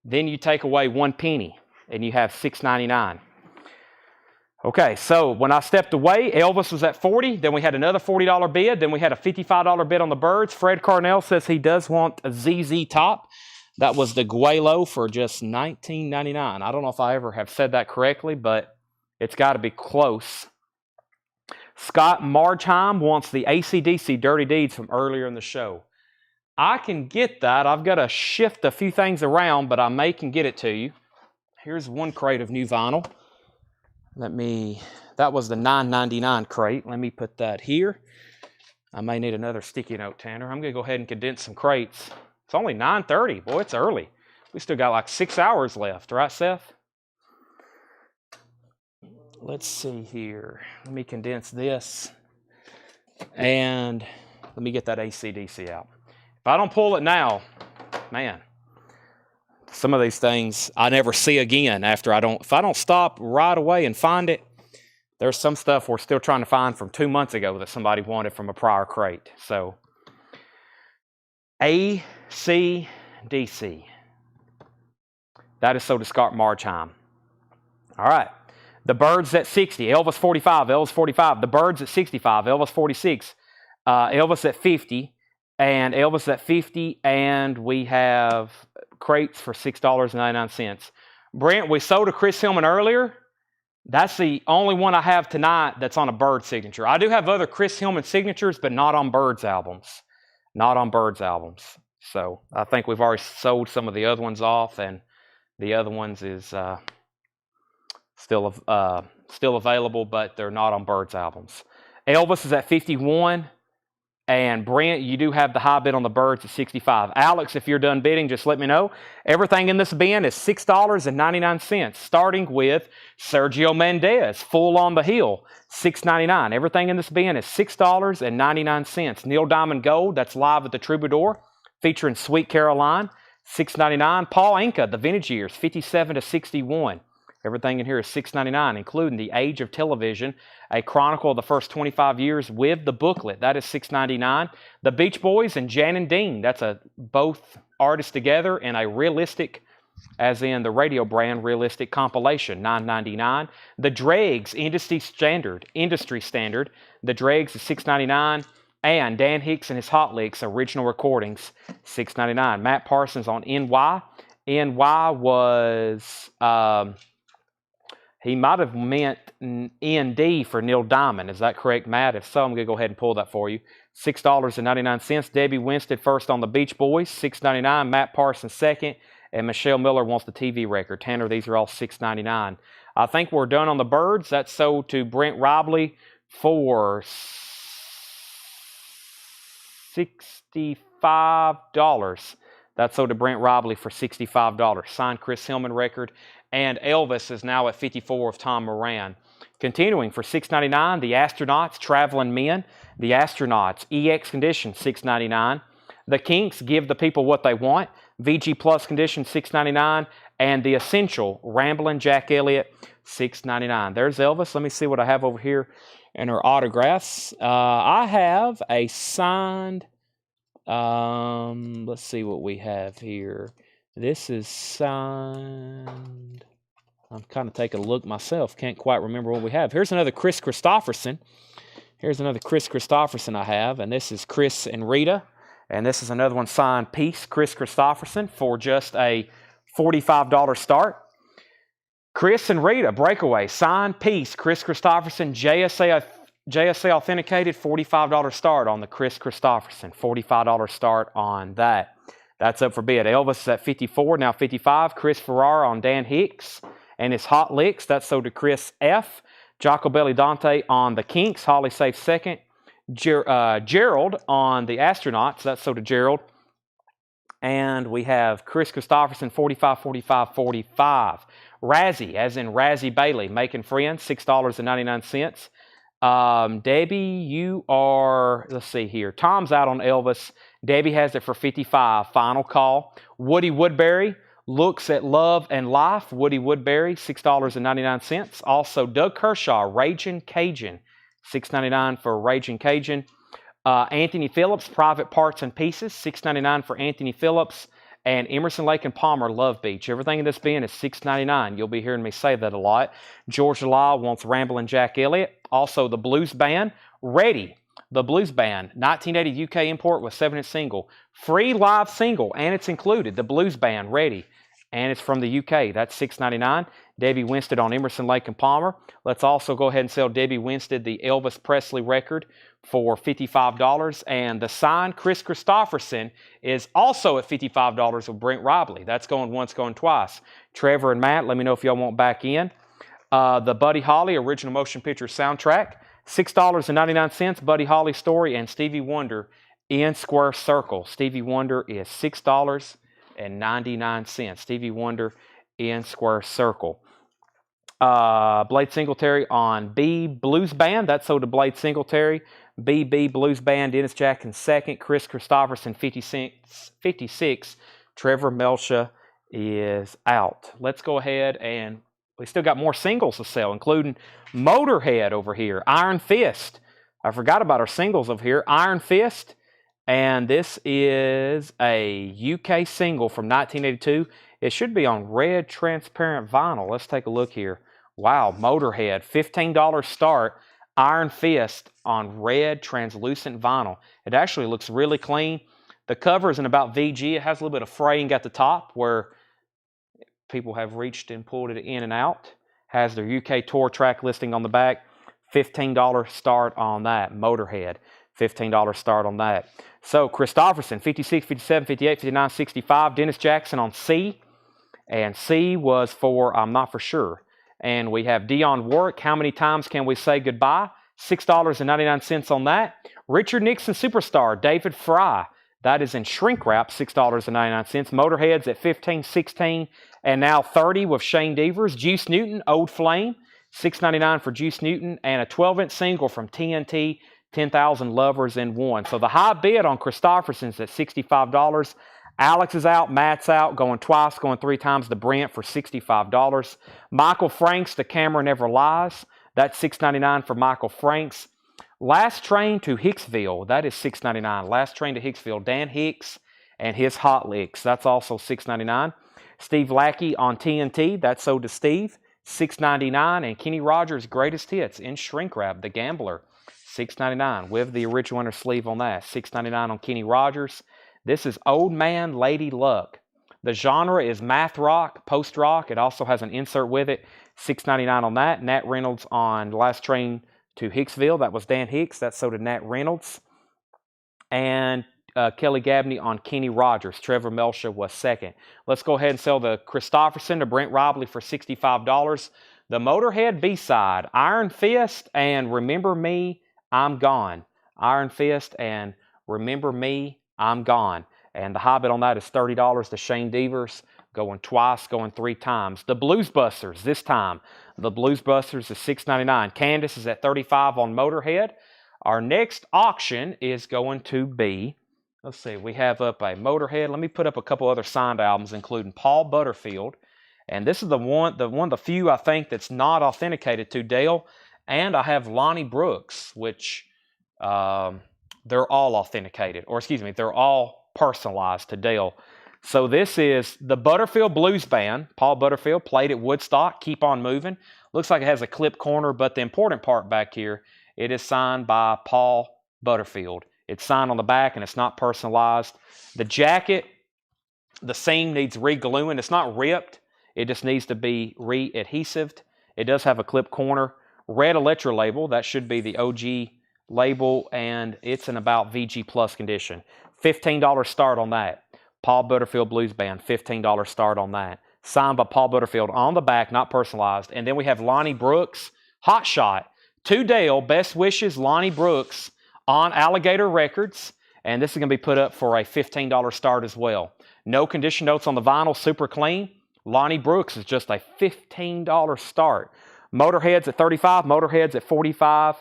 Then you take away 1 penny, and you have $6.99. Okay, so when I stepped away, Elvis was at $40. Then we had another $40 bid. Then we had a $55 bid on the Birds. Fred Carnell says he does want a ZZ Top. That was the Guelo for just $19.99. I don't know if I ever have said that correctly, but it's got to be close. Scott Margheim wants the AC/DC Dirty Deeds from earlier in the show. I can get that. I've got to shift a few things around, but I can get it to you. Here's one crate of new vinyl. That was the $9.99 crate. Let me put that here. I may need another sticky note, Tanner. I'm going to go ahead and condense some crates. It's only 9:30. Boy, it's early. We still got like 6 hours left, right, Seth? Let's see here. Let me condense this. And let me get that AC/DC out. If I don't pull it now, man, some of these things I never see again if I don't stop right away and find it, There's some stuff we're still trying to find from 2 months ago that somebody wanted from a prior crate. So ACDC. That is so to Scott Marchheim. All right. The Birds at 60. Elvis 45. Elvis 45. The Birds at 65. Elvis 46. Elvis at 50. And Elvis at 50. And we have crates for $6.99. Brent, we sold a Chris Hillman earlier. That's the only one I have tonight that's on a Bird signature. I do have other Chris Hillman signatures, but not on Bird's albums. Not on Bird's albums. So I think we've already sold some of the other ones off, and the other ones is still available, but they're not on Bird's albums. Elvis is at 51. And Brent, you do have the high bid on the Birds at 65. Alex, if you're done bidding, just let me know. Everything in this bin is $6.99, starting with Sergio Mendes, Full on the Hill, $6.99. Everything in this bin is $6.99. Neil Diamond Gold, that's live at the Troubadour, featuring Sweet Caroline, $6.99. Paul Anka, the Vintage Years, 57 to 61. Everything in here is $6.99, including The Age of Television, a chronicle of the first 25 years with the booklet. That is $6.99. The Beach Boys and Jan and Dean. That's both artists together in a realistic, as in the radio brand, realistic compilation, $9.99. The Dregs, industry standard. The Dregs is $6.99. And Dan Hicks and his Hot Licks, original recordings, $6.99. Matt Parsons on NY. NY was... he might have meant ND for Neil Diamond. Is that correct, Matt? If so, I'm going to go ahead and pull that for you. $6.99. Debbie Winstead first on the Beach Boys, $6.99. Matt Parsons second. And Michelle Miller wants the TV record. Tanner, these are all $6.99. I think we're done on the Birds. That's sold to Brent Robley for $65. That's sold to Brent Robley for $65. Signed Chris Hillman record. And Elvis is now at 54 of Tom Moran. Continuing for $6.99, the Astronauts, Traveling Men. The Astronauts, EX condition, $6.99. The Kinks, Give the People What They Want. VG Plus condition, $6.99. And the Essential, Ramblin' Jack Elliott, $6.99. There's Elvis. Let me see what I have over here in her autographs. I have a signed... let's see what we have here. This is signed. I'm kind of taking a look myself. Can't quite remember what we have. Here's another Chris Christopherson. I have. And this is Chris and Rita. And this is another one signed piece, Chris Christopherson, for just a $45 start. Chris and Rita, Breakaway, signed piece, Chris Christopherson, JSA authenticated, $45 start on the Chris Christopherson. $45 start on that. That's up for bid. Elvis is at 54, now 55. Chris Ferrara on Dan Hicks and his Hot Licks. That's sold to Chris F. Jocko Belli Dante on the Kinks. Holly Safe second. Gerald on the Astronauts. That's sold to Gerald. And we have Chris Christopherson, 45, 45, 45. Razzie, as in Razzie Bailey, Making Friends, $6.99. Debbie, you are, let's see here. Tom's out on Elvis. Debbie has it for 55. Final call. Woody Woodbury, Looks at Love and Life. Woody Woodbury, $6.99. Also, Doug Kershaw, Ragin' Cajun, $6.99 for Ragin' Cajun. Anthony Phillips, Private Parts and Pieces, $6.99 for Anthony Phillips. And Emerson, Lake and Palmer, Love Beach. Everything in this bin is $6.99. You'll be hearing me say that a lot. George Lyle wants Ramblin' Jack Elliott. Also, the Blues Band, Ready. The Blues Band, 1980 UK import with 7-inch single. Free live single, and it's included. The Blues Band, Ready. And it's from the UK. That's $6.99. Debbie Winstead on Emerson, Lake and Palmer. Let's also go ahead and sell Debbie Winstead the Elvis Presley record for $55. And the signed Chris Christopherson is also at $55 with Brent Robley. That's going once, going twice. Trevor and Matt, let me know if y'all want back in. The Buddy Holly original motion picture soundtrack, $6.99. Buddy Holly story and Stevie Wonder in Square Circle. Stevie Wonder is $6.99. Stevie Wonder in Square Circle. Blade Singletary on B Blues Band. That's sold to Blade Singletary. BB Blues Band, Dennis Jackson second. Chris Christopherson 56. Trevor Melcha is out. Let's go ahead and we still got more singles to sell, including Motorhead over here, Iron Fist. I forgot about our singles over here, Iron Fist. And this is a UK single from 1982. It should be on red transparent vinyl. Let's take a look here. Wow, Motorhead, $15 start, Iron Fist on red translucent vinyl. It actually looks really clean. The cover is in about VG. It has a little bit of fraying at the top where people have reached and pulled it in and out. Has their UK tour track listing on the back. $15 start on that. Motorhead, $15 start on that. So Christopherson, 56, 57, 58, 59, 65. Dennis Jackson on C. And C was for I'm not for sure. And we have Dionne Warwick. How many times can we say goodbye? $6.99 on that. Richard Nixon Superstar, David Fry. That is in shrink wrap, $6.99. Motorhead's at $15, $16, and now $30 with Shane Devers. Juice Newton, Old Flame, $6.99 for Juice Newton, and a 12-inch single from TNT, 10,000 Lovers in One. So the high bid on Christopherson's at $65. Alex is out, Matt's out, going twice, going 3 times to Brent for $65. Michael Franks, The Camera Never Lies. That's $6.99 for Michael Franks. Last Train to Hicksville, that is $6.99. Last Train to Hicksville, Dan Hicks and his Hot Licks. That's also $6.99. Steve Lackey on TNT, that's sold to Steve, $6.99. And Kenny Rogers' Greatest Hits in shrink wrap, The Gambler, $6.99 with the original inner sleeve on that. $6.99 on Kenny Rogers. This is Old Man Lady Luck. The genre is math rock, post rock. It also has an insert with it. $6.99 on that. Nat Reynolds on Last Train to Hicksville. That was Dan Hicks. That's so did Nat Reynolds. And Kelly Gabney on Kenny Rogers. Trevor Melsha was second. Let's go ahead and sell the Christopherson to Brent Robley for $65. The Motorhead B-side, Iron Fist and Remember Me, I'm Gone. Iron Fist and Remember Me, I'm Gone. And the high bid on that is $30 to Shane Devers. Going twice, going 3 times. The Blues Busters, this time. The Blues Busters is $6.99. Candace is at $35 on Motorhead. Our next auction is going to be, let's see, we have up a Motorhead. Let me put up a couple other signed albums, including Paul Butterfield. And this is the one of the few I think that's not authenticated to Dale. And I have Lonnie Brooks, which they're all authenticated. Or excuse me, they're all personalized to Dale. So this is the Butterfield Blues Band. Paul Butterfield played at Woodstock. Keep on Moving. Looks like it has a clip corner, but the important part back here, it is signed by Paul Butterfield. It's signed on the back and it's not personalized. The jacket, the seam needs re-gluing. It's not ripped. It just needs to be re-adhesived. It does have a clip corner. Red Electra label. That should be the OG label, and it's in about VG Plus condition. $15 start on that. Paul Butterfield Blues Band, $15 start on that. Signed by Paul Butterfield on the back, not personalized. And then we have Lonnie Brooks, Hot Shot. To Dale, Best Wishes, Lonnie Brooks on Alligator Records. And this is going to be put up for a $15 start as well. No condition notes on the vinyl, super clean. Lonnie Brooks is just a $15 start. Motorhead's at $35, Motorhead's at $45.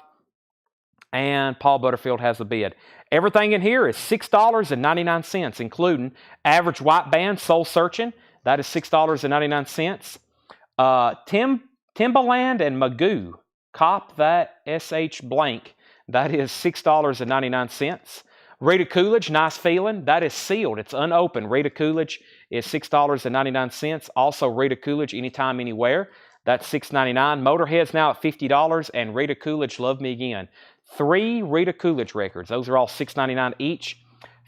And Paul Butterfield has the bid. Everything in here is $6.99, including Average White Band, Soul Searching. That is $6.99. Timbaland and Magoo, Cop That SH Blank. That is $6.99. Rita Coolidge, Nice Feeling. That is sealed. It's unopened. Rita Coolidge is $6.99. Also Rita Coolidge, Anytime, Anywhere. That's $6.99. Motorhead's now at $50. And Rita Coolidge, Love Me Again. 3 Rita Coolidge records. Those are all $6.99 each.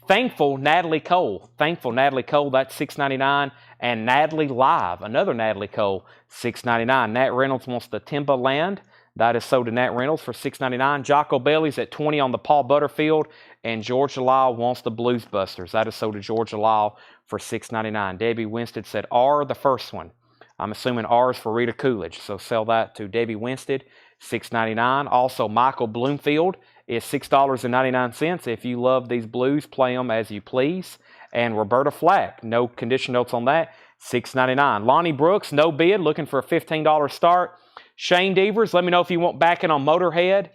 Thankful, Natalie Cole. Thankful, Natalie Cole, that's $6.99. And Natalie Live, another Natalie Cole, $6.99. Nat Reynolds wants the Timbaland. That is sold to Nat Reynolds for $6.99. Jocko Belly's at $20 on the Paul Butterfield. And Georgia Lyle wants the Blues Busters. That is sold to Georgia Lyle for $6.99. Debbie Winstead said R, the first one. I'm assuming R is for Rita Coolidge. So sell that to Debbie Winstead. $6.99. Also, Michael Bloomfield is $6.99. If you love these blues, play them as you please. And Roberta Flack, no condition notes on that, $6.99. Lonnie Brooks, no bid, looking for a $15 start. Shane Devers, let me know if you want backing on Motorhead.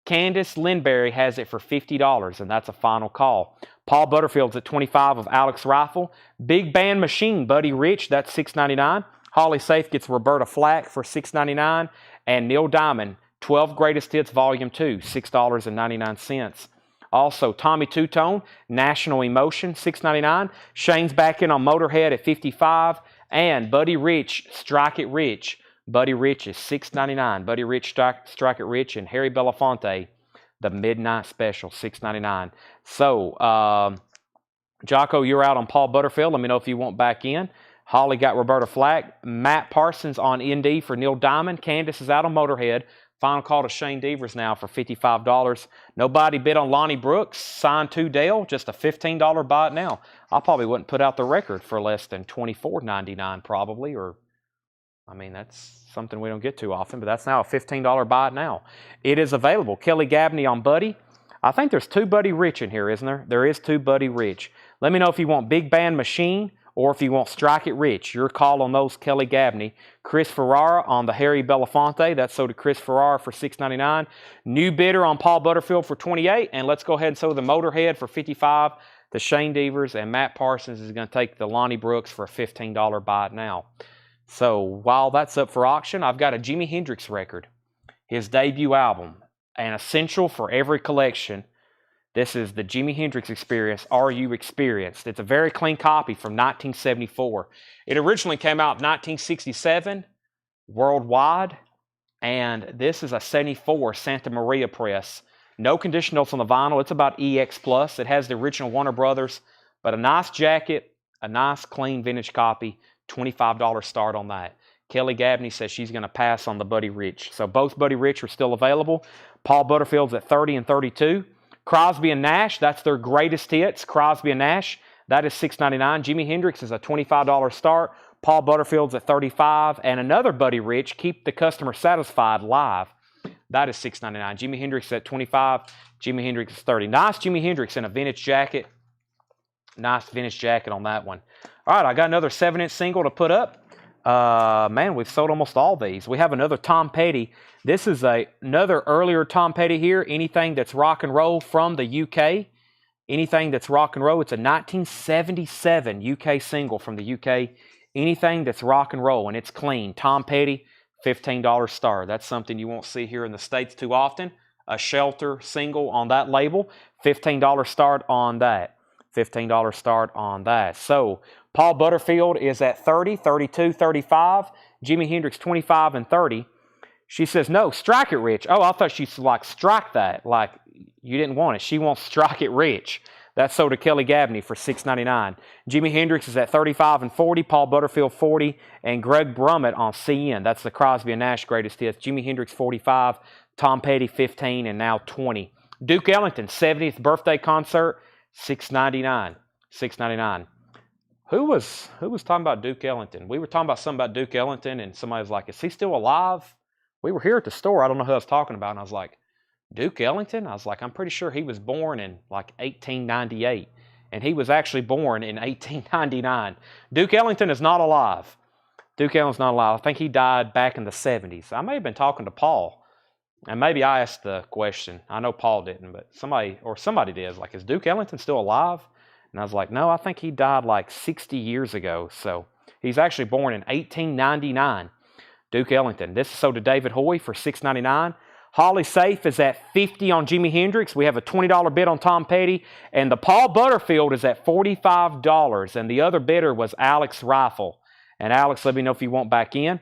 Candace Lindberry has it for $50, and that's a final call. Paul Butterfield's at $25 of Alex Rifle. Big Band Machine, Buddy Rich, that's $6.99. Holly Safe gets Roberta Flack for $6.99. And Neil Diamond, 12 Greatest Hits Volume 2, $6.99. Also, Tommy Two-Tone, National Emotion, $6.99. Shane's back in on Motorhead at $55. And Buddy Rich, Strike It Rich. Buddy Rich is $6.99. Buddy Rich, Strike It Rich, and Harry Belafonte, the Midnight Special, $6.99. So, Jocko, you're out on Paul Butterfield. Let me know if you want back in. Holly got Roberta Flack. Matt Parsons on ND for Neil Diamond. Candace is out on Motorhead. Final call to Shane Devers now for $55. Nobody bid on Lonnie Brooks. Signed to Dale. Just a $15 buy it now. I probably wouldn't put out the record for less than $24.99 probably. Or, I mean, that's something we don't get too often. But that's now a $15 buy it now. It is available. Kelly Gabney on Buddy. I think there's two Buddy Rich in here, isn't there? There is two Buddy Rich. Let me know if you want Big Band Machine or if you want Strike It Rich. Your call on those, Kelly Gabney. Chris Ferrara on the Harry Belafonte. That's sold to Chris Ferrara for $6.99. New bidder on Paul Butterfield for $28. And let's go ahead and sell the Motorhead for $55. The Shane Devers and Matt Parsons is going to take the Lonnie Brooks for a $15 buy it now. So while that's up for auction, I've got a Jimi Hendrix record. His debut album. An essential for every collection. This is the Jimi Hendrix Experience, Are You Experienced? It's a very clean copy from 1974. It originally came out in 1967 worldwide, and this is a 74 Santa Maria press. No condition notes on the vinyl. It's about EX+. It has the original Warner Brothers, but a nice jacket, a nice clean vintage copy, $25 start on that. Kelly Gabney says she's going to pass on the Buddy Rich. So both Buddy Rich are still available. Paul Butterfield's at $30 and $32. Crosby and Nash, that's their greatest hits. Crosby and Nash, that is $6.99. Jimi Hendrix is a $25 start. Paul Butterfield's at $35. And another Buddy Rich, Keep the Customer Satisfied Live. That is $6.99. Jimi Hendrix at $25. Jimi Hendrix is $30. Nice Jimi Hendrix in a vintage jacket. Nice vintage jacket on that one. All right, I got another 7-inch single to put up. Man, we've sold almost all these. We have another Tom Petty. This is another earlier Tom Petty here. Anything that's rock and roll from the UK. Anything that's rock and roll. It's a 1977 UK single from the UK. Anything that's rock and roll and it's clean. Tom Petty, $15 star. That's something you won't see here in the States too often. A Shelter single on that label. $15 start on that. $15 start on that. So Paul Butterfield is at 30, 32, 35. Jimi Hendrix 25 and 30. She says, no, Strike It Rich. Oh, I thought she'd like strike that. Like you didn't want it. She wants Strike It Rich. That's sold to Kelly Gabney for $6.99. Jimi Hendrix is at 35 and 40. Paul Butterfield 40. And Greg Brummett on CN. That's the Crosby and Nash greatest hits. Jimi Hendrix 45. Tom Petty 15 and now 20. Duke Ellington 70th birthday concert. $6.99. $6.99. Who was talking about Duke Ellington? We were talking about something about Duke Ellington, and somebody was like, is he still alive? We were here at the store. I don't know who I was talking about, and I was like, Duke Ellington? I was like, I'm pretty sure he was born in like 1898, and he was actually born in 1899. Duke Ellington is not alive. Duke Ellington's not alive. I think he died back in the 70s. I may have been talking to Paul, and maybe I asked the question. I know Paul didn't, but somebody did. Like, is Duke Ellington still alive? And I was like, no, I think he died like 60 years ago. So he's actually born in 1899. Duke Ellington. This is sold to David Hoy for $6.99. Holly Safe is at $50 on Jimi Hendrix. We have a $20 bid on Tom Petty. And the Paul Butterfield is at $45. And the other bidder was Alex Rifle. And Alex, let me know if you want back in.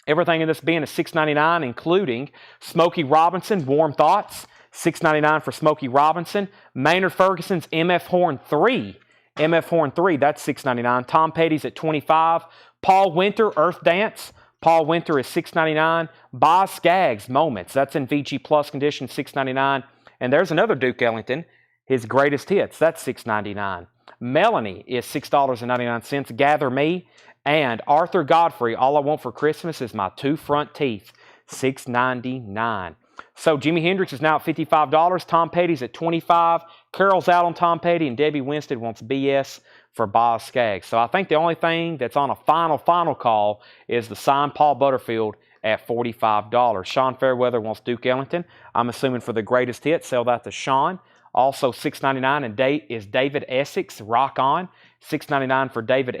Everything in this bin is $6.99, including Smokey Robinson, Warm Thoughts. $6.99 for Smokey Robinson. Maynard Ferguson's MF Horn 3. MF Horn 3, that's $6.99. Tom Petty's at $25. Paul Winter, Earth Dance. Paul Winter is $6.99. Boz Scaggs, Moments. That's in VG Plus condition, $6.99. And there's another Duke Ellington, his greatest hits. That's $6.99. Melanie is $6.99. Gather Me. And Arthur Godfrey, All I Want for Christmas is My Two Front Teeth. $6.99. So Jimi Hendrix is now at $55. Tom Petty's at $25. Carol's out on Tom Petty, and Debbie Winstead wants BS for Boz Scaggs. So I think the only thing that's on a final call is the signed Paul Butterfield at $45. Sean Fairweather wants Duke Ellington. I'm assuming for the greatest hit, sell that to Sean. Also $6.99 and is David Essex, Rock On. $6.99 for David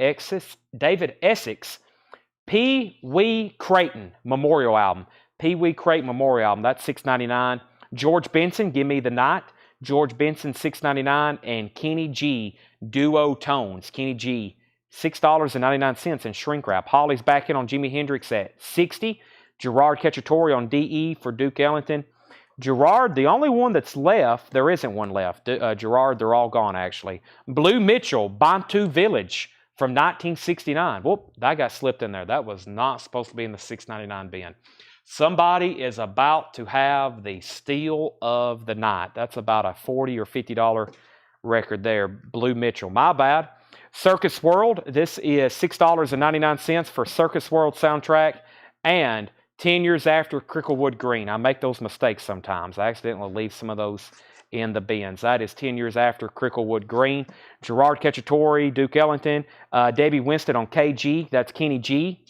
Essex. Pee Wee Creighton Memorial Album. Pee Wee Creighton Memorial Album. That's $6.99. George Benson, Give Me the Night. George Benson, $6.99. And Kenny G, Duo Tones. Kenny G, $6.99 in shrink wrap. Holly's back in on Jimi Hendrix at $60. Gerard Cacciatore on DE for Duke Ellington. Gerard, the only one that's left, there isn't one left. Gerard, they're all gone actually. Blue Mitchell, Bantu Village from 1969. Whoop, that got slipped in there. That was not supposed to be in the $6.99 bin. Somebody is about to have the steal of the night. That's about a $40 or $50 record there. Blue Mitchell, my bad. Circus World, this is $6.99 for Circus World soundtrack. And 10 years after Cricklewood Green. I make those mistakes sometimes. I accidentally leave some of those in the bins. That is 10 years after Cricklewood Green. Gerard Cacciatore, Duke Ellington. Debbie Winston on KG. That's Kenny G.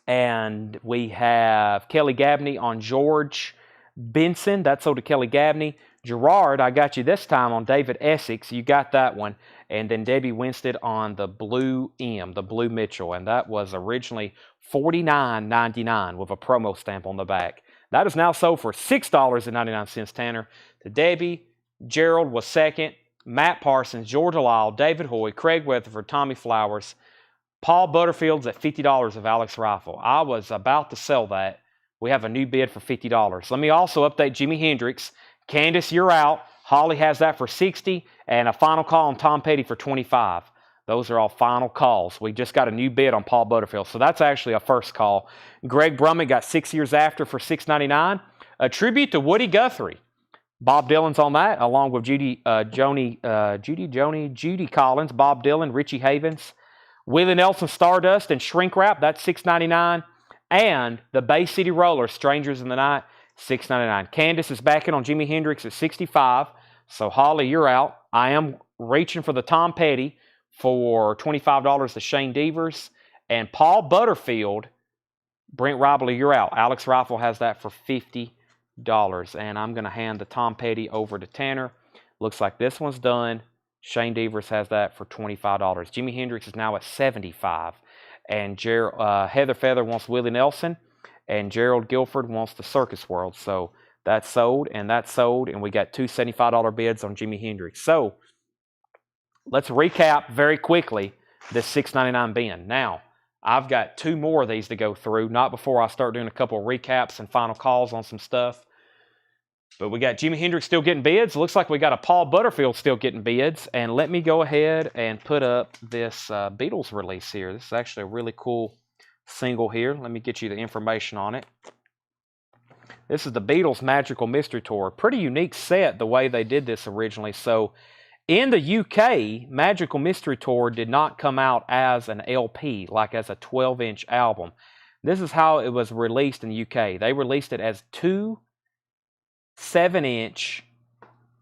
And we have Kelly Gabney on George Benson. That's sold to Kelly Gabney. Gerard, I got you this time on David Essex. You got that one. And then Debbie Winston on the Blue M, the Blue Mitchell. And that was originally $49.99 with a promo stamp on the back. That is now sold for $6.99, Tanner. To Debbie, Gerald was second. Matt Parsons, Georgia Lyle, David Hoy, Craig Weatherford, Tommy Flowers. Paul Butterfield's at $50 of Alex Rifle. I was about to sell that. We have a new bid for $50. Let me also update Jimi Hendrix. Candace, you're out. Holly has that for $60, and a final call on Tom Petty for $25. Those are all final calls. We just got a new bid on Paul Butterfield, so that's actually a first call. Greg Brummett got 6 years after for $6.99. A tribute to Woody Guthrie. Bob Dylan's on that, along with Judy Collins, Bob Dylan, Richie Havens. Willie Nelson Stardust and Shrink Wrap, that's $6.99. And the Bay City Rollers, Strangers in the Night, $6.99. Candace is backing on Jimi Hendrix at $65. So, Holly, you're out. I am reaching for the Tom Petty for $25 to Shane Devers. And Paul Butterfield, Brent Robley, you're out. Alex Rifle has that for $50. And I'm going to hand the Tom Petty over to Tanner. Looks like this one's done. Shane Devers has that for $25. Jimi Hendrix is now at $75. And Heather Feather wants Willie Nelson. And Gerald Guilford wants the Circus World. So that's sold, and that's sold. And we got two $75 bids on Jimi Hendrix. So let's recap very quickly this $6.99 bin. Now, I've got two more of these to go through, not before I start doing a couple of recaps and final calls on some stuff. But we got Jimi Hendrix still getting bids. Looks like we got a Paul Butterfield still getting bids. And let me go ahead and put up this Beatles release here. This is actually a really cool single here. Let me get you the information on it. This is the Beatles Magical Mystery Tour. Pretty unique set the way they did this originally. So in the UK, Magical Mystery Tour did not come out as an LP, like as a 12-inch album. This is how it was released in the UK. They released it as two 7-inch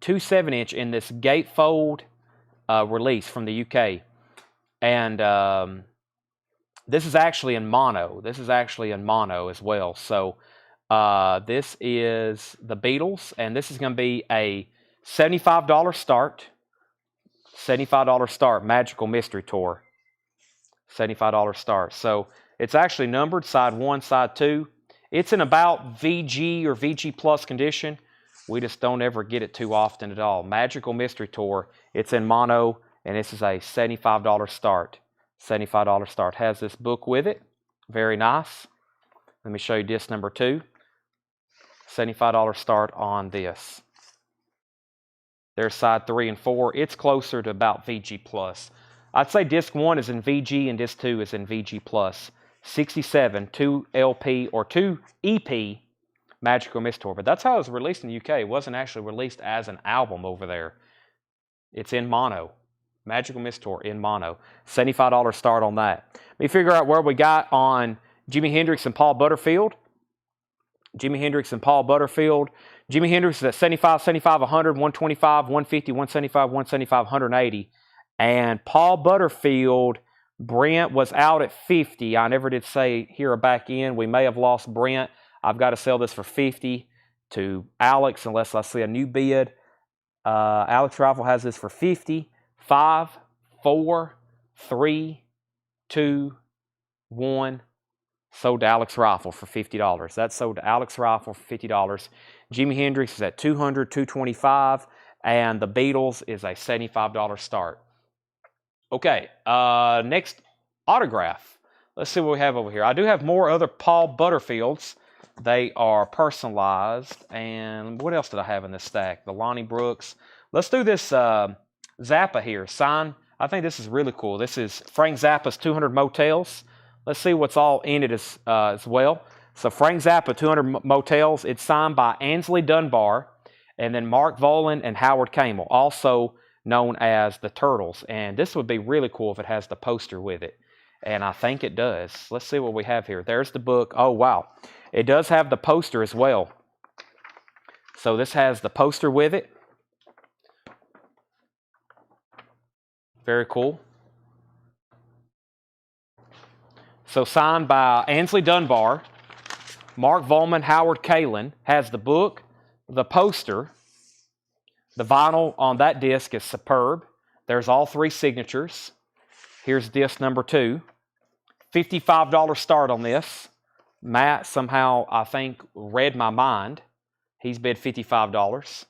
in this gatefold release from the UK. And this is actually in mono. This is actually in mono as well. So this is the Beatles, and this is going to be a $75 start. $75 start, Magical Mystery Tour. $75 start. So it's actually numbered, side 1, side 2. It's in about VG or VG Plus condition. We just don't ever get it too often at all. Magical Mystery Tour. It's in mono, and this is a $75 start. $75 start. Has this book with it. Very nice. Let me show you disc number 2. $75 start on this. There's side 3 and 4. It's closer to about VG Plus. I'd say disc 1 is in VG and disc 2 is in VG Plus. 67, 2 LP or 2 EP Magical Mystery Tour. But that's how it was released in the UK. It wasn't actually released as an album over there. It's in mono. Magical Mystery Tour in mono. $75 start on that. Let me figure out where we got on Jimi Hendrix and Paul Butterfield. Jimi Hendrix and Paul Butterfield. Jimi Hendrix is at 75, 75, 100, 125, 150, 175, 175, 180. And Paul Butterfield, Brent was out at 50. I never did say here or back in. We may have lost Brent. I've got to sell this for 50 to Alex unless I see a new bid. Alex Rifle has this for 50. 5, 4, 3, 2, 1. sold to Alex Rifle for $50. That's sold to Alex Rifle for $50. Jimi Hendrix is at $200, $225, and the Beatles is a $75 start. Okay, next autograph. Let's see what we have over here. I do have more other Paul Butterfields. They are personalized. And what else did I have in this stack? The Lonnie Brooks. Let's do this Zappa here. Sign. I think this is really cool. This is Frank Zappa's 200 Motels. Let's see what's all in it as well. So Frank Zappa, 200 Motels. It's signed by Ainsley Dunbar and then Mark Volan and Howard Camel, also known as the Turtles. And this would be really cool if it has the poster with it. And I think it does. Let's see what we have here. There's the book. Oh, wow. It does have the poster as well. So this has the poster with it. Very cool. So signed by Ainsley Dunbar, Mark Volman, Howard Kalin, has the book, the poster. The vinyl on that disc is superb. There's all three signatures. Here's disc number 2. $55 start on this. Matt somehow, I think, read my mind. He's bid $55.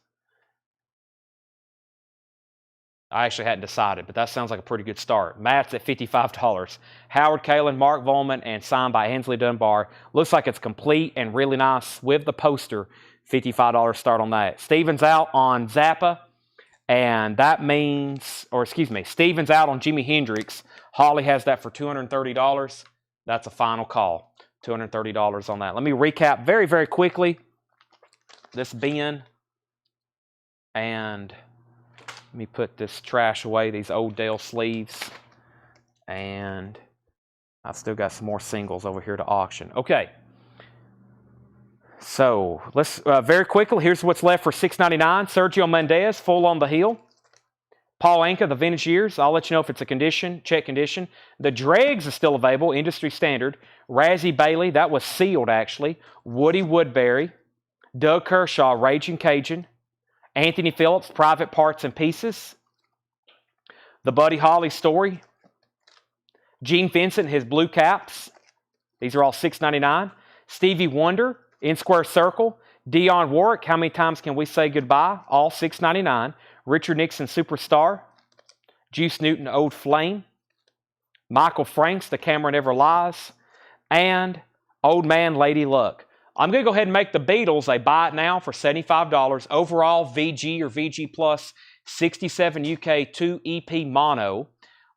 I actually hadn't decided, but that sounds like a pretty good start. Matt's at $55. Howard Kalin, Mark Volman, and signed by Ainsley Dunbar. Looks like it's complete and really nice with the poster. $55 start on that. Steven's out on Zappa, and that means, Steven's out on Jimi Hendrix. Holly has that for $230. That's a final call. $230 on that. Let me recap very, very quickly this bin, and let me put this trash away, these old Dale sleeves, and I've still got some more singles over here to auction. Okay, so let's very quickly, here's what's left for $6.99. Sergio Mendes, Full on the Heel. Paul Anka, The Vintage Years. I'll let you know if it's a condition, check condition. The Dregs is still available, industry standard. Razzie Bailey, that was sealed actually. Woody Woodbury. Doug Kershaw, Raging Cajun. Anthony Phillips, Private Parts and Pieces. The Buddy Holly Story. Gene Vincent, his Blue Caps. These are all $6.99. Stevie Wonder, In Square Circle. Dionne Warwick, How Many Times Can We Say Goodbye? All $6.99. Richard Nixon, Superstar. Juice Newton, Old Flame. Michael Franks, The Camera Never Lies. And Old Man, Lady Luck. I'm going to go ahead and make the Beatles a buy it now for $75. Overall, VG or VG Plus, 67 UK 2 EP mono.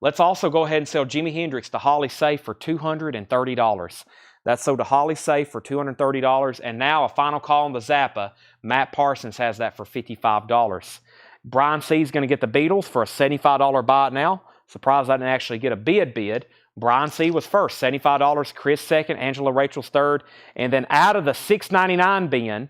Let's also go ahead and sell Jimi Hendrix to Holly Safe for $230. That's sold to Holly Safe for $230. And now a final call on the Zappa. Matt Parsons has that for $55. Brian C. is going to get the Beatles for a $75 buy it now. Surprised I didn't actually get a bid. Brian C. was first, $75. Chris second, Angela Rachel's third. And then out of the $6.99 bin,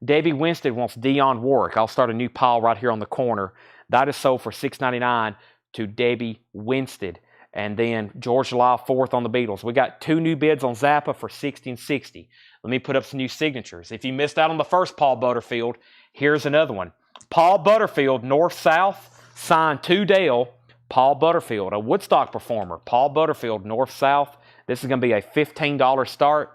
Debbie Winstead wants Dionne Warwick. I'll start a new pile right here on the corner. That is sold for $6.99 to Debbie Winstead. And then George Lyle fourth on the Beatles. We got 2 new bids on Zappa for $60 and $60. Let me put up some new signatures. If you missed out on the first Paul Butterfield, here's another one. Paul Butterfield, North-South, signed to Dale. Paul Butterfield, a Woodstock performer. Paul Butterfield, North-South. This is going to be a $15 start.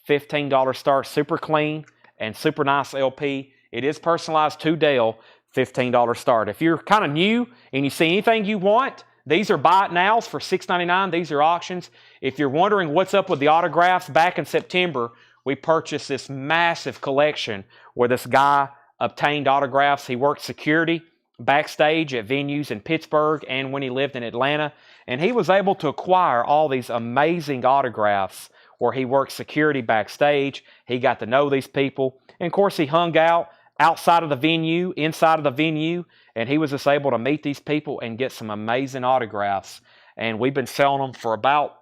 $15 start, super clean and super nice LP. It is personalized to Dale, $15 start. If you're kind of new and you see anything you want, these are buy it nows for $6.99. These are auctions. If you're wondering what's up with the autographs, back in September, we purchased this massive collection where this guy obtained autographs. He worked security backstage at venues in Pittsburgh and when he lived in Atlanta. And he was able to acquire all these amazing autographs where he worked security backstage. He got to know these people. And of course, he hung out outside of the venue, inside of the venue, and he was just able to meet these people and get some amazing autographs. And we've been selling them for about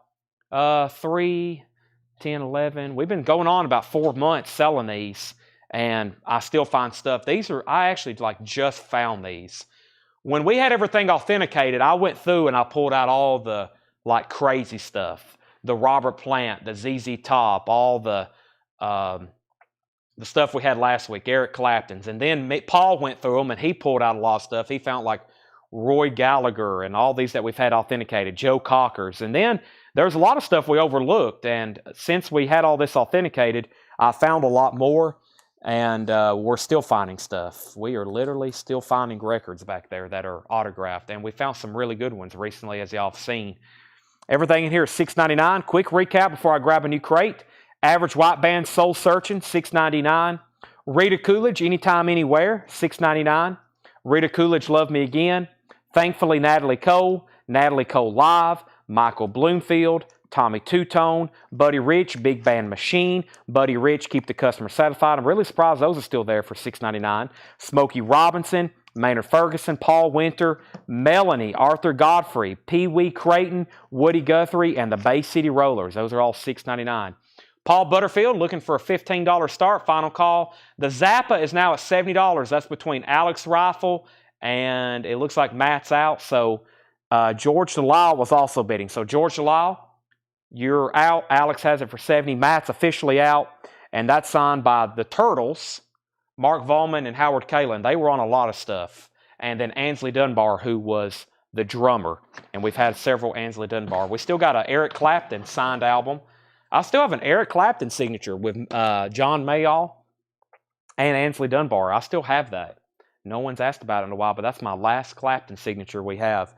3, 10, 11. We've been going on about 4 months selling these. And I still find stuff. I actually just found these. When we had everything authenticated, I went through and I pulled out all the crazy stuff. The Robert Plant, the ZZ Top, all the stuff we had last week, Eric Clapton's. And then Paul went through them and he pulled out a lot of stuff. He found Roy Gallagher, and all these that we've had authenticated, Joe Cockers. And then there's a lot of stuff we overlooked, and since we had all this authenticated, I found a lot more, and we're still finding stuff. We are literally still finding records back there that are autographed, and we found some really good ones recently, as y'all have seen. Everything in here is $6.99. Quick recap before I grab a new crate. Average White Band Soul Searching, $6.99. Rita Coolidge, Anytime, Anywhere, $6.99. Rita Coolidge, Love Me Again. Thankfully, Natalie Cole Live. Michael Bloomfield, Tommy Two-Tone, Buddy Rich, Big Band Machine, Buddy Rich, Keep the Customer Satisfied. I'm really surprised those are still there for $6.99. Smokey Robinson, Maynard Ferguson, Paul Winter, Melanie, Arthur Godfrey, Pee Wee Creighton, Woody Guthrie, and the Bay City Rollers. Those are all $6.99. Paul Butterfield looking for a $15 start, final call. The Zappa is now at $70. That's between Alex Rifle and it looks like Matt's out. So George Delisle was also bidding. So George Delisle, you're out. Alex has it for $70. Matt's officially out. And that's signed by the Turtles, Mark Volman and Howard Kalin. They were on a lot of stuff. And then Ansley Dunbar, who was the drummer. And we've had several Ansley Dunbar. We still got an Eric Clapton signed album. I still have an Eric Clapton signature with John Mayall and Ansley Dunbar. I still have that. No one's asked about it in a while, but that's my last Clapton signature we have.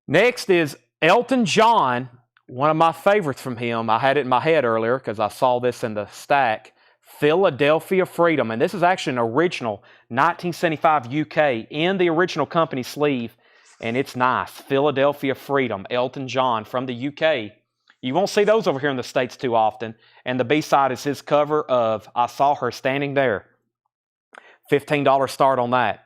Next is Elton John, one of my favorites from him. I had it in my head earlier because I saw this in the stack. Philadelphia Freedom. And this is actually an original 1975 UK in the original company sleeve. And it's nice. Philadelphia Freedom, Elton John from the UK. You won't see those over here in the States too often. And the B-side is his cover of I Saw Her Standing There. $15 start on that.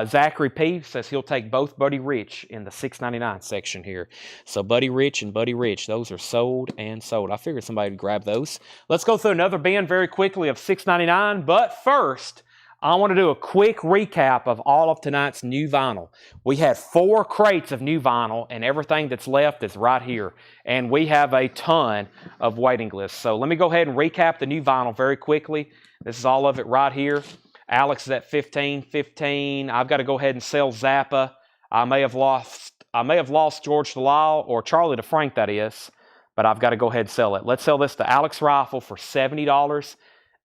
Zachary P. says he'll take both Buddy Rich in the $6.99 section here. So Buddy Rich and Buddy Rich, those are sold and sold. I figured somebody would grab those. Let's go through another bin very quickly of $6.99. But first, I want to do a quick recap of all of tonight's new vinyl. We had 4 crates of new vinyl, and everything that's left is right here. And we have a ton of waiting lists. So let me go ahead and recap the new vinyl very quickly. This is all of it right here. Alex is at 15. I've got to go ahead and sell Zappa. I may have lost George Delisle, or Charlie DeFrank, that is, but I've got to go ahead and sell it. Let's sell this to Alex Rifle for $70,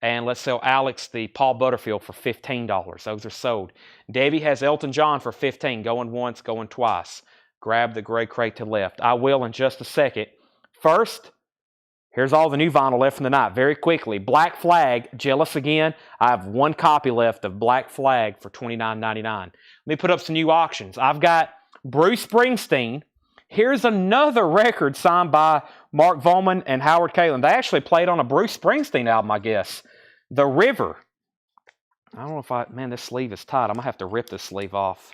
and let's sell Alex the Paul Butterfield for $15. Those are sold. Debbie has Elton John for $15, going once, going twice. Grab the gray crate to the left. I will in just a second. First, here's all the new vinyl left from the night. Very quickly. Black Flag, Jealous Again. I have 1 copy left of Black Flag for $29.99. Let me put up some new auctions. I've got Bruce Springsteen. Here's another record signed by Mark Volman and Howard Kalin. They actually played on a Bruce Springsteen album, I guess. The River. I don't know if man, this sleeve is tight. I'm going to have to rip this sleeve off.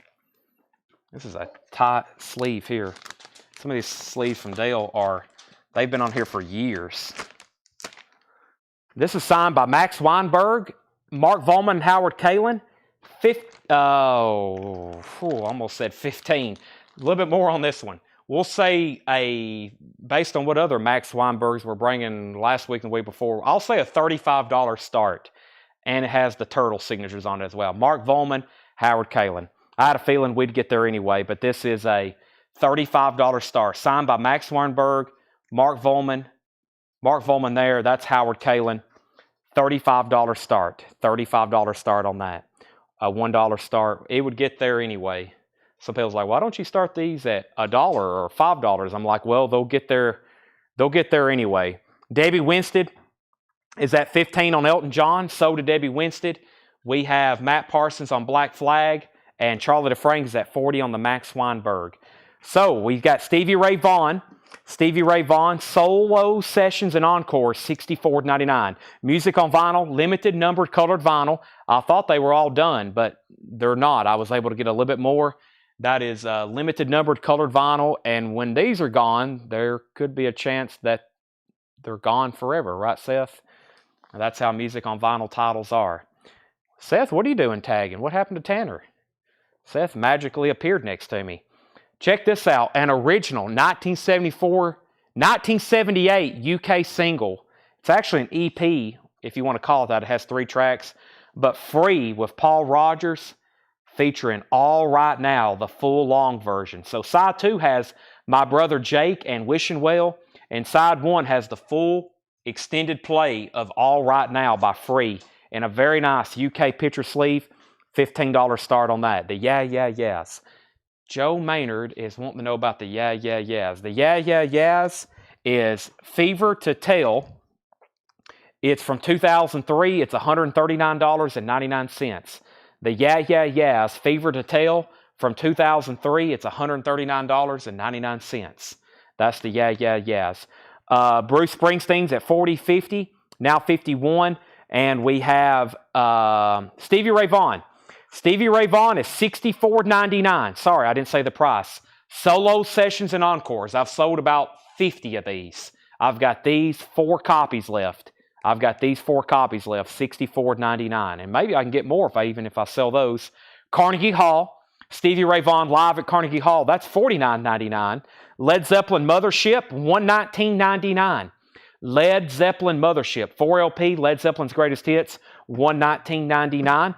This is a tight sleeve here. Some of these sleeves from Dale they've been on here for years. This is signed by Max Weinberg, Mark Volman, and Howard Kalin. Almost said 15. A little bit more on this one. We'll say based on what other Max Weinbergs were bringing last week and the week before, I'll say a $35 start. And it has the Turtle signatures on it as well. Mark Volman, Howard Kalin. I had a feeling we'd get there anyway, but this is a $35 start. Signed by Max Weinberg, Mark Volman there. That's Howard Kalin. $35 start. $35 start on that. A $1 start. It would get there anyway. Some people's like, why don't you start these at $1 or $5? I'm like, well, they'll get there anyway. Debbie Winstead is at 15 on Elton John. So did Debbie Winstead. We have Matt Parsons on Black Flag, and Charlie DeFrank is at 40 on the Max Weinberg. So we've got Stevie Ray Vaughan, solo sessions and encore, $64.99. Music on vinyl, limited numbered colored vinyl. I thought they were all done, but they're not. I was able to get a little bit more. That is limited numbered colored vinyl, and when these are gone, there could be a chance that they're gone forever, right, Seth? That's how music on vinyl titles are. Seth, what are you doing tagging? What happened to Tanner? Seth magically appeared next to me. Check this out, an original 1978 UK single. It's actually an EP, if you want to call it that. It has 3 tracks, but Free with Paul Rogers, featuring All Right Now, the full long version. So side 2 has My Brother Jake and Wishing Well, and side 1 has the full extended play of All Right Now by Free in a very nice UK picture sleeve. $15 start on that. The Yeah, Yeah, Yeahs. Joe Maynard is wanting to know about the Yeah, Yeah, Yeahs. The Yeah, Yeah, Yeahs is Fever to Tell. It's from 2003. It's $139.99. The Yeah, Yeah, Yeahs, Fever to Tell from 2003. It's $139.99. That's the Yeah, Yeah, Yeahs. Bruce Springsteen's at 40.50, now 51. And we have Stevie Ray Vaughan. Stevie Ray Vaughan is $64.99. Sorry, I didn't say the price. Solo sessions and encores. I've sold about 50 of these. I've got these 4 copies left. $64.99. And maybe I can get more if I sell those. Carnegie Hall. Stevie Ray Vaughan live at Carnegie Hall. That's $49.99. Led Zeppelin Mothership, $119.99. Led Zeppelin Mothership, 4 LP, Led Zeppelin's Greatest Hits, $119.99.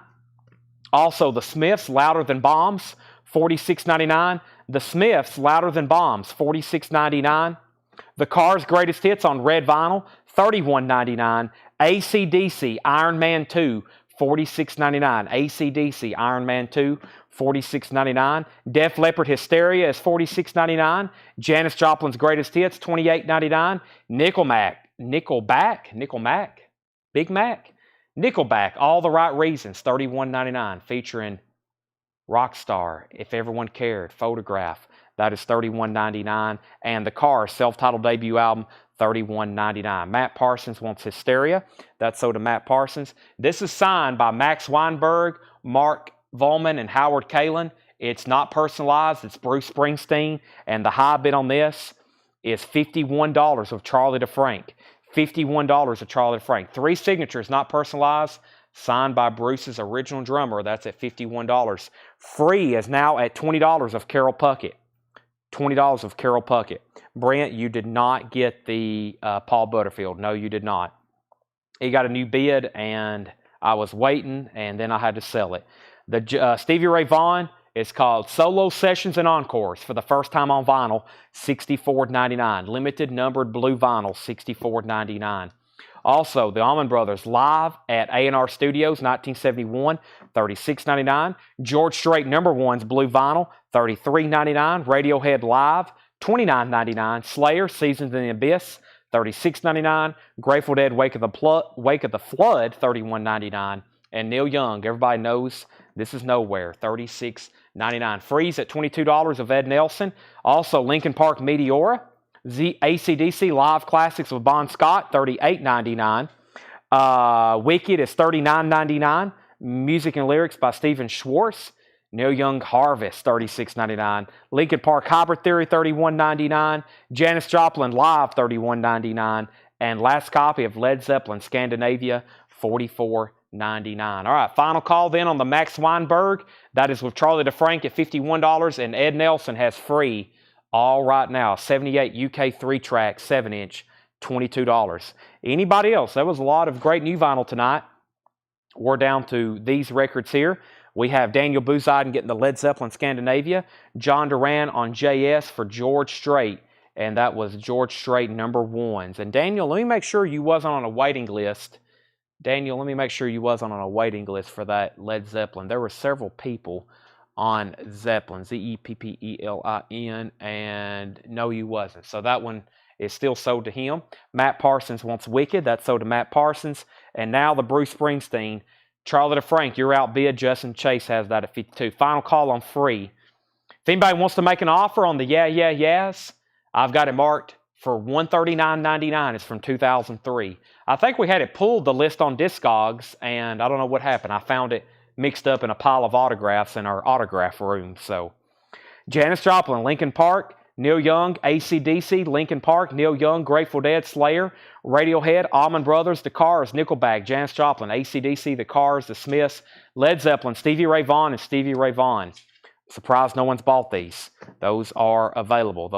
Also, The Smiths, Louder Than Bombs, $46.99. The Smiths, Louder Than Bombs, $46.99. The Cars' Greatest Hits on red vinyl, $31.99. AC/DC, Iron Man 2, $46.99. AC/DC, Iron Man 2, $46.99. Def Leppard Hysteria is $46.99. Janis Joplin's Greatest Hits, $28.99. Nickelback, All the Right Reasons, $31.99, featuring Rockstar, If Everyone Cared, Photograph, that is $31.99. And the Cars' self-titled debut album, $31.99. Matt Parsons wants Hysteria. That's sold to Matt Parsons. This is signed by Max Weinberg, Mark Volman, and Howard Kalin. It's not personalized. It's Bruce Springsteen. And the high bid on this is $51 of Charlie DeFrank. $51 of Charlie DeFrank. 3 signatures, not personalized. Signed by Bruce's original drummer. That's at $51. Free is now at $20 of Carol Puckett. $20 of Carol Puckett. Brent, you did not get the Paul Butterfield. No, you did not. He got a new bid, and I was waiting, and then I had to sell it. The Stevie Ray Vaughan is called Solo Sessions and Encores for the first time on vinyl, $64.99. Limited numbered blue vinyl, $64.99. Also, the Allman Brothers live at A&R Studios, 1971, $36.99. George Strait #1's blue vinyl, $33.99. Radiohead live, $29.99. Slayer, Seasons in the Abyss, $36.99. Grateful Dead, Wake of the Flood, $31.99. And Neil Young, everybody knows this is Nowhere, $36.99. Freeze at $22 of Ed Nelson. Also, Linkin Park Meteora. AC/DC Live Classics with Bon Scott, $38.99. Wicked is $39.99. Music and Lyrics by Stephen Schwartz. Neil Young Harvest, $36.99. Linkin Park Hybrid Theory, $31.99. Janis Joplin Live, $31.99. And last copy of Led Zeppelin Scandinavia, $44.99. All right, final call then on the Max Weinberg. That is with Charlie DeFrank at $51, and Ed Nelson has free All Right Now, 78 UK 3-track, 7-inch, $22. Anybody else? There was a lot of great new vinyl tonight. We're down to these records here. We have Daniel Bouziden getting the Led Zeppelin Scandinavia, John Duran on JS for George Strait, and that was George Strait #1s. And Daniel, let me make sure you wasn't on a waiting list. Daniel, let me make sure you wasn't on a waiting list for that Led Zeppelin. There were several people on Zeppelin, Zeppelin, and no, you wasn't. So that one is still sold to him. Matt Parsons wants Wicked. That's sold to Matt Parsons. And now the Bruce Springsteen. Charlie DeFrank, you're outbid. Justin Chase has that at 52. Final call on free. If anybody wants to make an offer on the Yeah, Yeah, Yeahs, I've got it marked for $139.99. It's from 2003. I think we had it pulled, the list on Discogs, and I don't know what happened. I found it mixed up in a pile of autographs in our autograph room. So, Janis Joplin, Linkin Park, Neil Young, AC/DC, Linkin Park, Neil Young, Grateful Dead, Slayer, Radiohead, Allman Brothers, The Cars, Nickelback, Janis Joplin, AC/DC, The Cars, The Smiths, Led Zeppelin, Stevie Ray Vaughan, and Stevie Ray Vaughan. Surprised no one's bought these. Those are available.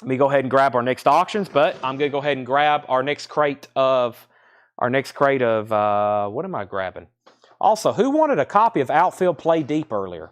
Let me go ahead and grab our next auctions, but I'm going to go ahead and grab our next crate of, what am I grabbing? Also, who wanted a copy of Outfield Play Deep earlier?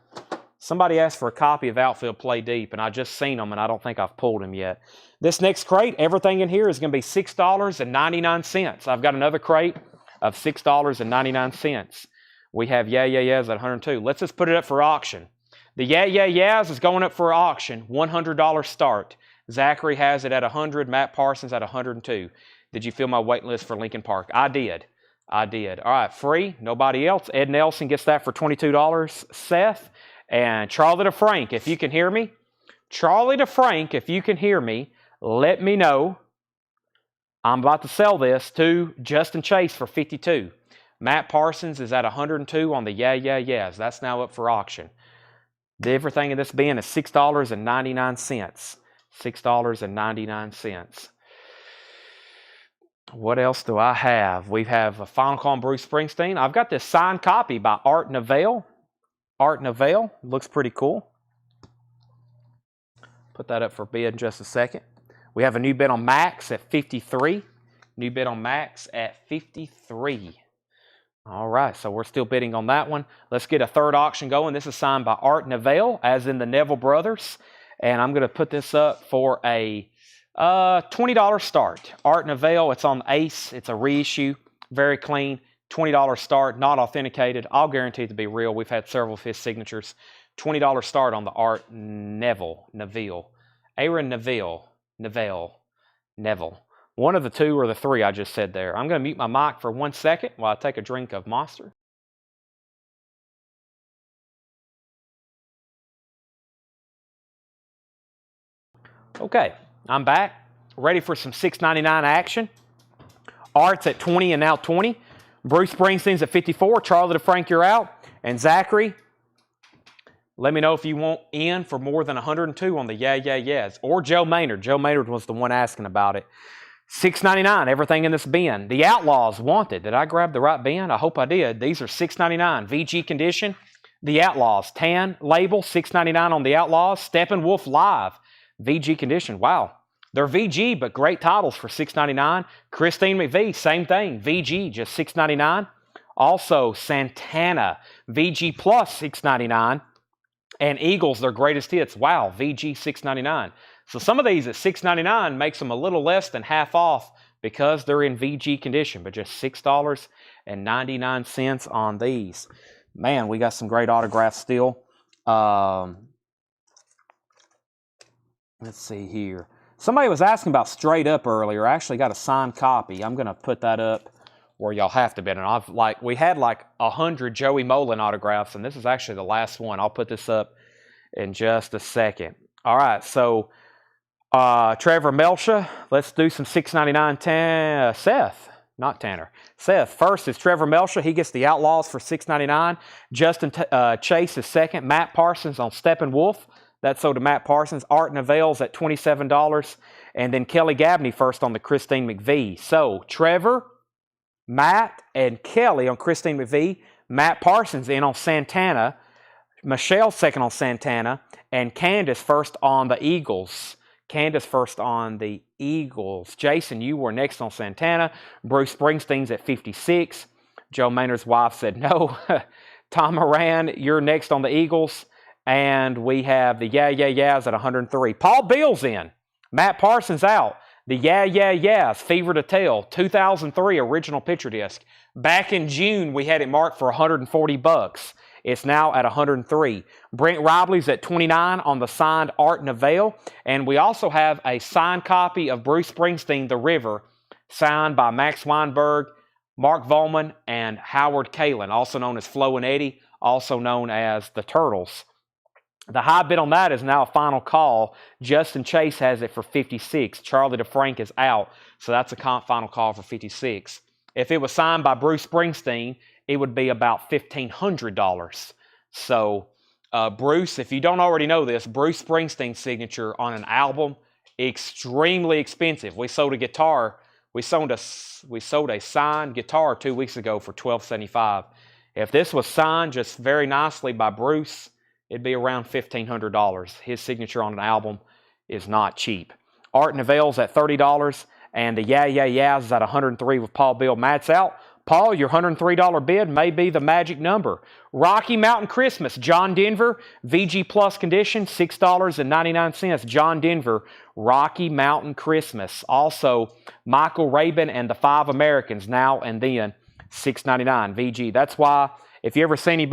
Somebody asked for a copy of Outfield Play Deep, and I just seen them, and I don't think I've pulled them yet. This next crate, everything in here is going to be $6.99. I've got another crate of $6.99. We have Yeah Yeah Yeahs at 102. Let's just put it up for auction. The Yeah Yeah Yeahs is going up for auction, $100 start. Zachary has it at 100, Matt Parsons at 102. Did you fill my wait list for Lincoln Park? I did. All right, free, nobody else. Ed Nelson gets that for $22. Seth and Charlie DeFrank, if you can hear me. Charlie DeFrank, if you can hear me, let me know. I'm about to sell this to Justin Chase for 52. Matt Parsons is at 102 on the Yeah Yeah Yeahs. That's now up for auction. Everything in this bin is $6.99. $6.99. What else do I have? We have a Final Call on Bruce Springsteen. I've got this signed copy by Art Neville. Art Neville. Looks pretty cool. Put that up for bid in just a second. We have a new bid on Max at 53. New bid on Max at 53. All right, so we're still bidding on that one. Let's get a third auction going. This is signed by Art Neville, as in the Neville brothers. And I'm going to put this up for a $20 start. Art Neville, it's on Ace. It's a reissue. Very clean. $20 start, not authenticated. I'll guarantee it to be real. We've had several of his signatures. $20 start on the Art Neville. Aaron Neville. One of the two or the three I just said there. I'm going to mute my mic for 1 second while I take a drink of Monster. Okay, I'm back. Ready for some $6.99 action. Art's at 20 and now 20. Bruce Springsteen's at 54. Charlie DeFrank, you're out. And Zachary, let me know if you want in for more than 102 on the Yeah Yeah Yeahs. Or Joe Maynard. Joe Maynard was the one asking about it. $6.99, everything in this bin. The Outlaws wanted. Did I grab the right bin? I hope I did. These are $6.99. VG condition. The Outlaws. Tan label, $6.99 on the Outlaws. Steppenwolf Live. VG condition. Wow. They're VG, but great titles for $6.99. Christine McVie, same thing. VG, just $6.99. Also, Santana, VG plus $6.99. And Eagles, their greatest hits. Wow, VG $6.99. So some of these at $6.99 makes them a little less than half off because they're in VG condition, but just $6.99 on these. Man, we got some great autographs still. Let's see here. Somebody was asking about Straight Up earlier. I actually got a signed copy. I'm going to put that up where y'all have to bid. And we had like 100 Joey Molin autographs, and this is actually the last one. I'll put this up in just a second. All right, so Trevor Melcha, let's do some $6.99. Seth, not Tanner. Seth, first is Trevor Melcha. He gets the Outlaws for $6.99. Justin Chase is second. Matt Parsons on Steppenwolf. That's sold to Matt Parsons. Art Neville's at $27. And then Kelly Gabney first on the Christine McVie. So Trevor, Matt, and Kelly on Christine McVie. Matt Parsons in on Santana. Michelle second on Santana. And Candace first on the Eagles. Jason, you were next on Santana. Bruce Springsteen's at 56. Joe Maynard's wife said no. Tom Moran, you're next on the Eagles. And we have the Yeah Yeah Yeahs at 103. Paul Beal's in. Matt Parsons out. The Yeah Yeah Yeahs, Fever to Tell, 2003 original picture disc. Back in June, we had it marked for $140. It's now at 103. Brent Robley's at 29 on the signed Art Neville. And we also have a signed copy of Bruce Springsteen, The River, signed by Max Weinberg, Mark Volman, and Howard Kalin, also known as Flo and Eddie, also known as the Turtles. The high bid on that is now a final call. Justin Chase has it for 56. Charlie DeFrank is out, so that's a final call for 56. If it was signed by Bruce Springsteen, it would be about $1,500. So, Bruce, if you don't already know this, Bruce Springsteen's signature on an album, extremely expensive. We sold a guitar. We sold a signed guitar 2 weeks ago for $1,275. If this was signed just very nicely by Bruce, it'd be around $1,500. His signature on an album is not cheap. Art Neville's at $30, and the Yeah Yeah Yeahs is at 103 with Paul Beal. Matt's out. Paul, your $103 bid may be the magic number. Rocky Mountain Christmas, John Denver, VG Plus condition, $6.99. John Denver, Rocky Mountain Christmas. Also, Michael Rabin and the Five Americans, Now and Then, $6.99 VG. That's why if you ever see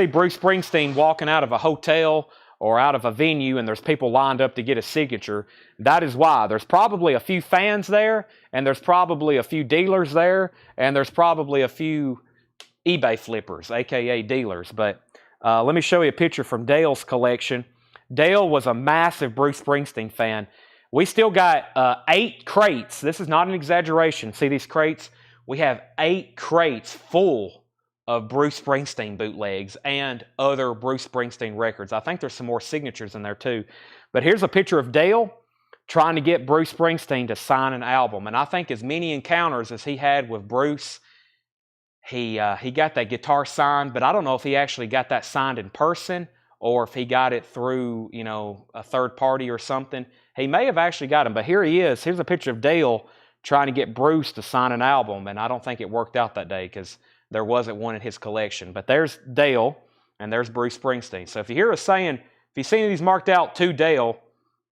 Bruce Springsteen walking out of a hotel or out of a venue and there's people lined up to get a signature, that is why. There's probably a few fans there, and there's probably a few dealers there, and there's probably a few eBay flippers, aka dealers. But let me show you a picture from Dale's collection. Dale was a massive Bruce Springsteen fan. We still got 8 crates. This is not an exaggeration. See these crates? We have 8 crates full of Bruce Springsteen bootlegs and other Bruce Springsteen records. I think there's some more signatures in there too. But here's a picture of Dale trying to get Bruce Springsteen to sign an album. And I think as many encounters as he had with Bruce, he got that guitar signed, but I don't know if he actually got that signed in person or if he got it through, a third party or something. He may have actually got him, but here he is. Here's a picture of Dale trying to get Bruce to sign an album, and I don't think it worked out that day because there wasn't one in his collection. But there's Dale, and there's Bruce Springsteen. So if you hear us saying, if you see these marked out to Dale,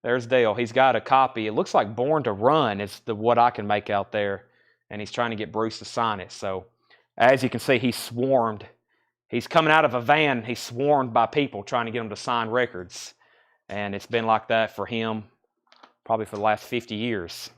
there's Dale. He's got a copy. It looks like Born to Run is what I can make out there, and he's trying to get Bruce to sign it. So as you can see, he's swarmed. He's coming out of a van. He's swarmed by people trying to get him to sign records, and it's been like that for him probably for the last 50 years.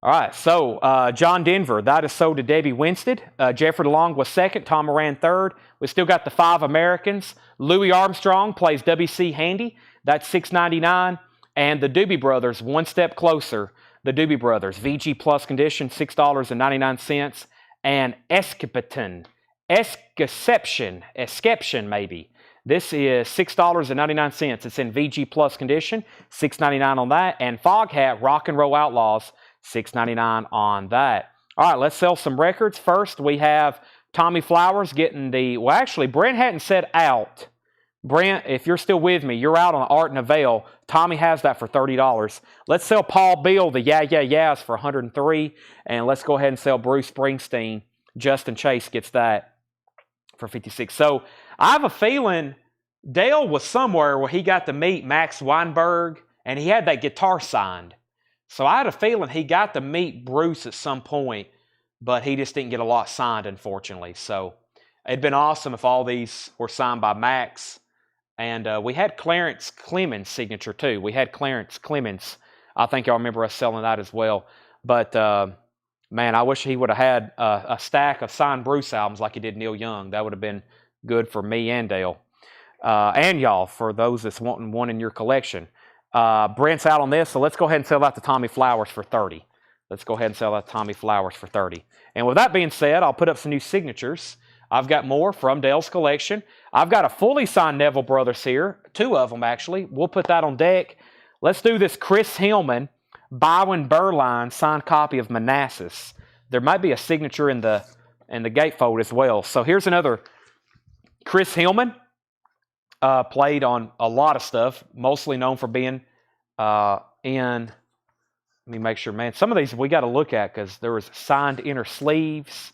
All right, so John Denver, that is sold to Debbie Winstead. Jeffrey DeLong was second, Tom Moran third. We still got the Five Americans. Louis Armstrong plays W.C. Handy. That's $6.99. And the Doobie Brothers, one step closer. The Doobie Brothers, VG Plus condition, $6.99. And Escapeton, Esception maybe. This is $6.99. It's in VG Plus condition, $6.99 on that. And Foghat, Rock and Roll Outlaws, $6.99 on that. All right, let's sell some records. First, we have Tommy Flowers getting Brent hadn't said out. Brent, if you're still with me, you're out on Art and Avail. Tommy has that for $30. Let's sell Paul Beal, the Yeah Yeah Yeahs, for $103. And let's go ahead and sell Bruce Springsteen. Justin Chase gets that for $56. So I have a feeling Dale was somewhere where he got to meet Max Weinberg, and he had that guitar signed. So I had a feeling he got to meet Bruce at some point, but he just didn't get a lot signed, unfortunately. So it'd been awesome if all these were signed by Max. And we had Clarence Clemens' signature too. We had Clarence Clemens. I think y'all remember us selling that as well. But man, I wish he would have had a stack of signed Bruce albums like he did Neil Young. That would have been good for me and Dale. And y'all, for those that's wanting one in your collection. Brent's out on this, so let's go ahead and sell that to Tommy Flowers for $30. Let's go ahead and sell that to Tommy Flowers for $30. And with that being said, I'll put up some new signatures. I've got more from Dale's collection. I've got a fully signed Neville Brothers here, 2 of them actually. We'll put that on deck. Let's do this Chris Hillman, Byron Berline signed copy of Manassas. There might be a signature in the gatefold as well. So here's another Chris Hillman. Played on a lot of stuff, mostly known for being let me make sure, man. Some of these we got to look at because there was signed inner sleeves.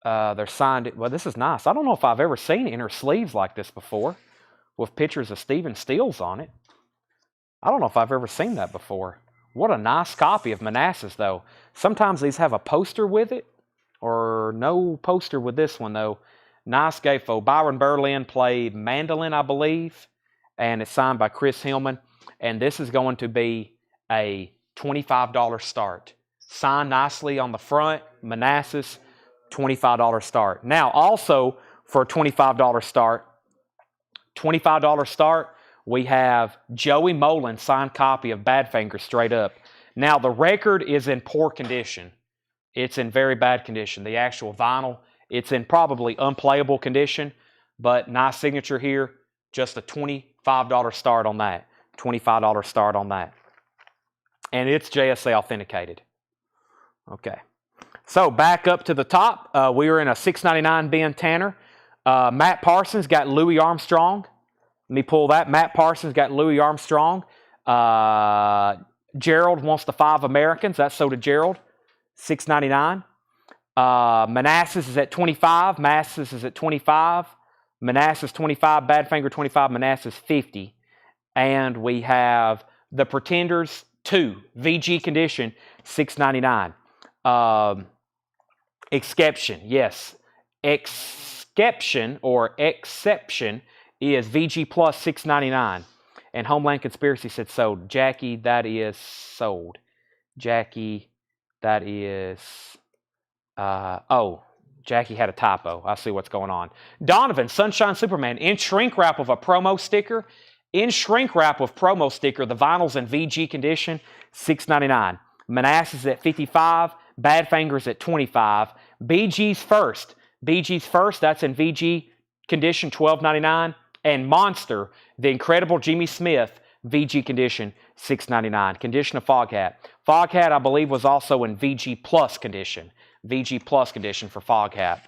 They're signed, well, this is nice. I don't know if I've ever seen inner sleeves like this before with pictures of Stephen Stills on it. I don't know if I've ever seen that before. What a nice copy of Manassas, though. Sometimes these have a poster with it, or no poster with this one, though. Nice gatefold. Byron Berlin played mandolin, I believe, and it's signed by Chris Hillman. And this is going to be a $25 start. Signed nicely on the front, Manassas, $25 start. Now, also for a $25 start, we have Joey Molin signed copy of Badfinger straight up. Now, the record is in poor condition. It's in very bad condition. The actual vinyl, it's in probably unplayable condition, but nice signature here. Just a $25 start on that. $25 start on that. And it's JSA authenticated. Okay. So back up to the top. We were in a $6.99 Ben Tanner. Matt Parsons got Louis Armstrong. Let me pull that. Matt Parsons got Louis Armstrong. Gerald wants the 5 Americans. That's so to Gerald. $6.99. Manassas is at 25. Manassas is at 25. Manassas 25. Badfinger 25. Manassas 50. And we have the Pretenders 2. VG condition $6.99. Exception, yes. Exception or exception is VG plus $6.99. And Homeland Conspiracy said sold. Jackie, that is sold. Jackie, that is... Jackie had a typo. I see what's going on. Donovan, Sunshine Superman, in shrink wrap of a promo sticker. In shrink wrap with promo sticker, the vinyl's in VG condition, $6.99. Manassas at 55. Badfinger's at 25. BG's First. BG's First, that's in VG condition, $12.99. And Monster, the Incredible Jimmy Smith, VG condition, $6.99. Condition of Foghat. Foghat, I believe, was also in VG Plus condition. VG Plus condition for Foghat,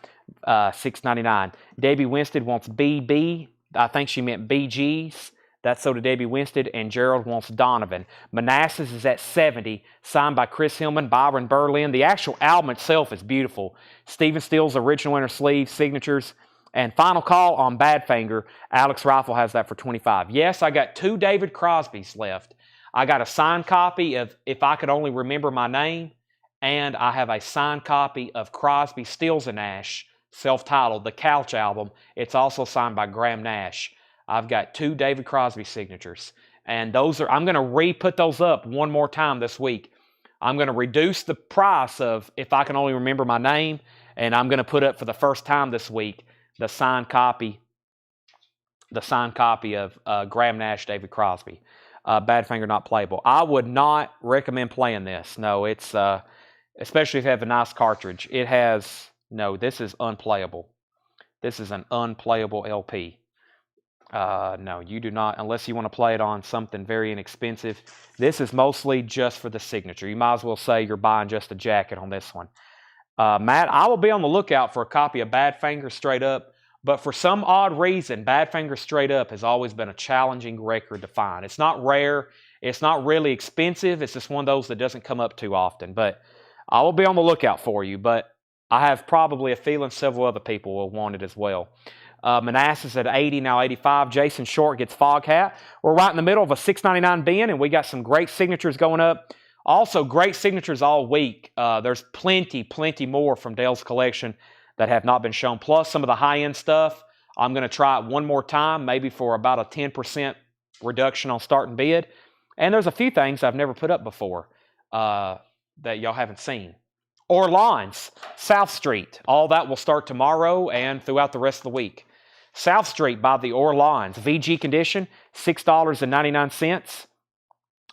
$6.99. Debbie Winstead wants BB. I think she meant BG's. That's so to Debbie Winstead. And Gerald wants Donovan. Manassas is at 70, signed by Chris Hillman, Byron Berlin. The actual album itself is beautiful. Stephen Steele's original inner sleeve, signatures. And final call on Badfinger. Alex Rifle has that for 25. Yes, I got 2 David Crosbys left. I got a signed copy of If I Could Only Remember My Name. And I have a signed copy of Crosby, Stills and Nash, self-titled, the Couch album. It's also signed by Graham Nash. I've got 2 David Crosby signatures. And those are, I'm going to re-put those up one more time this week. I'm going to reduce the price of If I Can Only Remember My Name. And I'm going to put up for the first time this week the signed copy of Graham Nash, David Crosby. Badfinger not playable. I would not recommend playing this. No, it's... especially if you have a nice cartridge. It has, no, this is unplayable. This is an unplayable LP. No, you do not, unless you want to play it on something very inexpensive. This is mostly just for the signature. You might as well say you're buying just a jacket on this one. Matt, I will be on the lookout for a copy of Badfinger Straight Up, but for some odd reason, Badfinger Straight Up has always been a challenging record to find. It's not rare. It's not really expensive. It's just one of those that doesn't come up too often, but I will be on the lookout for you, but I have probably a feeling several other people will want it as well. Manassas at 80, now 85. Jason Short gets Foghat. We're right in the middle of a $6.99 bin, and we got some great signatures going up. Also, great signatures all week. There's plenty more from Dale's collection that have not been shown. Plus, some of the high-end stuff, I'm going to try it one more time, maybe for about a 10% reduction on starting bid. And there's a few things I've never put up before. That y'all haven't seen. Orleans, South Street. All that will start tomorrow and throughout the rest of the week. South Street by the Orleans. VG condition, $6.99.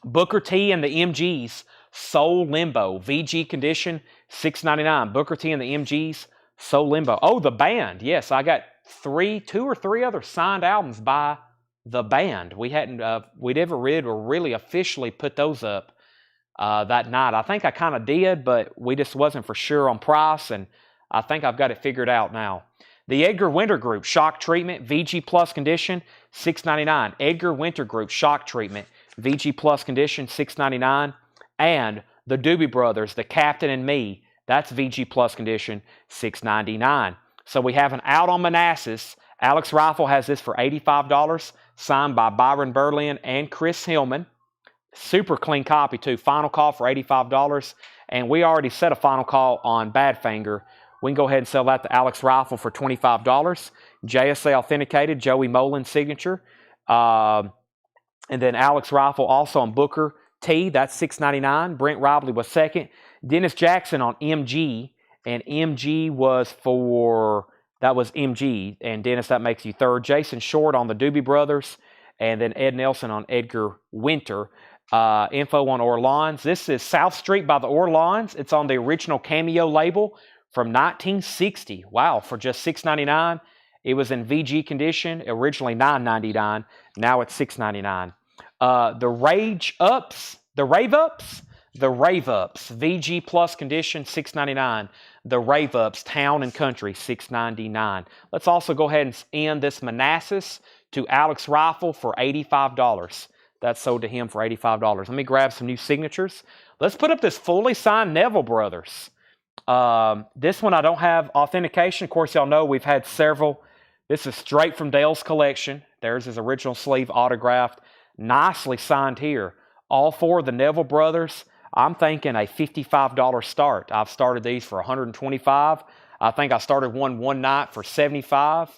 Booker T and the MGs, Soul Limbo. VG condition, $6.99. Booker T and the MGs, Soul Limbo. Oh, the band. Yes, I got 2 or 3 other signed albums by the band. We never really officially put those up that night. I think I kind of did, but we just wasn't for sure on price, and I think I've got it figured out now. The Edgar Winter Group, Shock Treatment, VG Plus condition, $6.99. Edgar Winter Group, Shock Treatment, VG Plus condition, $6.99. And the Doobie Brothers, The Captain and Me, that's VG Plus condition, $6.99. So we have an out on Manassas. Alex Rifle has this for $85, signed by Byron Berlin and Chris Hillman. Super clean copy too. Final call for $85. And we already set a final call on Badfinger. We can go ahead and sell that to Alex Rifle for $25. JSA authenticated, Joey Molin signature. And then Alex Rifle also on Booker T, that's $6.99. Brent Robley was second. Dennis Jackson on MG, and MG was that was MG. And Dennis, that makes you third. Jason Short on the Doobie Brothers, and then Ed Nelson on Edgar Winter. Info on Orleans. This is South Street by the Orleans. It's on the original Cameo label from 1960. Wow, for just $6.99. It was in VG condition, originally $9.99. Now it's $6.99. The Rave Ups, VG Plus condition, $6.99. The Rave Ups, Town and Country, $6.99. Let's also go ahead and end this Manassas to Alex Rifle for $85. That's sold to him for $85. Let me grab some new signatures. Let's put up this fully signed Neville Brothers. This one I don't have authentication. Of course, y'all know we've had several. This is straight from Dale's collection. There's his original sleeve autographed. Nicely signed here. All four of the Neville Brothers. I'm thinking a $55 start. I've started these for $125. I think I started one night for $75.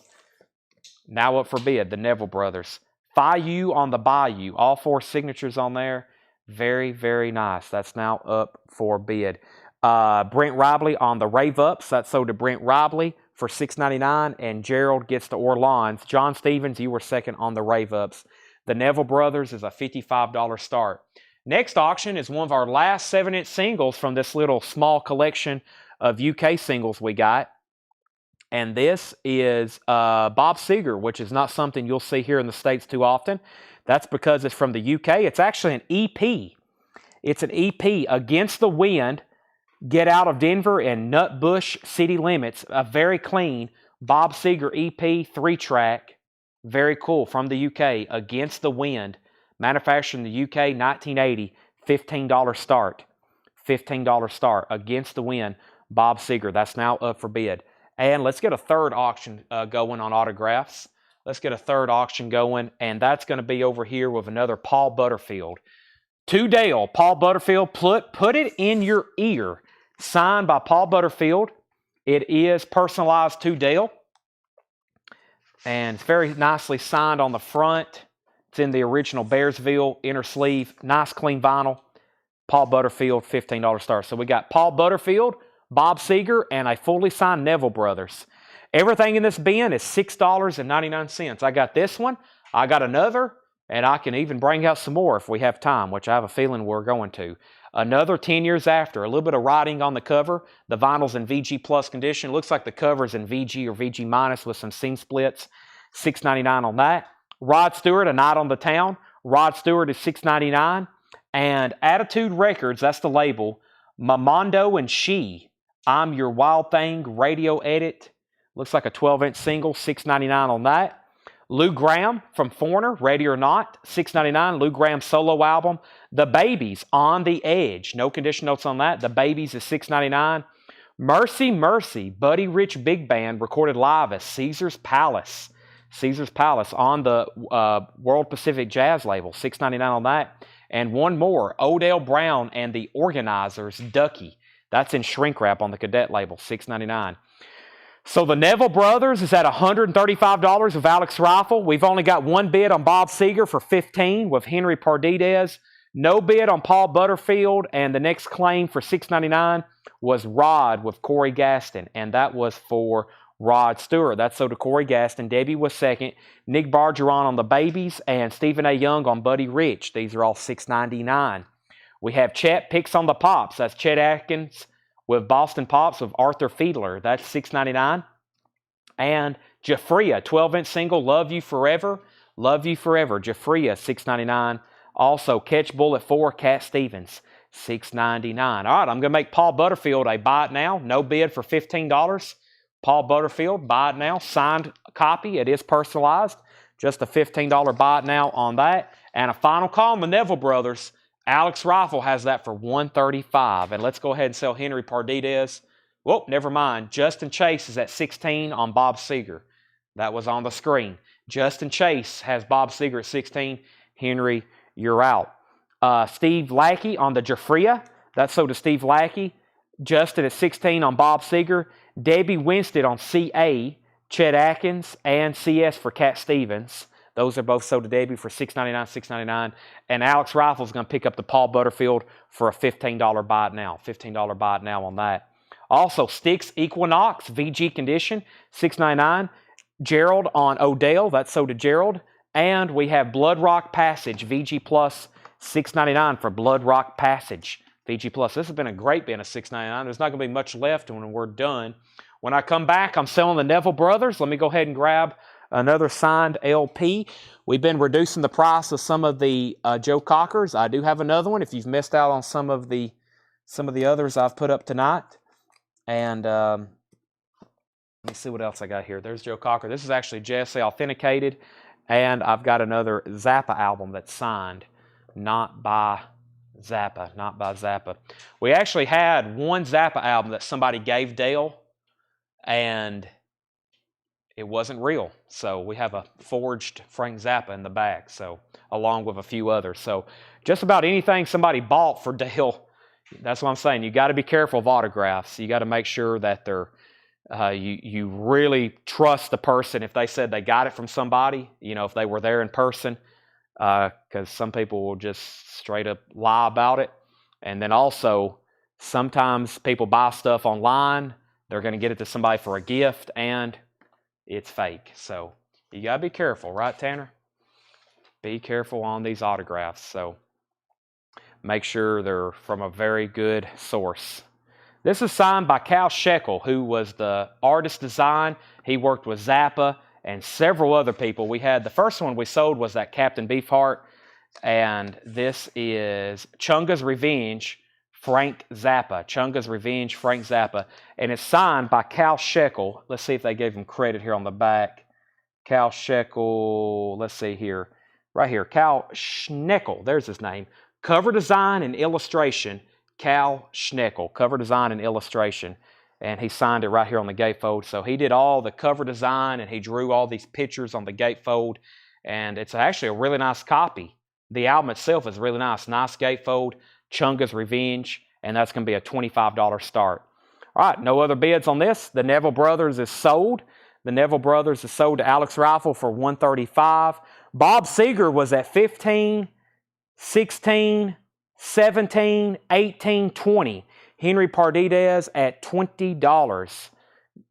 Now up for bid, the Neville Brothers. Fiu on the Bayou. All four signatures on there. Very, very nice. That's now up for bid. Brent Robley on the Rave Ups. That's sold to Brent Robley for $6.99. And Gerald gets to Orleans. John Stevens, you were second on the Rave Ups. The Neville Brothers is a $55 start. Next auction is one of our last 7-inch singles from this little small collection of UK singles we got. And this is Bob Seger, which is not something you'll see here in the States too often. That's because it's from the UK. It's actually an EP. It's an EP, Against the Wind, Get Out of Denver, and Nutbush City Limits. A very clean Bob Seger EP, 3-track. Very cool, from the UK, Against the Wind. Manufactured in the UK, 1980, $15 start. $15 start, Against the Wind, Bob Seger. That's now up for bid. And let's get a third auction going on autographs. Let's get a third auction going, and that's going to be over here with another Paul Butterfield. To Dale, Paul Butterfield, put it in your ear. Signed by Paul Butterfield. It is personalized to Dale. And it's very nicely signed on the front. It's in the original Bearsville inner sleeve. Nice clean vinyl. Paul Butterfield, $15 start. So we got Paul Butterfield, Bob Seger, and a fully signed Neville Brothers. Everything in this bin is $6.99. I got this one. I got another. And I can even bring out some more if we have time, which I have a feeling we're going to. Another 10 years after. A little bit of writing on the cover. The vinyl's in VG Plus condition. Looks like the cover's in VG or VG minus with some seam splits. $6.99 on that. Rod Stewart, A Night on the Town. Rod Stewart is $6.99. And Attitude Records, that's the label. Mamondo and She, I'm Your Wild Thing, radio edit. Looks like a 12-inch single, $6.99 on that. Lou Gramm from Foreigner, Ready or Not, $6.99. Lou Gramm solo album. The Babies, On the Edge. No condition notes on that. The Babies is $6.99. Mercy Mercy, Buddy Rich Big Band, recorded live at Caesar's Palace. Caesar's Palace on the World Pacific Jazz label, $6.99 on that. And one more, Odell Brown and the Organizers, Ducky. That's in shrink wrap on the Cadet label, $6.99. So the Neville Brothers is at $135 with Alex Rifle. We've only got one bid on Bob Seger for $15 with Henry Pardidez. No bid on Paul Butterfield, and the next claim for $6.99 was Rod with Corey Gaston, and that was for Rod Stewart. That's so to Corey Gaston. Debbie was second. Nick Bargeron on the Babies, and Stephen A. Young on Buddy Rich. These are all $6.99. We have Chet Picks on the Pops. That's Chet Atkins with Boston Pops with Arthur Fiedler. That's $6.99. And Jafria, 12-inch single, Love You Forever. Love You Forever. Jafria, $6.99. Also, Catch Bullet 4, Cat Stevens, $6.99. All right, I'm going to make Paul Butterfield a buy it now. No bid for $15. Paul Butterfield, buy it now. Signed copy. It is personalized. Just a $15 buy it now on that. And a final call on the Neville Brothers. Alex Rifle has that for $135. And let's go ahead and sell Henry Pardidez. Whoa, never mind. Justin Chase is at $16 on Bob Seger. That was on the screen. Justin Chase has Bob Seger at $16. Henry, you're out. Steve Lackey on the Jafria. That's sold to Steve Lackey. Justin at $16 on Bob Seger. Debbie Winstead on CA. Chet Atkins and CS for Cat Stevens. Those are both sold to Debbie for $6.99, $6.99. And Alex Rifle's going to pick up the Paul Butterfield for a $15 buy it now. $15 buy it now on that. Also, Styx Equinox, VG condition, $6.99. Gerald on Odell, that's sold to Gerald. And we have Blood Rock Passage, VG Plus, $6.99 for Blood Rock Passage, VG Plus. This has been a great bin of $6.99. There's not going to be much left when we're done. When I come back, I'm selling the Neville Brothers. Let me go ahead and grab another signed LP. We've been reducing the price of some of the Joe Cockers. I do have another one if you've missed out on some of the others I've put up tonight. And let me see what else I got here. There's Joe Cocker. This is actually Jesse authenticated. And I've got another Zappa album that's signed. not by Zappa, not by Zappa. We actually had one Zappa album that somebody gave Dale, and it wasn't real. So we have a forged Frank Zappa in the back, so along with a few others. So just about anything somebody bought for Dale, that's what I'm saying. You got to be careful of autographs. You got to make sure that they're you really trust the person if they said they got it from somebody, if they were there in person, because some people will just straight up lie about it. And then also, sometimes people buy stuff online, they're going to get it to somebody for a gift, and it's fake. So you got to be careful, right, Tanner? Be careful on these autographs. So make sure they're from a very good source. This is signed by Cal Shekel, who was the artist design. He worked with Zappa and several other people. We had the first one we sold was that Captain Beefheart, and this is Chunga's Revenge, Frank Zappa. Chunga's Revenge, Frank Zappa, and it's signed by Cal Shekel. Let's see if they gave him credit here on the back. Cal Shekel, let's see here. Right here, Cal Schnekel, there's his name. Cover design and illustration. Cal Schnekel, cover design and illustration, and he signed it right here on the gatefold. So he did all the cover design, and he drew all these pictures on the gatefold, and it's actually a really nice copy. The album itself is really nice. Nice gatefold, Chunga's Revenge, and that's going to be a $25 start. All right, no other bids on this. The Neville Brothers is sold. The Neville Brothers is sold to Alex Rifle for $135. Bob Seger was at $15, $16, $17, $18, $20. Henry Pardides at $20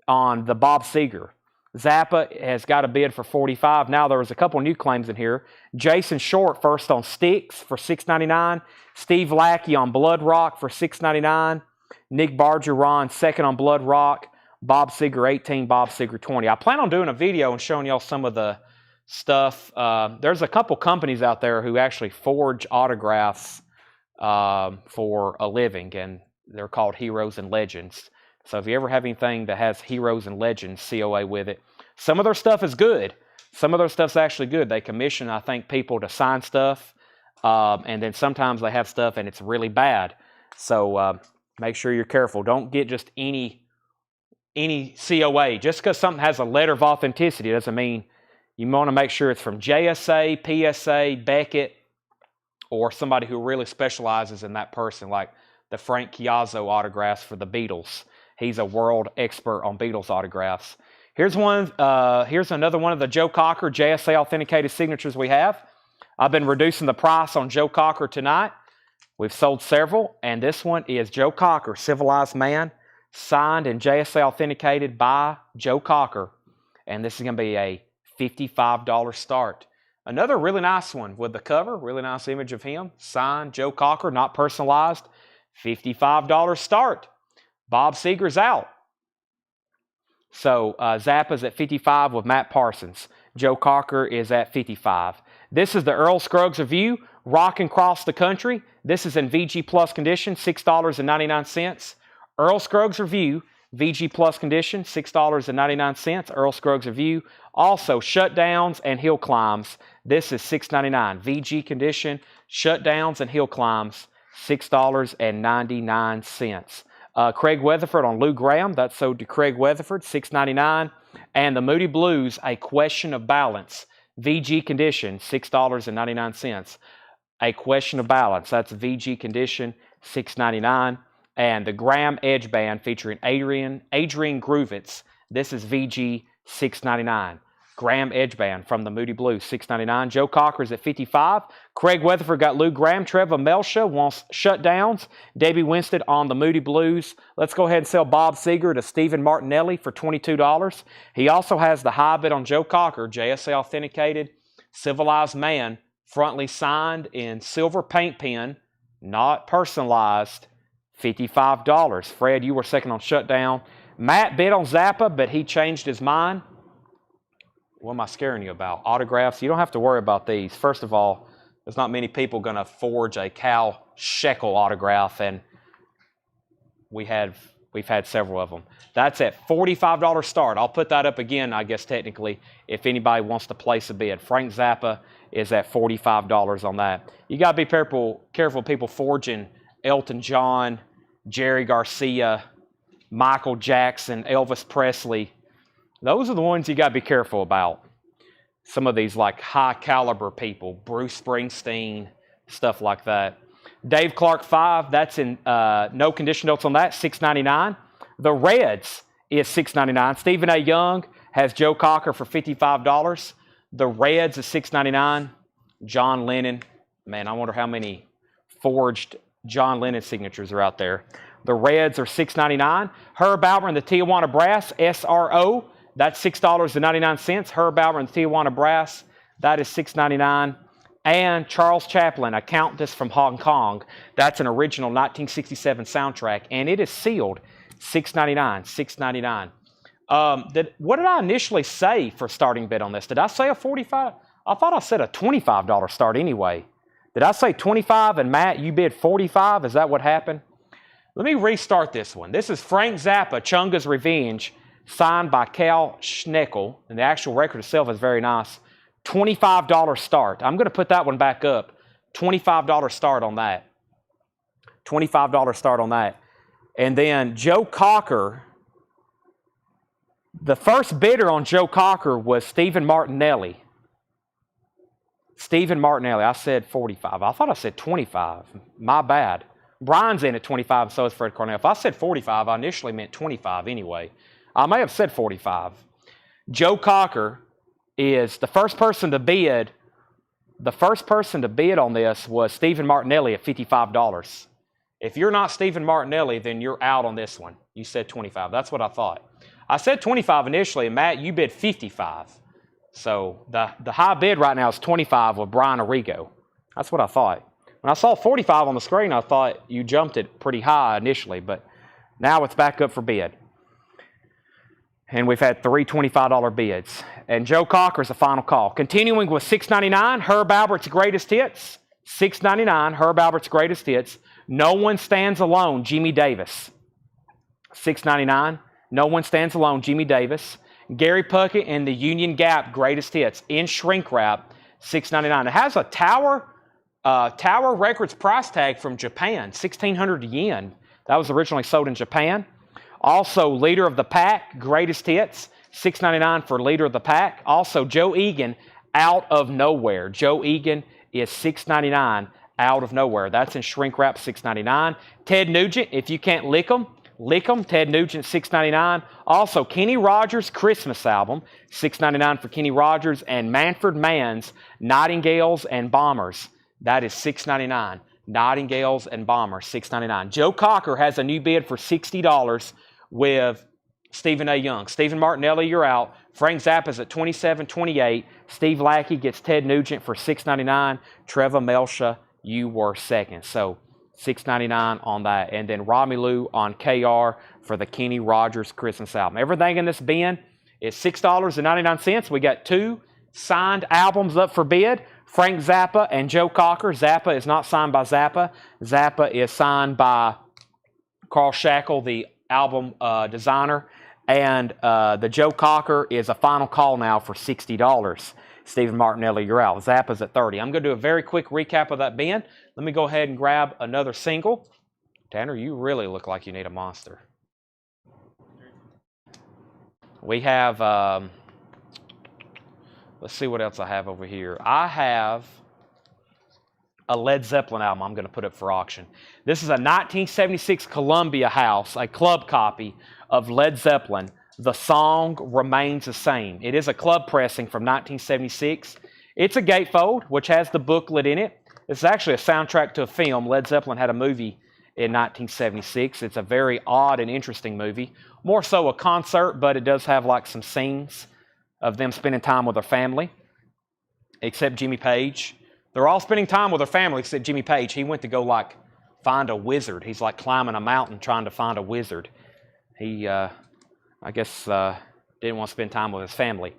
on the Bob Seger. Zappa has got a bid for $45. Now there was a couple new claims in here. Jason Short first on Styx for $6.99. Steve Lackey on Blood Rock for $6.99. Nick Bargeron second on Blood Rock. Bob Seger 18, Bob Seger 20. I plan on doing a video and showing y'all some of the stuff. There's a couple companies out there who actually forge autographs for a living, and they're called Heroes and Legends. So if you ever have anything that has Heroes and Legends COA with it, some of their stuff is good. Some of their stuff's actually good. They commission, I think, people to sign stuff, and then sometimes they have stuff and it's really bad. So make sure you're careful. Don't get just any COA. Just because something has a letter of authenticity doesn't mean you want to make sure it's from JSA, PSA, Beckett, or somebody who really specializes in that person, like the Frank Chiazzo autographs for the Beatles. He's a world expert on Beatles autographs. Here's another one of the Joe Cocker JSA authenticated signatures we have. I've been reducing the price on Joe Cocker tonight. We've sold several, and this one is Joe Cocker, Civilized Man, signed and JSA authenticated by Joe Cocker, and this is going to be a $55 start. Another really nice one with the cover, really nice image of him, signed Joe Cocker, not personalized, $55 start. Bob Seger's out. So Zappa's at $55 with Matt Parsons. Joe Cocker is at $55. This is the Earl Scruggs Review, Rockin' Across the Country. This is in VG Plus condition, $6.99. Earl Scruggs Review, VG Plus condition, $6.99. Earl Scruggs Review. Also, Shutdowns and Hill Climbs. This is $6.99. VG condition, Shutdowns and Hill Climbs, $6.99. Craig Weatherford on Lou Graham. That's sold to Craig Weatherford, $6.99. And the Moody Blues, A Question of Balance. VG condition, $6.99. A Question of Balance. That's VG condition, $6.99. And the Graham Edge Band featuring Adrian Gruvitz. This is VG, $6.99. Graham Edge Band from the Moody Blues, $6.99. Joe Cocker's at $55. Craig Weatherford got Lou Graham. Trevor Melsha wants Shutdowns. Debbie Winstead on the Moody Blues. Let's go ahead and sell Bob Seger to Stephen Martinelli for $22. He also has the high bid on Joe Cocker, JSA authenticated, Civilized Man, frontly signed in silver paint pen, not personalized, $55. Fred, you were second on Shutdown. Matt bid on Zappa, but he changed his mind. What am I scaring you about? Autographs? You don't have to worry about these. First of all, there's not many people going to forge a Cal Shekel autograph, and we've had several of them. That's at $45 start. I'll put that up again, I guess, technically, if anybody wants to place a bid. Frank Zappa is at $45 on that. You got to be careful people forging Elton John, Jerry Garcia, Michael Jackson, Elvis Presley. Those are the ones you got to be careful about. Some of these like high caliber people, Bruce Springsteen, stuff like that. Dave Clark 5, that's in no condition notes on that, $6.99. The Reds is $6.99. Stephen A. Young has Joe Cocker for $55. The Reds is $6.99. John Lennon, man, I wonder how many forged John Lennon signatures are out there. The Reds are $6.99. Herb Alpert and the Tijuana Brass, SRO, that's $6.99. Herb Alpert and the Tijuana Brass, that is $6.99. And Charles Chaplin, a Countess from Hong Kong, that's an original 1967 soundtrack, and it is sealed, $6.99. What did I initially say for starting bid on this? Did I say a $45? I thought I said a $25 start anyway. Did I say $25 and Matt, you bid $45? Is that what happened? Let me restart this one. This is Frank Zappa, Chunga's Revenge, signed by Cal Schneckel, and the actual record itself is very nice. $25 start. I'm going to put that one back up. $25 start on that. $25 start on that. And then Joe Cocker, the first bidder on Joe Cocker was Stephen Martinelli. Stephen Martinelli. I said 45. I thought I said 25. My bad. Brian's in at 25, and so is Fred Cornell. If I said 45, I initially meant 25 anyway. I may have said 45. Joe Cocker is the first person to bid. The first person to bid on this was Stephen Martinelli at $55. If you're not Stephen Martinelli, then you're out on this one. You said 25. That's what I thought. I said 25 initially, and Matt, you bid 55. So the high bid right now is 25 with Brian Arrigo. That's what I thought. When I saw 45 on the screen, I thought you jumped it pretty high initially, but now it's back up for bid. And we've had three $25 bids. And Joe Cocker's the final call. Continuing with $6.99, Herb Alpert's Greatest Hits. $6.99, Herb Alpert's Greatest Hits. No One Stands Alone, Jimmy Davis. $6.99, No One Stands Alone, Jimmy Davis. Gary Puckett and the Union Gap Greatest Hits in shrink wrap, $6.99. It has a Tower Records price tag from Japan, 1,600 yen. That was originally sold in Japan. Also, Leader of the Pack, Greatest Hits, $6.99 for Leader of the Pack. Also, Joe Egan, Out of Nowhere. Joe Egan is $6.99, Out of Nowhere. That's in shrink wrap, $6.99. Ted Nugent, If You Can't Lick 'Em, Ted Nugent, $6.99. Also, Kenny Rogers' Christmas album, $6.99 for Kenny Rogers. And Manfred Mann's Nightingales and Bombers. That is $6.99. Nightingales and Bombers, $6.99. Joe Cocker has a new bid for $60 with Stephen A. Young. Stephen Martinelli, you're out. Frank Zappa's at $27.28. Steve Lackey gets Ted Nugent for $6.99. Trevor Melcha, you were second. So $6.99 on that. And then Robbie Lou on KR for the Kenny Rogers Christmas album. Everything in this bin is $6.99. We got two signed albums up for bid. Frank Zappa and Joe Cocker. Zappa is not signed by Zappa. Zappa is signed by Carl Shackle, the album designer. And the Joe Cocker is a final call now for $60. Stephen Martinelli, you're out. Zappa's at $30. I'm going to do a very quick recap of that bin. Let me go ahead and grab another single. Tanner, you really look like you need a monster. We have, let's see what else I have over here. I have a Led Zeppelin album I'm going to put up for auction. This is a 1976 Columbia House, a club copy of Led Zeppelin. The Song Remains the Same. It is a club pressing from 1976. It's a gatefold, which has the booklet in it. It's actually a soundtrack to a film. Led Zeppelin had a movie in 1976. It's a very odd and interesting movie. More so a concert, but it does have like some scenes of them spending time with their family, except Jimmy Page. They're all spending time with their family except Jimmy Page. He went to go like find a wizard. He's like climbing a mountain trying to find a wizard. He, I guess, didn't want to spend time with his family.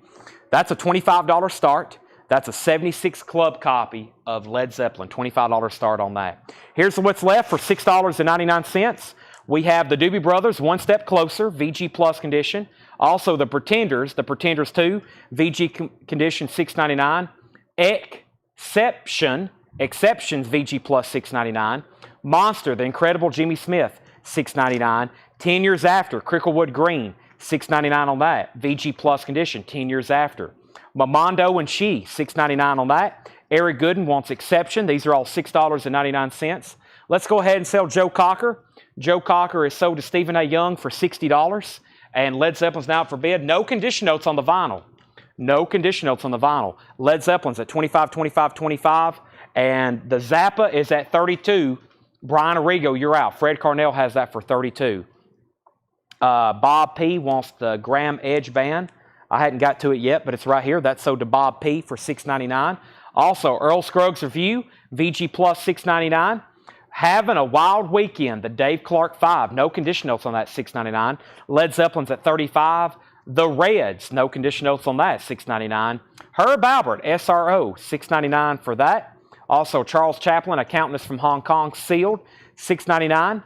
That's a $25 start. That's a 76 club copy of Led Zeppelin. $25 start on that. Here's what's left for $6.99. We have the Doobie Brothers, One Step Closer, VG Plus condition. Also the Pretenders 2, VG condition, $6.99. Eck, Exceptions VG Plus $6.99. Monster, The Incredible Jimmy Smith, $6.99. 10 Years After, Cricklewood Green, $6.99 on that. VG Plus condition, 10 years after. Mamondo and She, $6.99 on that. Eric Gooden wants Exception. These are all $6.99. Let's go ahead and sell Joe Cocker. Joe Cocker is sold to Stephen A. Young for $60. And Led Zeppelin's now out for bid. No condition notes on the vinyl. No condition notes on the vinyl. Led Zeppelin's at 25, 25, 25. And the Zappa is at 32. Brian Arrigo, you're out. Fred Carnell has that for 32. Bob P. wants the Graham Edge band. I hadn't got to it yet, but it's right here. That's sold to Bob P. for $6.99. Also, Earl Scruggs Review, VG Plus $6.99. Having a Wild Weekend, the Dave Clark 5. No condition notes on that, $6.99. Led Zeppelin's at 35. The Reds, no condition notes on that, $6.99. Herb Albert, SRO, $6.99 for that. Also, Charles Chaplin, Accountantist from Hong Kong, sealed, $6.99.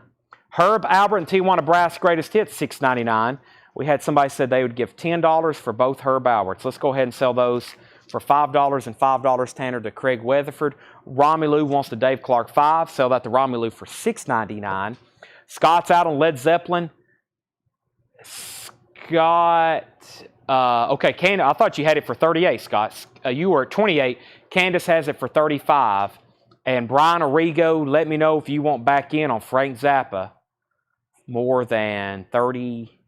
Herb Albert and Tijuana Brass Greatest Hits, $6.99. We had somebody said they would give $10 for both Herb Alberts. Let's go ahead and sell those for $5 and $5, Tanner, to Craig Weatherford. Romelu wants the Dave Clark 5. Sell that to Romelu for $6.99. Scott's out on Led Zeppelin. Scott, okay, Candace, I thought you had it for 38, Scott. You were at 28. Candace has it for 35. And Brian Arrigo, let me know if you want back in on Frank Zappa. More than 30.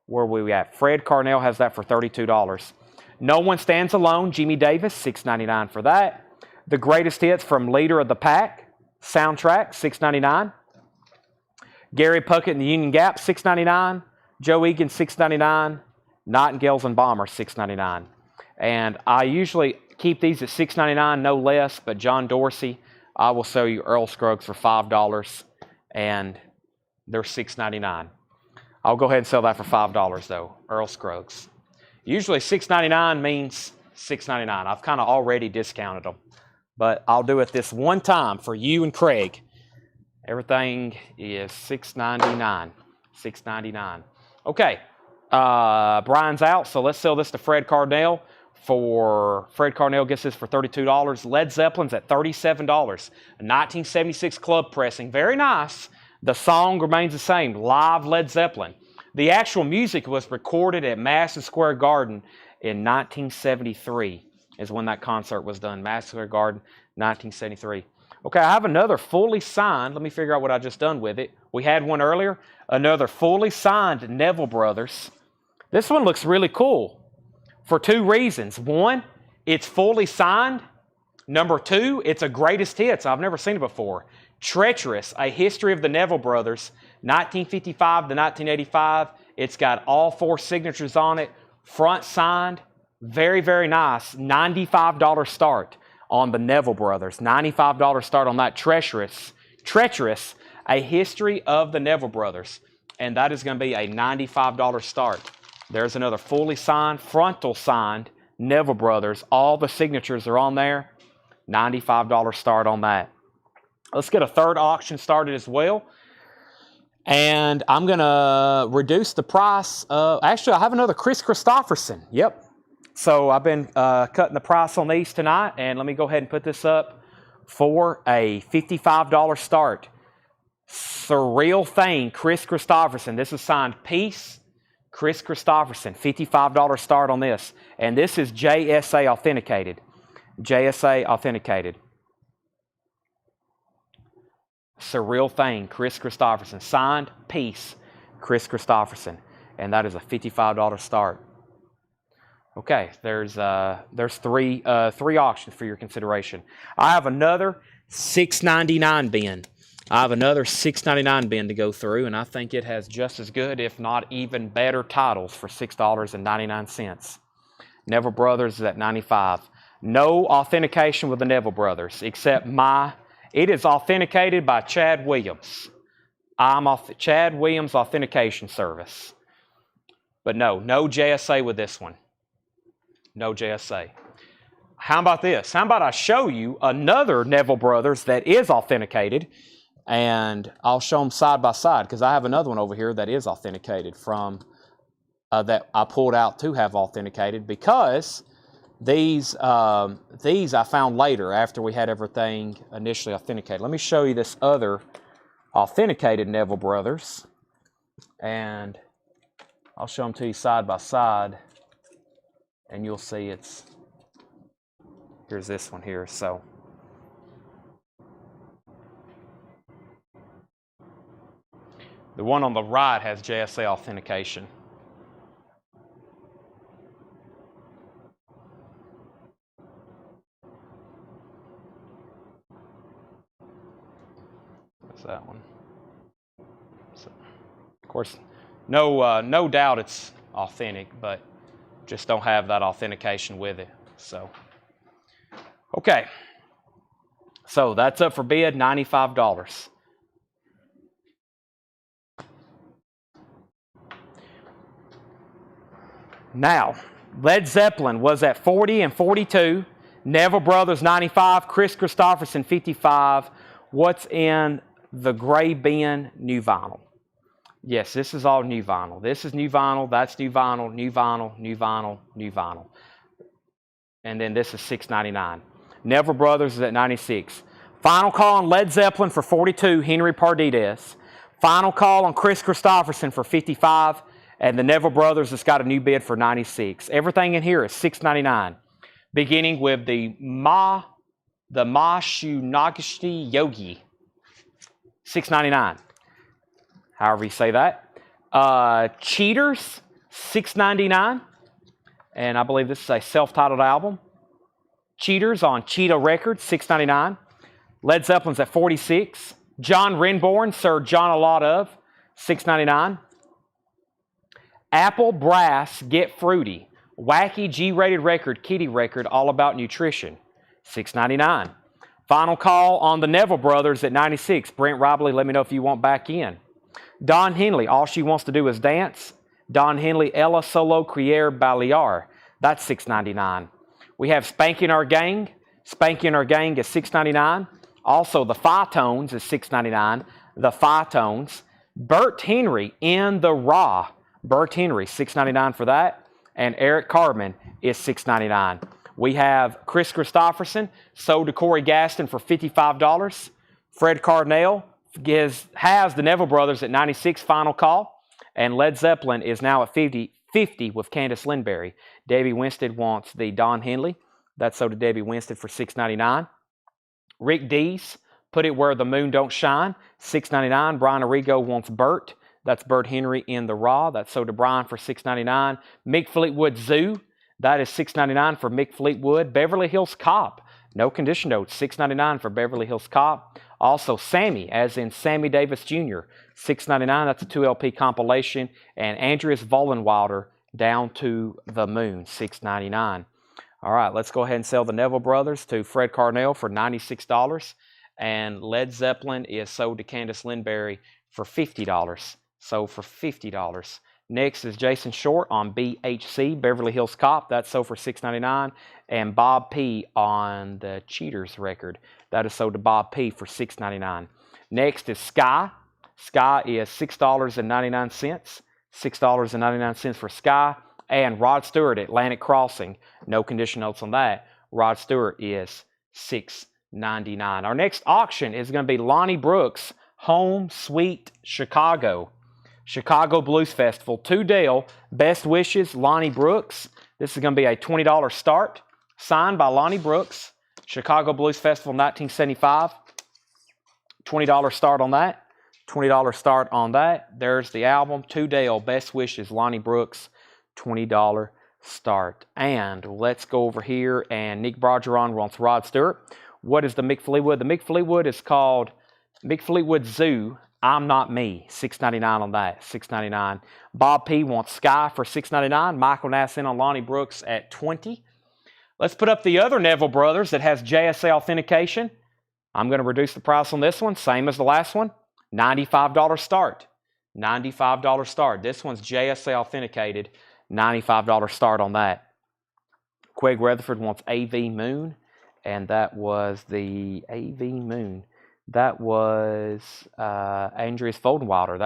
Where are we at? Fred Carnell has that for $32. No One Stands Alone, Jimmy Davis, $6.99 for that. The Greatest Hits from Leader of the Pack, soundtrack, $6.99. Gary Puckett and the Union Gap, $6.99. Joe Egan, $6.99. Nightingales and Bombers, $6.99. And I usually keep these at $6.99, no less, but John Dorsey, I will sell you Earl Scruggs for $5, and they're $6.99. I'll go ahead and sell that for $5, though, Earl Scruggs. Usually $6.99 means $6.99. I've kind of already discounted them, but I'll do it this one time for you and Craig. Everything is $6.99. $6.99. Okay, Brian's out, so let's sell this to Fred Carnell. Fred Carnell gets this for $32. Led Zeppelin's at $37. A 1976 club pressing, very nice. The song remains the same, live Led Zeppelin. The actual music was recorded at Madison Square Garden in 1973 is when that concert was done. Madison Square Garden, 1973. Okay, I have another fully signed. Let me figure out what I just done with it. We had one earlier. Another fully signed Neville Brothers. This one looks really cool for two reasons. One, it's fully signed. Number two, it's a greatest hits. I've never seen it before. Treacherous, A History of the Neville Brothers, 1955 to 1985. It's got all four signatures on it. Front signed. Very, very nice. $95 start on the Neville Brothers. $95 start on that. Treacherous, A History of the Neville Brothers. And that is going to be a $95 start. There's another fully signed, frontal signed Neville Brothers. All the signatures are on there. $95 start on that. Let's get a third auction started as well. And I'm going to reduce the price. Actually, I have another Chris Christopherson. Yep. So I've been cutting the price on these tonight. And let me go ahead and put this up for a $55 start. Surreal Thing, Chris Christopherson. This is signed Peace, Chris Christopherson. $55 start on this. And this is JSA authenticated. JSA authenticated. Surreal Thing, Chris Christopherson. Signed, Peace, Chris Christopherson. And that is a $55 start. Okay, there's three auctions for your consideration. I have another $6.99 bin. I have another $6.99 bin to go through, and I think it has just as good, if not even better, titles for $6.99. Neville Brothers is at $95. No authentication with the Neville Brothers, except it is authenticated by Chad Williams. I'm Chad Williams Authentication Service. But no JSA with this one. No JSA. How about this? How about I show you another Neville Brothers that is authenticated, and I'll show them side by side because I have another one over here that is authenticated from that I pulled out to have authenticated because These I found later after we had everything initially authenticated. Let me show you this other authenticated Neville Brothers, and I'll show them to you side by side, and you'll see it's, here's this one here. So the one on the right has JSA authentication. That's that one. So, of course, no doubt it's authentic, but just don't have that authentication with it. So, okay. So that's up for bid, $95. Now, Led Zeppelin was at 40 and 42. Neville Brothers 95. Chris Christopherson 55. What's in the gray bin? New vinyl. Yes, this is all new vinyl. This is new vinyl. That's new vinyl. New vinyl. New vinyl. New vinyl. And then this is $6.99. Neville Brothers is at 96. Final call on Led Zeppelin for 42. Henry Pardides. Final call on Chris Christopherson for 55. And the Neville Brothers has got a new bid for 96. Everything in here is $6.99. Beginning with the Shunagashti Yogi. $6.99. However you say that. Cheaters, $6.99. And I believe this is a self-titled album. Cheaters on Cheetah Records, $6.99. Led Zeppelin's at 46. John Renborn, Sir John a lot of, $6.99. Apple Brass Get Fruity, wacky G-rated record, kiddie record, all about nutrition, $6.99. Final call on the Neville Brothers at 96. Brent Robley, let me know if you want back in. Don Henley, All She Wants to Do Is Dance. Don Henley, Ella Solo Crier Balear, that's $6.99. We have Spanking Our Gang. Spanking Our Gang is $6.99. Also, the Phi-Tones is $6.99. The Phi-Tones. Bert Henry in the Raw. Bert Henry, $6.99 for that. And Eric Cartman is $6.99. We have Chris Christopherson, sold to Corey Gaston for $55. Fred Cardinale has the Neville Brothers at 96, final call. And Led Zeppelin is now at 50 with Candace Lindberry. Debbie Winstead wants the Don Henley. That's sold to Debbie Winstead for $6.99. Rick Dees, Put It Where the Moon Don't Shine, $6.99. Brian Arrigo wants Bert. That's Bert Henry in the Raw. That's sold to Brian for $6.99. Mick Fleetwood Zoo. That is $6.99 for Mick Fleetwood. Beverly Hills Cop. No condition notes. $6.99 for Beverly Hills Cop. Also Sammy, as in Sammy Davis Jr. $6.99. That's a 2 LP compilation. And Andreas Vollenweider, Down to the Moon. $6.99. All right, let's go ahead and sell the Neville Brothers to Fred Carnell for $96. And Led Zeppelin is sold to Candace Lindberry for $50. Sold for $50. Next is Jason Short on BHC, Beverly Hills Cop. That's sold for $6.99. And Bob P on the Cheaters record. That is sold to Bob P for $6.99. Next is Sky. Sky is $6.99. $6.99 for Sky. And Rod Stewart, Atlantic Crossing. No condition notes on that. Rod Stewart is $6.99. Our next auction is going to be Lonnie Brooks, Home Sweet Chicago. Chicago Blues Festival. To Dale, best wishes, Lonnie Brooks. This is going to be a $20 start. Signed by Lonnie Brooks. Chicago Blues Festival 1975. $20 start on that. $20 start on that. There's the album. To Dale, best wishes, Lonnie Brooks. $20 start. And let's go over here. And Nick Bergeron wants Rod Stewart. What is the Mick Fleetwood? The Mick Fleetwood is called Mick Fleetwood Zoo. I'm Not Me. $6.99 on that. $6.99. Bob P wants Sky for $6.99. Michael Nassin on Lonnie Brooks at $20. Let's put up the other Neville Brothers that has JSA authentication. I'm going to reduce the price on this one, same as the last one. $95 start. $95 start. This one's JSA authenticated. $95 start on that. Quig Rutherford wants AV Moon, and that was the AV Moon. That was Andreas Vollenweider.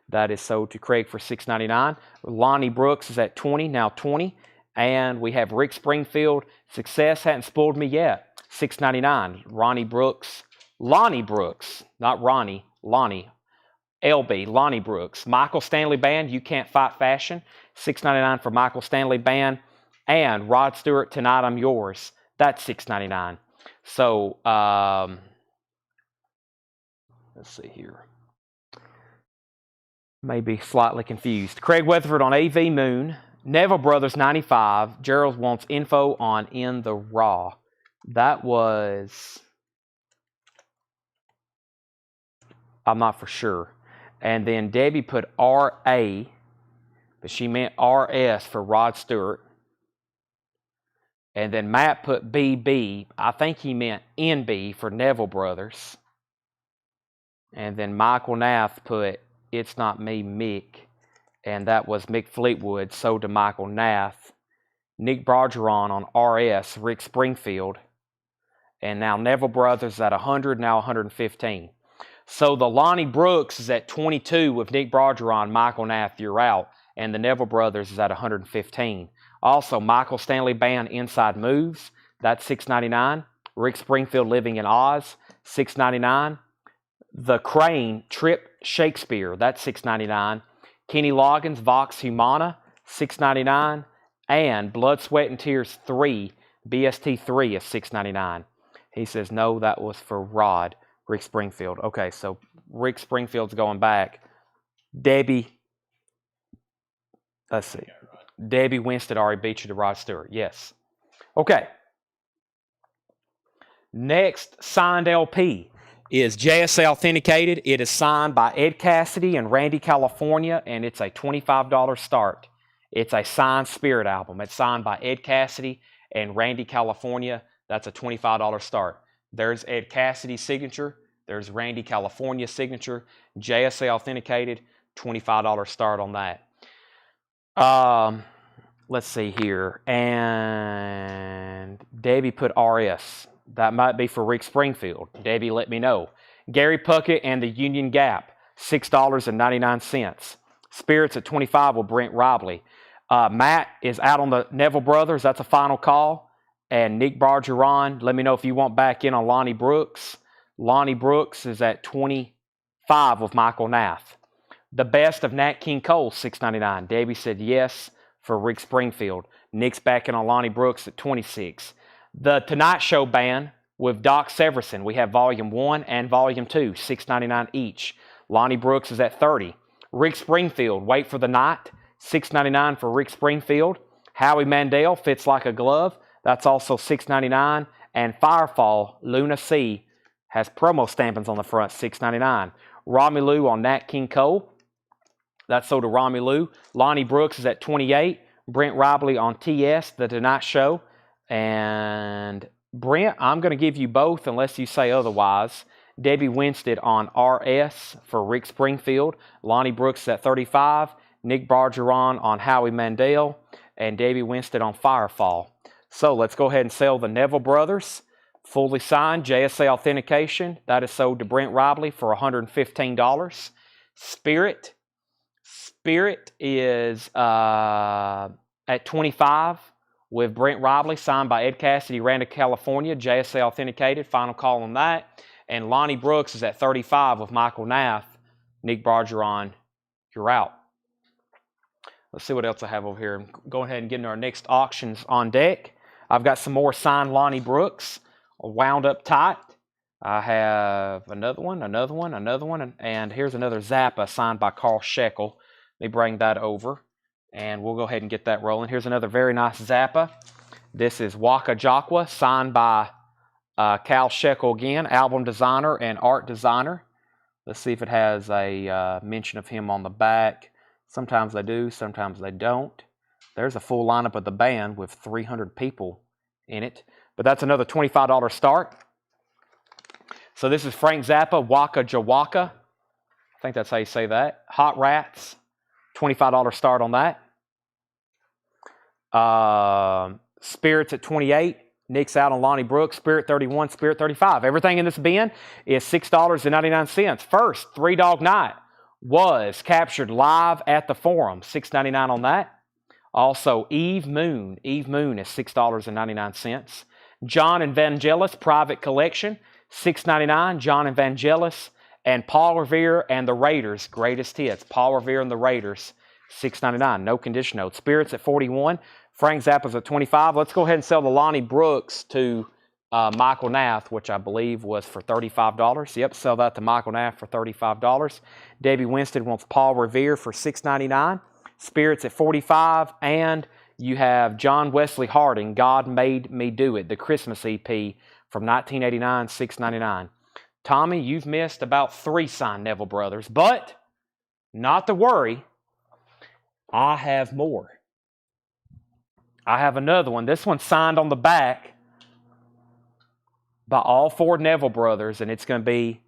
That is sold to Craig for $6.99. Lonnie Brooks is at $20, now $20. And we have Rick Springfield. Success hadn't spoiled me yet. $6.99. Lonnie Brooks, not Ronnie, Lonnie. LB, Lonnie Brooks. Michael Stanley Band, You Can't Fight Fashion. $6.99 for Michael Stanley Band. And Rod Stewart, Tonight I'm Yours. That's $6.99. So, let's see here. Maybe slightly confused. Craig Weatherford on AV Moon. Neville Brothers 95. Gerald wants info on In the Raw. That was, I'm not for sure. And then Debbie put RA, but she meant RS for Rod Stewart. And then Matt put BB. I think he meant NB for Neville Brothers. And then Michael Nath put It's Not Me, Mick. And that was Mick Fleetwood, so to Michael Nath. Nick Bargeron on RS, Rick Springfield. And now Neville Brothers at 100, now 115. So the Lonnie Brooks is at 22 with Nick Bargeron, Michael Nath, you're out. And the Neville Brothers is at 115. Also, Michael Stanley Band, Inside Moves, that's $6.99. Rick Springfield, Living in Oz, $6.99. The Crane, Trip Shakespeare, that's $6.99. Kenny Loggins, Vox Humana, $6.99. And Blood, Sweat, and Tears 3, BST 3 is $6.99. He says, no, that was for Rod, Rick Springfield. Okay, so Rick Springfield's going back. Debbie, let's see. Debbie Winstead already beat you to Rod Stewart. Yes. Okay. Next signed LP is JSA Authenticated. It is signed by Ed Cassidy and Randy California, and it's a $25 start. It's a signed Spirit album. It's signed by Ed Cassidy and Randy California. That's a $25 start. There's Ed Cassidy's signature. There's Randy California's signature. JSA Authenticated, $25 start on that. Let's see here. And Debbie put RS. That might be for Rick Springfield. Debbie, let me know. Gary Puckett and the Union Gap, $6.99. Spirits at 25 with Brent Robley. Matt is out on the Neville Brothers. That's a final call. And Nick Bargeron, let me know if you want back in on Lonnie Brooks. Lonnie Brooks is at 25 with Michael Nath. The Best of Nat King Cole, $6.99. Debbie said yes for Rick Springfield. Nick's back in on Lonnie Brooks at 26. The Tonight Show Band with Doc Severson. We have Volume 1 and Volume 2, $6.99 each. Lonnie Brooks is at 30. Rick Springfield, Wait for the Night, $6.99 for Rick Springfield. Howie Mandel, Fits Like a Glove. That's also $6.99. And Firefall, Luna C, has promo stampings on the front, $6.99. Romy Lou on Nat King Cole. That's sold to Romy Lou. Lonnie Brooks is at 28. Brent Robley on TS, The Tonight Show. And Brent, I'm going to give you both unless you say otherwise. Debbie Winstead on RS for Rick Springfield. Lonnie Brooks is at 35. Nick Bargeron on Howie Mandel. And Debbie Winstead on Firefall. So let's go ahead and sell the Neville Brothers. Fully signed, JSA authentication. That is sold to Brent Robley for $115. Spirit is at 25 with Brent Robley, signed by Ed Cassidy, Randy California, JSA authenticated. Final call on that. And Lonnie Brooks is at 35 with Michael Nath. Nick Bargeron, you're out. Let's see what else I have over here. Go ahead and get into our next auctions on deck. I've got some more signed Lonnie Brooks, wound up tight. I have another one, and here's another Zappa signed by Carl Shekel. Let me bring that over, and we'll go ahead and get that rolling. Here's another very nice Zappa. This is Waka Jaqua, signed by Cal Shekel again, album designer and art designer. Let's see if it has a mention of him on the back. Sometimes they do, sometimes they don't. There's a full lineup of the band with 300 people in it. But that's another $25 start. So this is Frank Zappa, Waka Jawaka. I think that's how you say that. Hot Rats, $25 start on that. Spirits at 28. Nick's out on Lonnie Brooks. Spirit 31, Spirit 35. Everything in this bin is $6.99. First, Three Dog Night was captured live at the Forum, $6.99 on that. Also, Eve Moon. Eve Moon is $6.99. John Evangelist Private Collection, $6.99. John Evangelist and Paul Revere and the Raiders, Greatest Hits. Paul Revere and the Raiders, $6.99. No condition note. Spirits at $41. Frank Zappa's at $25. Let's go ahead and sell the Lonnie Brooks to Michael Nath, which I believe was for $35. Yep, sell that to Michael Nath for $35. Debbie Winston wants Paul Revere for $6.99. Spirits at $45. And you have John Wesley Harding, God Made Me Do It, the Christmas EP from 1989, $6.99. Tommy, you've missed about 3 signed Neville Brothers, but not to worry, I have more. I have another one. This one's signed on the back by all 4 Neville Brothers, and it's going to be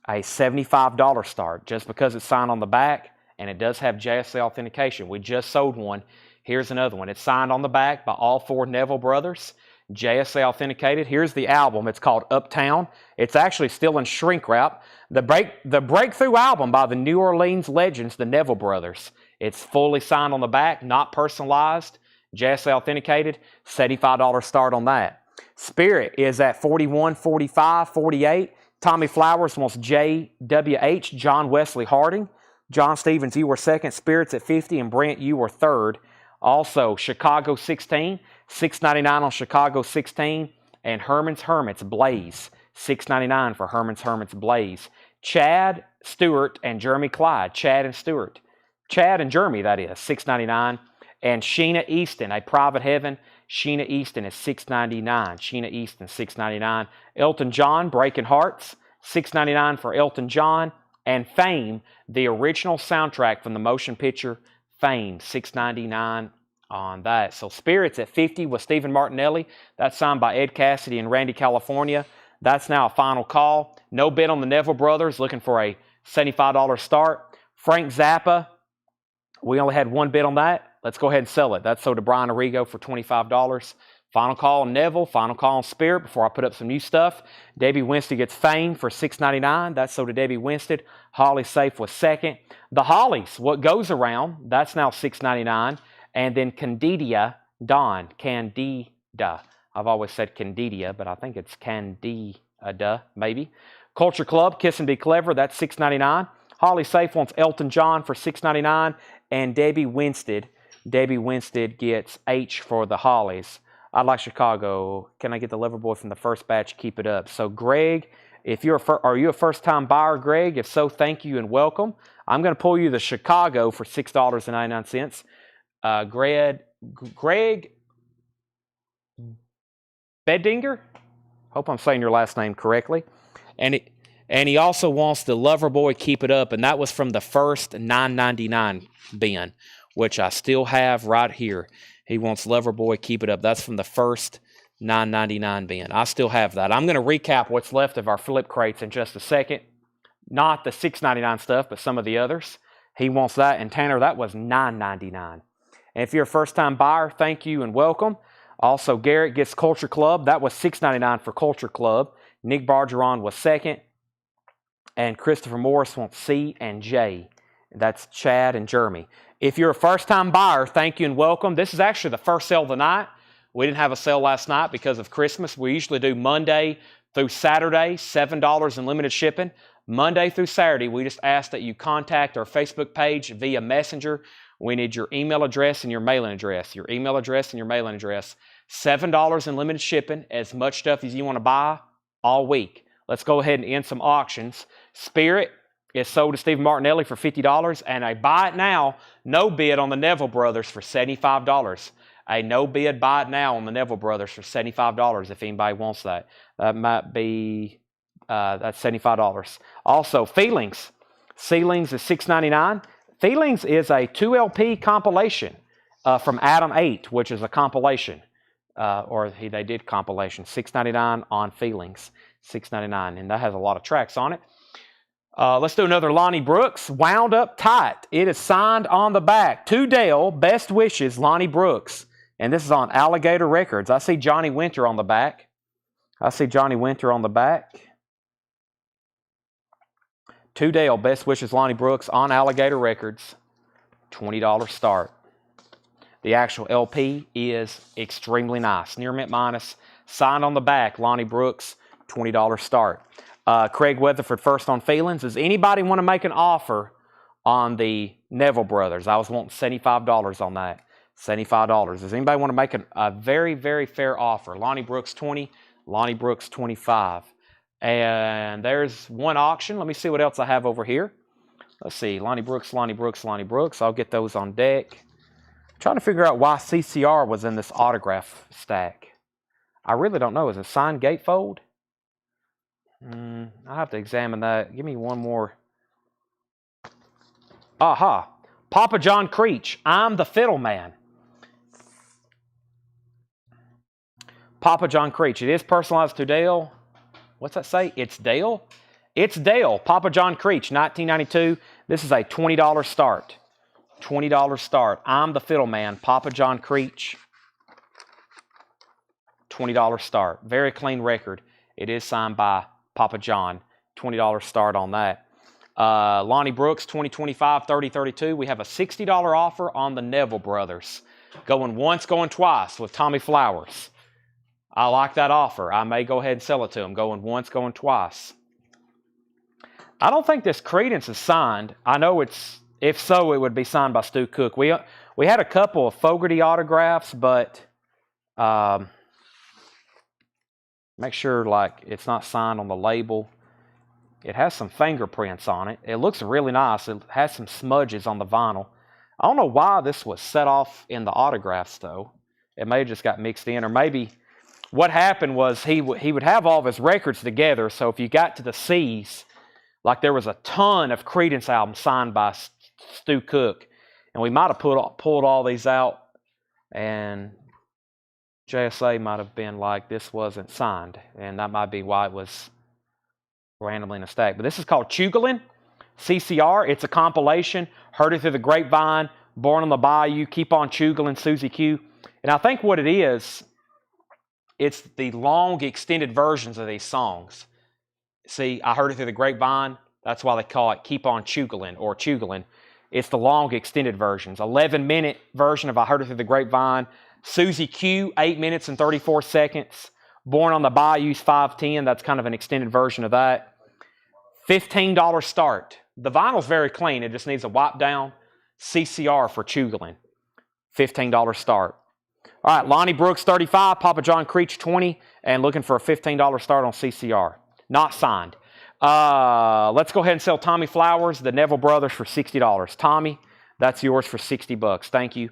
a $75 start just because it's signed on the back, and it does have JSA authentication. We just sold one. Here's another one. It's signed on the back by all 4 Neville Brothers, JSA authenticated. Here's the album. It's called Uptown. It's actually still in shrink wrap. The breakthrough album by the New Orleans legends, the Neville Brothers. It's fully signed on the back, not personalized. JSA authenticated, $75 start on that. Spirit is at $41, $45, $48. Tommy Flowers wants JWH, John Wesley Harding. John Stevens, you were second. Spirits at $50, and Brent, you were third. Also, Chicago 16, $6.99 on Chicago 16. And Herman's Hermits Blaze, $6.99 for Herman's Hermits Blaze. Chad Stewart and Jeremy Clyde, Chad and Stewart. Chad and Jeremy, that is, $6.99. And Sheena Easton, A Private Heaven. Sheena Easton is $6.99. Sheena Easton, $6.99. Elton John, Breaking Hearts, $6.99 for Elton John. And Fame, the original soundtrack from the motion picture Fame, $6.99 on that. So Spirits at $50 with Stephen Martinelli. That's signed by Ed Cassidy and Randy California. That's now a final call. No bid on the Neville Brothers, looking for a $75 start. Frank Zappa, we only had 1 bid on that. Let's go ahead and sell it. That's sold to Brian Arrigo for $25. Final call on Neville. Final call on Spirit before I put up some new stuff. Debbie Winston gets Fame for $6.99. That's sold to Debbie Winston. Holly Safe was second. The Hollies, What Goes Around, that's now $6.99. And then Candida Dawn, Candida. I've always said Candida, but I think it's Candida, maybe. Culture Club, Kiss and Be Clever, that's $6.99. Holly Safe wants Elton John for $6.99. And Debbie Winston gets H for the Hollies. I like Chicago. Can I get the Loverboy from the first batch? Keep it up. So Greg, are you a first-time buyer, Greg? If so, thank you and welcome. I'm going to pull you the Chicago for $6.99. Greg Bedinger? Hope I'm saying your last name correctly. And he also wants the Loverboy Keep It Up, and that was from the first $9.99 bin, which I still have right here. He wants Loverboy Keep It Up. That's from the first $9.99 bin. I still have that. I'm going to recap what's left of our flip crates in just a second. Not the $6.99 stuff, but some of the others. He wants that. And Tanner, that was $9.99. And if you're a first-time buyer, thank you and welcome. Also, Garrett gets Culture Club. That was $6.99 for Culture Club. Nick Bargeron was second. And Christopher Morris wants C and J. That's Chad and Jeremy. If you're a first-time buyer, thank you and welcome. This is actually the first sale of the night. We didn't have a sale last night because of Christmas. We usually do Monday through Saturday, $7 in limited shipping. Monday through Saturday, we just ask that you contact our Facebook page via Messenger. We need your email address and your mailing address. Your email address and your mailing address. $7 in limited shipping, as much stuff as you want to buy all week. Let's go ahead and end some auctions. Spirit is sold to Stephen Martinelli for $50, and a buy it now, no bid on the Neville Brothers for $75. A no bid buy it now on the Neville Brothers for $75 if anybody wants that. That might be, that's $75. Also, Feelings. Ceilings is $6.99. Feelings is a 2LP compilation from Adam 8, which is a compilation. They did compilation. $6.99 on Feelings. $6.99, and that has a lot of tracks on it. Let's do another Lonnie Brooks. Wound Up Tight. It is signed on the back. To Dale, Best Wishes, Lonnie Brooks. And this is on Alligator Records. I see Johnny Winter on the back. To Dale, Best Wishes, Lonnie Brooks on Alligator Records. $20 start. The actual LP is extremely nice. Near mint minus, signed on the back, Lonnie Brooks, $20 start. Craig Weatherford, first on feelings. Does anybody want to make an offer on the Neville Brothers? I was wanting $75 on that. $75. Does anybody want to make a very, very fair offer? Lonnie Brooks 20, Lonnie Brooks 25. And there's one auction. Let me see what else I have over here. Let's see, Lonnie Brooks, Lonnie Brooks, Lonnie Brooks. I'll get those on deck. I'm trying to figure out why CCR was in this autograph stack. I really don't know. Is it signed gatefold? I'll have to examine that. Give me one more. Aha. Papa John Creech, I'm the Fiddle Man. Papa John Creech. It is personalized to Dale. What's that say? It's Dale? It's Dale. Papa John Creech, 1992. This is a $20 start. $20 start. I'm the Fiddle Man. Papa John Creech. $20 start. Very clean record. It is signed by Papa John. $20 start on that. Lonnie Brooks, 2025, 30-32. We have a $60 offer on the Neville Brothers. Going once, going twice with Tommy Flowers. I like that offer. I may go ahead and sell it to him. Going once, going twice. I don't think this Credence is signed. I know it's, if so, it would be signed by Stu Cook. We had a couple of Fogarty autographs, but make sure like it's not signed on the label. It has some fingerprints on it. It looks really nice. It has some smudges on the vinyl. I don't know why this was set off in the autographs, though. It may have just got mixed in, or maybe what happened was he would have all of his records together, so if you got to the C's, like there was a ton of Credence albums signed by Stu Cook, and we might have pulled all these out, and JSA might have been like, this wasn't signed, and that might be why it was randomly in a stack. But this is called Chugolin, CCR. It's a compilation. Heard It Through the Grapevine, Born on the Bayou, Keep on Chugolin, Susie Q. And I think what it is, it's the long extended versions of these songs. See, I Heard It Through the Grapevine. That's why they call it Keep on Chugolin or Chugolin. It's the long extended versions. 11-minute version of I Heard It Through the Grapevine. Susie Q, 8 minutes and 34 seconds. Born on the Bayou's 5:10. That's kind of an extended version of that. $15 start. The vinyl's very clean. It just needs a wipe down. CCR for Chugolin. $15 start. All right, Lonnie Brooks, 35. Papa John Creech, 20. And looking for a $15 start on CCR. Not signed. Let's go ahead and sell Tommy Flowers, the Neville Brothers, for $60. Tommy, that's yours for $60. Thank you.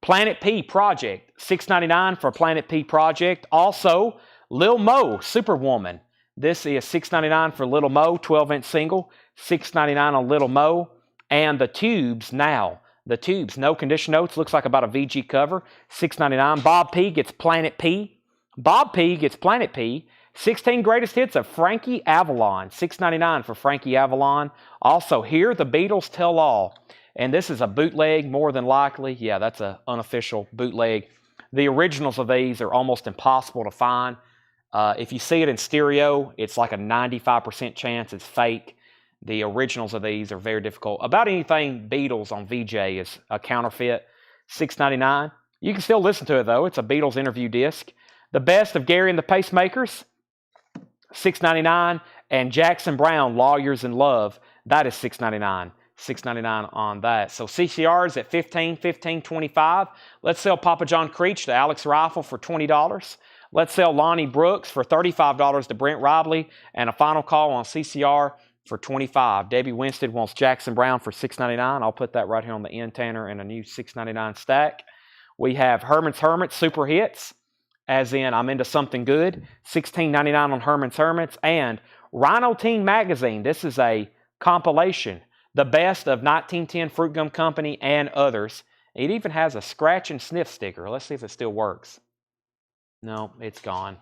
Planet P Project, $6.99 for Planet P Project. Also, Lil Mo, Superwoman. This is $6.99 for Little Mo, 12-inch single. $6.99 on Little Mo. And the Tubes now. The Tubes, no condition notes. Looks like about a VG cover. $6.99. Bob P gets Planet P. Bob P gets Planet P. 16 greatest hits of Frankie Avalon. $6.99 for Frankie Avalon. Also, Here the Beatles Tell All. And this is a bootleg, more than likely. Yeah, that's an unofficial bootleg. The originals of these are almost impossible to find. If you see it in stereo, it's like a 95% chance it's fake. The originals of these are very difficult. About anything Beatles on VJ is a counterfeit. $6.99. You can still listen to it, though. It's a Beatles interview disc. The Best of Gary and the Pacemakers, $6.99. And Jackson Browne, Lawyers in Love, that is $6.99. $6.99 on that. So CCR is at $15, $15, $25. Let's sell Papa John Creech to Alex Rifle for $20. Let's sell Lonnie Brooks for $35 to Brent Robley. And a final call on CCR for $25. Debbie Winstead wants Jackson Browne for $6.99. I'll put that right here on the end, Tanner, in a new $6.99 stack. We have Herman's Hermits Super Hits, as in I'm into something good. $16.99 on Herman's Hermits. And Rhino Teen Magazine. This is a compilation. The best of 1910 Fruit Gum Company and others. It even has a scratch and sniff sticker. Let's see if it still works. No, it's gone.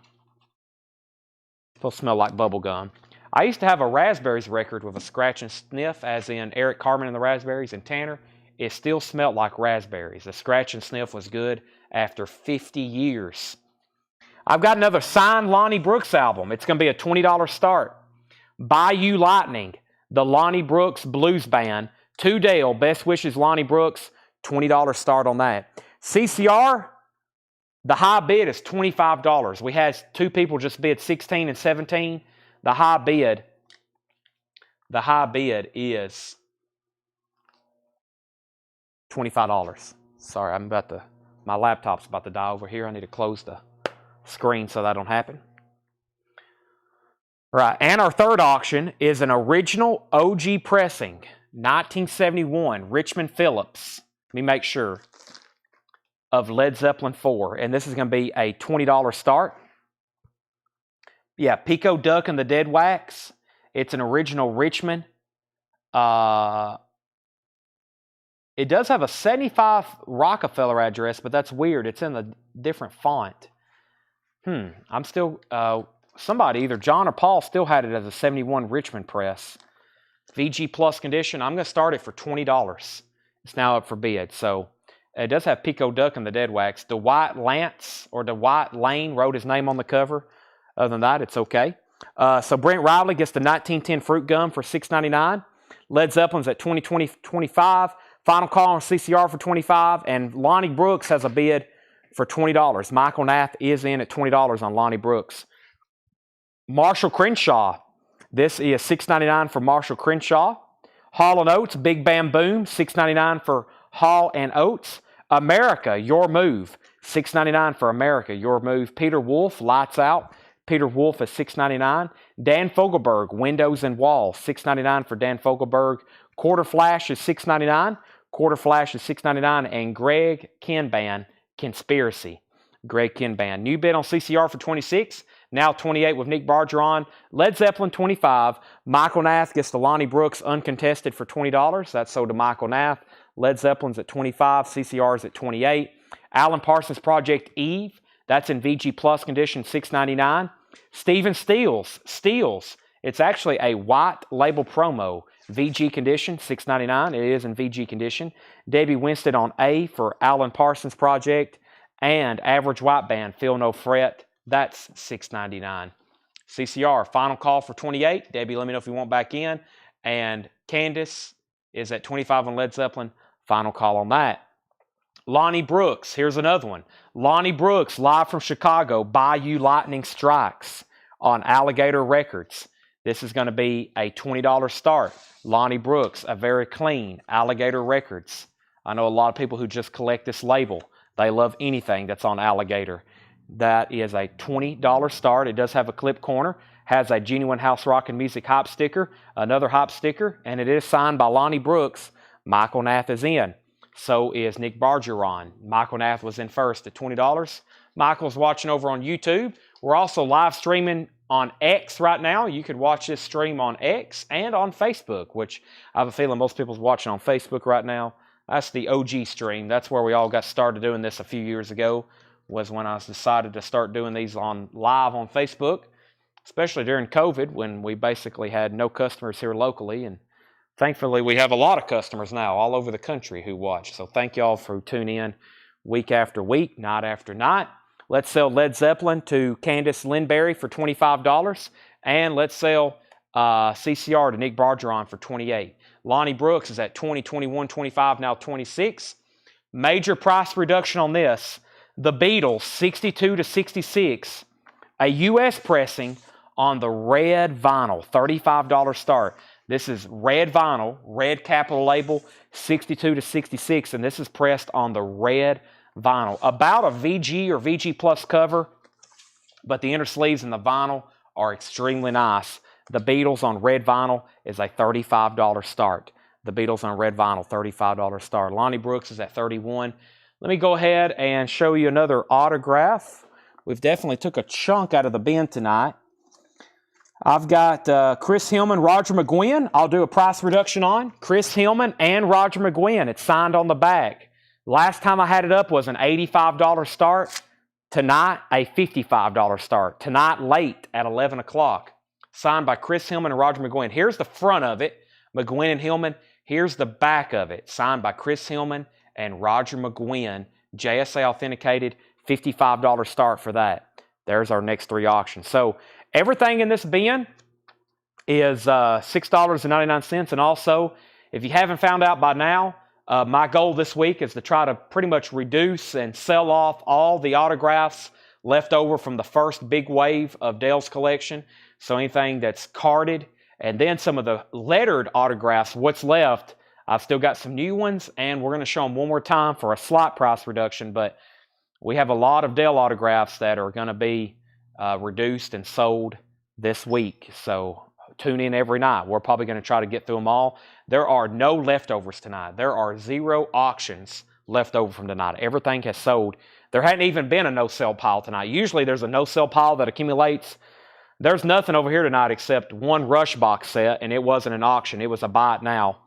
It's supposed to smell like bubble gum. I used to have a Raspberries record with a scratch and sniff, as in Eric Carmen and the Raspberries and Tanner. It still smelled like raspberries. The scratch and sniff was good after 50 years. I've got another signed Lonnie Brooks album. It's going to be a $20 start. Bayou Lightning. The Lonnie Brooks Blues Band. To Dale, Best Wishes Lonnie Brooks, $20 start on that. CCR, the high bid is $25. We had 2 people just bid 16 and 17. The high bid is $25. Sorry, my laptop's about to die over here. I need to close the screen so that don't happen. Right, and our third auction is an original OG pressing, 1971, Richmond Phillips. Let me make sure. Of Led Zeppelin 4, and this is going to be a $20 start. Yeah, Pico Duck and the Dead Wax. It's an original Richmond. It does have a 75 Rockefeller address, but that's weird. It's in a different font. I'm still, somebody, either John or Paul, still had it as a 71 Richmond press. VG Plus condition. I'm going to start it for $20. It's now up for bid. So it does have Pico Duck and the Dead Wax. Dwight Lance or Dwight Lane wrote his name on the cover. Other than that, it's okay. So Brent Riley gets the 1910 Fruit Gum for $6.99. Led Zeppelin's at $20.25. Final call on CCR for $25. And Lonnie Brooks has a bid for $20. Michael Nath is in at $20 on Lonnie Brooks. Marshall Crenshaw. This is $6.99 for Marshall Crenshaw. Hall & Oates, Big Bam Boom, $6.99 for Hall & Oates. America, Your Move, $6.99 for America, Your Move. Peter Wolf, Lights Out. Peter Wolf is $6.99. Dan Fogelberg, Windows and Walls, $6.99 for Dan Fogelberg. Quarter Flash is $6.99. Quarter Flash is $6.99. And Greg Kinban, Conspiracy. Greg Kinban. New bid on CCR for $26. Now $28 with Nick Bargeron. Led Zeppelin, $25. Michael Nath gets the Lonnie Brooks uncontested for $20. That's sold to Michael Nath. Led Zeppelin's at $25. CCR's at $28. Alan Parsons Project Eve. That's in VG Plus condition, $6.99. Steven Steels. It's actually a white label promo. VG condition, $6.99. It is in VG condition. Debbie Winstead on A for Alan Parsons Project. And Average White Band, Feel No Fret. That's $6.99. CCR, final call for $28. Debbie, let me know if you want back in. And Candace is at $25 on Led Zeppelin. Final call on that. Lonnie Brooks, here's another one. Lonnie Brooks, live from Chicago, Bayou Lightning Strikes on Alligator Records. This is going to be a $20 start. Lonnie Brooks, a very clean Alligator Records. I know a lot of people who just collect this label. They love anything that's on Alligator. That is a $20 start. It does have a clip corner. Has a genuine House Rockin' Music hop sticker. Another hop sticker. And it is signed by Lonnie Brooks. Michael Nath is in. So is Nick Bargeron. Michael Nath was in first at $20. Michael's watching over on YouTube. We're also live streaming on X right now. You could watch this stream on X and on Facebook, which I have a feeling most people's watching on Facebook right now. That's the OG stream. That's where we all got started doing this a few years ago, was when I decided to start doing these live on Facebook, especially during COVID when we basically had no customers here locally. And thankfully, we have a lot of customers now all over the country who watch. So thank y'all for tuning in week after week, night after night. Let's sell Led Zeppelin to Candace Lindberry for $25. And let's sell CCR to Nick Bargeron for $28. Lonnie Brooks is at $20, $21, $25, now $26. Major price reduction on this. The Beatles, 62 to 66. A U.S. pressing on the red vinyl, $35 start. This is red vinyl, red capital label, 62 to 66, and this is pressed on the red vinyl. About a VG or VG Plus cover, but the inner sleeves and the vinyl are extremely nice. The Beatles on red vinyl is a $35 start. The Beatles on red vinyl, $35 start. Lonnie Brooks is at $31. Let me go ahead and show you another autograph. We've definitely took a chunk out of the bin tonight. I've got Chris Hillman, Roger McGuinn. I'll do a price reduction on Chris Hillman and Roger McGuinn. It's signed on the back. Last time I had it up was an $85 start. Tonight, a $55 start. Tonight, late at 11 o'clock. Signed by Chris Hillman and Roger McGuinn. Here's the front of it, McGuinn and Hillman. Here's the back of it, signed by Chris Hillman and Roger McGuinn. JSA authenticated, $55 start for that. There's our next 3 auctions. So everything in this bin is $6.99. And also, if you haven't found out by now, My goal this week is to try to pretty much reduce and sell off all the autographs left over from the first big wave of Dale's collection. So anything that's carded, and then some of the lettered autographs, what's left, I've still got some new ones, and we're going to show them one more time for a slight price reduction. But we have a lot of Dale autographs that are going to be reduced and sold this week. So tune in every night. We're probably going to try to get through them all. There are no leftovers tonight. There are 0 auctions left over from tonight. Everything has sold. There hadn't even been a no-sell pile tonight. Usually there's a no-sell pile that accumulates. There's nothing over here tonight except one Rush box set, and it wasn't an auction. It was a buy it now.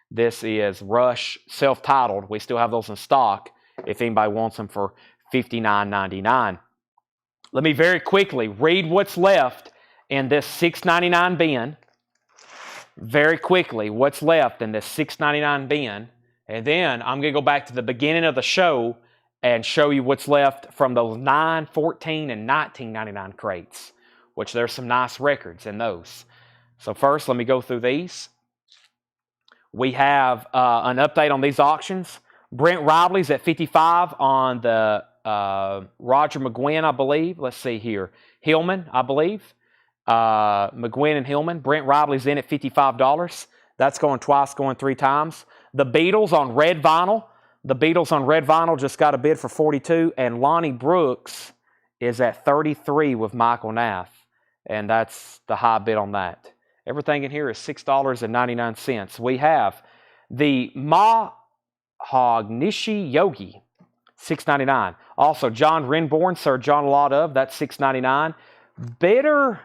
This is Rush self-titled. We still have those in stock if anybody wants them for $59.99. Let me very quickly read what's left in this $6.99 bin. Very quickly, what's left in this $6.99 bin. And then I'm going to go back to the beginning of the show and show you what's left from those $9, $14, and $19.99 crates, which there's some nice records in those. So first, let me go through these. We have an update on these auctions. Brent Riley's at 55 on the Roger McGuinn, I believe. Let's see here. Hillman, I believe. McGuinn and Hillman. Brent Riley's in at $55. That's going twice, going 3 times. The Beatles on red vinyl. The Beatles on red vinyl just got a bid for $42. And Lonnie Brooks is at $33 with Michael Nath. And that's the high bid on that. Everything in here is $6.99. We have the Mahognishi Yogi, $6.99. Also, John Renborn, Sir John Lot of, that's $6.99. Bitter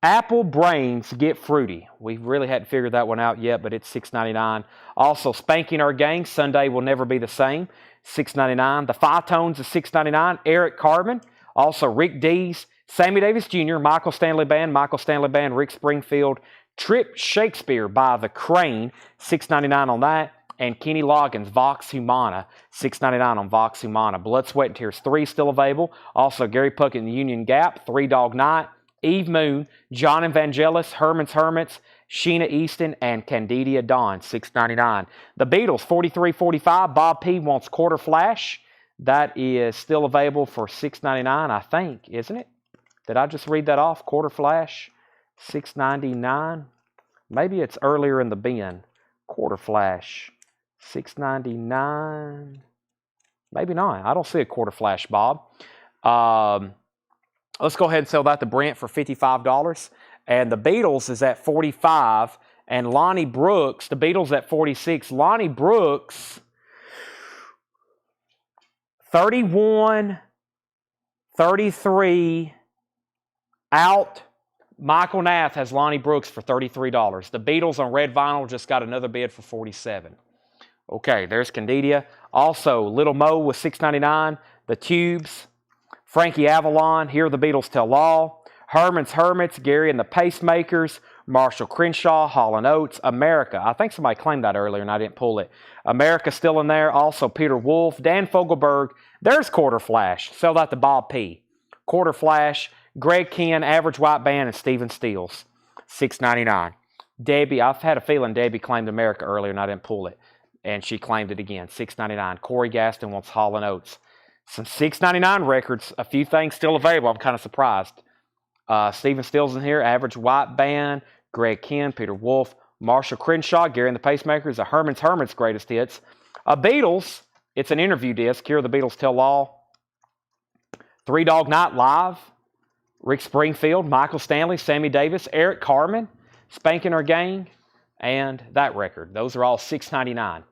Apple Brains Get Fruity. We really hadn't figured that one out yet, but it's $6.99. Also, Spanking Our Gang, Sunday Will Never Be the Same, $6.99. The Phytones is $6.99. Eric Carmen. Also, Rick Dees, Sammy Davis Jr., Michael Stanley Band, Rick Springfield, Trip Shakespeare by The Crane, $6.99 on that. And Kenny Loggins, Vox Humana, $6.99 on Vox Humana. Blood, Sweat, and Tears 3 still available. Also, Gary Puckett and the Union Gap, 3 Dog Night, Eve Moon, John Evangelis, Herman's Hermits, Sheena Easton, and Candidia Dawn, $6.99. The Beatles, 43.45. Bob P. wants Quarter Flash. That is still available for $6.99, I think, isn't it? Did I just read that off? Quarter Flash, $6.99. Maybe it's earlier in the bin. Quarter Flash, $6.99. Maybe not. I don't see a Quarter Flash, Bob. Let's go ahead and sell that to Brent for $55. And the Beatles is at $45. And Lonnie Brooks, the Beatles at $46. Lonnie Brooks, $31, $33, out. Michael Nath has Lonnie Brooks for $33. The Beatles on red vinyl just got another bid for $47. Okay, there's Candidia. Also, Little Mo was $6.99. The Tubes, Frankie Avalon, Hear the Beatles Tell All, Herman's Hermits, Gary and the Pacemakers, Marshall Crenshaw, Hall & Oates, America. I think somebody claimed that earlier and I didn't pull it. America still in there. Also, Peter Wolf, Dan Fogelberg. There's Quarter Flash. Sell that to Bob P. Quarter Flash, Greg Ken, Average White Band, and Stephen Stills, $6.99. Debbie, I've had a feeling Debbie claimed America earlier and I didn't pull it. And she claimed it again, $6.99. Corey Gaston wants Hall & Oates. Some $6.99 records, a few things still available. I'm kind of surprised. Stephen Stills in here, Average White Band, Greg Ken, Peter Wolf, Marshall Crenshaw, Gary and the Pacemakers, a Herman's Hermits Greatest Hits. Beatles, it's an interview disc. Hear the Beatles Tell All. 3 Dog Night Live, Rick Springfield, Michael Stanley, Sammy Davis, Eric Carmen, Spanking Our Gang, and that record. Those are all $6.99.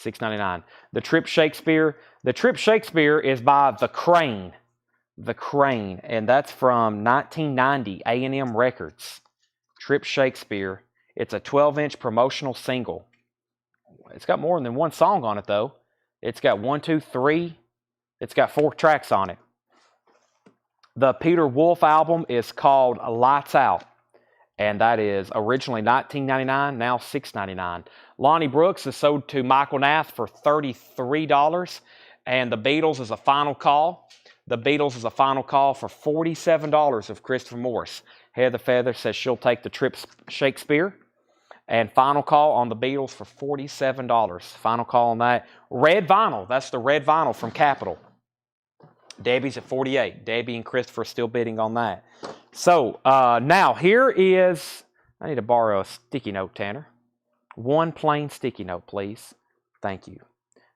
$6.99. The Trip Shakespeare. The Trip Shakespeare is by The Crane. The Crane. And that's from 1990, A&M Records. Trip Shakespeare. It's a 12-inch promotional single. It's got more than one song on it, though. It's got 1, 2, 3. It's got 4 tracks on it. The Peter Wolf album is called Lights Out. And that is originally $19.99, now $6.99. Lonnie Brooks is sold to Michael Nath for $33. And the Beatles is a final call. The Beatles is a final call for $47 of Christopher Morris. Heather Feather says she'll take the Trip Shakespeare. And final call on the Beatles for $47. Final call on that. Red vinyl. That's the red vinyl from Capitol. Debbie's at 48. Debbie and Christopher are still bidding on that. So now here is, I need to borrow a sticky note, Tanner. One plain sticky note, please. Thank you.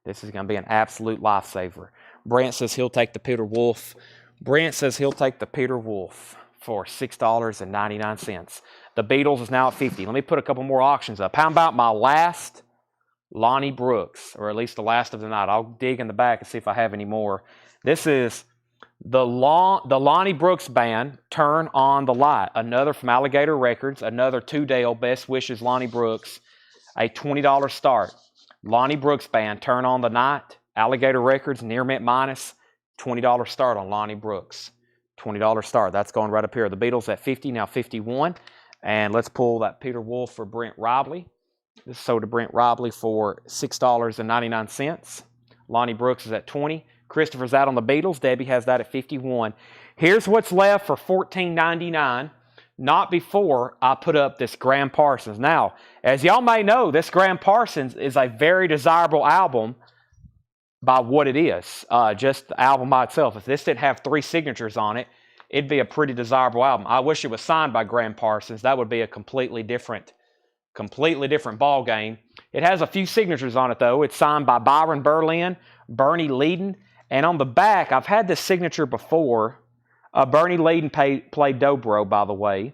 This is going to be an absolute lifesaver. Brent says he'll take the Peter Wolf. Brent says he'll take the Peter Wolf for $6.99. The Beatles is now at 50. Let me put a couple more auctions up. How about my last Lonnie Brooks, or at least the last of the night? I'll dig in the back and see if I have any more. This is the Lonnie Brooks Band, Turn on the Light. Another from Alligator Records. Another Two-Dale, Best Wishes, Lonnie Brooks. A $20 start. Lonnie Brooks Band, Turn on the Night. Alligator Records, Near Mint Minus. $20 start on Lonnie Brooks. $20 start. That's going right up here. The Beatles at 50, now 51. And let's pull that Peter Wolf for Brent Robley. This is sold to Brent Robley for $6.99. Lonnie Brooks is at 20. Christopher's out on the Beatles. Debbie has that at 51. Here's what's left for $14.99. Not before I put up this Graham Parsons. Now, as y'all may know, this Graham Parsons is a very desirable album by what it is. Just the album by itself. If this didn't have 3 signatures on it, it'd be a pretty desirable album. I wish it was signed by Graham Parsons. That would be a completely different ball game. It has a few signatures on it, though. It's signed by Byron Berlin, Bernie Leadon, and on the back, I've had this signature before. Bernie Leadon played dobro, by the way.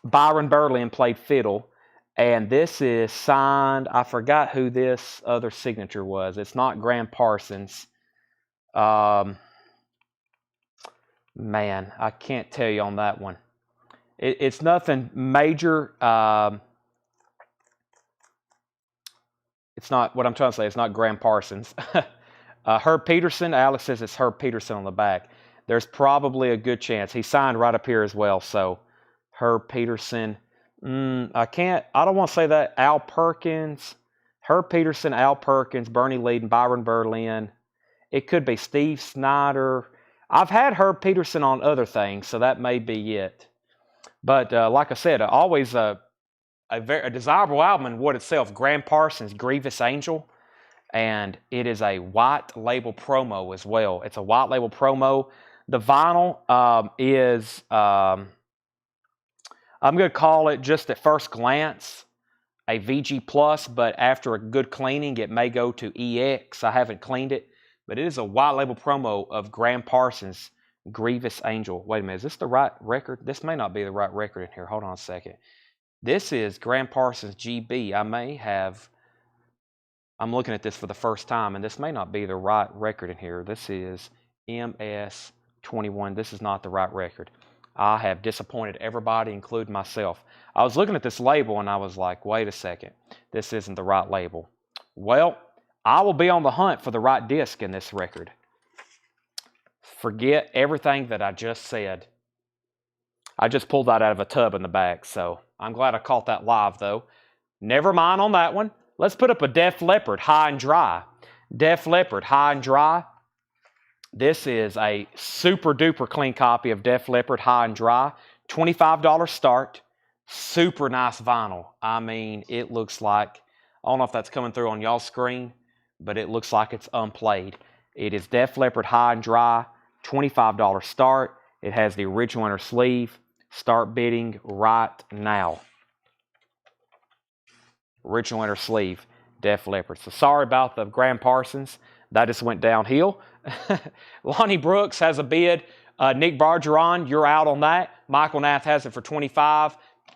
Byron Berlin played fiddle. And this is signed, I forgot who this other signature was. It's not Graham Parsons. Man, I can't tell you on that one. It's nothing major. It's not, what I'm trying to say, it's not Graham Parsons. Herb Peterson, Alex says it's Herb Peterson on the back. There's probably a good chance. He signed right up here as well. So Herb Peterson. I don't want to say that. Al Perkins. Herb Peterson, Al Perkins, Bernie Leadon, Byron Berlin. It could be Steve Snyder. I've had Herb Peterson on other things, so that may be it. But like I said, always a desirable album in what itself. Graham Parsons, Grievous Angel. And it is a white label promo as well. It's a white label promo. The vinyl is, I'm going to call it just at first glance a VG+, but after a good cleaning, it may go to EX. I haven't cleaned it, but it is a white label promo of Graham Parsons' Grievous Angel. Wait a minute, is this the right record? This may not be the right record in here. Hold on a second. This is Graham Parsons GB. I'm looking at this for the first time, and this may not be the right record in here. This is MS21. This is not the right record. I have disappointed everybody, including myself. I was looking at this label, and I was like, wait a second. This isn't the right label. Well, I will be on the hunt for the right disc in this record. Forget everything that I just said. I just pulled that out of a tub in the back, so I'm glad I caught that live, though. Never mind on that one. Let's put up a Def Leppard, High and Dry. Def Leppard, High and Dry. This is a super duper clean copy of Def Leppard, High and Dry. $25 start. Super nice vinyl. I mean, it looks like, I don't know if that's coming through on y'all's screen, but it looks like it's unplayed. It is Def Leppard, High and Dry. $25 start. It has the original inner sleeve. Start bidding right now. Original inner sleeve, Def Leppard. So sorry about the Graham Parsons. That just went downhill. Lonnie Brooks has a bid. Nick Bargeron, you're out on that. Michael Nath has it for $25.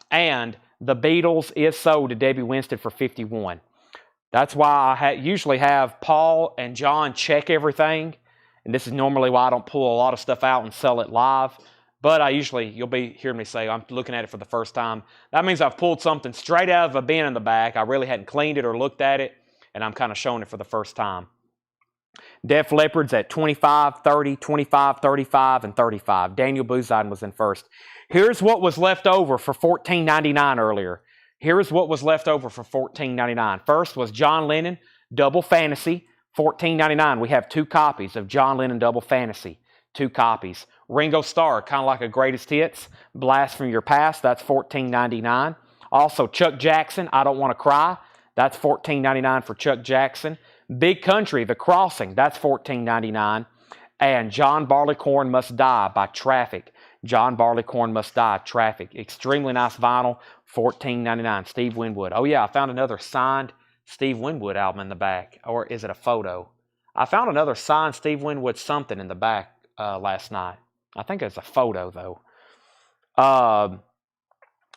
And the Beatles is sold to Debbie Winston for $51. That's why I usually have Paul and John check everything. And this is normally why I don't pull a lot of stuff out and sell it live. But you'll be hearing me say, I'm looking at it for the first time. That means I've pulled something straight out of a bin in the back. I really hadn't cleaned it or looked at it, and I'm kind of showing it for the first time. Def Leppard's at 25, 30, 25, 35, and 35. Daniel Buzine was in first. Here's what was left over for $14.99 earlier. Here's what was left over for $14.99. First was John Lennon, Double Fantasy, $14.99. We have 2 copies of John Lennon Double Fantasy. 2 copies. Ringo Starr, kind of like a greatest hits. Blast from Your Past, that's $14.99. Also, Chuck Jackson, I Don't Want to Cry. That's $14.99 for Chuck Jackson. Big Country, The Crossing. That's $14.99. And John Barleycorn Must Die by Traffic. John Barleycorn Must Die, Traffic. Extremely nice vinyl, $14.99. Steve Winwood. Oh, yeah, I found another signed Steve Winwood album in the back. Or is it a photo? I found another signed Steve Winwood something in the back last night. I think it's a photo, though.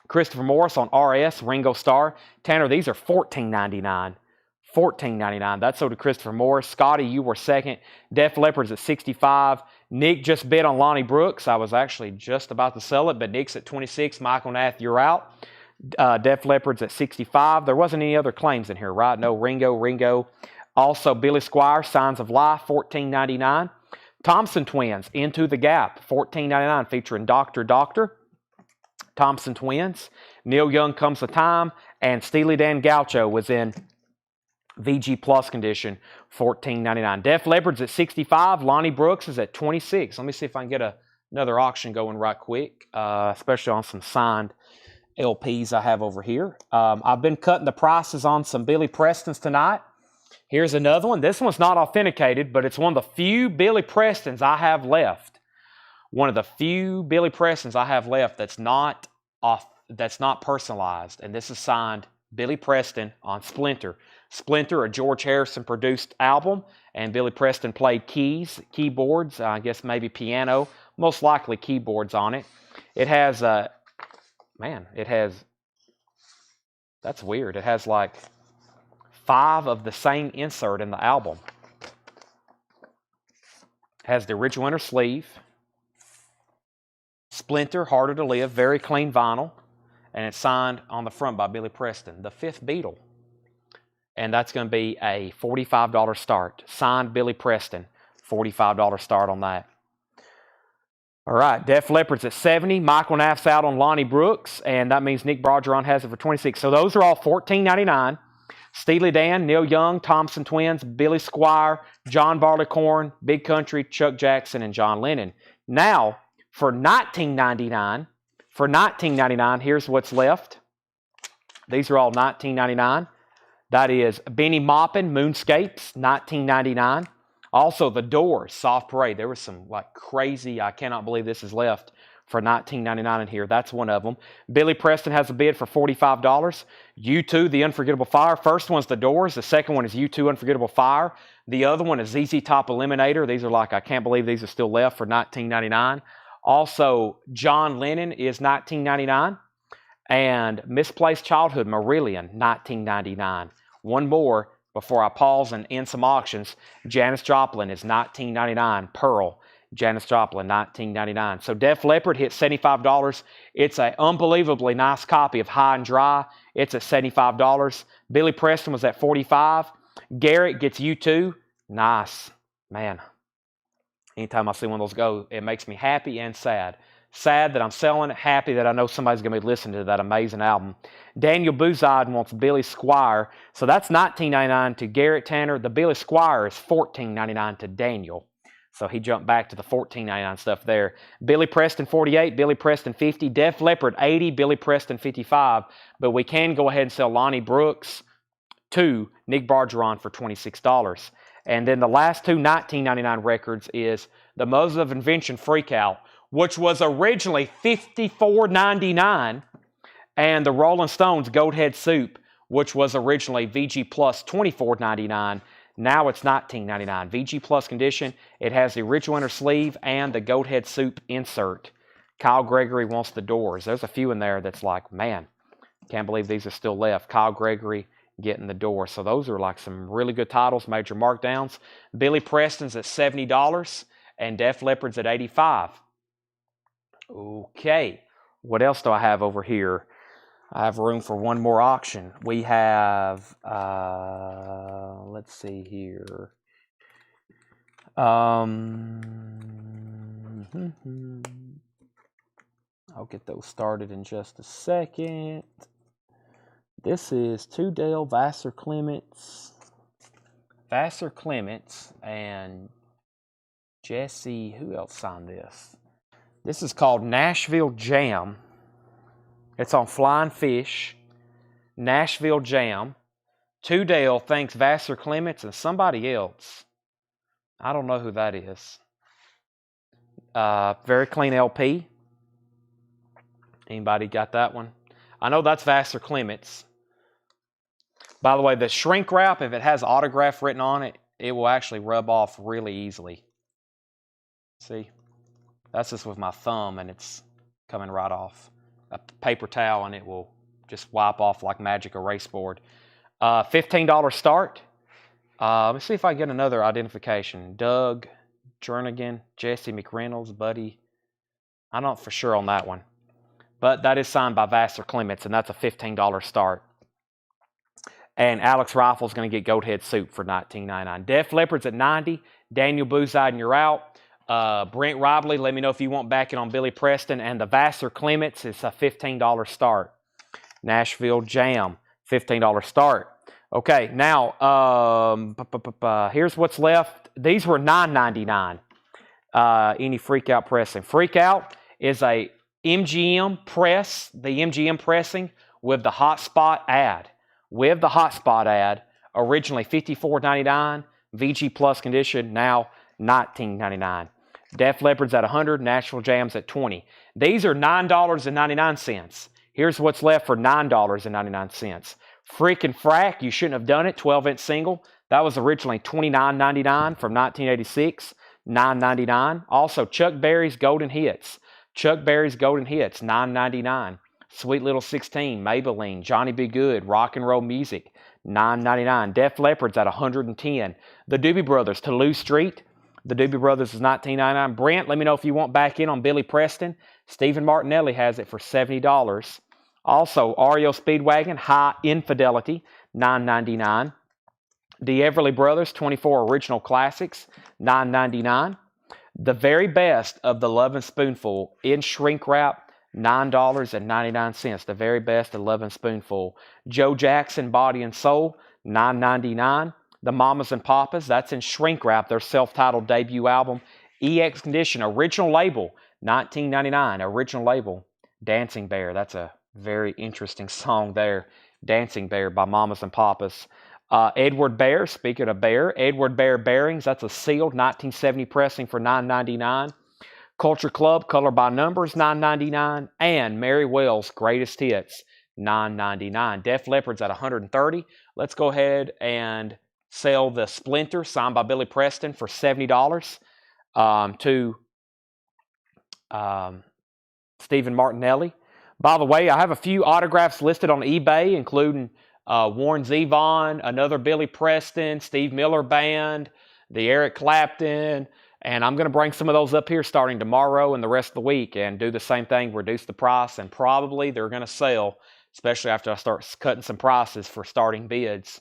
Christopher Morris on RS, Ringo Starr. Tanner, these are $14.99. $14.99. That's sold to Christopher Morris. Scotty, you were second. Def Leppard's at $65. Nick just bid on Lonnie Brooks. I was actually just about to sell it, but Nick's at $26. Michael Nath, you're out. Def Leppard's at $65. There wasn't any other claims in here, right? No, Ringo. Also, Billy Squier, Signs of Life, $14.99. Thompson Twins, Into the Gap, $14.99, featuring Dr. Thompson Twins. Neil Young, Comes the Time. And Steely Dan Gaucho was in VG Plus condition, $14.99. Def Leppard's at $65. Lonnie Brooks is at $26. Let me see if I can get another auction going right quick, especially on some signed LPs I have over here. I've been cutting the prices on some Billy Prestons tonight. Here's another one. This one's not authenticated, but it's one of the few Billy Prestons I have left. One of the few Billy Prestons I have left that's not personalized, and this is signed Billy Preston on Splinter. Splinter, a George Harrison produced album, and Billy Preston played keyboards, I guess maybe piano, most likely keyboards on it. It has, that's weird. It has like 5 of the same insert in the album. Has the original inner sleeve. Splinter, Harder to Live, very clean vinyl. And it's signed on the front by Billy Preston, the 5th Beatle. And that's going to be a $45 start. Signed Billy Preston, $45 start on that. All right, Def Leppard's at $70. Michael Naff's out on Lonnie Brooks, and that means Nick Bargeron has it for $26. So those are all $14.99. Steely Dan, Neil Young, Thompson Twins, Billy Squier, John Barleycorn, Big Country, Chuck Jackson, and John Lennon. Now, for $19.99, here's what's left. These are all $19.99. That is Benny Maupin, Moonscapes, $19.99. Also, The Doors, Soft Parade. There was some like crazy, I cannot believe this is left for $19.99 in here. That's one of them. Billy Preston has a bid for $45. U2, The Unforgettable Fire. First one's The Doors. The second one is U2, Unforgettable Fire. The other one is ZZ Top Eliminator. These are like, I can't believe these are still left for $19.99. Also, John Lennon is $19.99. And Misplaced Childhood, Marillion, $19.99. One more before I pause and end some auctions. Janis Joplin is $19.99. Pearl, Janis Joplin, $19.99. So Def Leppard hit $75. It's an unbelievably nice copy of High and Dry. It's at $75. Billy Preston was at $45. Garrett gets U2. Nice. Man, anytime I see one of those go, it makes me happy and sad. Sad that I'm selling it, happy that I know somebody's going to be listening to that amazing album. Daniel Bouzide wants Billy Squier. So that's $19.99 to Garrett Tanner. The Billy Squier is $14.99 to Daniel. So he jumped back to the $14.99 stuff there. Billy Preston, $48. Billy Preston, $50. Def Leppard, $80. Billy Preston, $55. But we can go ahead and sell Lonnie Brooks to Nick Bargeron for $26. And then the last two $19.99 records is the Mothers of Invention Freakout, which was originally $54.99, and the Rolling Stones Goathead Soup, which was originally VG Plus $24.99. Now it's $19.99. VG Plus condition. It has the original inner sleeve and the Goathead Soup insert. Kyle Gregory wants The Doors. There's a few in there that's like, man, can't believe these are still left. Kyle Gregory getting The Doors. So those are like some really good titles, major markdowns. Billy Preston's at $70 and Def Leppard's at $85. Okay, what else do I have over here? I have room for one more auction. We have, let's see here. I'll get those started in just a second. This is To Dale Vassar Clements. Vassar Clements and Jesse, who else signed this? This is called Nashville Jam. It's on Flying Fish. Nashville Jam. To Dale, thanks Vassar Clements and somebody else. I don't know who that is. Very Clean LP. Anybody got that one? I know that's Vassar Clements. By the way, the shrink wrap, if it has autograph written on it, it will actually rub off really easily. See? That's just with my thumb and it's coming right off. A paper towel and it will just wipe off like magic erase board. $15 start. Let me see if I get another identification. Doug Jernigan, Jesse McReynolds, Buddy. I'm not for sure on that one. But that is signed by Vassar Clements, and that's a $15 start. And Alex Rifle's going to get Goathead Soup for $19.99. Def Leppard's at $90. Daniel Boozide, and you're out. Brent Robley, let me know if you want back in on Billy Preston. And the Vassar Clements is a $15 start. Nashville Jam, $15 start. Okay, now here's what's left. These were $9.99. Any Freakout pressing. Freakout is a MGM press, the MGM pressing with the hotspot ad. With the hotspot ad, originally $54.99, VG Plus condition, now $19.99. Def Leppard's at $100, Nashville Jam's at $20. These are $9.99. Here's what's left for $9.99. Freakin' Frack, you shouldn't have done it, 12-inch single. That was originally $29.99 from 1986, $9.99. Also, Chuck Berry's Golden Hits. Chuck Berry's Golden Hits, $9.99. Sweet Little 16, Maybelline, Johnny B. Good, Rock and Roll Music, $9.99. Def Leppard's at $110. The Doobie Brothers, Toulouse Street. The Doobie Brothers is $19.99. Brent, let me know if you want back in on Billy Preston. Stephen Martinelli has it for $70. Also, REO Speedwagon, High Infidelity, $9.99. The Everly Brothers, 24 Original Classics, $9.99. The very best of the Love and Spoonful in shrink wrap, $9.99. The very best of Love and Spoonful. Joe Jackson, Body and Soul, $9.99. The Mamas and Papas, that's in shrink wrap, their self-titled debut album. EX Condition, original label, $19.99. Original label. Dancing Bear, that's a very interesting song there. Dancing Bear by Mamas and Papas. Edward Bear, speaking of Bear, Edward Bear Bearings, that's a sealed 1970 pressing for $9.99. Culture Club, Color by Numbers, $9.99. And Mary Wells' Greatest Hits, $9.99. Def Leppard's at $130. Let's go ahead and sell the Splinter, signed by Billy Preston, for $70 to Stephen Martinelli. By the way, I have a few autographs listed on eBay, including Warren Zevon, another Billy Preston, Steve Miller Band, the Eric Clapton, and I'm going to bring some of those up here starting tomorrow and the rest of the week and do the same thing, reduce the price, and probably they're going to sell, especially after I start cutting some prices for starting bids.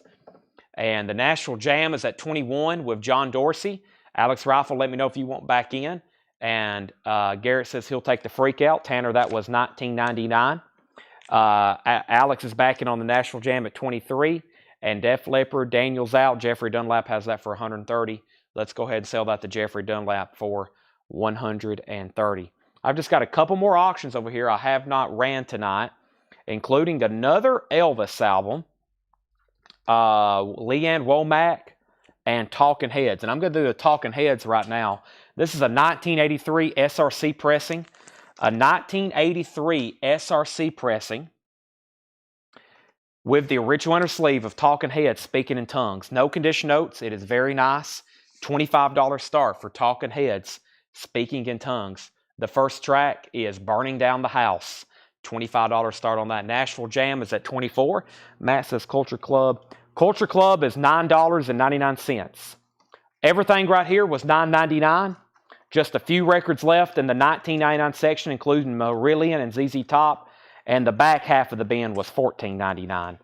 And the Nashville Jam is at $21 with John Dorsey. Alex Rifle, let me know if you want back in. And Garrett says he'll take the Freakout. Tanner, that was $19.99. Alex is backing on the Nashville Jam at $23. And Def Leppard, Daniel's out. Jeffrey Dunlap has that for $130. Let's go ahead and sell that to Jeffrey Dunlap for $130. I've just got a couple more auctions over here I have not ran tonight, including another Elvis album, Leanne Womack, and Talking Heads. And I'm going to do the Talking Heads right now. This is a 1983 SRC pressing. A 1983 SRC pressing with the original inner sleeve of Talking Heads, Speaking in Tongues. No condition notes. It is very nice. $25 start for Talking Heads, Speaking in Tongues. The first track is Burning Down the House. $25 start on that. Nashville Jam is at $24. Matt says Culture Club. Culture Club is $9.99. Everything right here was $9.99. Just a few records left in the $19.99 section, including Marillion and ZZ Top. And the back half of the bin was $14.99.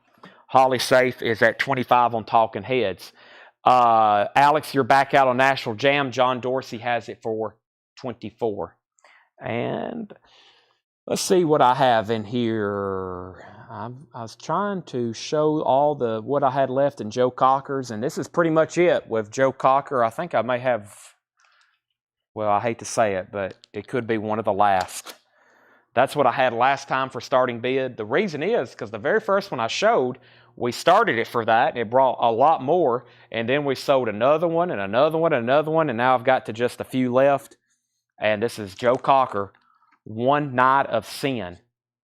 Holly Safe is at $25 on Talking Heads. Alex, you're back out on Nashville Jam. John Dorsey has it for $24. And let's see what I have in here. I was trying to show all the what I had left in Joe Cocker's, and this is pretty much it with Joe Cocker. I think I may have, well, I hate to say it, but it could be one of the last That's what I had last time for starting bid. The reason is because the very first one I showed, we started it for that, and it brought a lot more, and then we sold another one and another one and another one, and now I've got to just a few left. And this is Joe Cocker, One Night of Sin.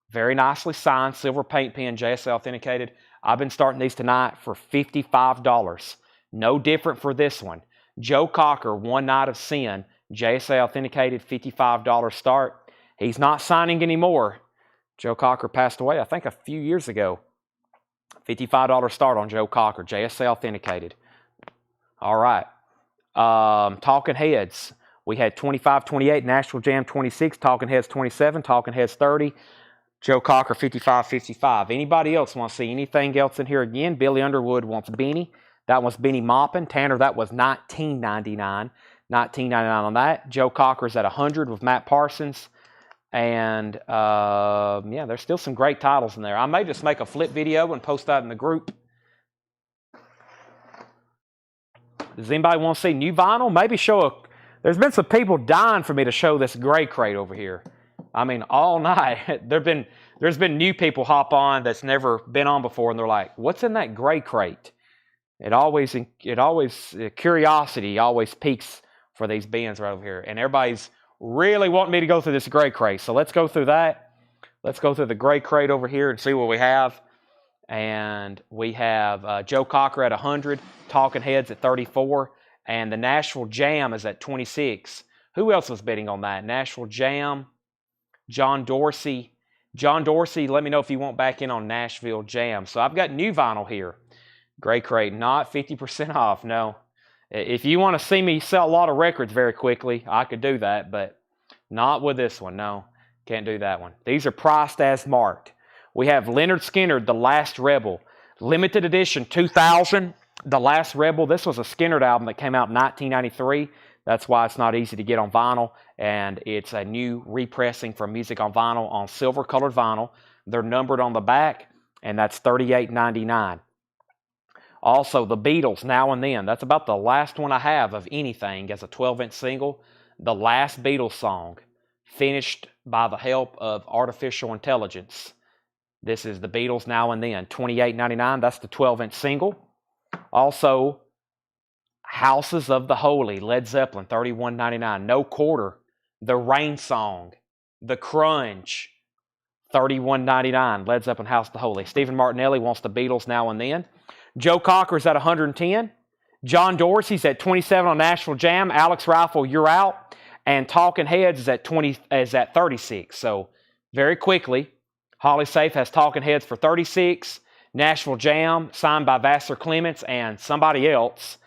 Very nicely signed, silver paint pen, JSA authenticated. I've been starting these tonight for $55. No different for this one. Joe Cocker, One Night of Sin, JSA authenticated, $55 start. He's not signing anymore. Joe Cocker passed away, I think, a few years ago. $55 start on Joe Cocker, JSA authenticated. All right. Talking Heads. We had 25, 28, Nashville Jam 26, Talking Heads 27, Talking Heads 30, Joe Cocker 55, 55. Anybody else want to see anything else in here again? Billy Underwood wants Beanie. That was Beanie Moppin. Tanner, that was $19.99. $19.99 on that. Joe Cocker's at 100 with Matt Parsons. And, yeah, there's still some great titles in there. I may just make a flip video and post that in the group. Does anybody want to see new vinyl? Maybe show a... There's been some people dying for me to show this gray crate over here. I mean, all night. There's been new people hop on that's never been on before, and they're like, what's in that gray crate? Curiosity always peaks for these bins right over here. And everybody's really wanting me to go through this gray crate. So let's go through that. Let's go through the gray crate over here and see what we have. And we have Joe Cocker at 100, Talking Heads at 34, and the Nashville Jam is at 26. Who else was bidding on that? Nashville Jam, John Dorsey. John Dorsey, let me know if you want back in on Nashville Jam. So I've got new vinyl here. Gray crate, not 50% off, no. If you want to see me sell a lot of records very quickly, I could do that, but not with this one, no. Can't do that one. These are priced as marked. We have Leonard Skinner, The Last Rebel. Limited edition, 2000, The Last Rebel. This was a Skinner album that came out in 1993. That's why it's not easy to get on vinyl. And it's a new repressing from Music on Vinyl on silver-colored vinyl. They're numbered on the back, and that's $38.99. Also, the Beatles, Now and Then. That's about the last one I have of anything as a 12-inch single. The last Beatles song, finished by the help of artificial intelligence. This is the Beatles, Now and Then, $28.99. That's the 12-inch single. Also, Houses of the Holy, Led Zeppelin, $31.99. No Quarter, The Rain Song, The Crunch, $31.99. Led Zeppelin, House of the Holy. Stephen Martinelli wants the Beatles, Now and Then. Joe Cocker's at 110. John Dorsey's at 27 on Nashville Jam. Alex Rifle, You're Out. And Talking Heads is at 36. So very quickly, Holly Safe has Talking Heads for 36. Nashville Jam, signed by Vassar Clements and somebody else.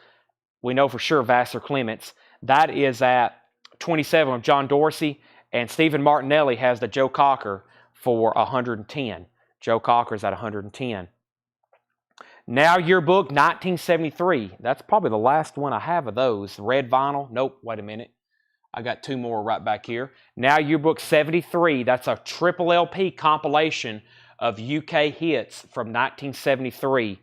We know for sure Vassar Clements. That is at 27 of John Dorsey. And Stephen Martinelli has the Joe Cocker for 110. Joe Cocker's at 110. Now Yearbook 1973. That's probably the last one I have of those. Red vinyl. Nope, wait a minute. I got two more right back here. Now Yearbook 73. That's a triple LP compilation of UK hits from 1973.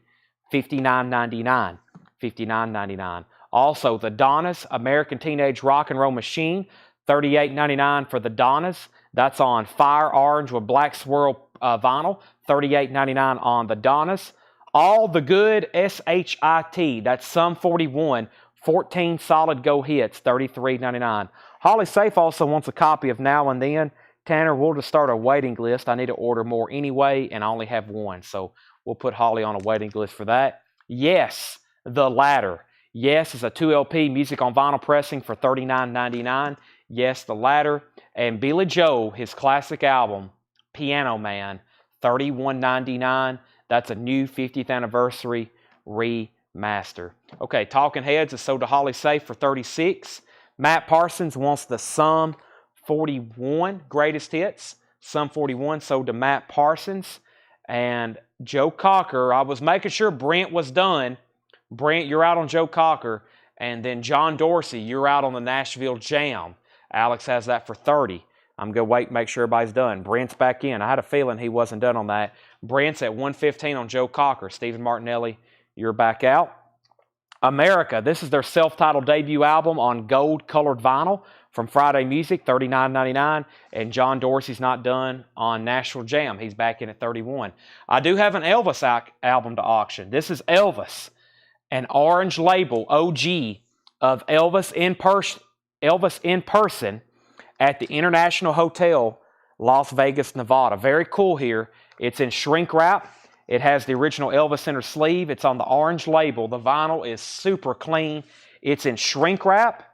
$59.99. $59.99. Also, the Donnas, American Teenage Rock and Roll Machine. $38.99 for the Donnas. That's on Fire Orange with Black Swirl vinyl. $38.99 on the Donnas. All the Good SHIT, that's Sum 41, 14 solid go hits, $33.99. Holly Safe also wants a copy of Now and Then. Tanner, we'll just start a waiting list. I need to order more anyway, and I only have one, so we'll put Holly on a waiting list for that. Yes, The Ladder. Yes, it's a 2LP Music on Vinyl pressing for $39.99. Yes, The Ladder. And Billy Joel, his classic album, Piano Man, $31.99. That's a new 50th anniversary remaster. Okay, Talking Heads is sold to Holly Safe for $36. Matt Parsons wants the Sum 41 Greatest Hits. Sum 41 sold to Matt Parsons. And Joe Cocker, I was making sure Brent was done. Brent, you're out on Joe Cocker. And then John Dorsey, you're out on the Nashville Jam. Alex has that for $30. I'm going to wait and make sure everybody's done. Brent's back in. I had a feeling he wasn't done on that. Brent's at 115 on Joe Cocker. Stephen Martinelli, you're back out. America, this is their self-titled debut album on gold-colored vinyl From Friday Music, $39.99. And John Dorsey's not done on Nashville Jam. He's back in at $31. I do have an Elvis album to auction. This is Elvis, an orange label OG of Elvis in person at the International Hotel, Las Vegas, Nevada. Very cool here. It's in shrink wrap. It has the original Elvis inner sleeve. It's on the orange label. The vinyl is super clean. It's in shrink wrap.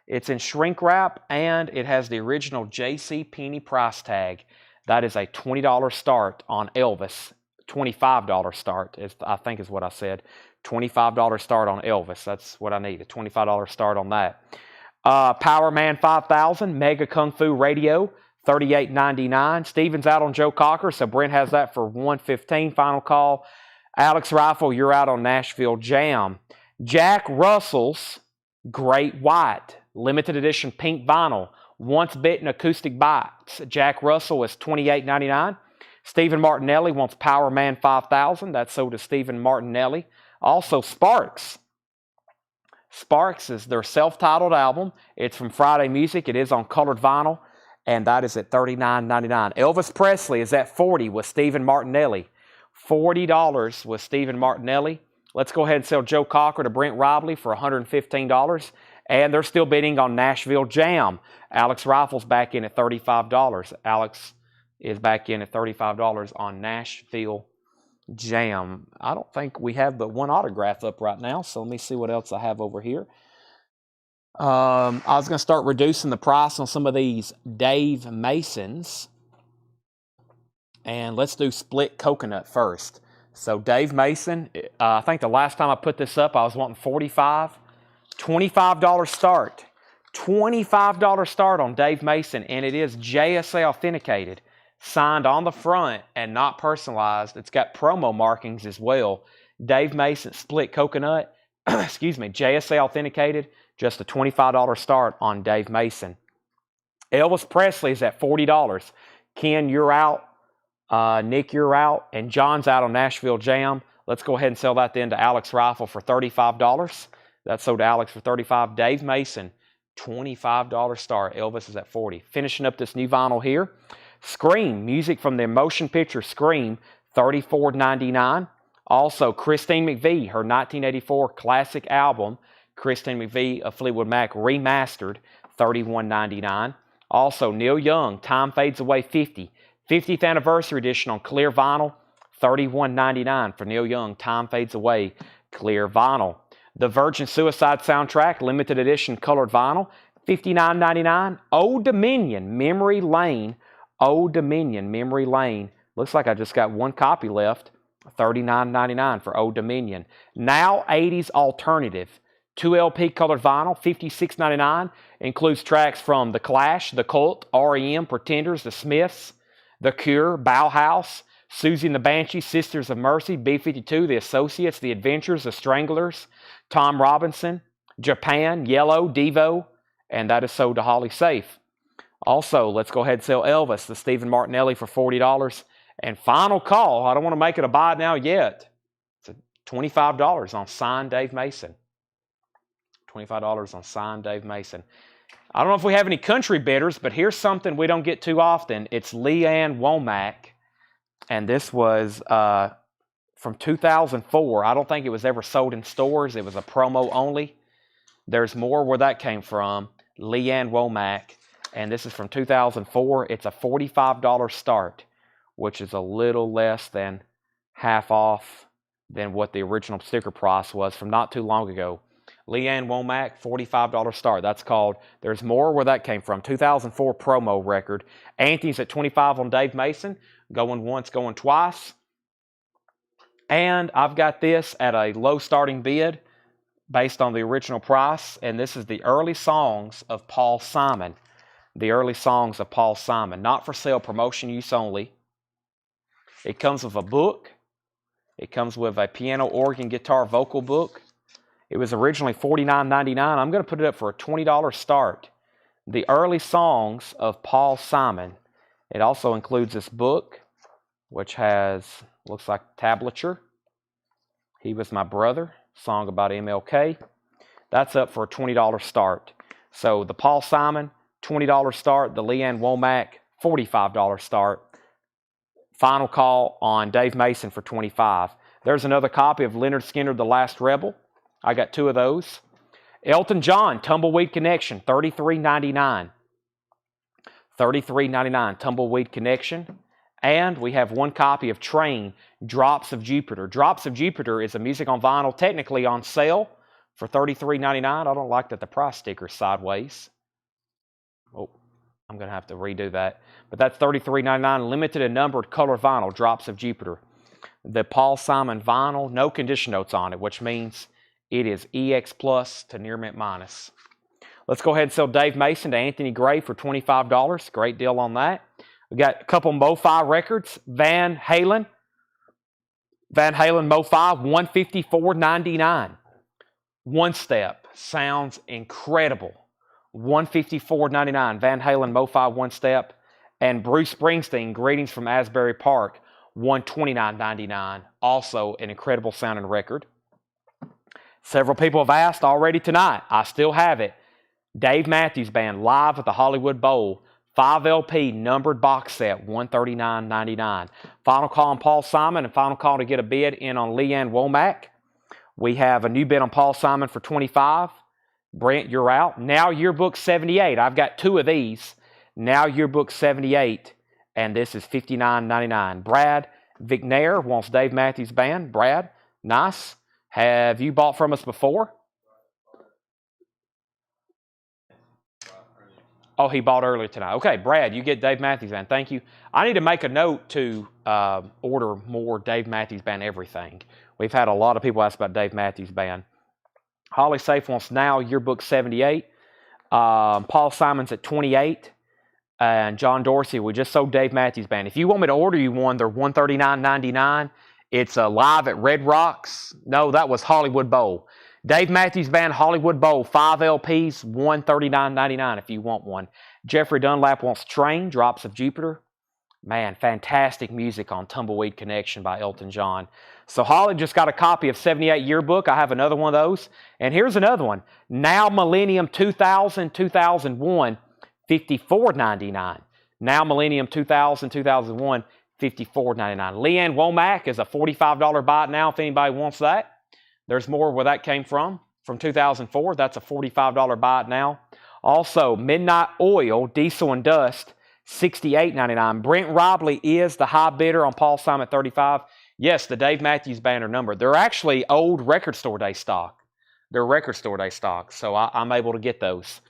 And it has the original J.C. Penney price tag. That is a $20 start on Elvis. $25 start, I think is what I said. $25 start on Elvis. That's what I need, a $25 start on that. Power Man 5000, Mega Kung Fu Radio, $38.99. Steven's out on Joe Cocker, so Brent has that for $115. Final call. Alex Rifle, you're out on Nashville Jam. Jack Russell's Great White, limited edition pink vinyl, once bitten acoustic box. Jack Russell is $28.99. Stephen Martinelli wants Power Man 5000. That's sold to Stephen Martinelli. Also, Sparks. Sparks is their self-titled album. It's from Friday Music. It is on colored vinyl, and that is at $39.99. Elvis Presley is at $40 with Stephen Martinelli. $40 with Stephen Martinelli. Let's go ahead and sell Joe Cocker to Brent Robley for $115. And they're still bidding on Nashville Jam. Alex Rifle's back in at $35. Alex is back in at $35 on Nashville Jam. I don't think we have but one autograph up right now, so let me see what else I have over here. I was going to start reducing the price on some of these Dave Masons. And let's do split coconut first. So Dave Mason, I think the last time I put this up, I was wanting $45. $25 start. $25 start on Dave Mason, and it is JSA authenticated, signed on the front and not personalized. It's got promo markings as well. Dave Mason split coconut, excuse me, JSA authenticated, just a $25 start on Dave Mason. Elvis Presley is at $40. Ken, you're out. Nick, you're out. And John's out on Nashville Jam. Let's go ahead and sell that then to Alex Rifle for $35. That's sold to Alex for $35. Dave Mason, $25 start. Elvis is at $40. Finishing up this new vinyl here. Scream, music from the motion picture Scream, $34.99. Also, Christine McVie, her 1984 classic album, Christine McVie of Fleetwood Mac Remastered, $31.99. Also, Neil Young, Time Fades Away 50. 50th Anniversary Edition on clear vinyl, $31.99 for Neil Young, Time Fades Away, clear vinyl. The Virgin Suicide Soundtrack, limited edition colored vinyl, $59.99. Old Dominion, Memory Lane. Old Dominion, Memory Lane. Looks like I just got one copy left. $39.99 for Old Dominion. Now 80s Alternative. 2 LP colored vinyl, $56.99. Includes tracks from The Clash, The Cult, R.E.M., Pretenders, The Smiths, The Cure, Bauhaus, Susie and the Banshees, Sisters of Mercy, B-52, The Associates, The Adventures, The Stranglers, Tom Robinson, Japan, Yellow, Devo, and that is sold to Holly Safe. Also, let's go ahead and sell Elvis, the Stephen Martinelli, for $40. And final call, I don't want to make it a buy now yet. It's $25 on signed Dave Mason. $25 on signed Dave Mason. I don't know if we have any country bidders, but here's something we don't get too often. It's Leanne Womack, and this was from 2004. I don't think it was ever sold in stores. It was a promo only. There's more where that came from. Leanne Womack, and this is from 2004. It's a $45 start, which is a little less than half off than what the original sticker price was from not too long ago. Leanne Womack, $45 start. That's called There's More Where That Came From. 2004 promo record. Anthony's at $25 on Dave Mason. Going once, going twice. And I've got this at a low starting bid based on the original price. And this is the early songs of Paul Simon. The early songs of Paul Simon. Not for sale, promotion use only. It comes with a book. It comes with a piano, organ, guitar, vocal book. It was originally $49.99. I'm going to put it up for a $20 start. The early songs of Paul Simon. It also includes this book, which has, looks like tablature. He Was My Brother, song about MLK. That's up for a $20 start. So the Paul Simon, $20 start. The Leanne Womack, $45 start. Final call on Dave Mason for $25. There's another copy of Leonard Skinner, The Last Rebel. I got 2 of those. Elton John, Tumbleweed Connection, $33.99. $33.99, Tumbleweed Connection. And we have 1 copy of Train, Drops of Jupiter. Drops of Jupiter is a music on vinyl, technically on sale for $33.99. I don't like that the price sticker is sideways. Oh, I'm going to have to redo that. But that's $33.99, limited and numbered color vinyl, Drops of Jupiter. The Paul Simon vinyl, no condition notes on it, which means it is EX plus to near mint minus. Let's go ahead and sell Dave Mason to Anthony Gray for $25. Great deal on that. We got a couple Mo-Fi records. Van Halen Mo-Fi, $154.99. One Step sounds incredible. $154.99. Van Halen Mo-Fi One Step. And Bruce Springsteen, Greetings from Asbury Park, $129.99. Also an incredible sounding record. Several people have asked already tonight. I still have it. Dave Matthews Band live at the Hollywood Bowl. 5 LP numbered box set, $139.99. Final call on Paul Simon and final call to get a bid in on Leanne Womack. We have a new bid on Paul Simon for $25. Brent, you're out. Now Yearbook 78. I've got 2 of these. Now Yearbook 78, and this is $59.99. Brad Vignair wants Dave Matthews Band. Brad, nice. Have you bought from us before? Oh, he bought earlier tonight. Okay, Brad, you get Dave Matthews Band. Thank you. I need to make a note to order more Dave Matthews Band everything. We've had a lot of people ask about Dave Matthews Band. Holly Safe wants Now Yearbook 78. Paul Simon's at 28. And John Dorsey, we just sold Dave Matthews Band. If you want me to order you one, they're $139.99. It's live at Red Rocks. No, that was Hollywood Bowl. Dave Matthews Band, Hollywood Bowl, 5 LPs, $139.99 if you want one. Jeffrey Dunlap wants Train, Drops of Jupiter. Man, fantastic music on Tumbleweed Connection by Elton John. So Holly just got a copy of 78 Yearbook. I have another one of those. And here's another one. Now Millennium 2000, 2001, $54.99. Now Millennium 2000, 2001, $54.99. Leanne Womack is a $45 buy it now if anybody wants that. There's more where that came from 2004. That's a $45 buy it now. Also, Midnight Oil, Diesel and Dust, $68.99. Brent Robley is the high bidder on Paul Simon 35. Yes, the Dave Matthews Band are numbered. They're actually old Record Store Day stock. They're Record Store Day stock, so I'm able to get those.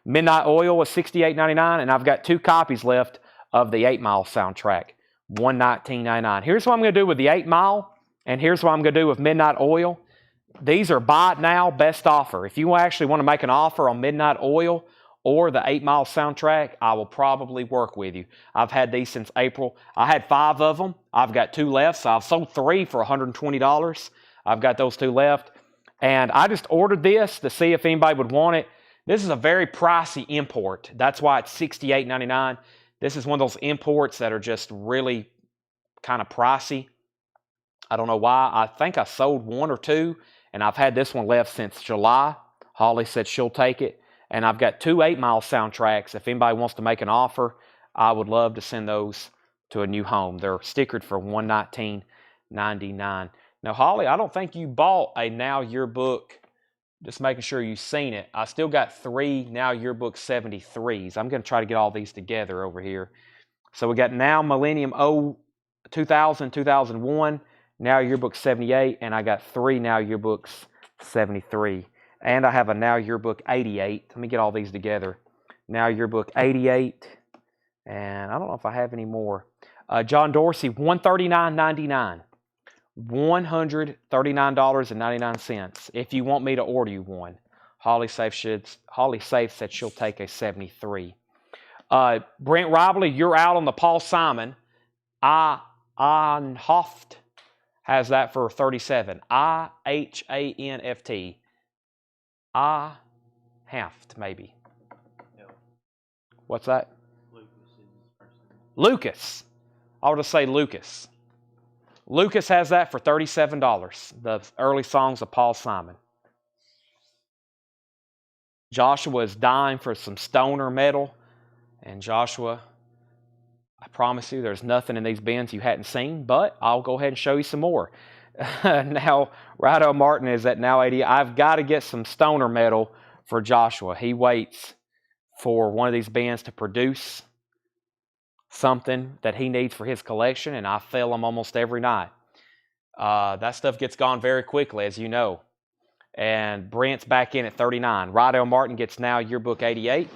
Midnight Oil is $68.99, and I've got 2 copies left of the 8 Mile soundtrack, $119.99. Here's what I'm going to do with the 8 Mile, and here's what I'm going to do with Midnight Oil. These are buy it now, best offer. If you actually want to make an offer on Midnight Oil or the 8 Mile soundtrack, I will probably work with you. I've had these since April. I had 5 of them. I've got 2 left, so I've sold 3 for $120. I've got those 2 left. And I just ordered this to see if anybody would want it. This is a very pricey import. That's why it's $68.99. This is one of those imports that are just really kind of pricey. I don't know why. I think I sold 1 or 2. And I've had this one left since July. Holly said she'll take it. And I've got 2 8 Mile soundtracks. If anybody wants to make an offer, I would love to send those to a new home. They're stickered for $119.99. Now, Holly, I don't think you bought a Now Yearbook. Just making sure you've seen it. I still got 3 Now Yearbook 73s. I'm going to try to get all these together over here. So we got Now Millennium 2000, 2001. Now Yearbook 78, and I got 3 Now Yearbooks 73. And I have a Now Yearbook 88. Let me get all these together. Now Yearbook 88, and I don't know if I have any more. John Dorsey, $139.99. $139.99. If you want me to order you one. Holly Safe said she'll take a 73. Brent Robley, you're out on the Paul Simon. Einhoft has that for 37. IHANFT. Haft, maybe. No. What's that? Lucas. I'll just say Lucas. Lucas has that for $37. The early songs of Paul Simon. Joshua is dying for some stoner metal. And Joshua, I promise you there's nothing in these bins you hadn't seen, but I'll go ahead and show you some more. Now, Rido Martin is at now 80. I've got to get some stoner metal for Joshua. He waits for one of these bins to produce something that he needs for his collection, and I fill them almost every night. That stuff gets gone very quickly, as you know. And Brent's back in at 39. Rido Martin gets now yearbook 88.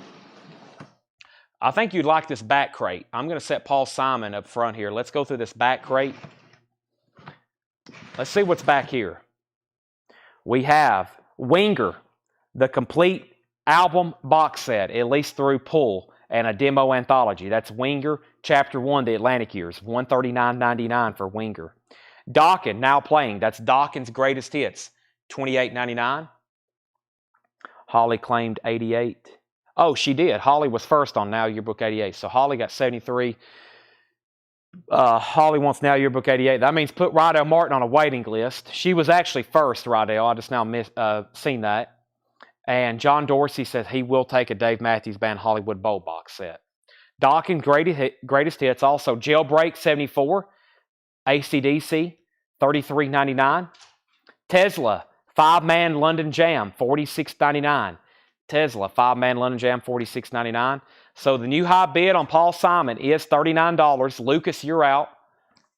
I think you'd like this back crate. I'm going to set Paul Simon up front here. Let's go through this back crate. Let's see what's back here. We have Winger, the complete album box set, at least through Pull, and a demo anthology. That's Winger, Chapter 1, The Atlantic Years, $139.99 for Winger. Dawkins, now playing. That's Dawkins' greatest hits, $28.99. Holly claimed 88. Oh, she did. Holly was first on Now Yearbook 88. So Holly got 73. Holly wants Now Yearbook 88. That means put Rido Martin on a waiting list. She was actually first, Rido. I just now seen that. And John Dorsey says he will take a Dave Matthews Band Hollywood Bowl box set. Dawkins, greatest hits. Also, Jailbreak 74. AC/DC, $33.99. Tesla, 5-man London Jam, $46.99. Tesla, 5-man London Jam, $46.99. So the new high bid on Paul Simon is $39. Lucas, you're out.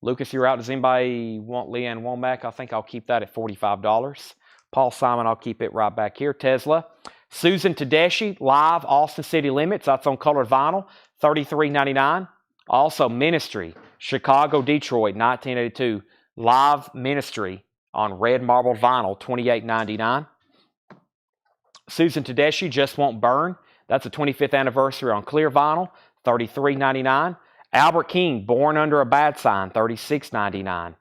Lucas, you're out. Does anybody want Leanne Womack? I think I'll keep that at $45. Paul Simon, I'll keep it right back here. Tesla. Susan Tedeschi, live, Austin City Limits. That's on colored vinyl, $33.99. Also, Ministry, Chicago, Detroit, 1982. Live Ministry on red marble vinyl, $28.99. Susan Tedeschi, Just Won't Burn. That's the 25th anniversary on clear vinyl, $33.99. Albert King, Born Under a Bad Sign, $36.99.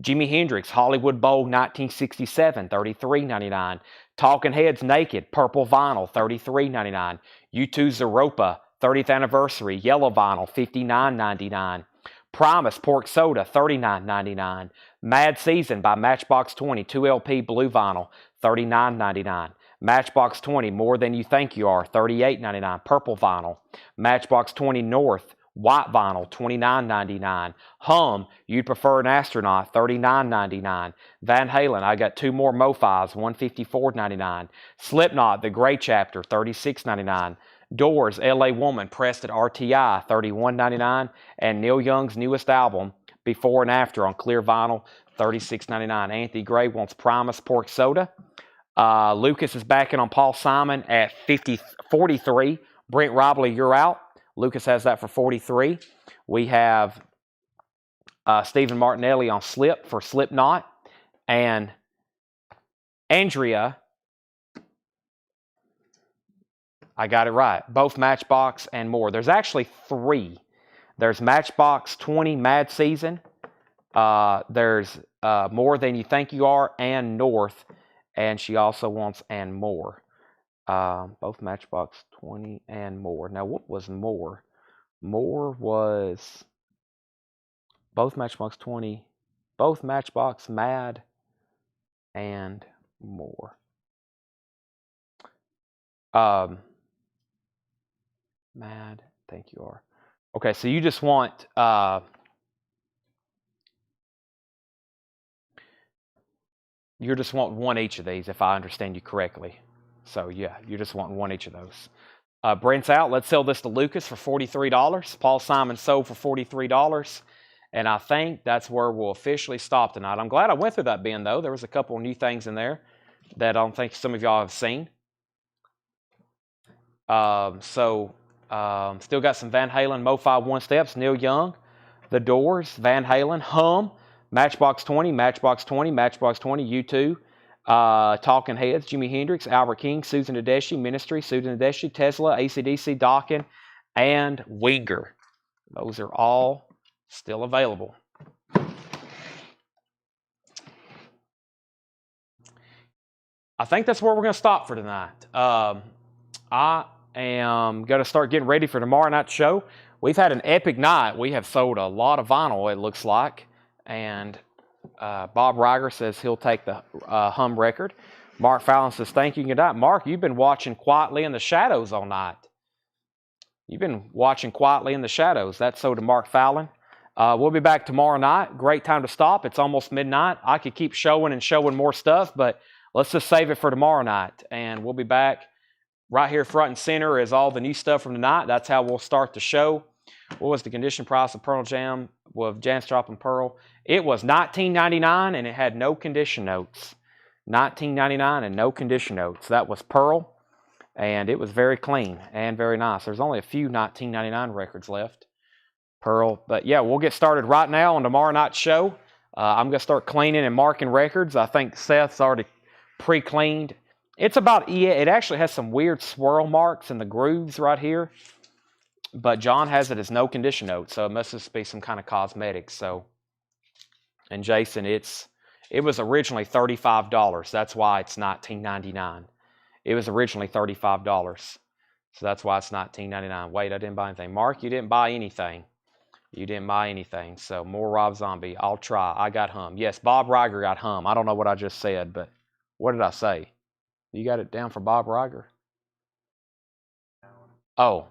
Jimi Hendrix, Hollywood Bowl, 1967, $33.99. Talking Heads, Naked, purple vinyl, $33.99. U2's Europa, 30th anniversary, yellow vinyl, $59.99. Primus, Pork Soda, $39.99. Mad Season by Matchbox 20, 2LP blue vinyl, $39.99. Matchbox 20, More Than You Think You Are, $38.99, purple vinyl. Matchbox 20 North, white vinyl, $29.99. Hum, You'd Prefer an Astronaut, $39.99. Van Halen, I Got Two More Mo-Fi's, $154.99. Slipknot, The Gray Chapter, $36.99. Doors, LA Woman, pressed at RTI, $31.99. And Neil Young's newest album, Before and After, on clear vinyl, $36.99. Anthony Gray wants Primus, Pork Soda. Lucas is backing on Paul Simon at 43. Brent Robley, you're out. Lucas has that for 43. We have Stephen Martinelli on Slip for Slipknot. And Andrea, I got it right. Both Matchbox and More. There's actually 3. There's Matchbox 20 Mad Season. There's More Than You Think You Are and North. And she also wants and More. Both Matchbox 20 and More. Now, what was More? More was both Matchbox 20, both Matchbox Mad and More. Mad, think you are. Okay, so you just want you just want one each of these, if I understand you correctly. So yeah, you just want one each of those. Brent's out. Let's sell this to Lucas for $43. Paul Simon sold for $43. And I think that's where we'll officially stop tonight. I'm glad I went through that bin, though. There was a couple of new things in there that I don't think some of y'all have seen. Still got some Van Halen, Mo-Fi One Steps, Neil Young, The Doors, Van Halen, Hum, Matchbox 20, Matchbox 20, Matchbox 20, U2, Talking Heads, Jimi Hendrix, Albert King, Susan Tedeschi, Ministry, Susan Tedeschi, Tesla, AC/DC, Dawkins, and Winger. Those are all still available. I think that's where we're going to stop for tonight. I am going to start getting ready for tomorrow night's show. We've had an epic night. We have sold a lot of vinyl, it looks like. And Bob Reiger says he'll take the Hum record. Mark Fallon says, thank you. Good night. Mark, you've been watching quietly in the shadows all night. You've been watching quietly in the shadows. That's so to Mark Fallon. We'll be back tomorrow night. Great time to stop. It's almost midnight. I could keep showing and showing more stuff, but let's just save it for tomorrow night. And we'll be back. Right here front and center is all the new stuff from tonight. That's how we'll start the show. What was the condition price of Pearl Jam with Jansstrop and Pearl? It was $19.99 and it had no condition notes. $19.99 and no condition notes. That was Pearl, and it was very clean and very nice. There's only a few $19.99 records left. Pearl. But yeah, we'll get started right now on tomorrow night's show. I'm going to start cleaning and marking records. I think Seth's already pre-cleaned. It's about, yeah, it actually has some weird swirl marks in the grooves right here. But John has it as no condition note, so it must just be some kind of cosmetics. So, and Jason, it was originally $35. That's why it's $19.99. It was originally $35. So that's why it's $19.99. Wait, I didn't buy anything. Mark, you didn't buy anything. You didn't buy anything. So more Rob Zombie. I'll try. I got hum. Yes, Bob Riger got hum. I don't know what I just said, but what did I say? You got it down for Bob Riger? Oh,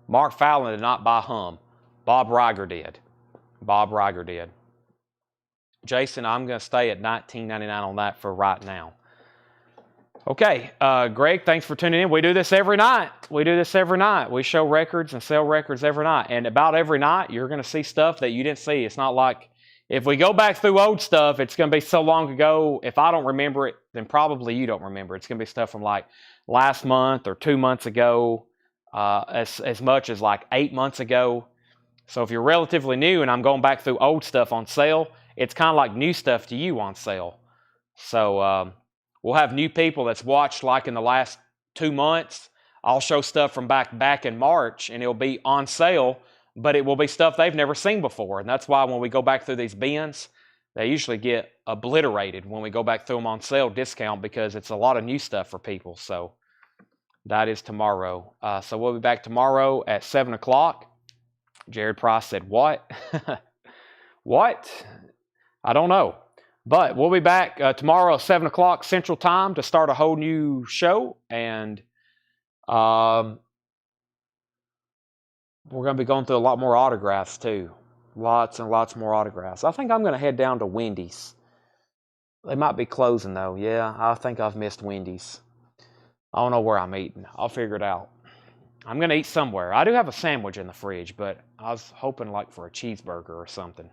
Mark Fallon did not buy hum. Bob Riger did. Bob Riger did. Jason, I'm going to stay at $19.99 on that for right now. Okay, Greg, thanks for tuning in. We do this every night. We show records and sell records every night. And about every night, you're going to see stuff that you didn't see. It's not like, if we go back through old stuff, it's going to be so long ago. If I don't remember it, then probably you don't remember. It's going to be stuff from like last month or 2 months ago, as much as like 8 months ago. So if you're relatively new and I'm going back through old stuff on sale, it's kind of like new stuff to you on sale. So we'll have new people that's watched like in the last 2 months. I'll show stuff from back in March, and it'll be on sale, but it will be stuff they've never seen before. And that's why when we go back through these bins, they usually get obliterated when we go back through them on sale discount, because it's a lot of new stuff for people. So that is tomorrow. So we'll be back tomorrow at 7 o'clock. Jared Price said, what? What? I don't know. But we'll be back tomorrow at 7 o'clock Central Time to start a whole new show. And we're going to be going through a lot more autographs too. Lots and lots more autographs. I think I'm going to head down to Wendy's. They might be closing though. Yeah, I think I've missed Wendy's. I don't know where I'm eating. I'll figure it out. I'm going to eat somewhere. I do have a sandwich in the fridge, but I was hoping like for a cheeseburger or something.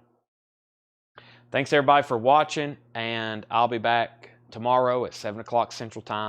Thanks everybody for watching, and I'll be back tomorrow at 7 o'clock Central Time.